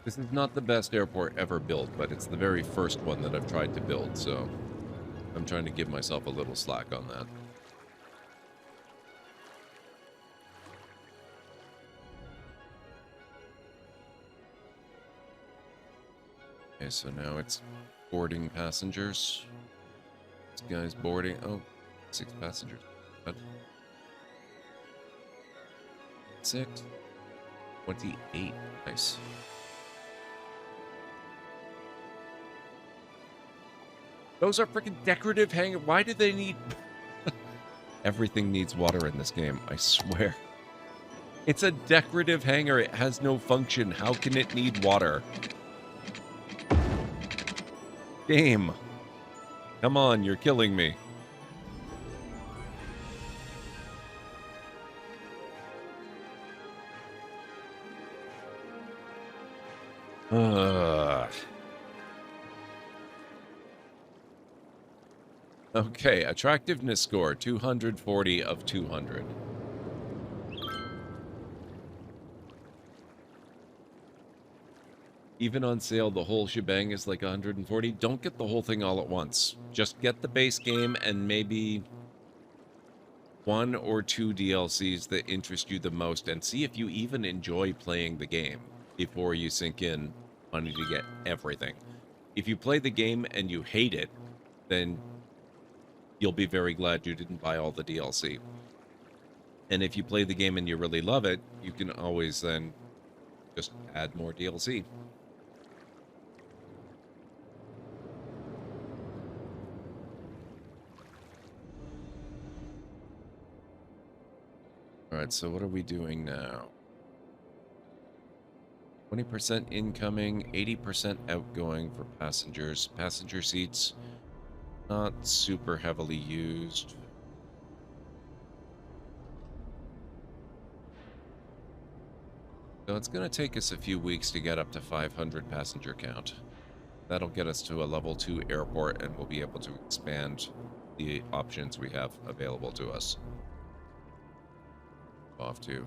This is not the best airport ever built, but it's the very first one that I've tried to build, so I'm trying to give myself a little slack on that. Okay, so now it's boarding passengers. This guy's boarding. Oh, 6 passengers. What? 6? 28. Nice. Those are freaking decorative hangers. Why do they need... Everything needs water in this game, I swear. It's a decorative hangar. It has no function. How can it need water? Game. Come on, you're killing me. Okay, attractiveness score, 240 of 200. Even on sale, the whole shebang is like 140. Don't get the whole thing all at once. Just get the base game and maybe 1 or 2 DLCs that interest you the most, and see if you even enjoy playing the game before you sink in wanting to get everything. If you play the game and you hate it, then you'll be very glad you didn't buy all the DLC. And if you play the game and you really love it, you can always then just add more DLC. Alright, so what are we doing now? 20% incoming, 80% outgoing for passengers. Passenger seats, not super heavily used. So it's going to take us a few weeks to get up to 500 passenger count. That'll get us to a level 2 airport, and we'll be able to expand the options we have available to us. Off to.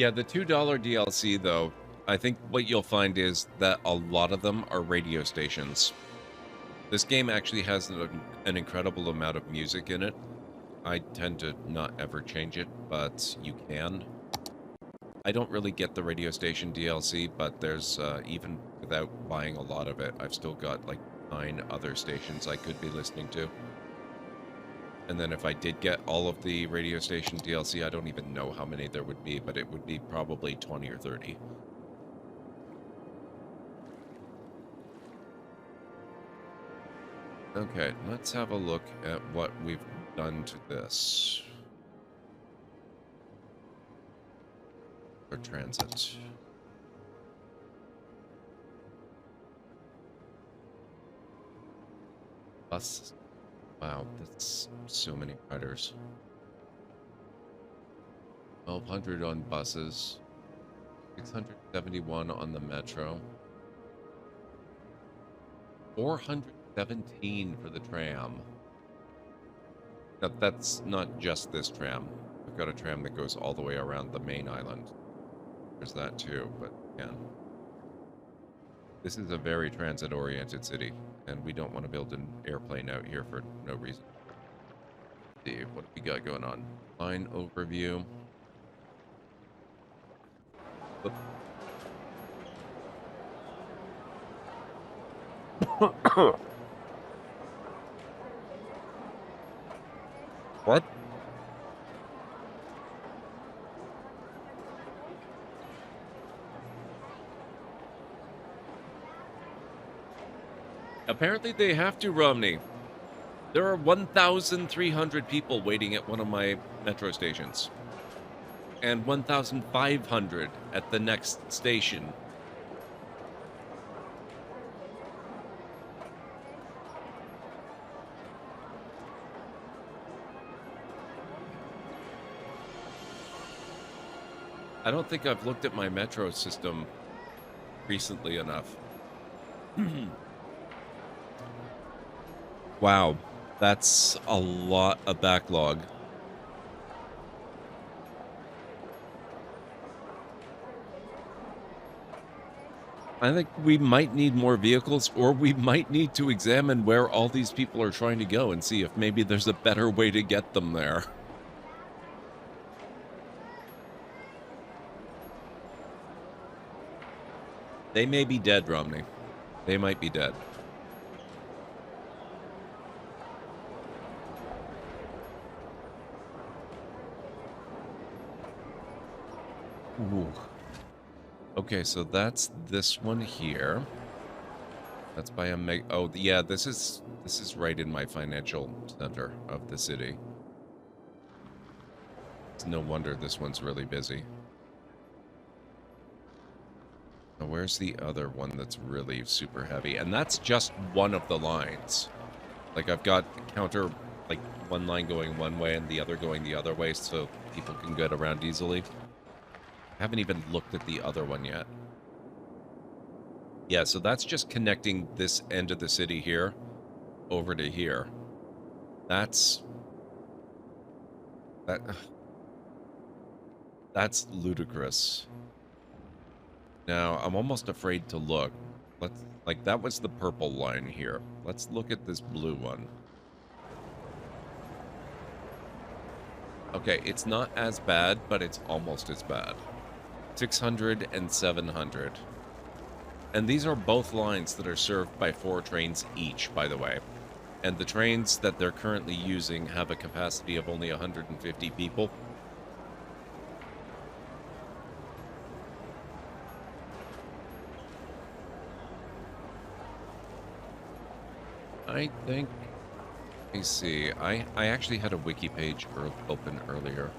Yeah, the $2 DLC, though, I think what you'll find is that a lot of them are radio stations. This game actually has an incredible amount of music in it. I tend to not ever change it, but you can. I don't really get the radio station DLC, but there's, even without buying a lot of it, I've still got like 9 other stations I could be listening to. And then if I did get all of the radio station DLC, I don't even know how many there would be, but it would be probably 20 or 30. Okay, let's have a look at what we've done to this. For transit. Bus. Wow, that's so many riders. 1,200 on buses. 671 on the metro. 417 for the tram. Now, that's not just this tram. I've got a tram that goes all the way around the main island. There's that too, but again. This is a very transit-oriented city, and we don't want to build an airplane out here for no reason. Let's see, what we got going on? Line overview. Oop. What? Apparently they have to, Romney. There are 1,300 people waiting at one of my metro stations. And 1,500 at the next station. I don't think I've looked at my metro system recently enough. Wow, that's a lot of backlog. I think we might need more vehicles, or we might need to examine where all these people are trying to go and see if maybe there's a better way to get them there. They may be dead, Romney. They might be dead. Ooh. Okay, so that's this one here. That's by a oh yeah, this is right in my financial center of the city. It's no wonder this one's really busy. Now, where's the other one that's really super heavy? And that's just one of the lines. Like, I've got counter, like, one line going one way and the other going the other way so people can get around easily. I haven't even looked at the other one yet. Yeah, so that's just connecting this end of the city here over to here. That's ludicrous. Now, I'm almost afraid to look. Let's, like, that was the purple line here. Let's look at this blue one. Okay, it's not as bad, but it's almost as bad. 600 and 700. And these are both lines that are served by 4 trains each, by the way. And the trains that they're currently using have a capacity of only 150 people. I think, let me see, I actually had a wiki page open earlier.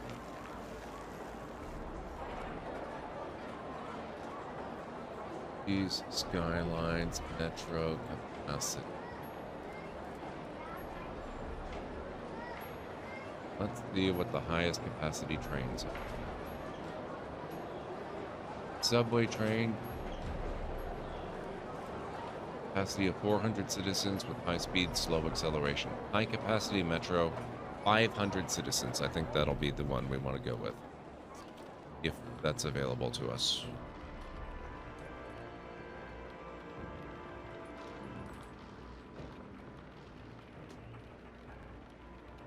These Skylines, Metro, capacity. Let's see what the highest capacity trains are. Subway train. Capacity of 400 citizens with high-speed, slow acceleration. High-capacity metro, 500 citizens. I think that'll be the one we want to go with. if that's available to us.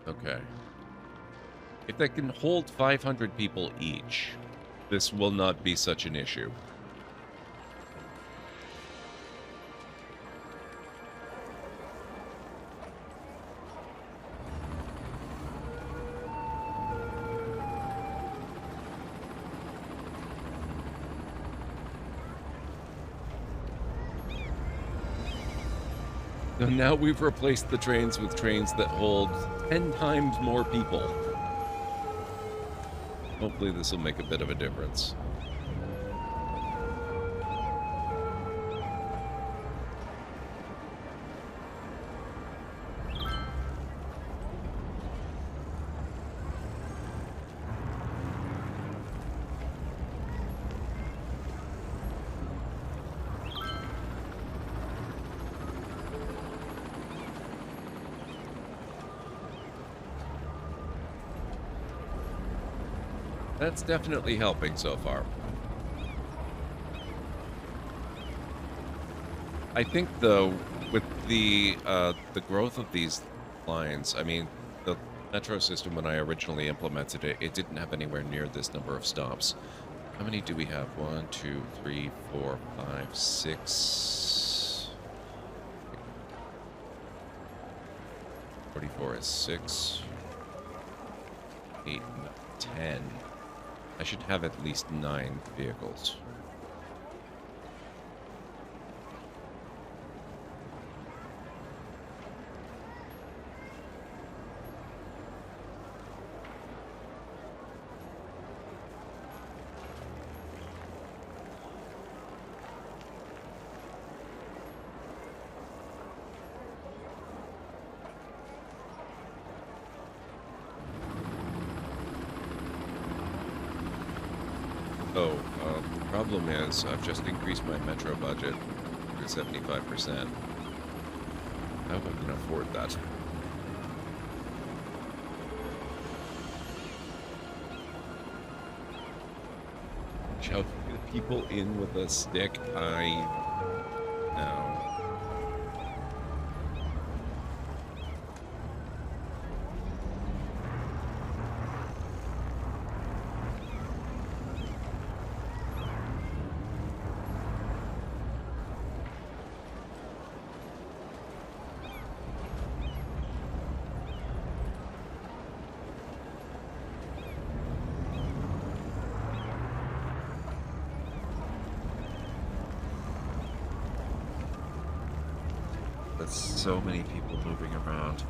Okay. If they can hold 500 people each, this will not be such an issue. So now we've replaced the trains with trains that hold 10 times more people. Hopefully this will make a bit of a difference. That's definitely helping so far. I think, though, with the growth of these lines, I mean, the metro system, when I originally implemented it, it didn't have anywhere near this number of stops. How many do we have? 1, 2, 3, 4, 5, 6. 44 is 6. 8, 10. I should have at least 9 vehicles. The problem is I've just increased my metro budget to 75%. I hope I can afford that. Shove people in with a stick? No. So many people moving around.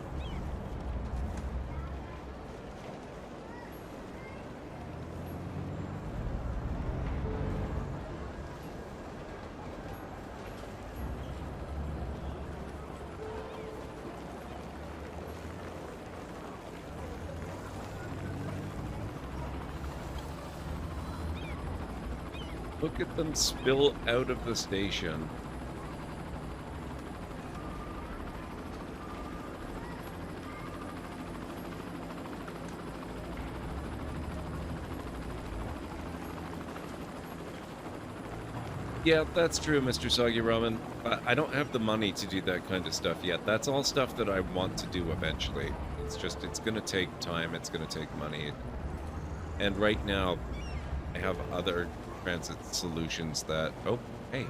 Look at them spill out of the station. Yeah, that's true, Mr. Soggy Ramen. I don't have the money to do that kind of stuff yet. That's all stuff that I want to do eventually. It's just, it's going to take time, it's going to take money. And right now, I have other transit solutions that... Oh, hey.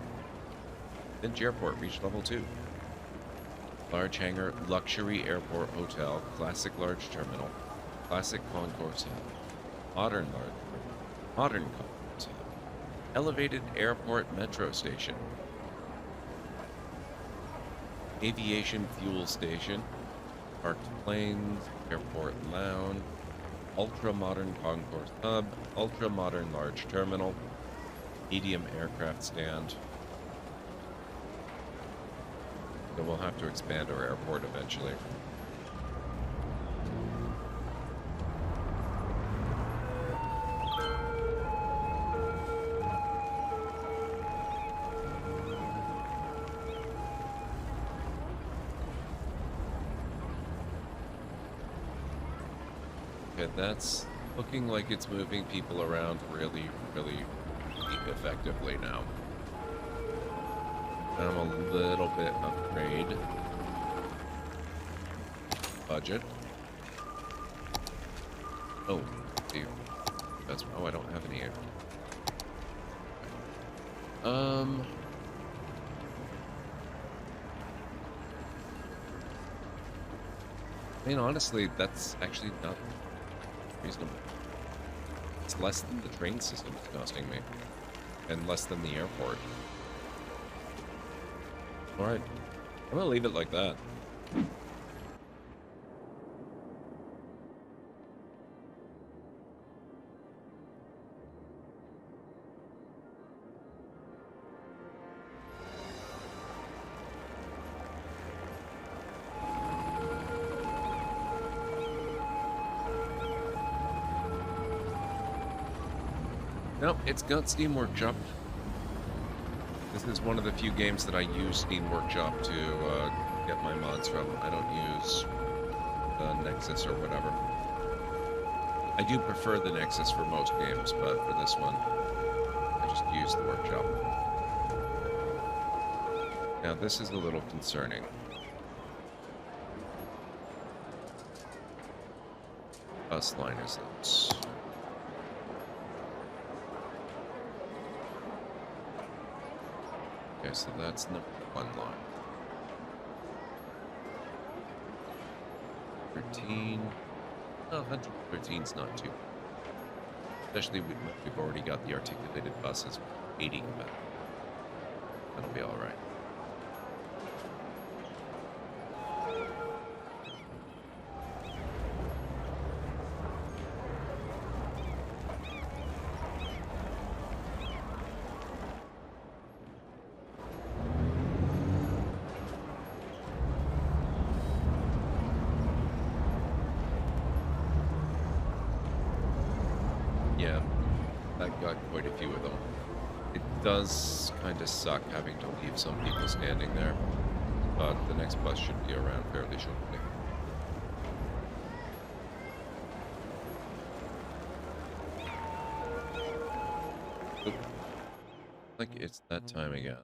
Finch Airport reached level 2. Large hangar, luxury airport hotel, classic large terminal, classic concourse hall, modern concourse hall. Elevated airport metro station. Aviation fuel station. Parked planes. Airport lounge. Ultra-modern concourse hub. Ultra-modern large terminal. Medium aircraft stand. So we'll have to expand our airport eventually. Okay, that's looking like it's moving people around really, really effectively now. I'm a little bit afraid. Budget. Oh, dear. That's, oh, I don't have any air. I mean, honestly, that's actually not reasonable. It's less than the train system is costing me, and less than the airport. Alright, I'm gonna leave it like that. Nope, it's got Steam Workshop. This is one of the few games that I use Steam Workshop to get my mods from. I don't use Nexus or whatever. I do prefer the Nexus for most games, but for this one, I just use the Workshop. Now, this is a little concerning. Bus line is this. Okay, so that's number 1 line. 13. Oh, 113's not too bad. Especially we've already got the articulated buses aiding them. That'll be alright. Yeah, that got quite a few of them. It does kind of suck having to leave some people standing there, but the next bus should be around fairly shortly. Oop. Like it's that time again.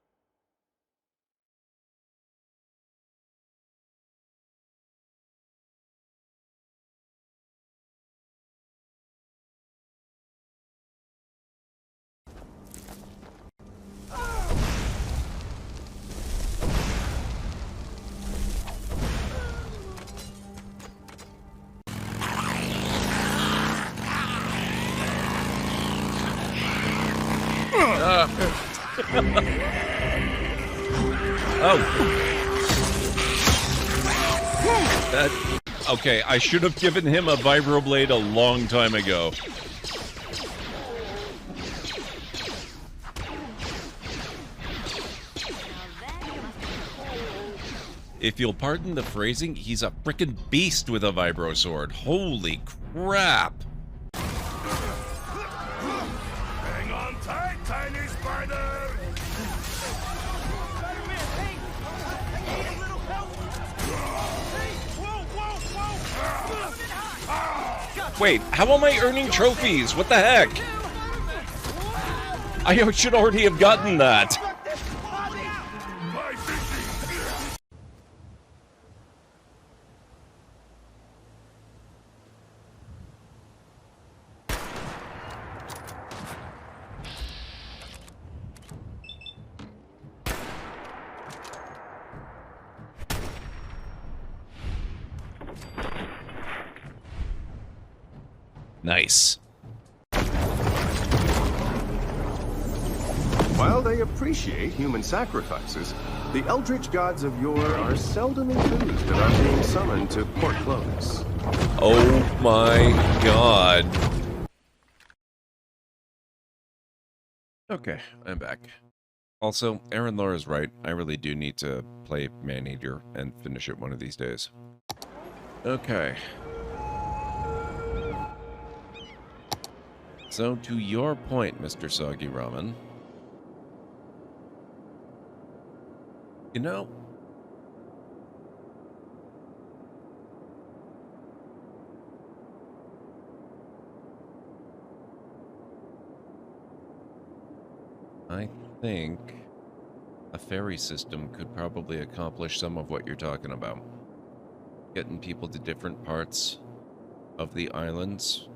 Oh. Okay, I should have given him a vibroblade a long time ago. If you'll pardon the phrasing, he's a frickin' beast with a vibro sword. Holy crap! Hang on tight, tiny spider! Wait, how am I earning trophies? What the heck? I should already have gotten that. Nice. While they appreciate human sacrifices, the eldritch gods of yore are seldom enthused at our being summoned to Port Clovis. Oh my god. Okay, I'm back. Also, Aaron Laura's right. I really do need to play Maneater and finish it one of these days. Okay. So, to your point, Mr. Soggy Ramen, you know, think a ferry system could probably accomplish some of what you're talking about. Getting people to different parts of the islands,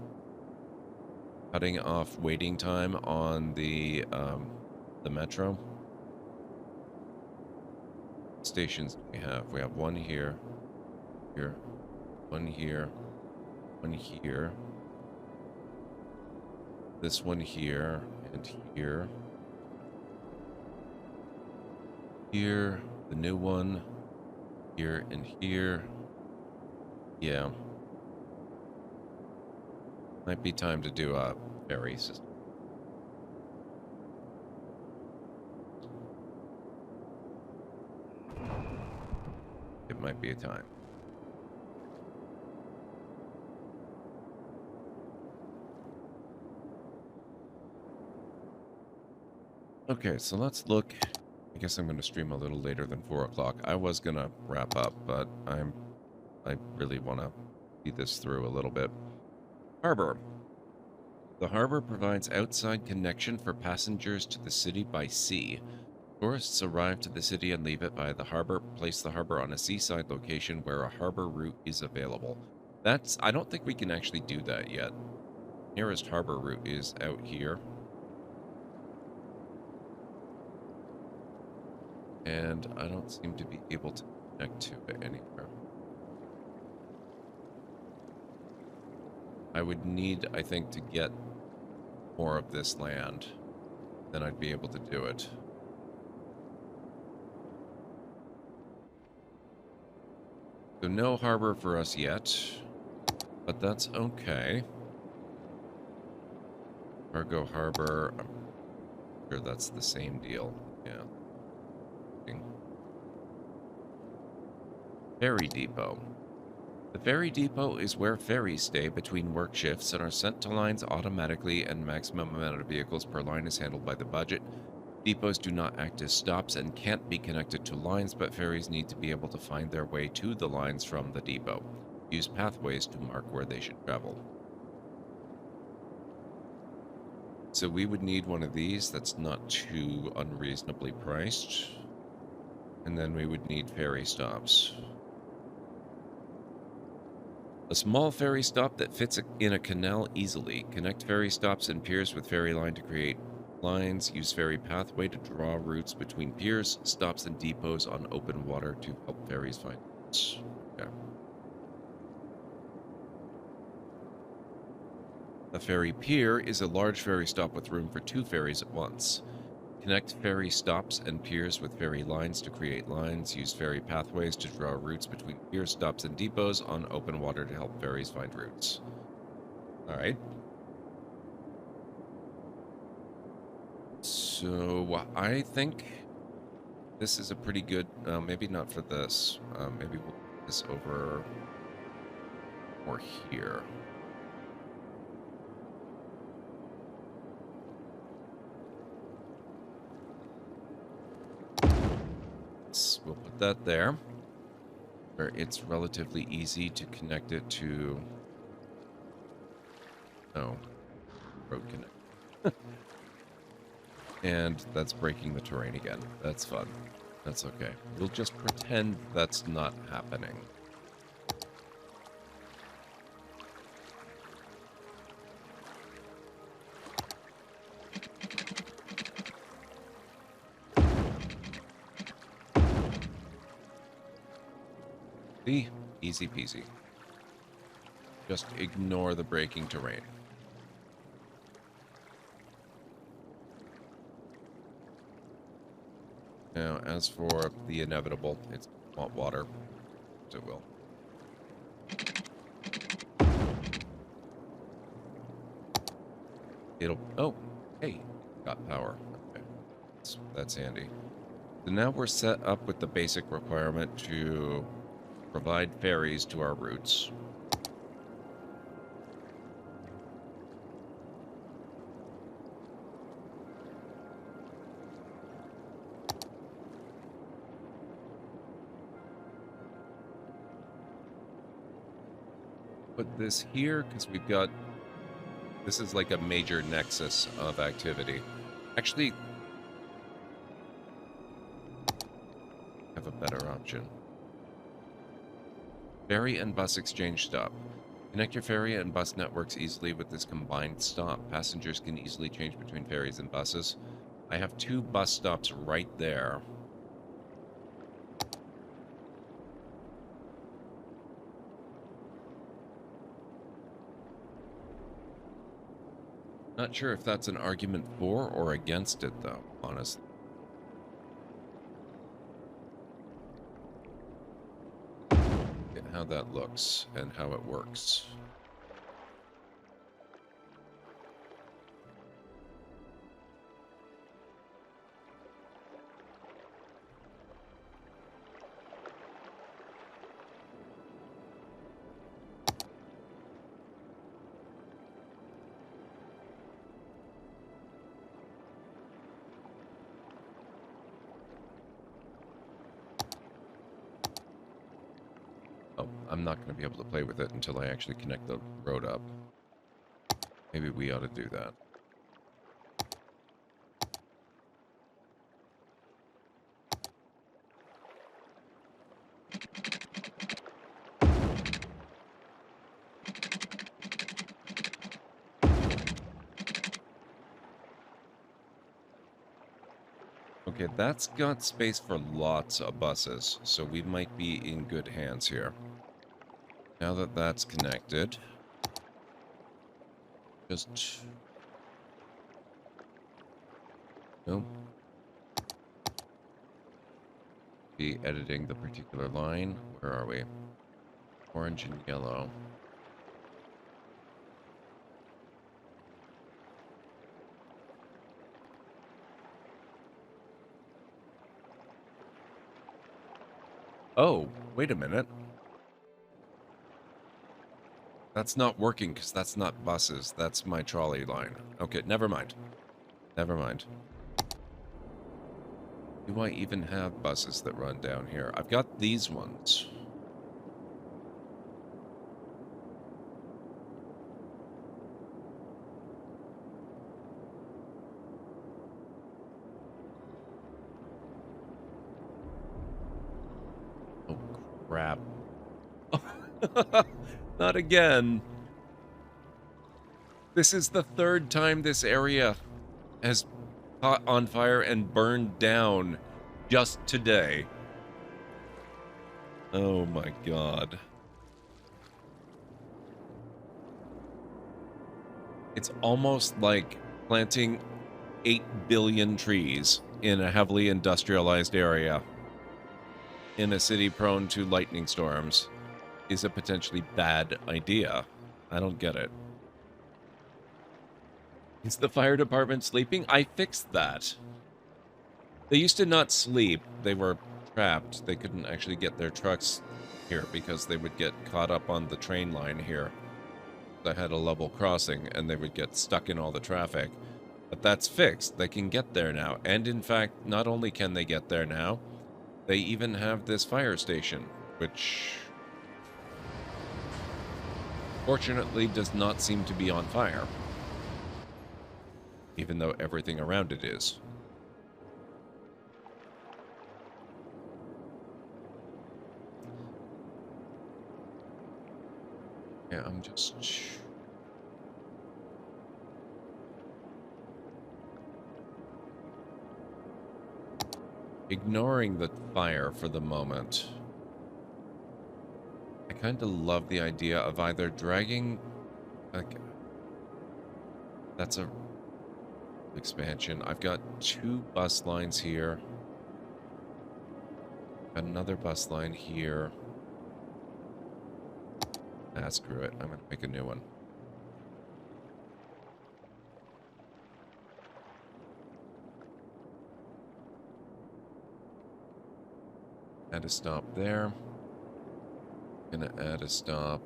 cutting off waiting time on the metro. Stations we have. We have one here, here, one here, one here, this one here, and here. Here, the new one, here and here. Yeah. Might be time to do a ferry system. It might be a time. Okay, so let's look. I guess I'm going to stream a little later than 4 o'clock. I was going to wrap up, but I really want to see this through a little bit. Harbor. The harbor provides outside connection for passengers to the city by sea. Tourists arrive to the city and leave it by the harbor, place the harbor on a seaside location where a harbor route is available. I don't think we can actually do that yet. Nearest harbor route is out here. And I don't seem to be able to connect to it anywhere. I would need, I think, to get more of this land, then I'd be able to do it. So no harbor for us yet, but that's okay. Cargo harbor, I'm sure that's the same deal, yeah. Ferry depot. The ferry depot is where ferries stay between work shifts and are sent to lines automatically, and maximum amount of vehicles per line is handled by the budget. Depots do not act as stops and can't be connected to lines, but ferries need to be able to find their way to the lines from the depot. Use pathways to mark where they should travel. So we would need one of these that's not too unreasonably priced. And then we would need ferry stops. A small ferry stop that fits in a canal easily. Connect ferry stops and piers with ferry line to create lines. Use ferry pathway to draw routes between piers, stops, and depots on open water to help ferries find routes. Okay. A ferry pier is a large ferry stop with room for 2 ferries at once. Connect ferry stops and piers with ferry lines to create lines. Use ferry pathways to draw routes between pier stops and depots on open water to help ferries find routes. Alright. So I think this is a pretty good, maybe not for this. Maybe we'll put this over or here. We'll put that there, where it's relatively easy to connect it to... Oh, road connect. And that's breaking the terrain again. That's fun. That's okay. We'll just pretend that's not happening. See? Easy peasy. Just ignore the breaking terrain. Now, as for the inevitable, it's want water, so it will. It'll... Oh, hey, got power. Okay, that's handy. So now we're set up with the basic requirement to provide ferries to our routes. Put this here because we've got... This is like a major nexus of activity. Actually, of a better option. Ferry and bus exchange stop. Connect your ferry and bus networks easily with this combined stop. Passengers can easily change between ferries and buses. I have 2 bus stops right there. Not sure if that's an argument for or against it, though, honestly. How that looks and how it works. Oh, I'm not going to be able to play with it until I actually connect the road up. Maybe we ought to do that. Okay, that's got space for lots of buses, so we might be in good hands here. Now that that's connected, just... Nope. Be editing the particular line. Where are we? Orange and yellow. Oh, wait a minute. That's not working because that's not buses. That's my trolley line. Okay, never mind. Never mind. Do I even have buses that run down here? I've got these ones. Oh, crap. Not again. This is the 3rd time this area has caught on fire and burned down just today. Oh my god. It's almost like planting 8 billion trees in a heavily industrialized area in a city prone to lightning storms is a potentially bad idea. I don't get it. Is the fire department sleeping? I fixed that. They used to not sleep. They were trapped. They couldn't actually get their trucks here because they would get caught up on the train line here. They had a level crossing and they would get stuck in all the traffic. But that's fixed. They can get there now. And in fact, not only can they get there now, they even have this fire station, which fortunately does not seem to be on fire. Even though everything around it is. Yeah, I'm just... ignoring the fire for the moment. I kind of love the idea of either dragging... like, that's a... expansion. I've got 2 bus lines here. Got another bus line here. Ah, screw it. I'm gonna make a new one. Add a stop there. Gonna add a stop.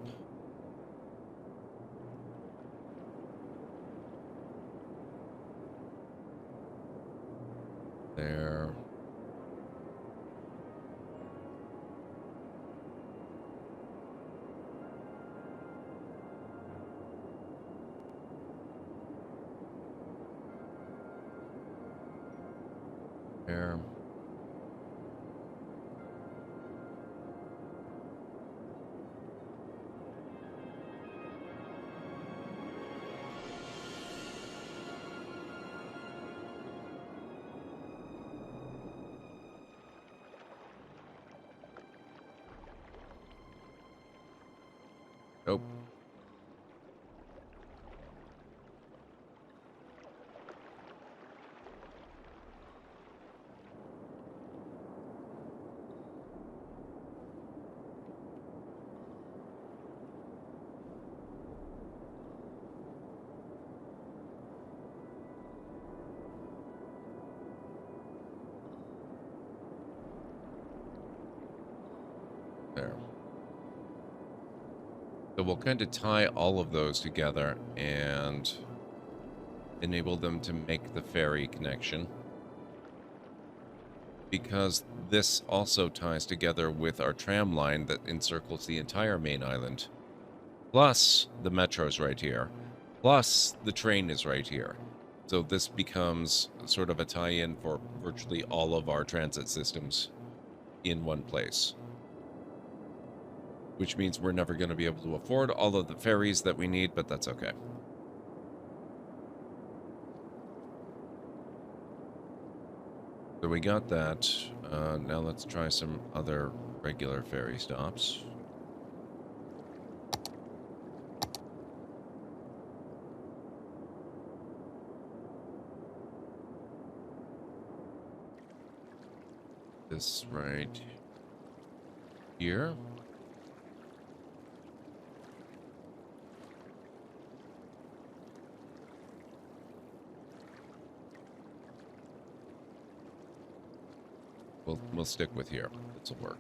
There. There. there. So we'll kind of tie all of those together and enable them to make the ferry connection. Because this also ties together with our tram line that encircles the entire main island. Plus, the metro's right here. Plus, the train is right here. So this becomes sort of a tie-in for virtually all of our transit systems in one place. Which means we're never going to be able to afford all of the ferries that we need, but that's okay. So we got that. Now let's try some other regular ferry stops. This right here. We'll stick with here. This will work.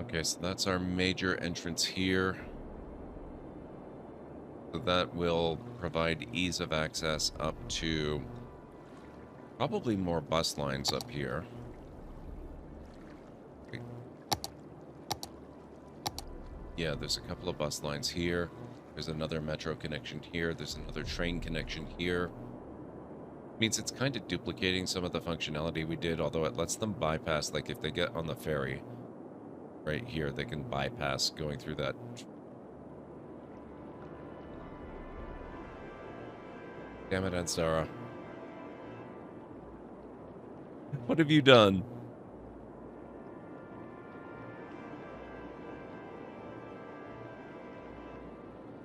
Okay, so that's our major entrance here. So that will provide ease of access up to probably more bus lines up here. Yeah, there's a couple of bus lines here. There's another metro connection here. There's another train connection here. Means it's kind of duplicating some of the functionality we did, although it lets them bypass, like if they get on the ferry right here, they can bypass going through that. Damn it, Ansara. What have you done?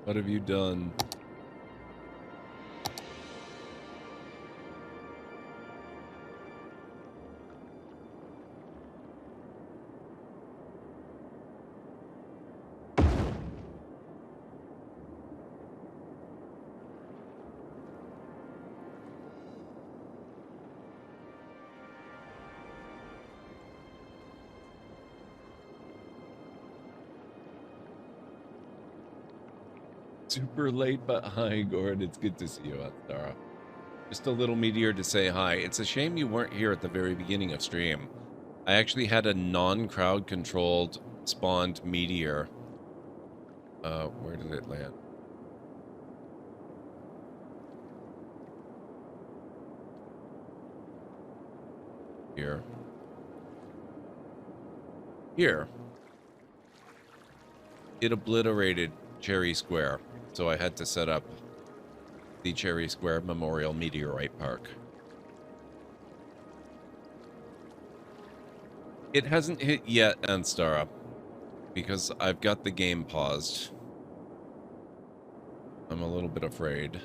What have you done? Super late, but hi, Gord. It's good to see you, Astara. Just a little meteor to say hi. It's a shame you weren't here at the very beginning of stream. I actually had a non-crowd controlled spawned meteor. Where did it land? Here. Here. It obliterated Cherry Square. So I had to set up the Cherry Square Memorial Meteorite Park. It hasn't hit yet, Anstara, because I've got the game paused. I'm a little bit afraid.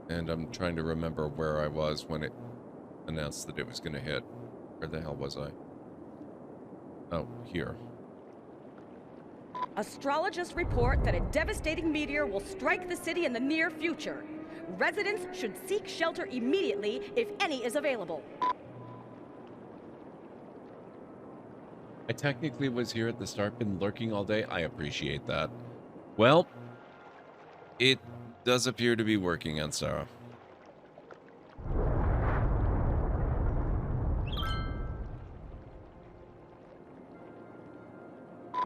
And I'm trying to remember where I was when it announced that it was going to hit. Where the hell was I? Oh, here. Astrologists report that a devastating meteor will strike the city in the near future. Residents should seek shelter immediately if any is available. I technically was here at the start, been lurking all day. I appreciate that. Well, it does appear to be working, Ansara.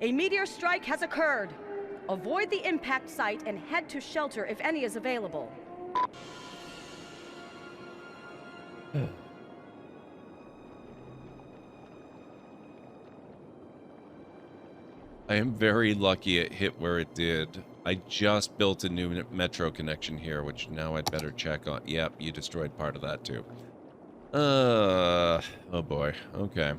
A meteor strike has occurred. Avoid the impact site and head to shelter if any is available. I am very lucky it hit where it did. I just built a new metro connection here, which now I'd better check on. Yep, you destroyed part of that too. Oh boy. Okay.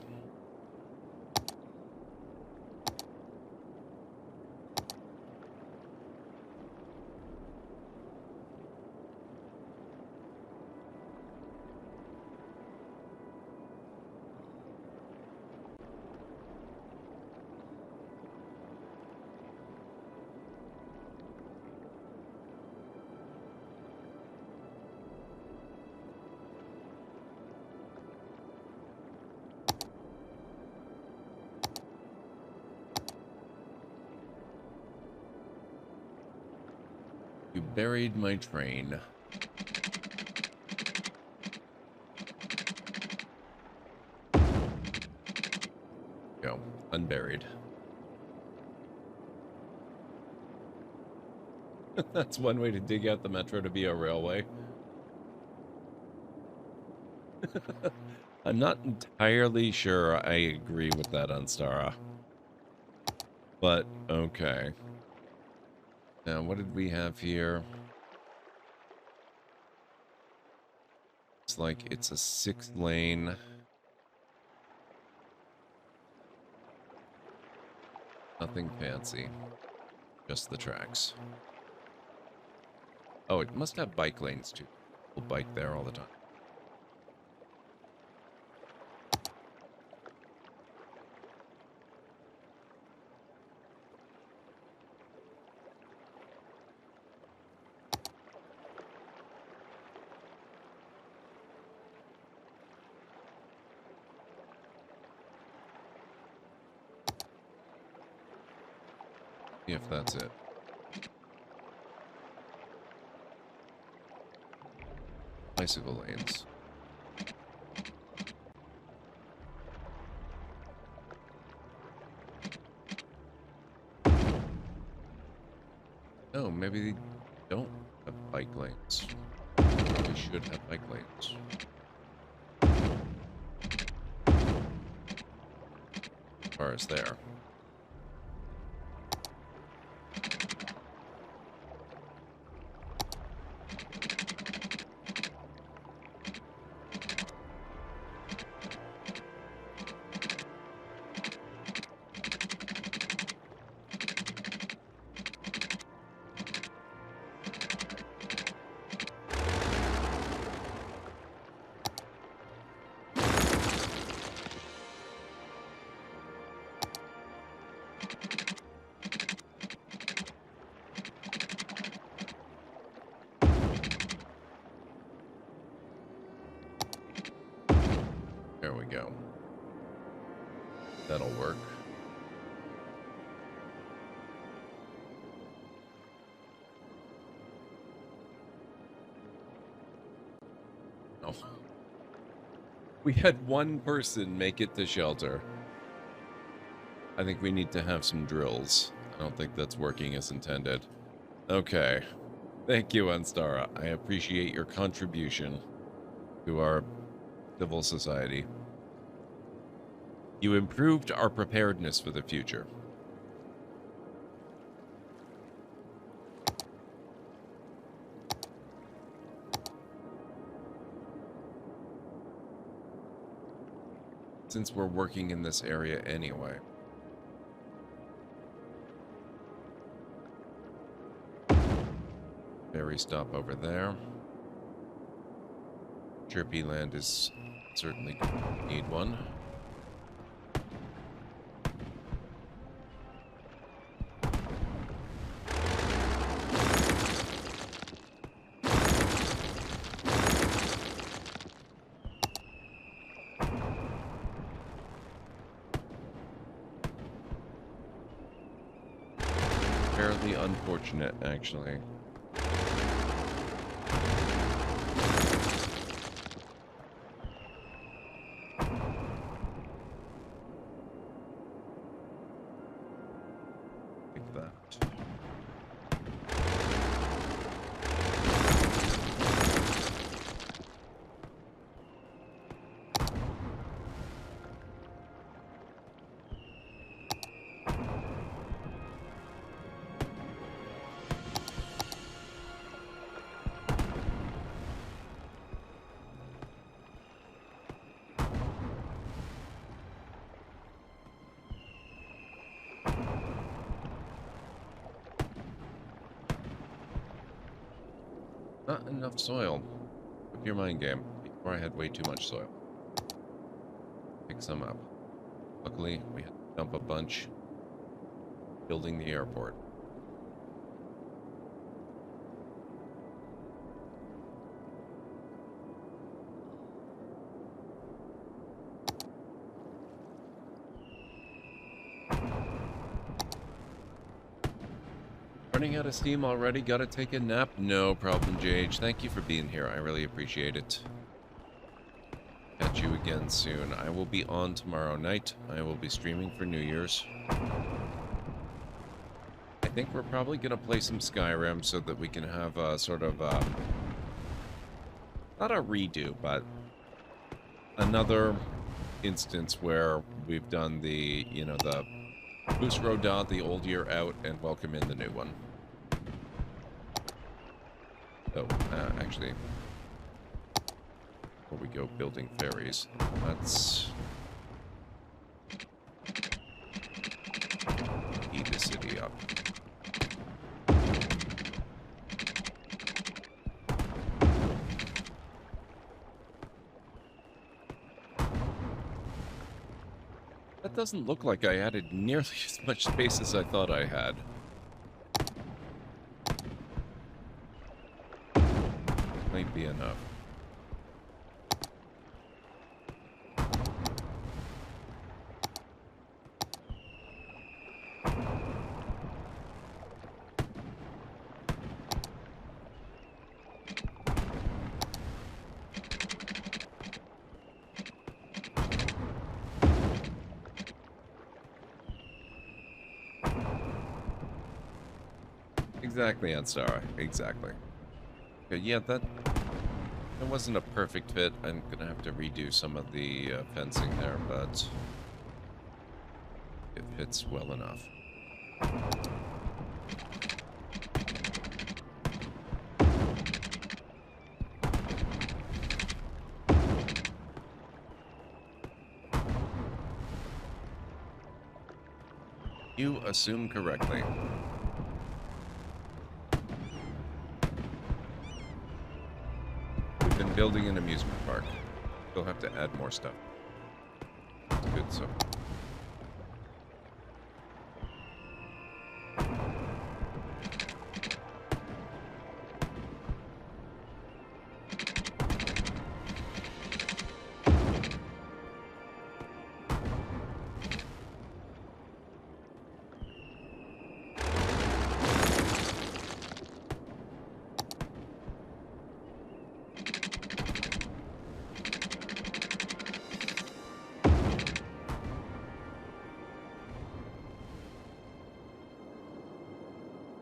You buried my train. Go. Unburied. That's one way to dig out the metro to be a railway. I'm not entirely sure I agree with that on Stara. But, okay. Now, what did we have here? Looks like it's a 6-lane. Nothing fancy. Just the tracks. Oh, it must have bike lanes too. We'll bike there all the time. See if that's it. Bicycle lanes. Oh, maybe they don't have bike lanes. They should have bike lanes. As far as there. There we go. That'll work. Oh. We had one person make it to shelter. I think we need to have some drills. I don't think that's working as intended. Okay. Thank you, Anstara. I appreciate your contribution to our civil society. You improved our preparedness for the future. Since we're working in this area anyway. Ferry stop over there. Chirpy land is certainly need one. Fairly unfortunate, actually. Like that. Not enough soil. With your mind game. Before I had way too much soil. Pick some up. Luckily, we had to dump a bunch building the airport. running out of steam already? Gotta take a nap? No problem, JH. Thank you for being here. I really appreciate it. Catch you again soon. I will be on tomorrow night. I will be streaming for New Year's. I think we're probably going to play some Skyrim so that we can have a sort of, not a redo, but another instance where we've done the, you know, the Boost Roda, the old year out, and welcome in the new one. So, actually, before we go building ferries, let's heat the city up. That doesn't look like I added nearly as much space as I thought I had. Might be enough. Exactly, Ansara. Exactly. Okay, yeah, that wasn't a perfect fit. I'm gonna have to redo some of the fencing there, but it fits well enough. You assume correctly. We've been building an amusement park. We'll have to add more stuff. That's good, so.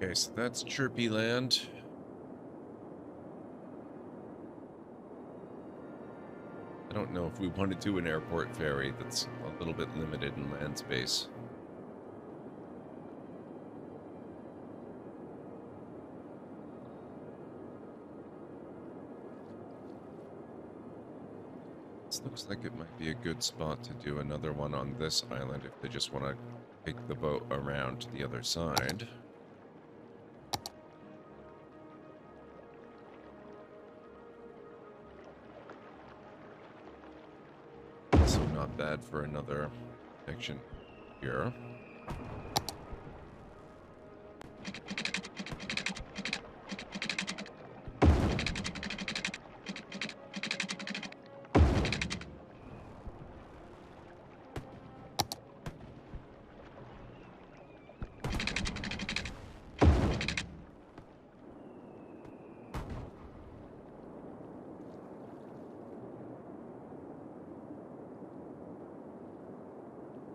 Okay, so that's Chirpy Land. I don't know if we want to do an airport ferry. That's a little bit limited in land space. This looks like it might be a good spot to do another one on this island if they just want to take the boat around to the other side. Also not bad for another section here.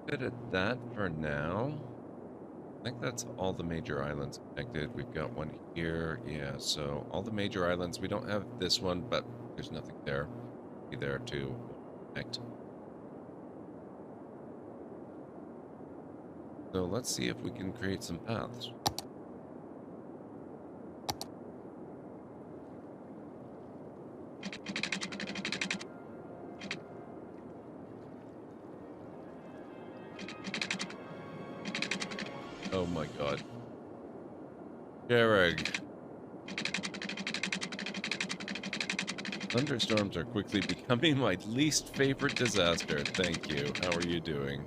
Good at that for now. I think that's all the major islands connected. We've got one here. Yeah, so all the major islands. We don't have this one, but there's nothing there. Be there to connect. So let's see if we can create some paths. Oh my god. Jareg. Thunderstorms are quickly becoming my least favorite disaster. Thank you. How are you doing?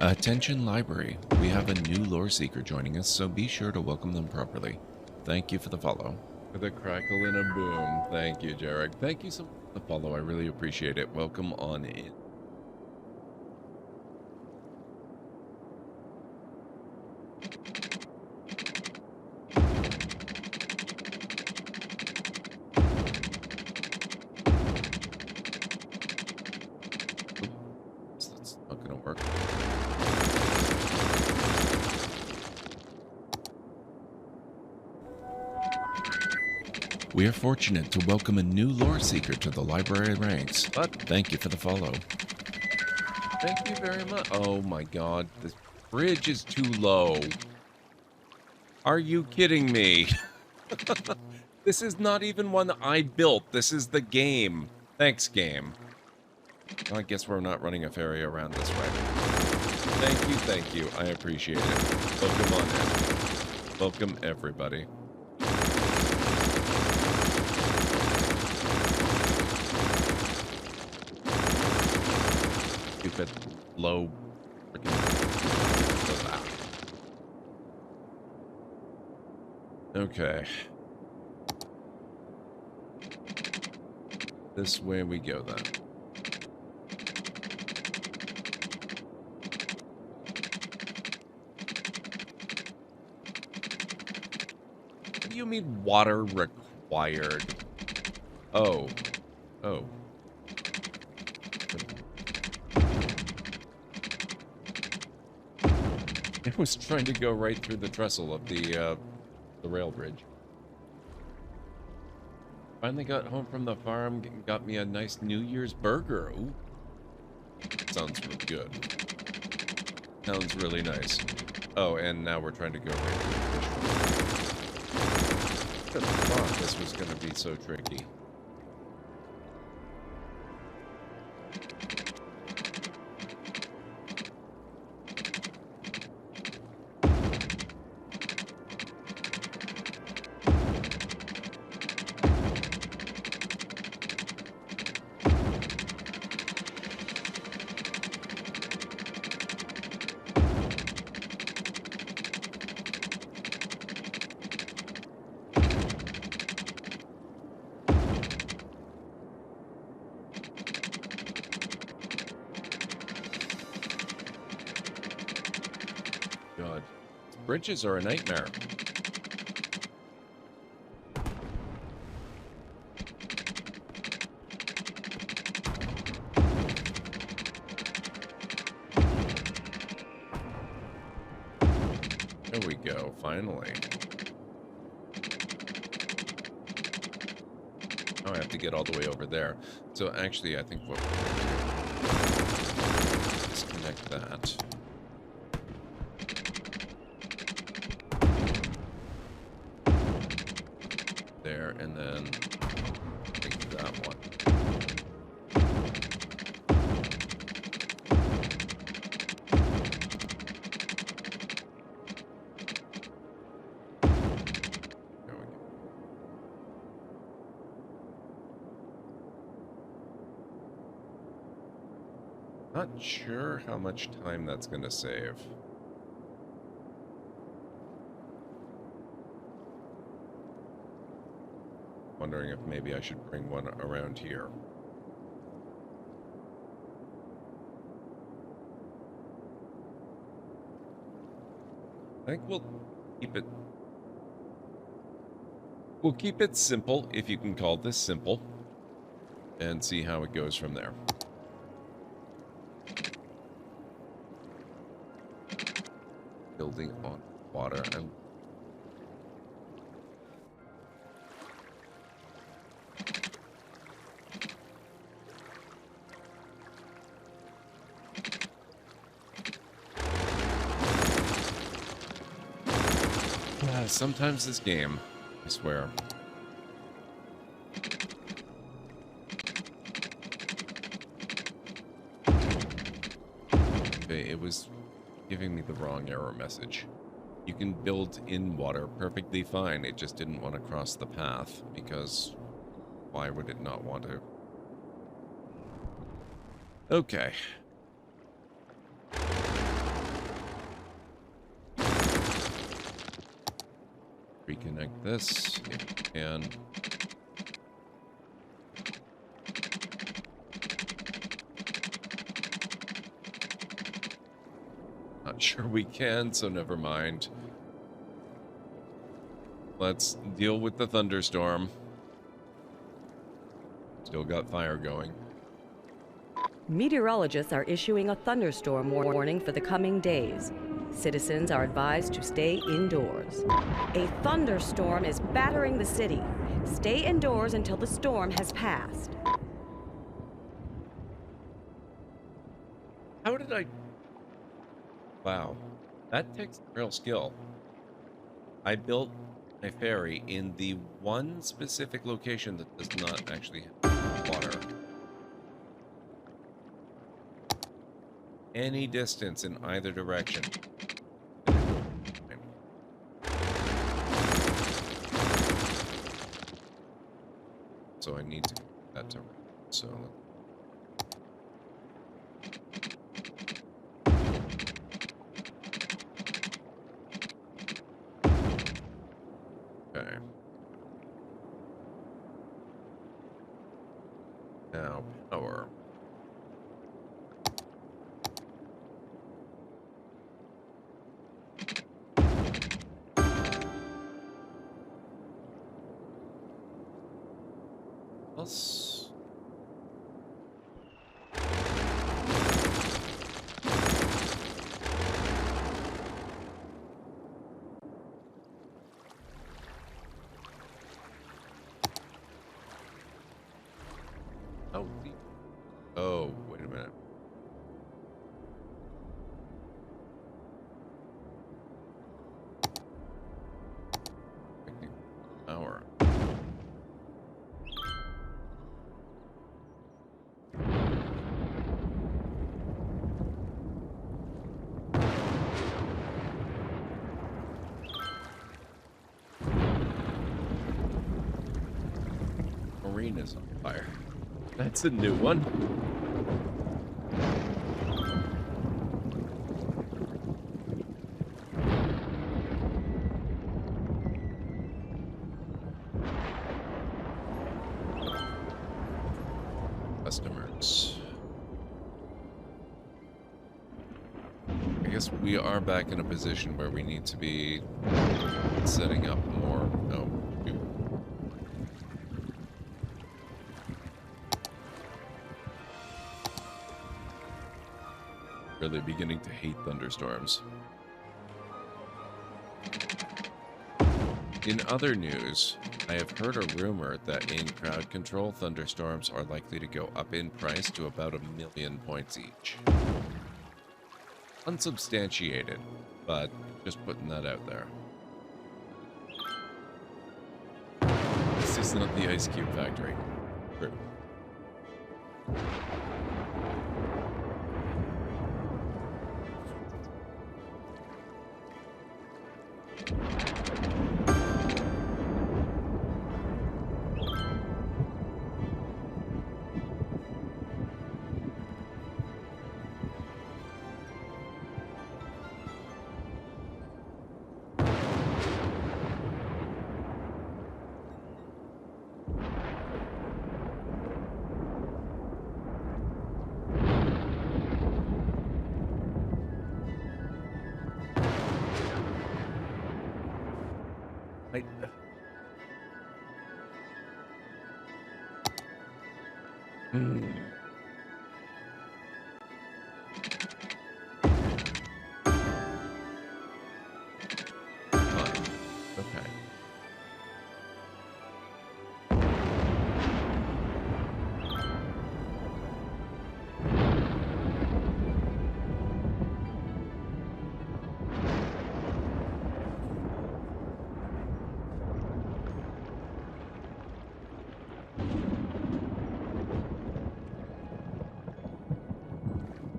Attention library, we have a new lore seeker joining us, so be sure to welcome them properly. Thank you for the follow. For the crackle and a boom. Thank you, Jarek. Thank you so much for the follow. I really appreciate it. Welcome on in. Oops, that's not gonna work. We are fortunate to welcome a new lore seeker to the library ranks, but thank you for the follow. Thank you very much. Oh my god, this bridge is too low. Are you kidding me? This is not even one I built. This is the game. Thanks, game. Well, I guess we're not running a ferry around this way. Thank you. I appreciate it. Welcome on in. Welcome, everybody. Stupid low freaking. Okay. This way we go then. What do you mean water required? Oh. Oh. It was trying to go right through the trestle of the rail bridge. Finally got home from the farm, got me a nice New Year's burger. Ooh. Sounds really good. Sounds really nice. Oh, and now we're trying to go right through the fish. I thought this was going to be so tricky. God, bridges are a nightmare. There we go, finally. Oh, I have to get all the way over there. So actually, I think what we're going to do is disconnect that. There, and then take that one. There we go. Not sure how much time that's going to save. Wondering if maybe I should bring one around here. I think we'll keep it simple, if you can call this simple, and see how it goes from there. Building on water. Sometimes this game, I swear. Okay, it was giving me the wrong error message. You can build in water perfectly fine, it just didn't want to cross the path, because why would it not want to? Okay. Reconnect this if we can. Not sure we can, so never mind. Let's deal with the thunderstorm. Still got fire going. Meteorologists are issuing a thunderstorm warning for the coming days. Citizens are advised to stay indoors. A thunderstorm is battering the city. Stay indoors until the storm has passed. How did I... Wow. That takes real skill. I built a ferry in the one specific location that does not actually have water. Any distance in either direction. So I need to get that to so okay. Now power. Plus. Oh, oh, wait a minute. Power. Arena's on fire. That's a new one. Customers. I guess we are back in a position where we need to be setting up more. No. Really beginning to hate thunderstorms. In other news, I have heard a rumor that in CrowdControl, thunderstorms are likely to go up in price to about 1,000,000 points each. Unsubstantiated, but just putting that out there. This is not the Ice Cube Factory. True. Okay.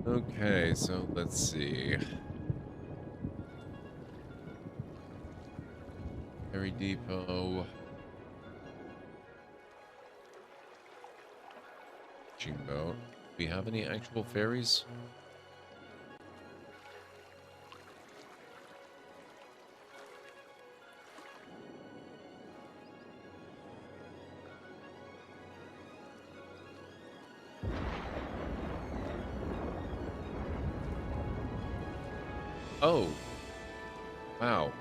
Okay, so let's see. Ferry depot. Fishing boat. Do we have any actual ferries? Oh. Wow.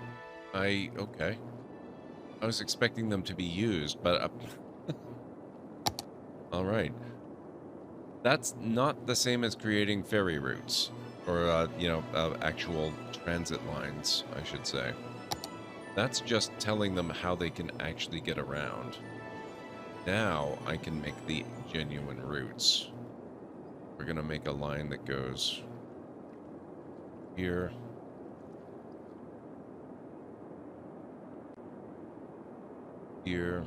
Okay. I was expecting them to be used, but... Alright. That's not the same as creating ferry routes. Or, actual transit lines, I should say. That's just telling them how they can actually get around. Now I can make the genuine routes. We're gonna make a line that goes here. Here.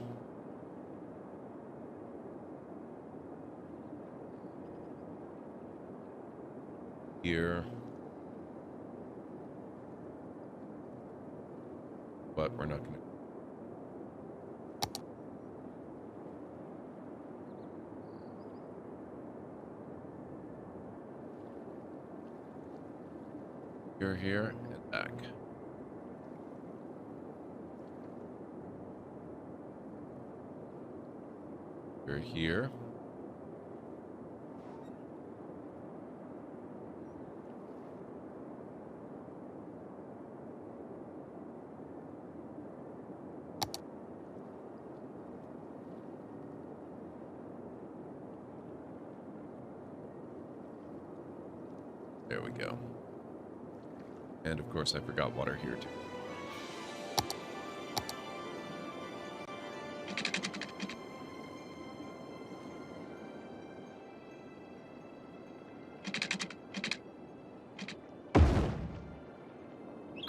Here. But we're not gonna. You're here and back. You're here. There we go. And of course I forgot water here too.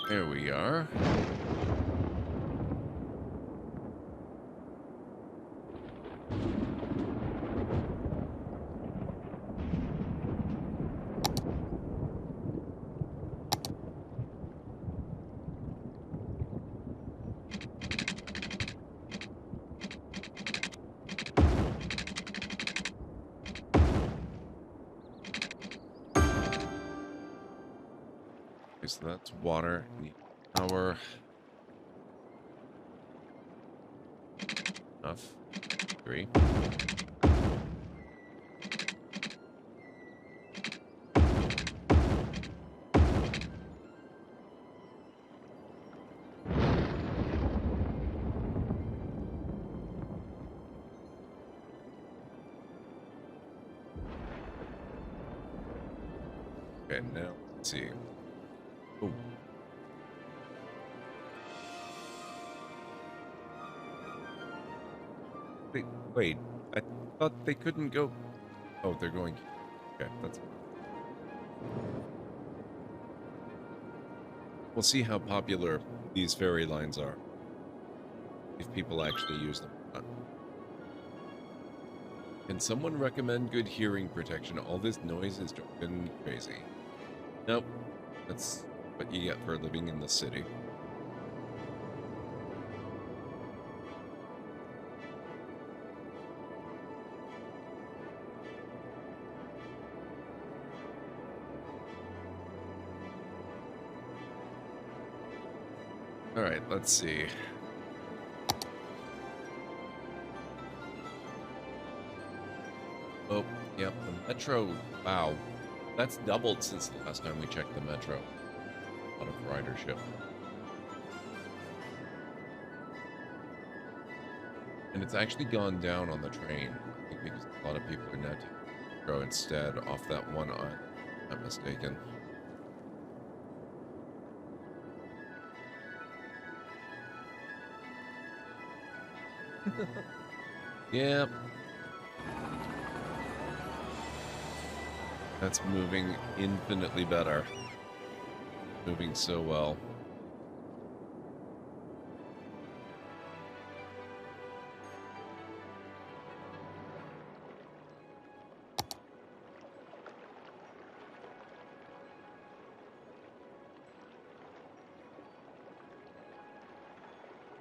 There we are. So that's water. Need power. Enough. 3. Okay, now let's see. Oh. Wait, I thought they couldn't go. Oh, they're going. Okay, that's. We'll see how popular these ferry lines are. If people actually use them. Can someone recommend good hearing protection? All this noise is driving me crazy. Nope. That's what you get for living in the city. All right, let's see. Oh, yep, the metro. Wow, that's doubled since the last time we checked the metro. A lot of ridership. And it's actually gone down on the train. I think because a lot of people are now taking the metro instead off that one island, if I'm not mistaken. Yep. That's moving infinitely better. Moving so well.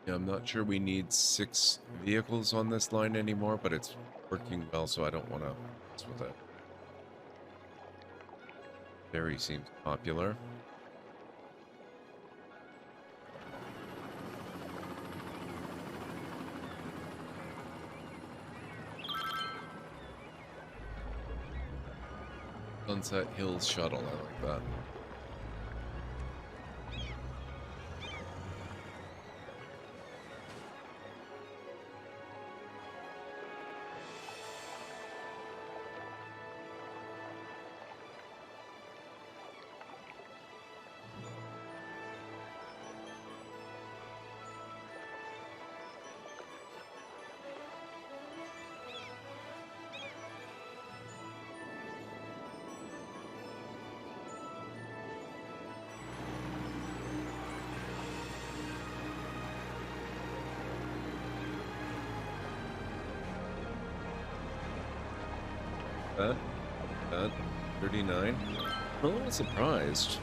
Yeah, I'm not sure we need 6 vehicles on this line anymore, but it's working well, so I don't want to mess with it. Ferry seems popular. Sunset Hills Shuttle, I like that. That 39. I'm a little surprised.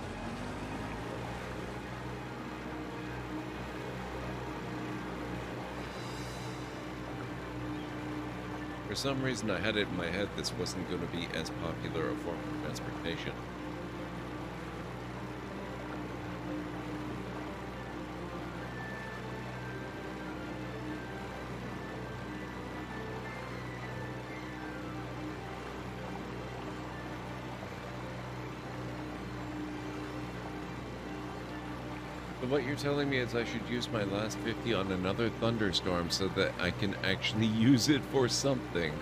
For some reason, I had it in my head this wasn't going to be as popular a form of transportation. So what you're telling me is I should use my last 50 on another thunderstorm so that I can actually use it for something.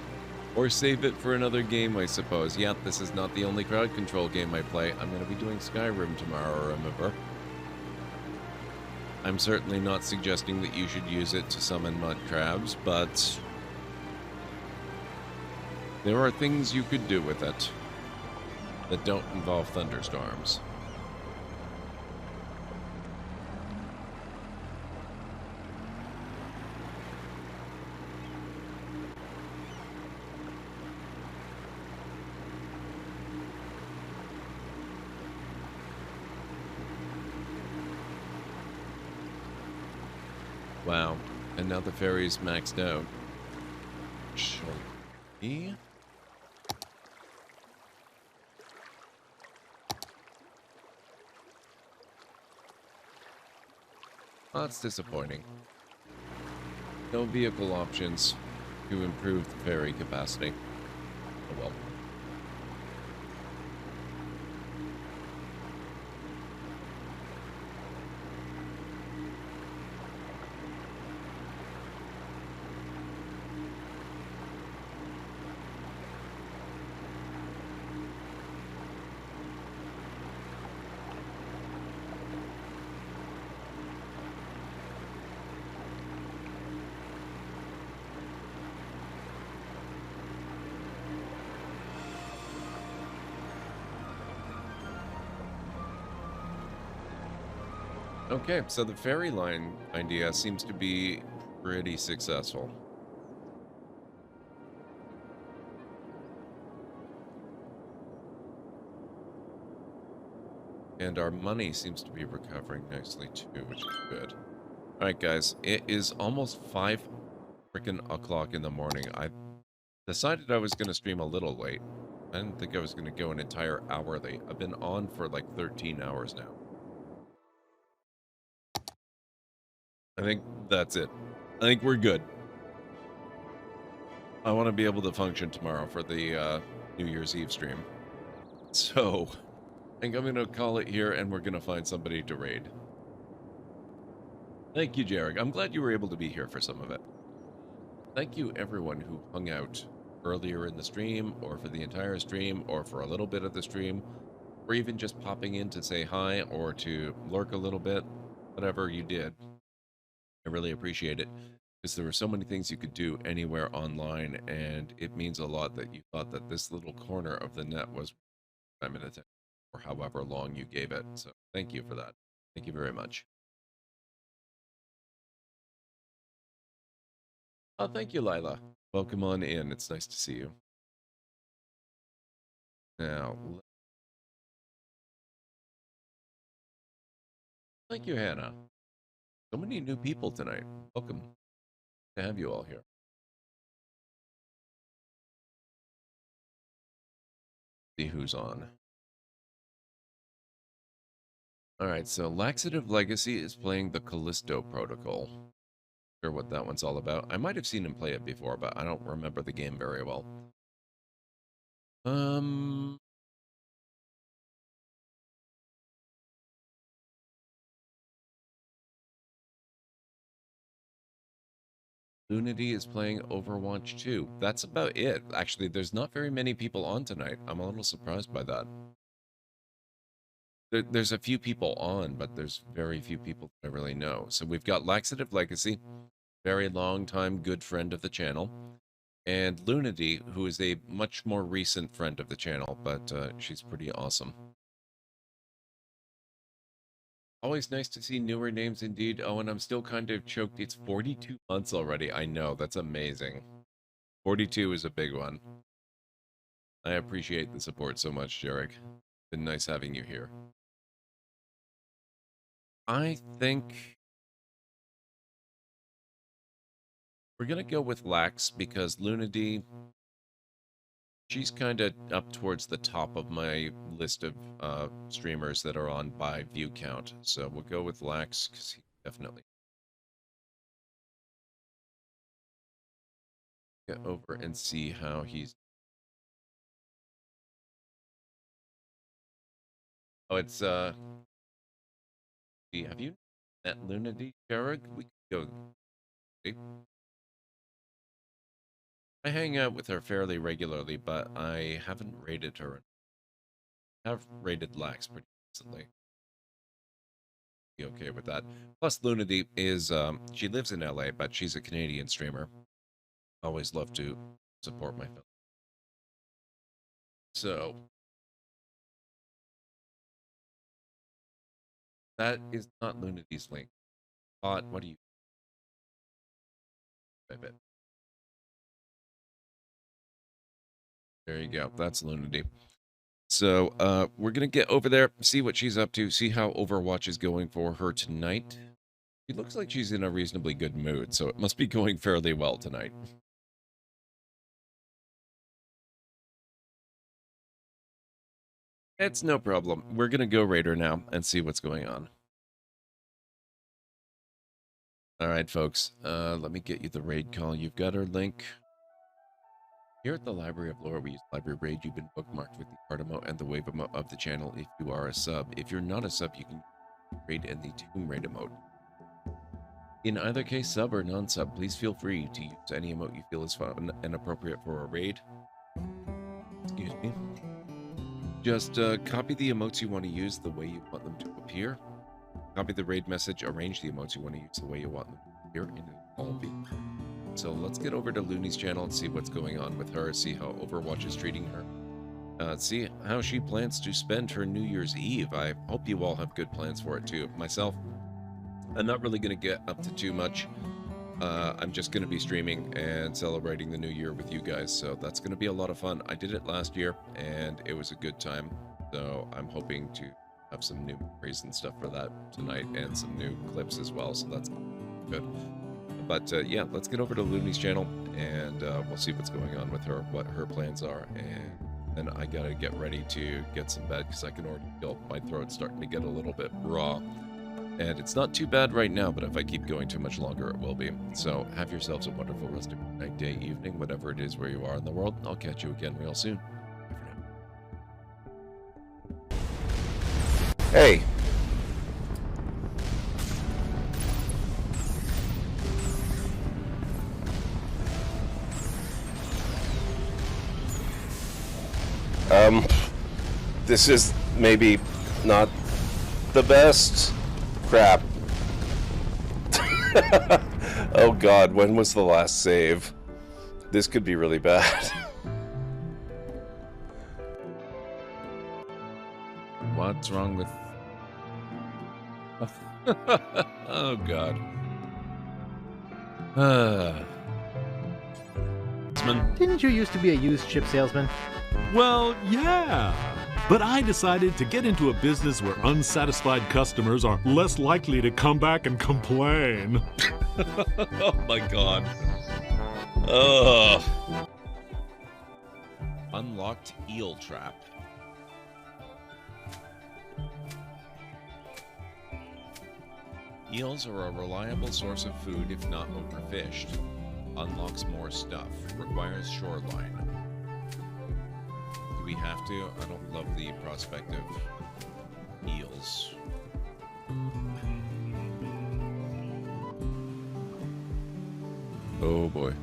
Or save it for another game, I suppose. Yeah, this is not the only crowd control game I play. I'm going to be doing Skyrim tomorrow, remember? I'm certainly not suggesting that you should use it to summon mud crabs, but there are things you could do with it that don't involve thunderstorms. Wow, and now the ferry's maxed out. Shall we? Well, that's disappointing. No vehicle options to improve the ferry capacity. Oh well. Okay, so the ferry line idea seems to be pretty successful. And our money seems to be recovering nicely too, which is good. Alright guys, it is almost 5 freaking o'clock in the morning. I decided I was going to stream a little late. I didn't think I was going to go an entire hour late. I've been on for like 13 hours now. I think that's it. I think we're good. I want to be able to function tomorrow for the New Year's Eve stream. So, I think I'm going to call it here and we're going to find somebody to raid. Thank you, Jarek. I'm glad you were able to be here for some of it. Thank you, everyone who hung out earlier in the stream, or for the entire stream, or for a little bit of the stream, or even just popping in to say hi or to lurk a little bit. Whatever you did. I really appreciate it, because there were so many things you could do anywhere online, and it means a lot that you thought that this little corner of the net was 5 minutes or however long you gave it. So thank you for that. Thank you very much. Oh, thank you, Lila. Welcome on in. It's nice to see you. Now, thank you, Hannah. So many new people tonight. Welcome to have you all here. See who's on. Alright, so Laxative Legacy is playing the Callisto Protocol. Sure what that one's all about. I might have seen him play it before, but I don't remember the game very well. Lunity is playing Overwatch 2. That's about it. Actually, there's not very many people on tonight. I'm a little surprised by that. There's a few people on, but there's very few people I really know. So we've got Laxative Legacy, very long time good friend of the channel, and Lunity, who is a much more recent friend of the channel, but she's pretty awesome. Always nice to see newer names indeed. Oh, and I'm still kind of choked. It's 42 months already. I know, that's amazing. 42 is a big one. I appreciate the support so much, Jarek. Been nice having you here. I think we're gonna go with Lax because Lunady, she's kind of up towards the top of my list of streamers that are on by view count. So we'll go with Lax because he definitely get over and see how he's. Oh, it's have you met Lunady, Jarek? We could go. I hang out with her fairly regularly, but I haven't raided her. I have raided Lax pretty recently. Be okay with that. Plus, Lunady is, she lives in LA, but she's a Canadian streamer. Always love to support my family. So, that is not Lunady's link. Bot, what do you... I bet. There you go. That's Lunady. So, we're going to get over there, see what she's up to, see how Overwatch is going for her tonight. She looks like she's in a reasonably good mood, so it must be going fairly well tonight. It's no problem. We're going to go raid her now and see what's going on. All right, folks. Let me get you the raid call. You've got our link. Here at the Library of Lore, we use Library Raid. You've been bookmarked with the art emote and the wave emote of the channel if you are a sub. If you're not a sub, you can raid in the Tomb Raid emote. In either case, sub or non-sub, please feel free to use any emote you feel is fun and appropriate for a raid. Excuse me. Just copy the emotes you want to use the way you want them to appear. Copy the raid message, arrange the emotes you want to use the way you want them to appear, and it'll all be. So let's get over to Looney's channel and see what's going on with her, see how Overwatch is treating her. See how she plans to spend her New Year's Eve. I hope you all have good plans for it too. Myself, I'm not really going to get up to too much. I'm just going to be streaming and celebrating the new year with you guys, so that's going to be a lot of fun. I did it last year, and it was a good time, so I'm hoping to have some new memories and stuff for that tonight, and some new clips as well, so that's good. But yeah, let's get over to Looney's channel, and we'll see what's going on with her, what her plans are, and then I gotta get ready to get some bed, because I can already feel my throat starting to get a little bit raw. And it's not too bad right now, but if I keep going too much longer, it will be. So have yourselves a wonderful rest of your night, day, evening, whatever it is where you are in the world. I'll catch you again real soon. Bye for now. Hey. This is maybe not the best. Crap. Oh god, when was the last save? This could be really bad. What's wrong with... Oh god. Didn't you used to be a used chip salesman? Well, yeah. But I decided to get into a business where unsatisfied customers are less likely to come back and complain. Oh my god. Ugh. Unlocked eel trap. Eels are a reliable source of food if not overfished. Unlocks more stuff. Requires shoreline. Do we have to? I don't love the prospect of eels. Oh boy.